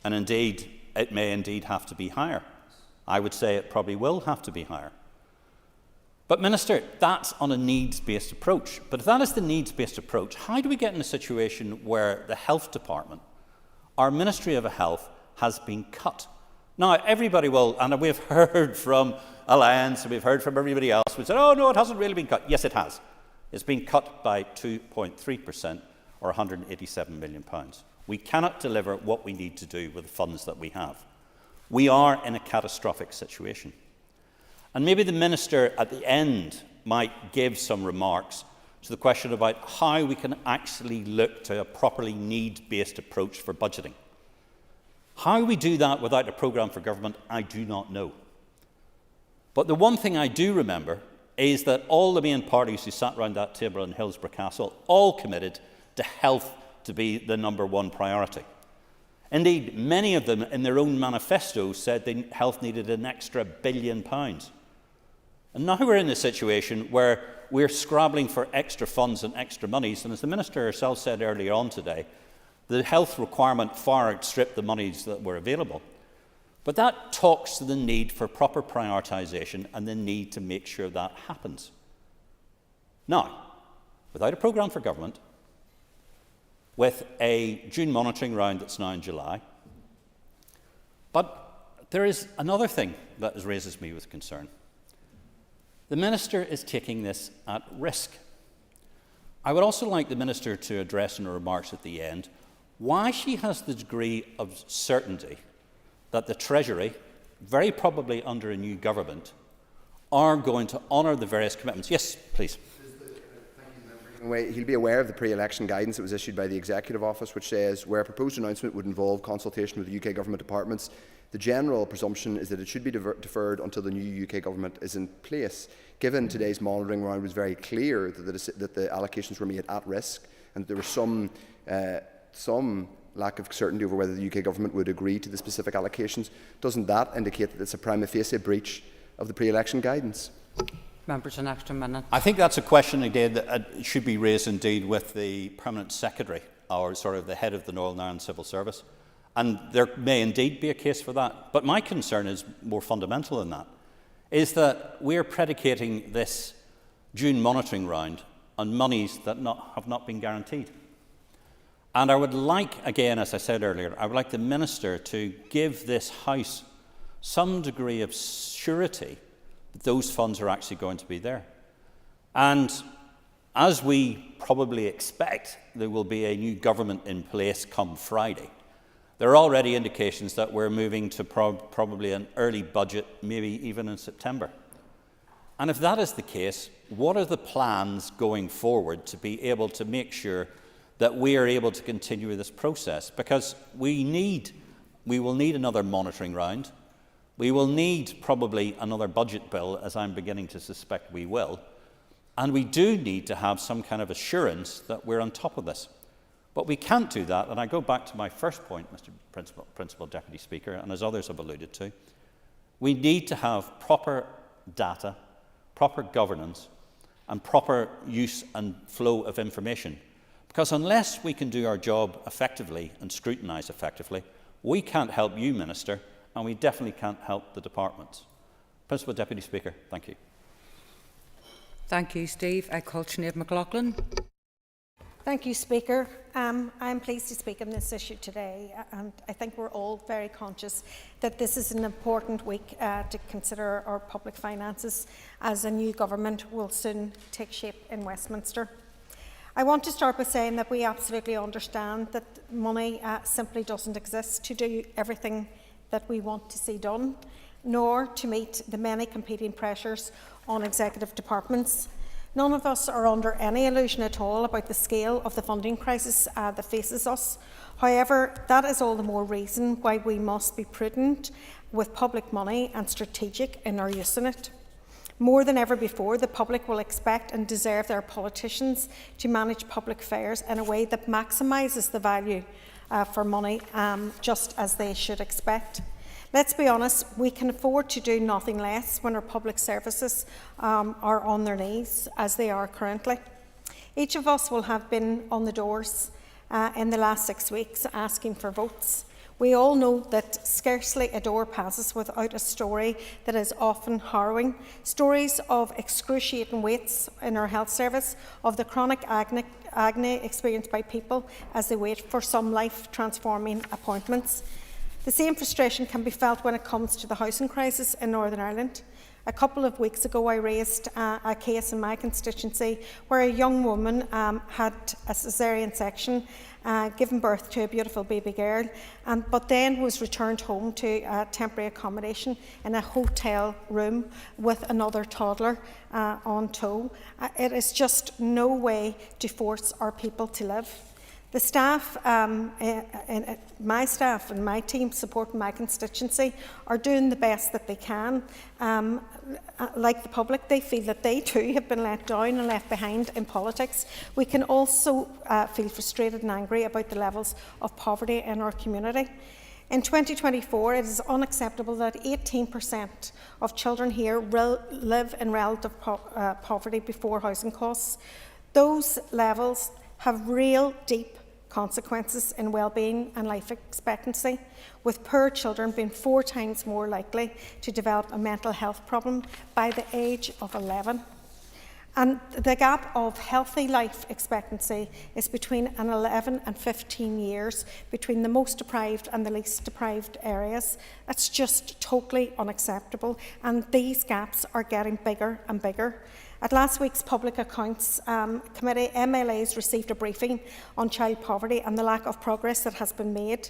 and indeed it may indeed have to be higher. I would say it probably will have to be higher. But Minister, that's on a needs-based approach. But if that is the needs-based approach, how do we get in a situation where the Health Department, our Ministry of Health, has been cut? Now, everybody will, and we've heard from Alliance, and we've heard from everybody else, who said, oh no, it hasn't really been cut. Yes, it has. It's been cut by 2.3%, or £187 million. We cannot deliver what we need to do with the funds that we have. We are in a catastrophic situation. And maybe the Minister at the end might give some remarks to the question about how we can actually look to a properly need-based approach for budgeting. How we do that without a programme for government, I do not know. But the one thing I do remember is that all the main parties who sat around that table in Hillsborough Castle all committed to health to be the #1 priority. Indeed, many of them in their own manifestos said that health needed an extra £1 billion. And now we're in a situation where we're scrabbling for extra funds and extra monies, and as the Minister herself said earlier on today, the health requirement far outstripped the monies that were available. But that talks to the need for proper prioritisation and the need to make sure that happens. Now, without a programme for government, with a June monitoring round that's now in July, but there is another thing that raises me with concern. The Minister is taking this at risk. I would also like the Minister to address in her remarks at the end why she has the degree of certainty that the Treasury, very probably under a new government, are going to honour the various commitments. Yes, please. He'll be aware of the pre-election guidance that was issued by the Executive Office, which says where a proposed announcement would involve consultation with the UK Government departments, the general presumption is that it should be deferred until the new UK Government is in place. Given today's monitoring round was very clear that the allocations were made at risk and there was some lack of certainty over whether the UK Government would agree to the specific allocations, doesn't that indicate that it's a prima facie breach of the pre-election guidance? Members, an extra minute. I think that's a question again that should be raised indeed with the Permanent Secretary, or sort of the head of the Northern Ireland Civil Service. And there may indeed be a case for that. But my concern is more fundamental than that, is that we're predicating this June monitoring round on monies that have not been guaranteed. And I would like, again, as I said earlier, I would like the Minister to give this House some degree of surety that those funds are actually going to be there. And as we probably expect, there will be a new government in place come Friday. There are already indications that we're moving to probably an early budget, maybe even in September. And if that is the case, what are the plans going forward to be able to make sure that we are able to continue this process? Because we will need another monitoring round. We will need probably another budget bill, as I'm beginning to suspect we will. And we do need to have some kind of assurance that we're on top of this. But we can't do that, and I go back to my first point, Mr. Principal Deputy Speaker, and as others have alluded to, we need to have proper data, proper governance, and proper use and flow of information. Because unless we can do our job effectively and scrutinise effectively, we can't help you, Minister, and we definitely can't help the departments. Principal Deputy Speaker, thank you. Thank you, Steve. I call Sinead McLaughlin. Thank you, Speaker. I'm pleased to speak on this issue today, and I think we're all very conscious that this is an important week to consider our public finances as a new government will soon take shape in Westminster. I want to start by saying that we absolutely understand that money simply doesn't exist to do everything that we want to see done, nor to meet the many competing pressures on executive departments. None of us are under any illusion at all about the scale of the funding crisis that faces us. However, that is all the more reason why we must be prudent with public money and strategic in our use of it. More than ever before, the public will expect and deserve their politicians to manage public affairs in a way that maximises the value for money, just as they should expect. Let's be honest, we can afford to do nothing less when our public services are on their knees, as they are currently. Each of us will have been on the doors in the last 6 weeks asking for votes. We all know that scarcely a door passes without a story that is often harrowing. Stories of excruciating waits in our health service, of the chronic agony experienced by people as they wait for some life-transforming appointments. The same frustration can be felt when it comes to the housing crisis in Northern Ireland. A couple of weeks ago, I raised a case in my constituency where a young woman had a caesarean section, given birth to a beautiful baby girl, but then was returned home to temporary accommodation in a hotel room with another toddler on tow. It is just no way to force our people to live. The staff, my staff and my team supporting my constituency are doing the best that they can. Like the public, they feel that they too have been let down and left behind in politics. We can also feel frustrated and angry about the levels of poverty in our community. In 2024, it is unacceptable that 18% of children here live in relative poverty before housing costs. Those levels have real, deep consequences in well-being and life expectancy, with poor children being 4 times more likely to develop a mental health problem by the age of 11. And the gap of healthy life expectancy is between 11 and 15 years between the most deprived and the least deprived areas. That's just totally unacceptable, and these gaps are getting bigger and bigger. At last week's Public Accounts Committee, MLAs received a briefing on child poverty and the lack of progress that has been made.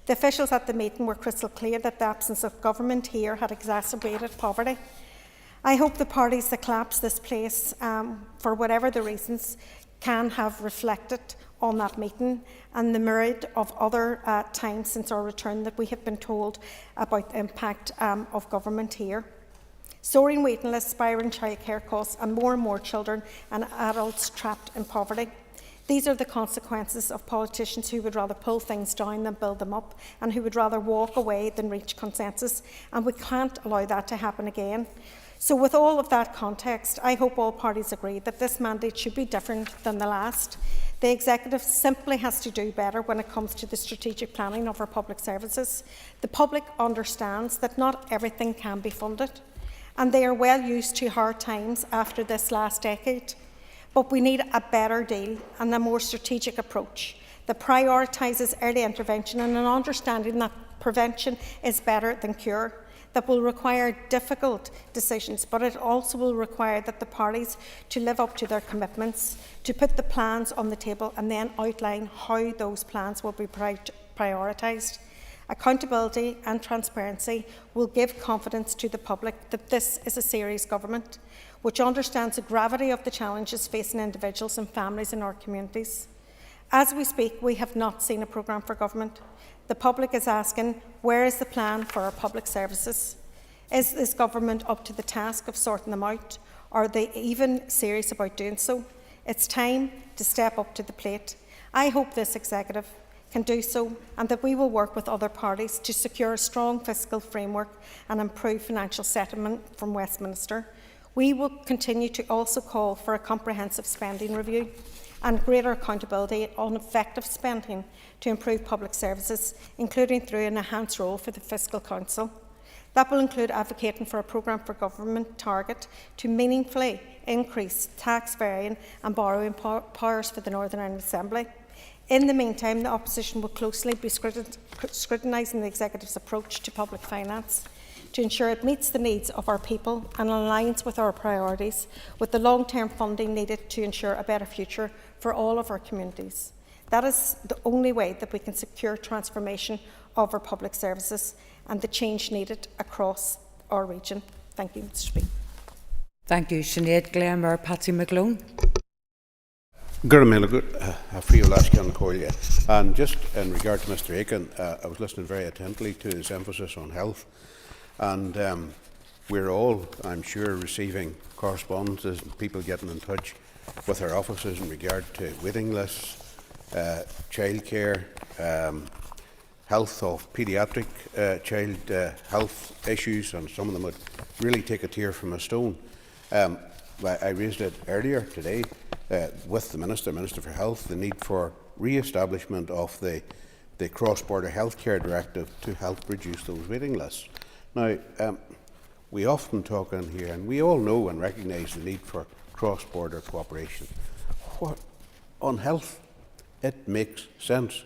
The officials at the meeting were crystal clear that the absence of government here had exacerbated poverty. I hope the parties that collapsed this place, for whatever the reasons, can have reflected on that meeting and the myriad of other times since our return that we have been told about the impact of government here. Soaring waiting lists, spiralling childcare costs, and more children and adults trapped in poverty. These are the consequences of politicians who would rather pull things down than build them up, and who would rather walk away than reach consensus, and we can't allow that to happen again. So with all of that context, I hope all parties agree that this mandate should be different than the last. The Executive simply has to do better when it comes to the strategic planning of our public services. The public understands that not everything can be funded, and they are well used to hard times after this last decade. But we need a better deal and a more strategic approach that prioritises early intervention and an understanding that prevention is better than cure, that will require difficult decisions, but it also will require that the parties to live up to their commitments, to put the plans on the table and then outline how those plans will be prioritised. Accountability and transparency will give confidence to the public that this is a serious government, which understands the gravity of the challenges facing individuals and families in our communities. As we speak, we have not seen a programme for government. The public is asking, where is the plan for our public services? Is this government up to the task of sorting them out? Are they even serious about doing so? It's time to step up to the plate. I hope this Executive can do so, and that we will work with other parties to secure a strong fiscal framework and improve financial settlement from Westminster. We will continue to also call for a comprehensive spending review and greater accountability on effective spending to improve public services, including through an enhanced role for the Fiscal Council. That will include advocating for a programme for government target to meaningfully increase tax varying and borrowing powers for the Northern Ireland Assembly. In the meantime, the opposition will closely be scrutinising the Executive's approach to public finance. to ensure it meets the needs of our people and aligns with our priorities, with the long-term funding needed to ensure a better future for all of our communities. That is the only way that we can secure transformation of our public services and the change needed across our region. Thank you, Mr. Speaker. Thank you, Sinead Glenmore. Patsy McGlone. And just in regard to Mr. Aiken, I was listening very attentively to his emphasis on health, and we're all, I'm sure, receiving correspondences and people getting in touch with our offices in regard to waiting lists, childcare, health of paediatric child health issues, and some of them would really take a tear from a stone. I raised it earlier today with the Minister for Health, the need for re-establishment of the Cross-Border Healthcare Directive to help reduce those waiting lists. Now, we often talk in here, and we all know and recognise the need for cross-border cooperation. On health, it makes sense,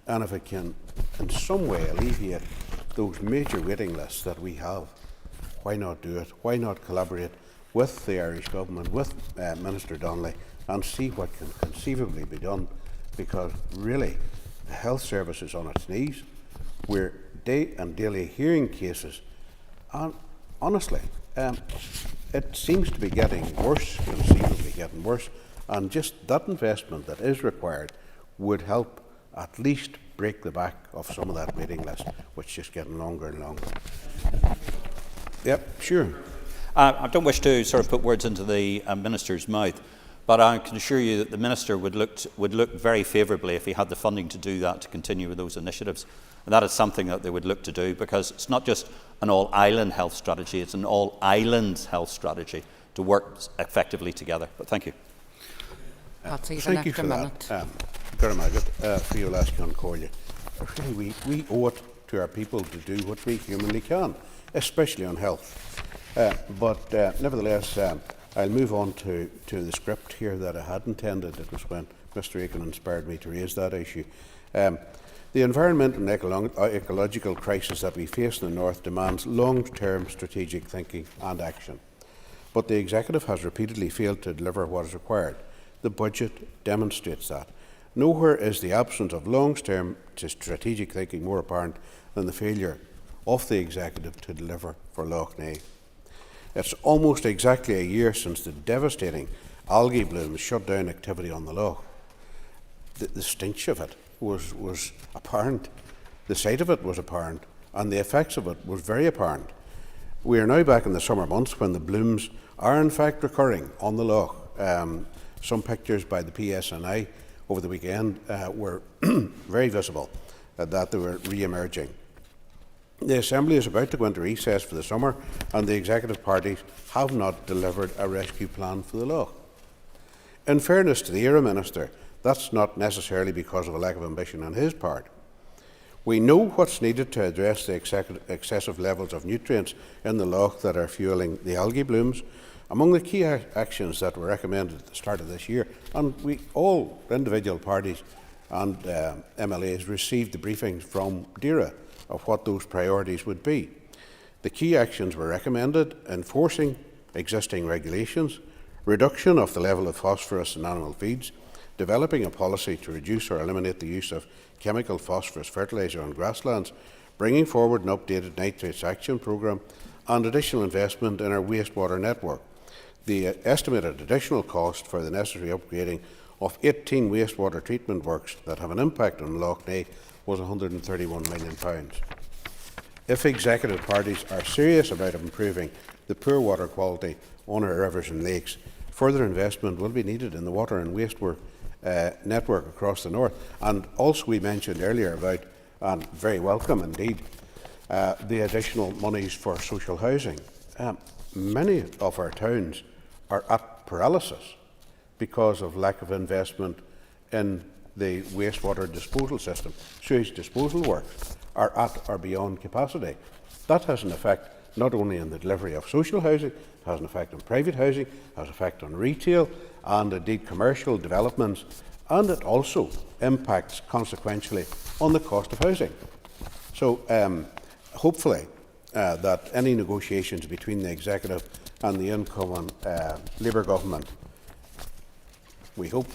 and if it can in some way alleviate those major waiting lists that we have, why not do it? Why not collaborate with the Irish Government, with Minister Donnelly, and see what can conceivably be done? Because really, the health service is on its knees. We're day and daily hearing cases, and honestly, it seems to be getting worse, conceivably getting worse, and just that investment that is required would help at least break the back of some of that waiting list, which is just getting longer and longer. Yep, sure. I don't wish to sort of put words into the Minister's mouth, but I can assure you that the Minister would look very favourably if he had the funding to do that, to continue with those initiatives. And that is something that they would look to do, because it's not just an all-island health strategy, it's an all-island health strategy to work effectively together. But thank you. Thank you for that, Gura Magat, for your last Concordia. Really, we owe it to our people to do what we humanly can, especially on health. But nevertheless, I'll move on to the script here that I had intended. It was when Mr. Aiken inspired me to raise that issue. The environment and ecological crisis that we face in the North demands long-term strategic thinking and action. But the Executive has repeatedly failed to deliver what is required. The budget demonstrates that. Nowhere is the absence of long-term strategic thinking more apparent than the failure of the Executive to deliver for Lough Neagh. It's almost exactly a year since the devastating algae blooms shut down activity on the Lough. The stench of it was apparent, the sight of it was apparent, and the effects of it was very apparent. We are now back in the summer months when the blooms are in fact recurring on the Lough. Some pictures by the PSNI over the weekend were very visible that they were re-emerging. The Assembly is about to go into recess for the summer, and the Executive parties have not delivered a rescue plan for the Lough. In fairness to the ERA Minister, that's not necessarily because of a lack of ambition on his part. We know what's needed to address the excessive levels of nutrients in the Lough that are fueling the algae blooms. Among the key actions that were recommended at the start of this year, and all individual parties and MLAs received the briefings from DERA of what those priorities would be. The key actions were recommended: enforcing existing regulations, reduction of the level of phosphorus in animal feeds, developing a policy to reduce or eliminate the use of chemical phosphorus fertiliser on grasslands, bringing forward an updated nitrates action programme, and additional investment in our wastewater network. The estimated additional cost for the necessary upgrading of 18 wastewater treatment works that have an impact on Lough Neagh was £131 million. If Executive parties are serious about improving the poor water quality on our rivers and lakes, further investment will be needed in the water and wastewater network across the north. And also we mentioned earlier about, and very welcome indeed, the additional monies for social housing. Many of our towns are at paralysis because of lack of investment in the wastewater disposal system. Sewage disposal works are at or beyond capacity. That has an effect not only on the delivery of social housing, it has an effect on private housing, it has an effect on retail and indeed commercial developments, and it also impacts consequentially on the cost of housing. So hopefully that any negotiations between the Executive and the incoming Labour Government, we hope,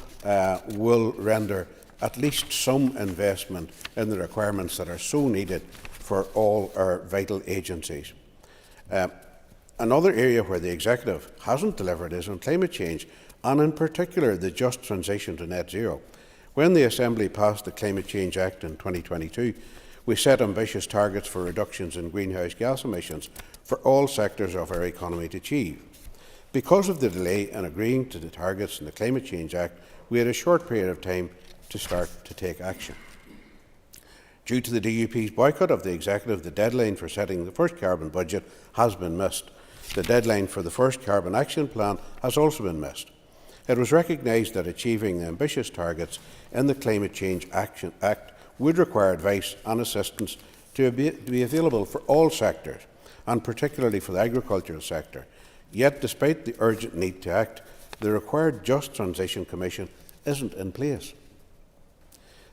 will render at least some investment in the requirements that are so needed for all our vital agencies. Another area where the Executive hasn't delivered is on climate change, and in particular the just transition to net zero. When the Assembly passed the Climate Change Act in 2022, we set ambitious targets for reductions in greenhouse gas emissions for all sectors of our economy to achieve. Because of the delay in agreeing to the targets in the Climate Change Act, we had a short period of time to start to take action. Due to the DUP's boycott of the Executive, the deadline for setting the first carbon budget has been missed. The deadline for the first Carbon Action Plan has also been missed. It was recognised that achieving the ambitious targets in the Climate Change Action Act would require advice and assistance to be available for all sectors, and particularly for the agricultural sector. Yet, despite the urgent need to act, the required Just Transition Commission isn't in place.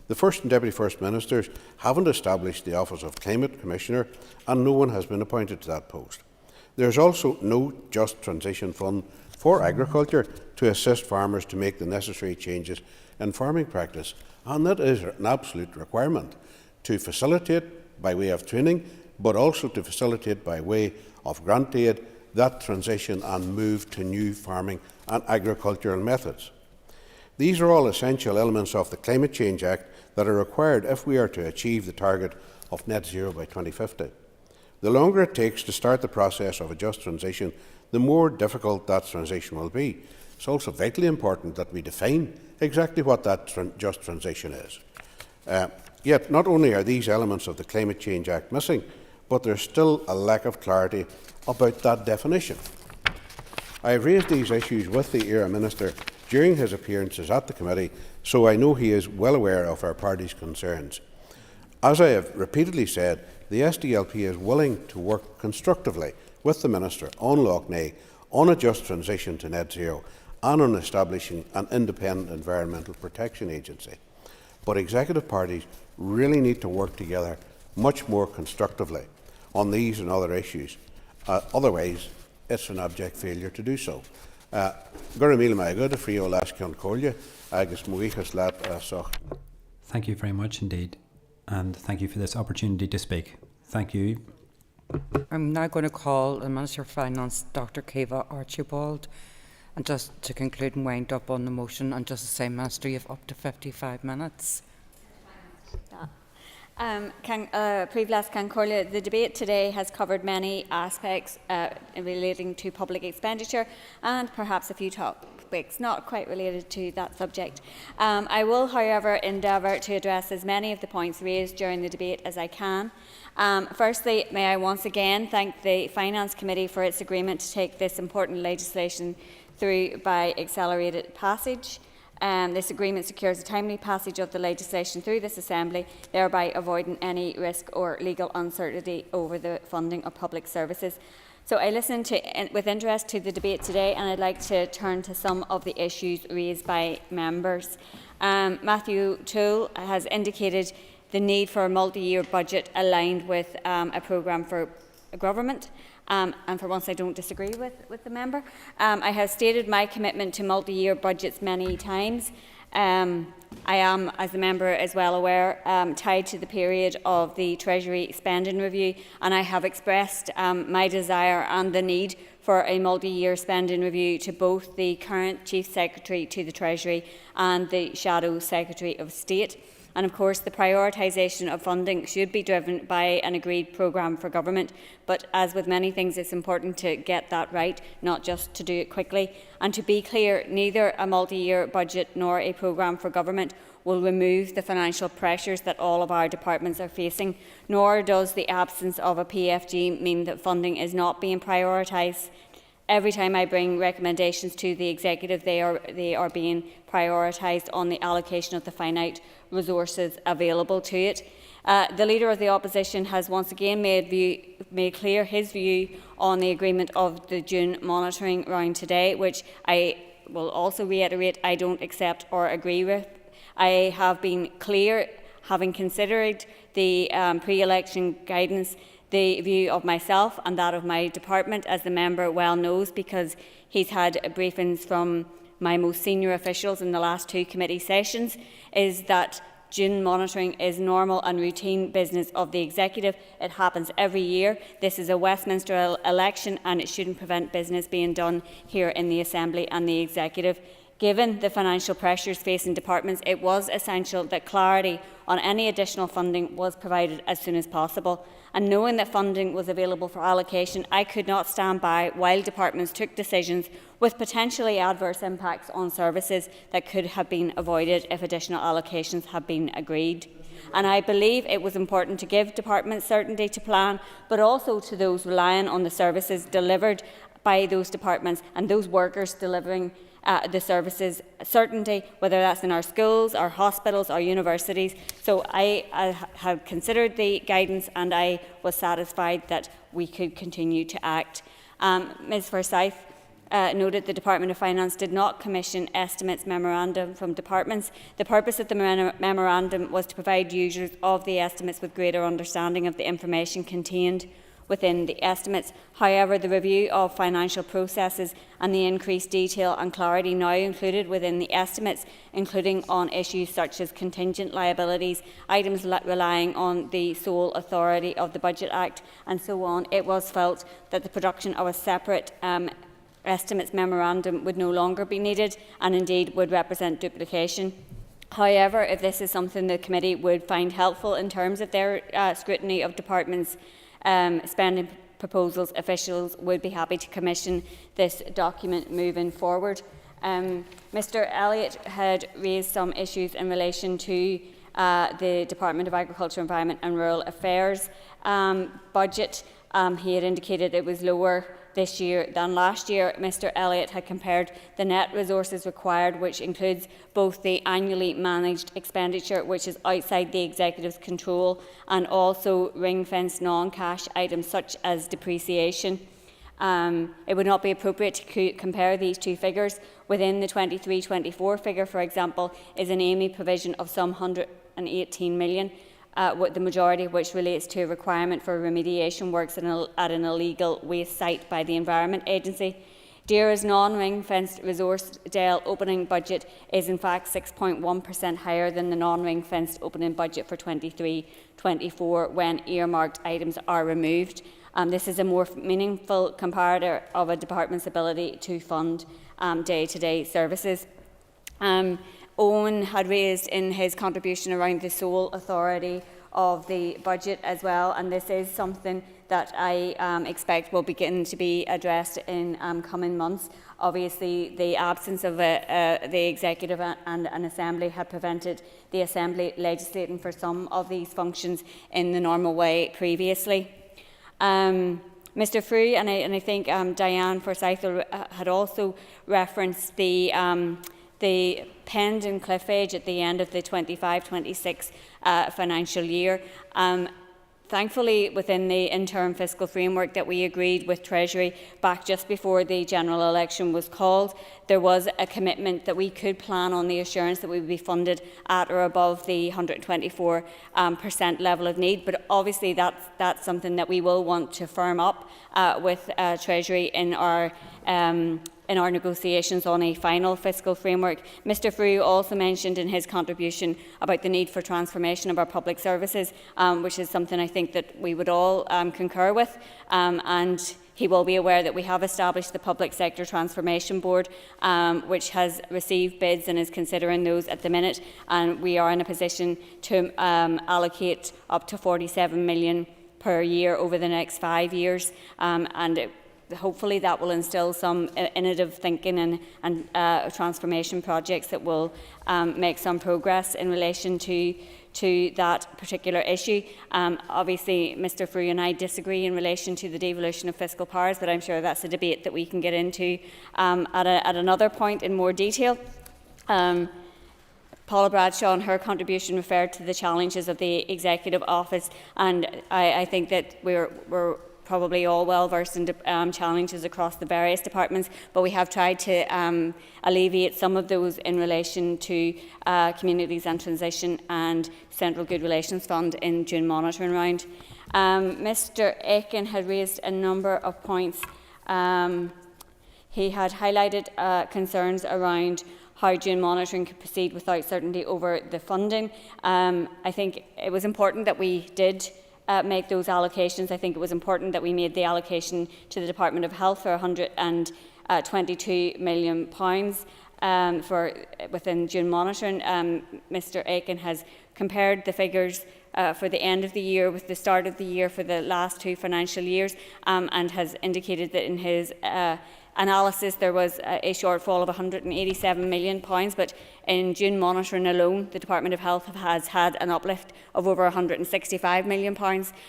The First and Deputy First Ministers haven't established the Office of Climate Commissioner, and no one has been appointed to that post. There is also no Just Transition Fund for agriculture to assist farmers to make the necessary changes in farming practice, and that is an absolute requirement to facilitate by way of training, but also to facilitate by way of grant aid that transition and move to new farming and agricultural methods. These are all essential elements of the Climate Change Act that are required if we are to achieve the target of net zero by 2050. The longer it takes to start the process of a just transition, the more difficult that transition will be. It's also vitally important that we define exactly what that just transition is. Yet, not only are these elements of the Climate Change Act missing, but there's still a lack of clarity about that definition. I have raised these issues with the ERA Minister during his appearances at the committee, so I know he is well aware of our party's concerns. As I have repeatedly said, the SDLP is willing to work constructively with the Minister on Lough Neagh on a just transition to net zero and on establishing an independent environmental protection agency. But executive parties really need to work together much more constructively on these and other issues. Otherwise, it's an abject failure to do so. Thank you very much indeed, and thank you for this opportunity to speak. Thank you. I'm now going to call the Minister of Finance, Dr. Caoimhe Archibald, and just to conclude and wind up on the motion, and just to say, Minister, you have up to 55 minutes. The debate today has covered many aspects relating to public expenditure and perhaps a few topics not quite related to that subject. I will, however, endeavour to address as many of the points raised during the debate as I can. Firstly, may I once again thank the Finance Committee for its agreement to take this important legislation through by accelerated passage. This agreement secures a timely passage of the legislation through this Assembly, thereby avoiding any risk or legal uncertainty over the funding of public services. So I listened with interest to the debate today, and I'd like to turn to some of the issues raised by members. Matthew Toole has indicated the need for a multi-year budget aligned with a programme for government. And for once I don't disagree with the member. I have stated my commitment to multi-year budgets many times. I am, as the member is well aware, tied to the period of the Treasury spending review, and I have expressed my desire and the need for a multi-year spending review to both the current Chief Secretary to the Treasury and the Shadow Secretary of State. And of course, the prioritisation of funding should be driven by an agreed programme for government. But as with many things, it's important to get that right, not just to do it quickly. And to be clear, neither a multi-year budget nor a programme for government will remove the financial pressures that all of our departments are facing, nor does the absence of a PFG mean that funding is not being prioritised. Every time I bring recommendations to the Executive, they are being prioritised on the allocation of the finite resources available to it. The Leader of the Opposition has once again made clear his view on the agreement of the June monitoring round today, which I will also reiterate I don't accept or agree with. I have been clear, having considered the pre-election guidance, the view of myself and that of my department, as the member well knows, because he's had briefings from my most senior officials in the last 2 committee sessions, is that June monitoring is normal and routine business of the Executive. It happens every year. This is a Westminster election and it shouldn't prevent business being done here in the Assembly and the Executive. Given the financial pressures facing departments, it was essential that clarity on any additional funding was provided as soon as possible. And knowing that funding was available for allocation, I could not stand by while departments took decisions with potentially adverse impacts on services that could have been avoided if additional allocations had been agreed. And I believe it was important to give departments certainty to plan, but also to those relying on the services delivered by those departments and those workers delivering the services certainty, whether that's in our schools, our hospitals, our universities. So I have considered the guidance and I was satisfied that we could continue to act. Ms Forsyth noted the Department of Finance did not commission estimates memorandum from departments. The purpose of the memorandum was to provide users of the estimates with greater understanding of the information contained within the estimates. However, the review of financial processes and the increased detail and clarity now included within the estimates, including on issues such as contingent liabilities, items relying on the sole authority of the Budget Act and so on, it was felt that the production of a separate estimates memorandum would no longer be needed and indeed would represent duplication. However, if this is something the committee would find helpful in terms of their scrutiny of departments' spending proposals, officials would be happy to commission this document moving forward. Mr Elliott had raised some issues in relation to the Department of Agriculture, Environment and Rural Affairs budget. He had indicated it was lower this year than last year. Mr Elliott had compared the net resources required, which includes both the annually managed expenditure, which is outside the Executive's control, and also ring-fenced non-cash items such as depreciation. It would not be appropriate to compare these two figures. Within the 23-24 figure, for example, is an AMI provision of some 118 million. With the majority of which relates to a requirement for remediation works at an illegal waste site by the Environment Agency. DERA's non-ring-fenced resource DEL opening budget is in fact 6.1% higher than the non-ring-fenced opening budget for 23-24 when earmarked items are removed. This is a more meaningful comparator of a department's ability to fund day-to-day services. Owen had raised in his contribution around the sole authority of the budget as well, and this is something that I expect will begin to be addressed in coming months. Obviously, the absence of the Executive and an Assembly had prevented the Assembly legislating for some of these functions in the normal way previously. Mr Frew and I think Diane Forsyth had also referenced the pending cliff edge at the end of the 25-26 financial year. Thankfully, within the interim fiscal framework that we agreed with Treasury back just before the general election was called, there was a commitment that we could plan on the assurance that we would be funded at or above the 124% level of need. But obviously that's something that we will want to firm up with Treasury in our negotiations on a final fiscal framework. Mr Frew also mentioned in his contribution about the need for transformation of our public services, which is something I think that we would all concur with, and he will be aware that we have established the Public Sector Transformation Board, which has received bids and is considering those at the minute, and we are in a position to allocate up to 47 million per year over the next 5 years, hopefully that will instil some innovative thinking and transformation projects that will make some progress in relation to that particular issue. Obviously, Mr Frew and I disagree in relation to the devolution of fiscal powers, but I'm sure that's a debate that we can get into at another point in more detail. Paula Bradshaw in her contribution referred to the challenges of the Executive Office, and I think that we're probably all well versed in challenges across the various departments, but we have tried to alleviate some of those in relation to Communities and Transition and Central Good Relations Fund in June monitoring round. Mr Aiken had raised a number of points. He had highlighted concerns around how June monitoring could proceed without certainty over the funding. I think it was important that we did make those allocations. I think it was important that we made the allocation to the Department of Health for £122 million within June monitoring. Mr Aiken has compared the figures for the end of the year with the start of the year for the last 2 financial years, and has indicated that in his analysis there was a shortfall of £187 million, but in June monitoring alone the Department of Health has had an uplift of over £165 million.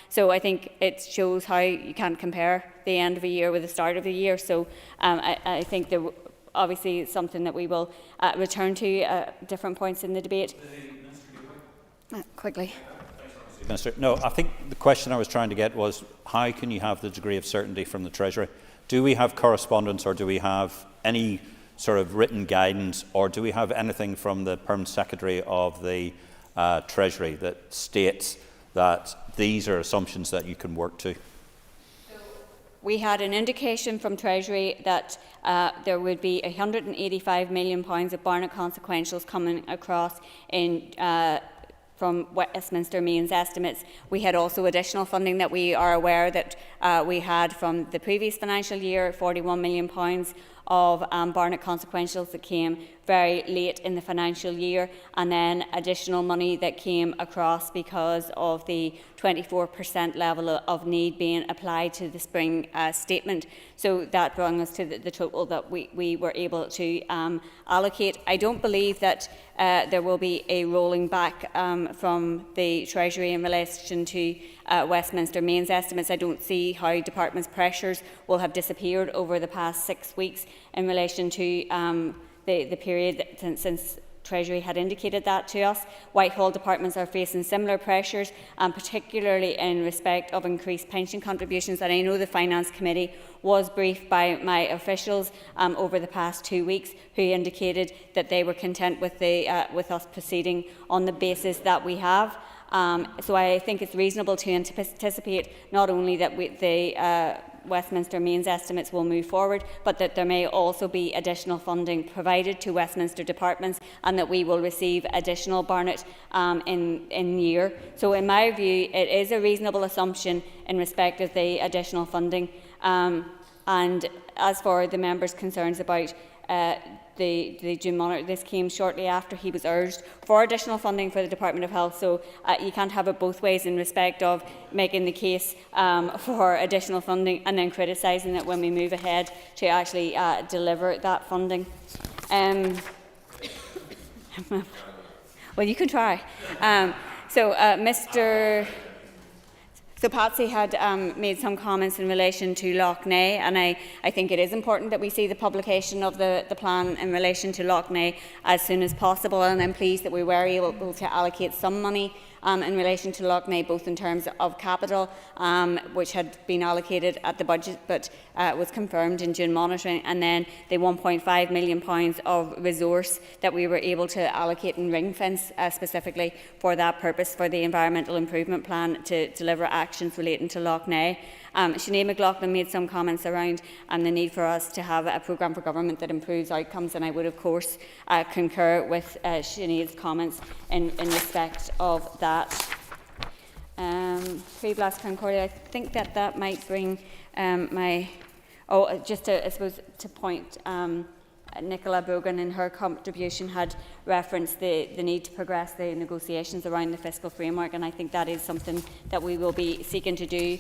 So I think it shows how you can't compare the end of a year with the start of a year. So I think there obviously is something that we will return to at different points in the debate. Quickly. Minister, no, I think the question I was trying to get was, how can you have the degree of certainty from the Treasury? Do we have correspondence, or do we have any sort of written guidance, or do we have anything from the Permanent Secretary of the Treasury that states that these are assumptions that you can work to? We had an indication from Treasury that there would be £185 million of Barnett consequentials coming across in from Westminster Means estimates. We had also additional funding that we are aware that we had from the previous financial year, £41 million of Barnett consequentials that came very late in the financial year, and then additional money that came across because of the 24% level of need being applied to the spring statement. So that brought us to the total that we were able to allocate. I don't believe that there will be a rolling back from the Treasury in relation to Westminster Mains estimates. I don't see how departments' pressures will have disappeared over the past 6 weeks in relation to the period since Treasury had indicated that to us. Whitehall departments are facing similar pressures, particularly in respect of increased pension contributions. And I know the Finance Committee was briefed by my officials over the past 2 weeks, who indicated that they were content with us proceeding on the basis that we have. So I think it's reasonable to anticipate not only that the Westminster Mains estimates will move forward, but that there may also be additional funding provided to Westminster departments, and that we will receive additional Barnett in year. So in my view, it is a reasonable assumption in respect of the additional funding. And as for the members' concerns about the June monitor, this came shortly after he was urged for additional funding for the Department of Health. So you can't have it both ways in respect of making the case for additional funding and then criticising it when we move ahead to actually deliver that funding. Well, you can try. So Patsy had made some comments in relation to Lough Neagh, and I think it is important that we see the publication of the plan in relation to Lough Neagh as soon as possible, and I'm pleased that we were able to allocate some money in relation to Lough Neagh, both in terms of capital, which had been allocated at the budget but was confirmed in June monitoring, and then the £1.5 million of resource that we were able to allocate in ring fence specifically for that purpose, for the environmental improvement plan to deliver actions relating to Lough Neagh. Sinead McLaughlin made some comments around the need for us to have a programme for government that improves outcomes, and I would of course concur with Sinead's comments in respect of that. Freeblas Concordia, I think that might bring I suppose to point, Nicola Bogan in her contribution had referenced the need to progress the negotiations around the fiscal framework, and I think that is something that we will be seeking to do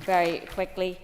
very quickly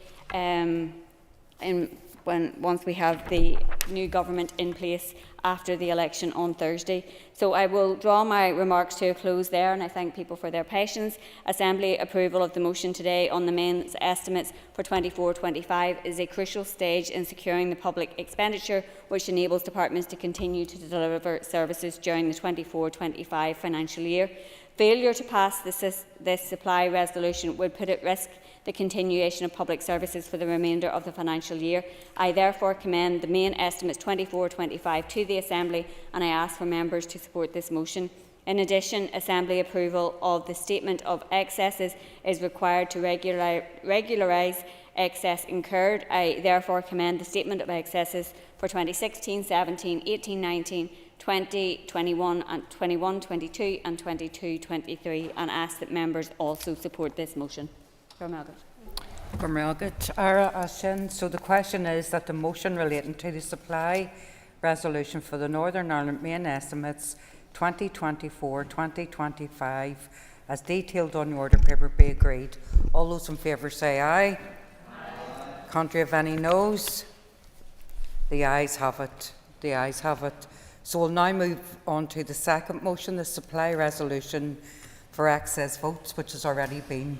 once we have the new government in place after the election on Thursday. So I will draw my remarks to a close there, and I thank people for their patience. Assembly approval of the motion today on the mains estimates for 24-25 is a crucial stage in securing the public expenditure, which enables departments to continue to deliver services during the 24-25 financial year. Failure to pass this supply resolution would put at risk the continuation of public services for the remainder of the financial year. I therefore commend the main estimates 24-25 to the Assembly, and I ask for members to support this motion. In addition, Assembly approval of the Statement of Excesses is required to regularise excess incurred. I therefore commend the Statement of Excesses for 2016-17, 18-19, 20-21 and 21-22 and 22-23 and ask that members also support this motion. So the question is that the motion relating to the supply resolution for the Northern Ireland main estimates 2024-2025 as detailed on the order paper be agreed. All those in favour say aye. Aye. Contrary of any noes? The ayes have it. The ayes have it. So we'll now move on to the second motion, the supply resolution for excess votes, which has already been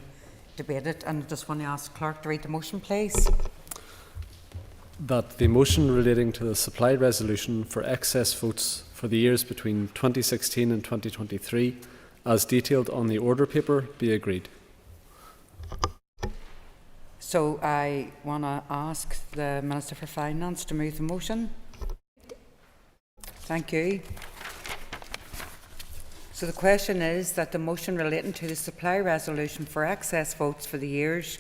debated. And I just want to ask Clerk to read the motion, please. That the motion relating to the supply resolution for excess votes for the years between 2016 and 2023, as detailed on the order paper, be agreed. So I want to ask the Minister for Finance to move the motion. Thank you. So the question is that the motion relating to the supply resolution for excess votes for the years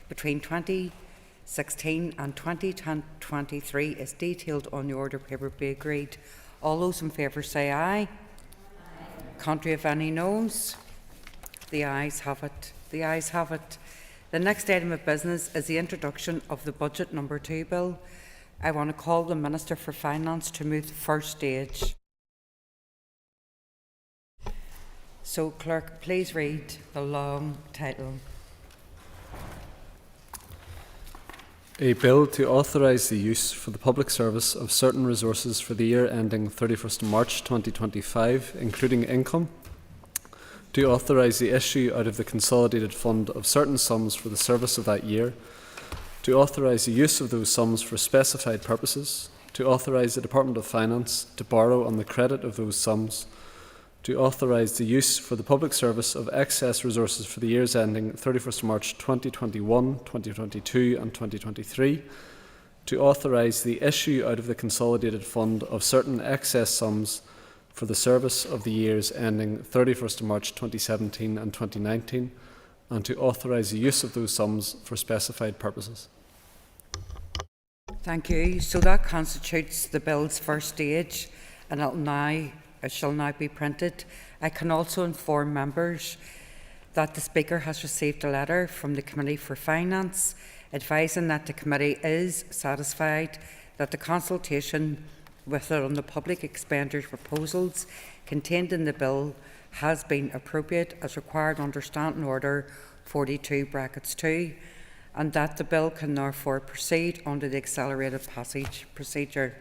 between 2016 and 2023 is detailed on the order paper be agreed. All those in favour say aye. Aye. Contrary of any noes? The ayes have it. The ayes have it. The next item of business is the introduction of the Budget Number 2 Bill. I want to call the Minister for Finance to move the first stage. So, Clerk, please read the long title. A bill to authorise the use for the public service of certain resources for the year ending 31st March 2025, including income, to authorise the issue out of the consolidated fund of certain sums for the service of that year, to authorise the use of those sums for specified purposes, to authorise the Department of Finance to borrow on the credit of those sums, to authorise the use for the public service of excess resources for the years ending 31st March 2021, 2022 and 2023, to authorise the issue out of the consolidated fund of certain excess sums for the service of the years ending 31st March 2017 and 2019, and to authorise the use of those sums for specified purposes. Thank you. So that constitutes the bill's first stage, and it shall now be printed. I can also inform members that the Speaker has received a letter from the Committee for Finance advising that the committee is satisfied that the consultation with it on the public expenditure proposals contained in the bill has been appropriate as required under Standing Order 42(2), and that the bill can therefore proceed under the accelerated passage procedure.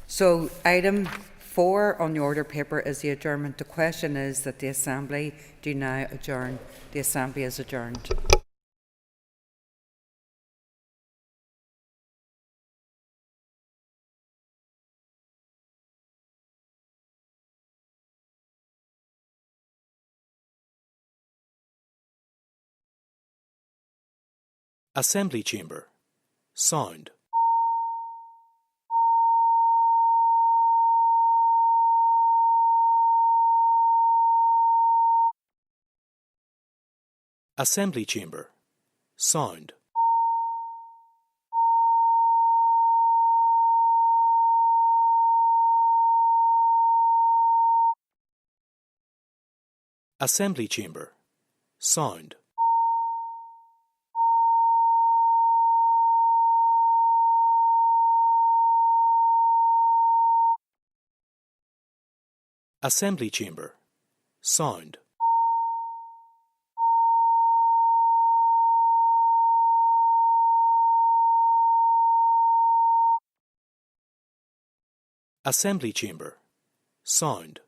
So, item 4 on the order paper is the adjournment. The question is that the Assembly do now adjourn. The Assembly is adjourned. Assembly Chamber. Sound. Assembly Chamber. Sound. Assembly Chamber. Sound. Assembly Chamber. Sound. Assembly Chamber. Sound.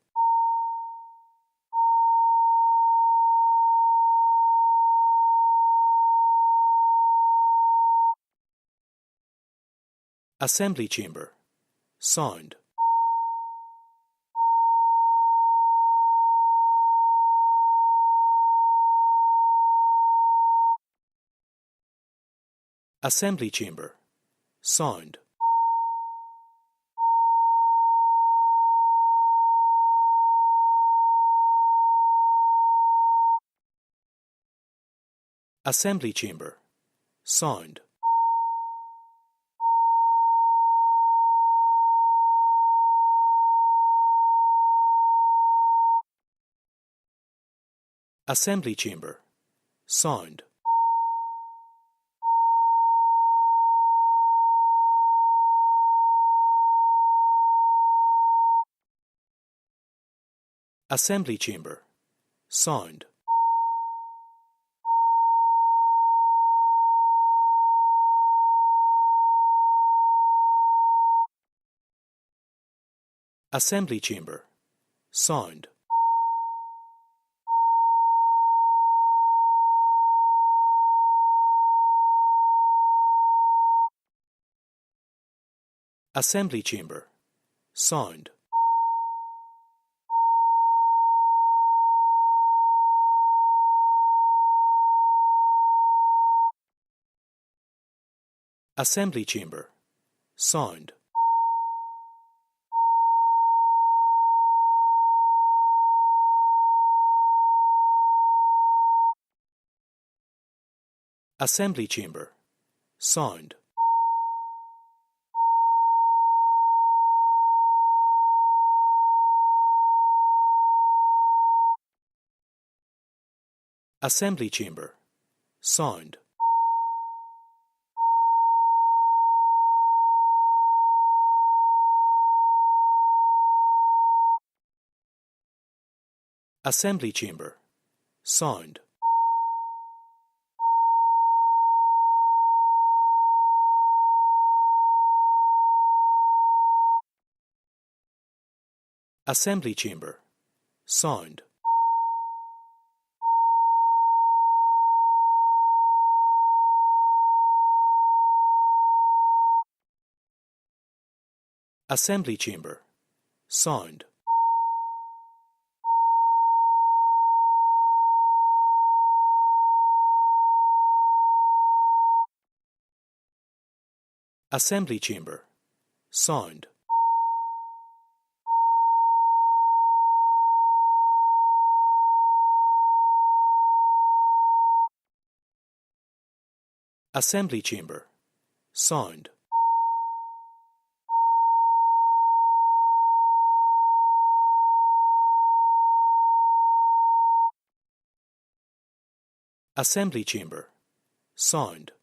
Assembly Chamber. Sound. Assembly Chamber. Sound. Assembly Chamber. Sound. Assembly Chamber. Sound. Assembly Chamber. Sound. Assembly Chamber. Sound. Assembly Chamber. Sound. Assembly Chamber. Sound. Assembly Chamber. Sound. Assembly Chamber. Sound. Assembly Chamber. Sound. Assembly Chamber. Sound. Assembly Chamber. Sound. Assembly Chamber. Sound. Assembly Chamber. Sound. Assembly Chamber. Sound.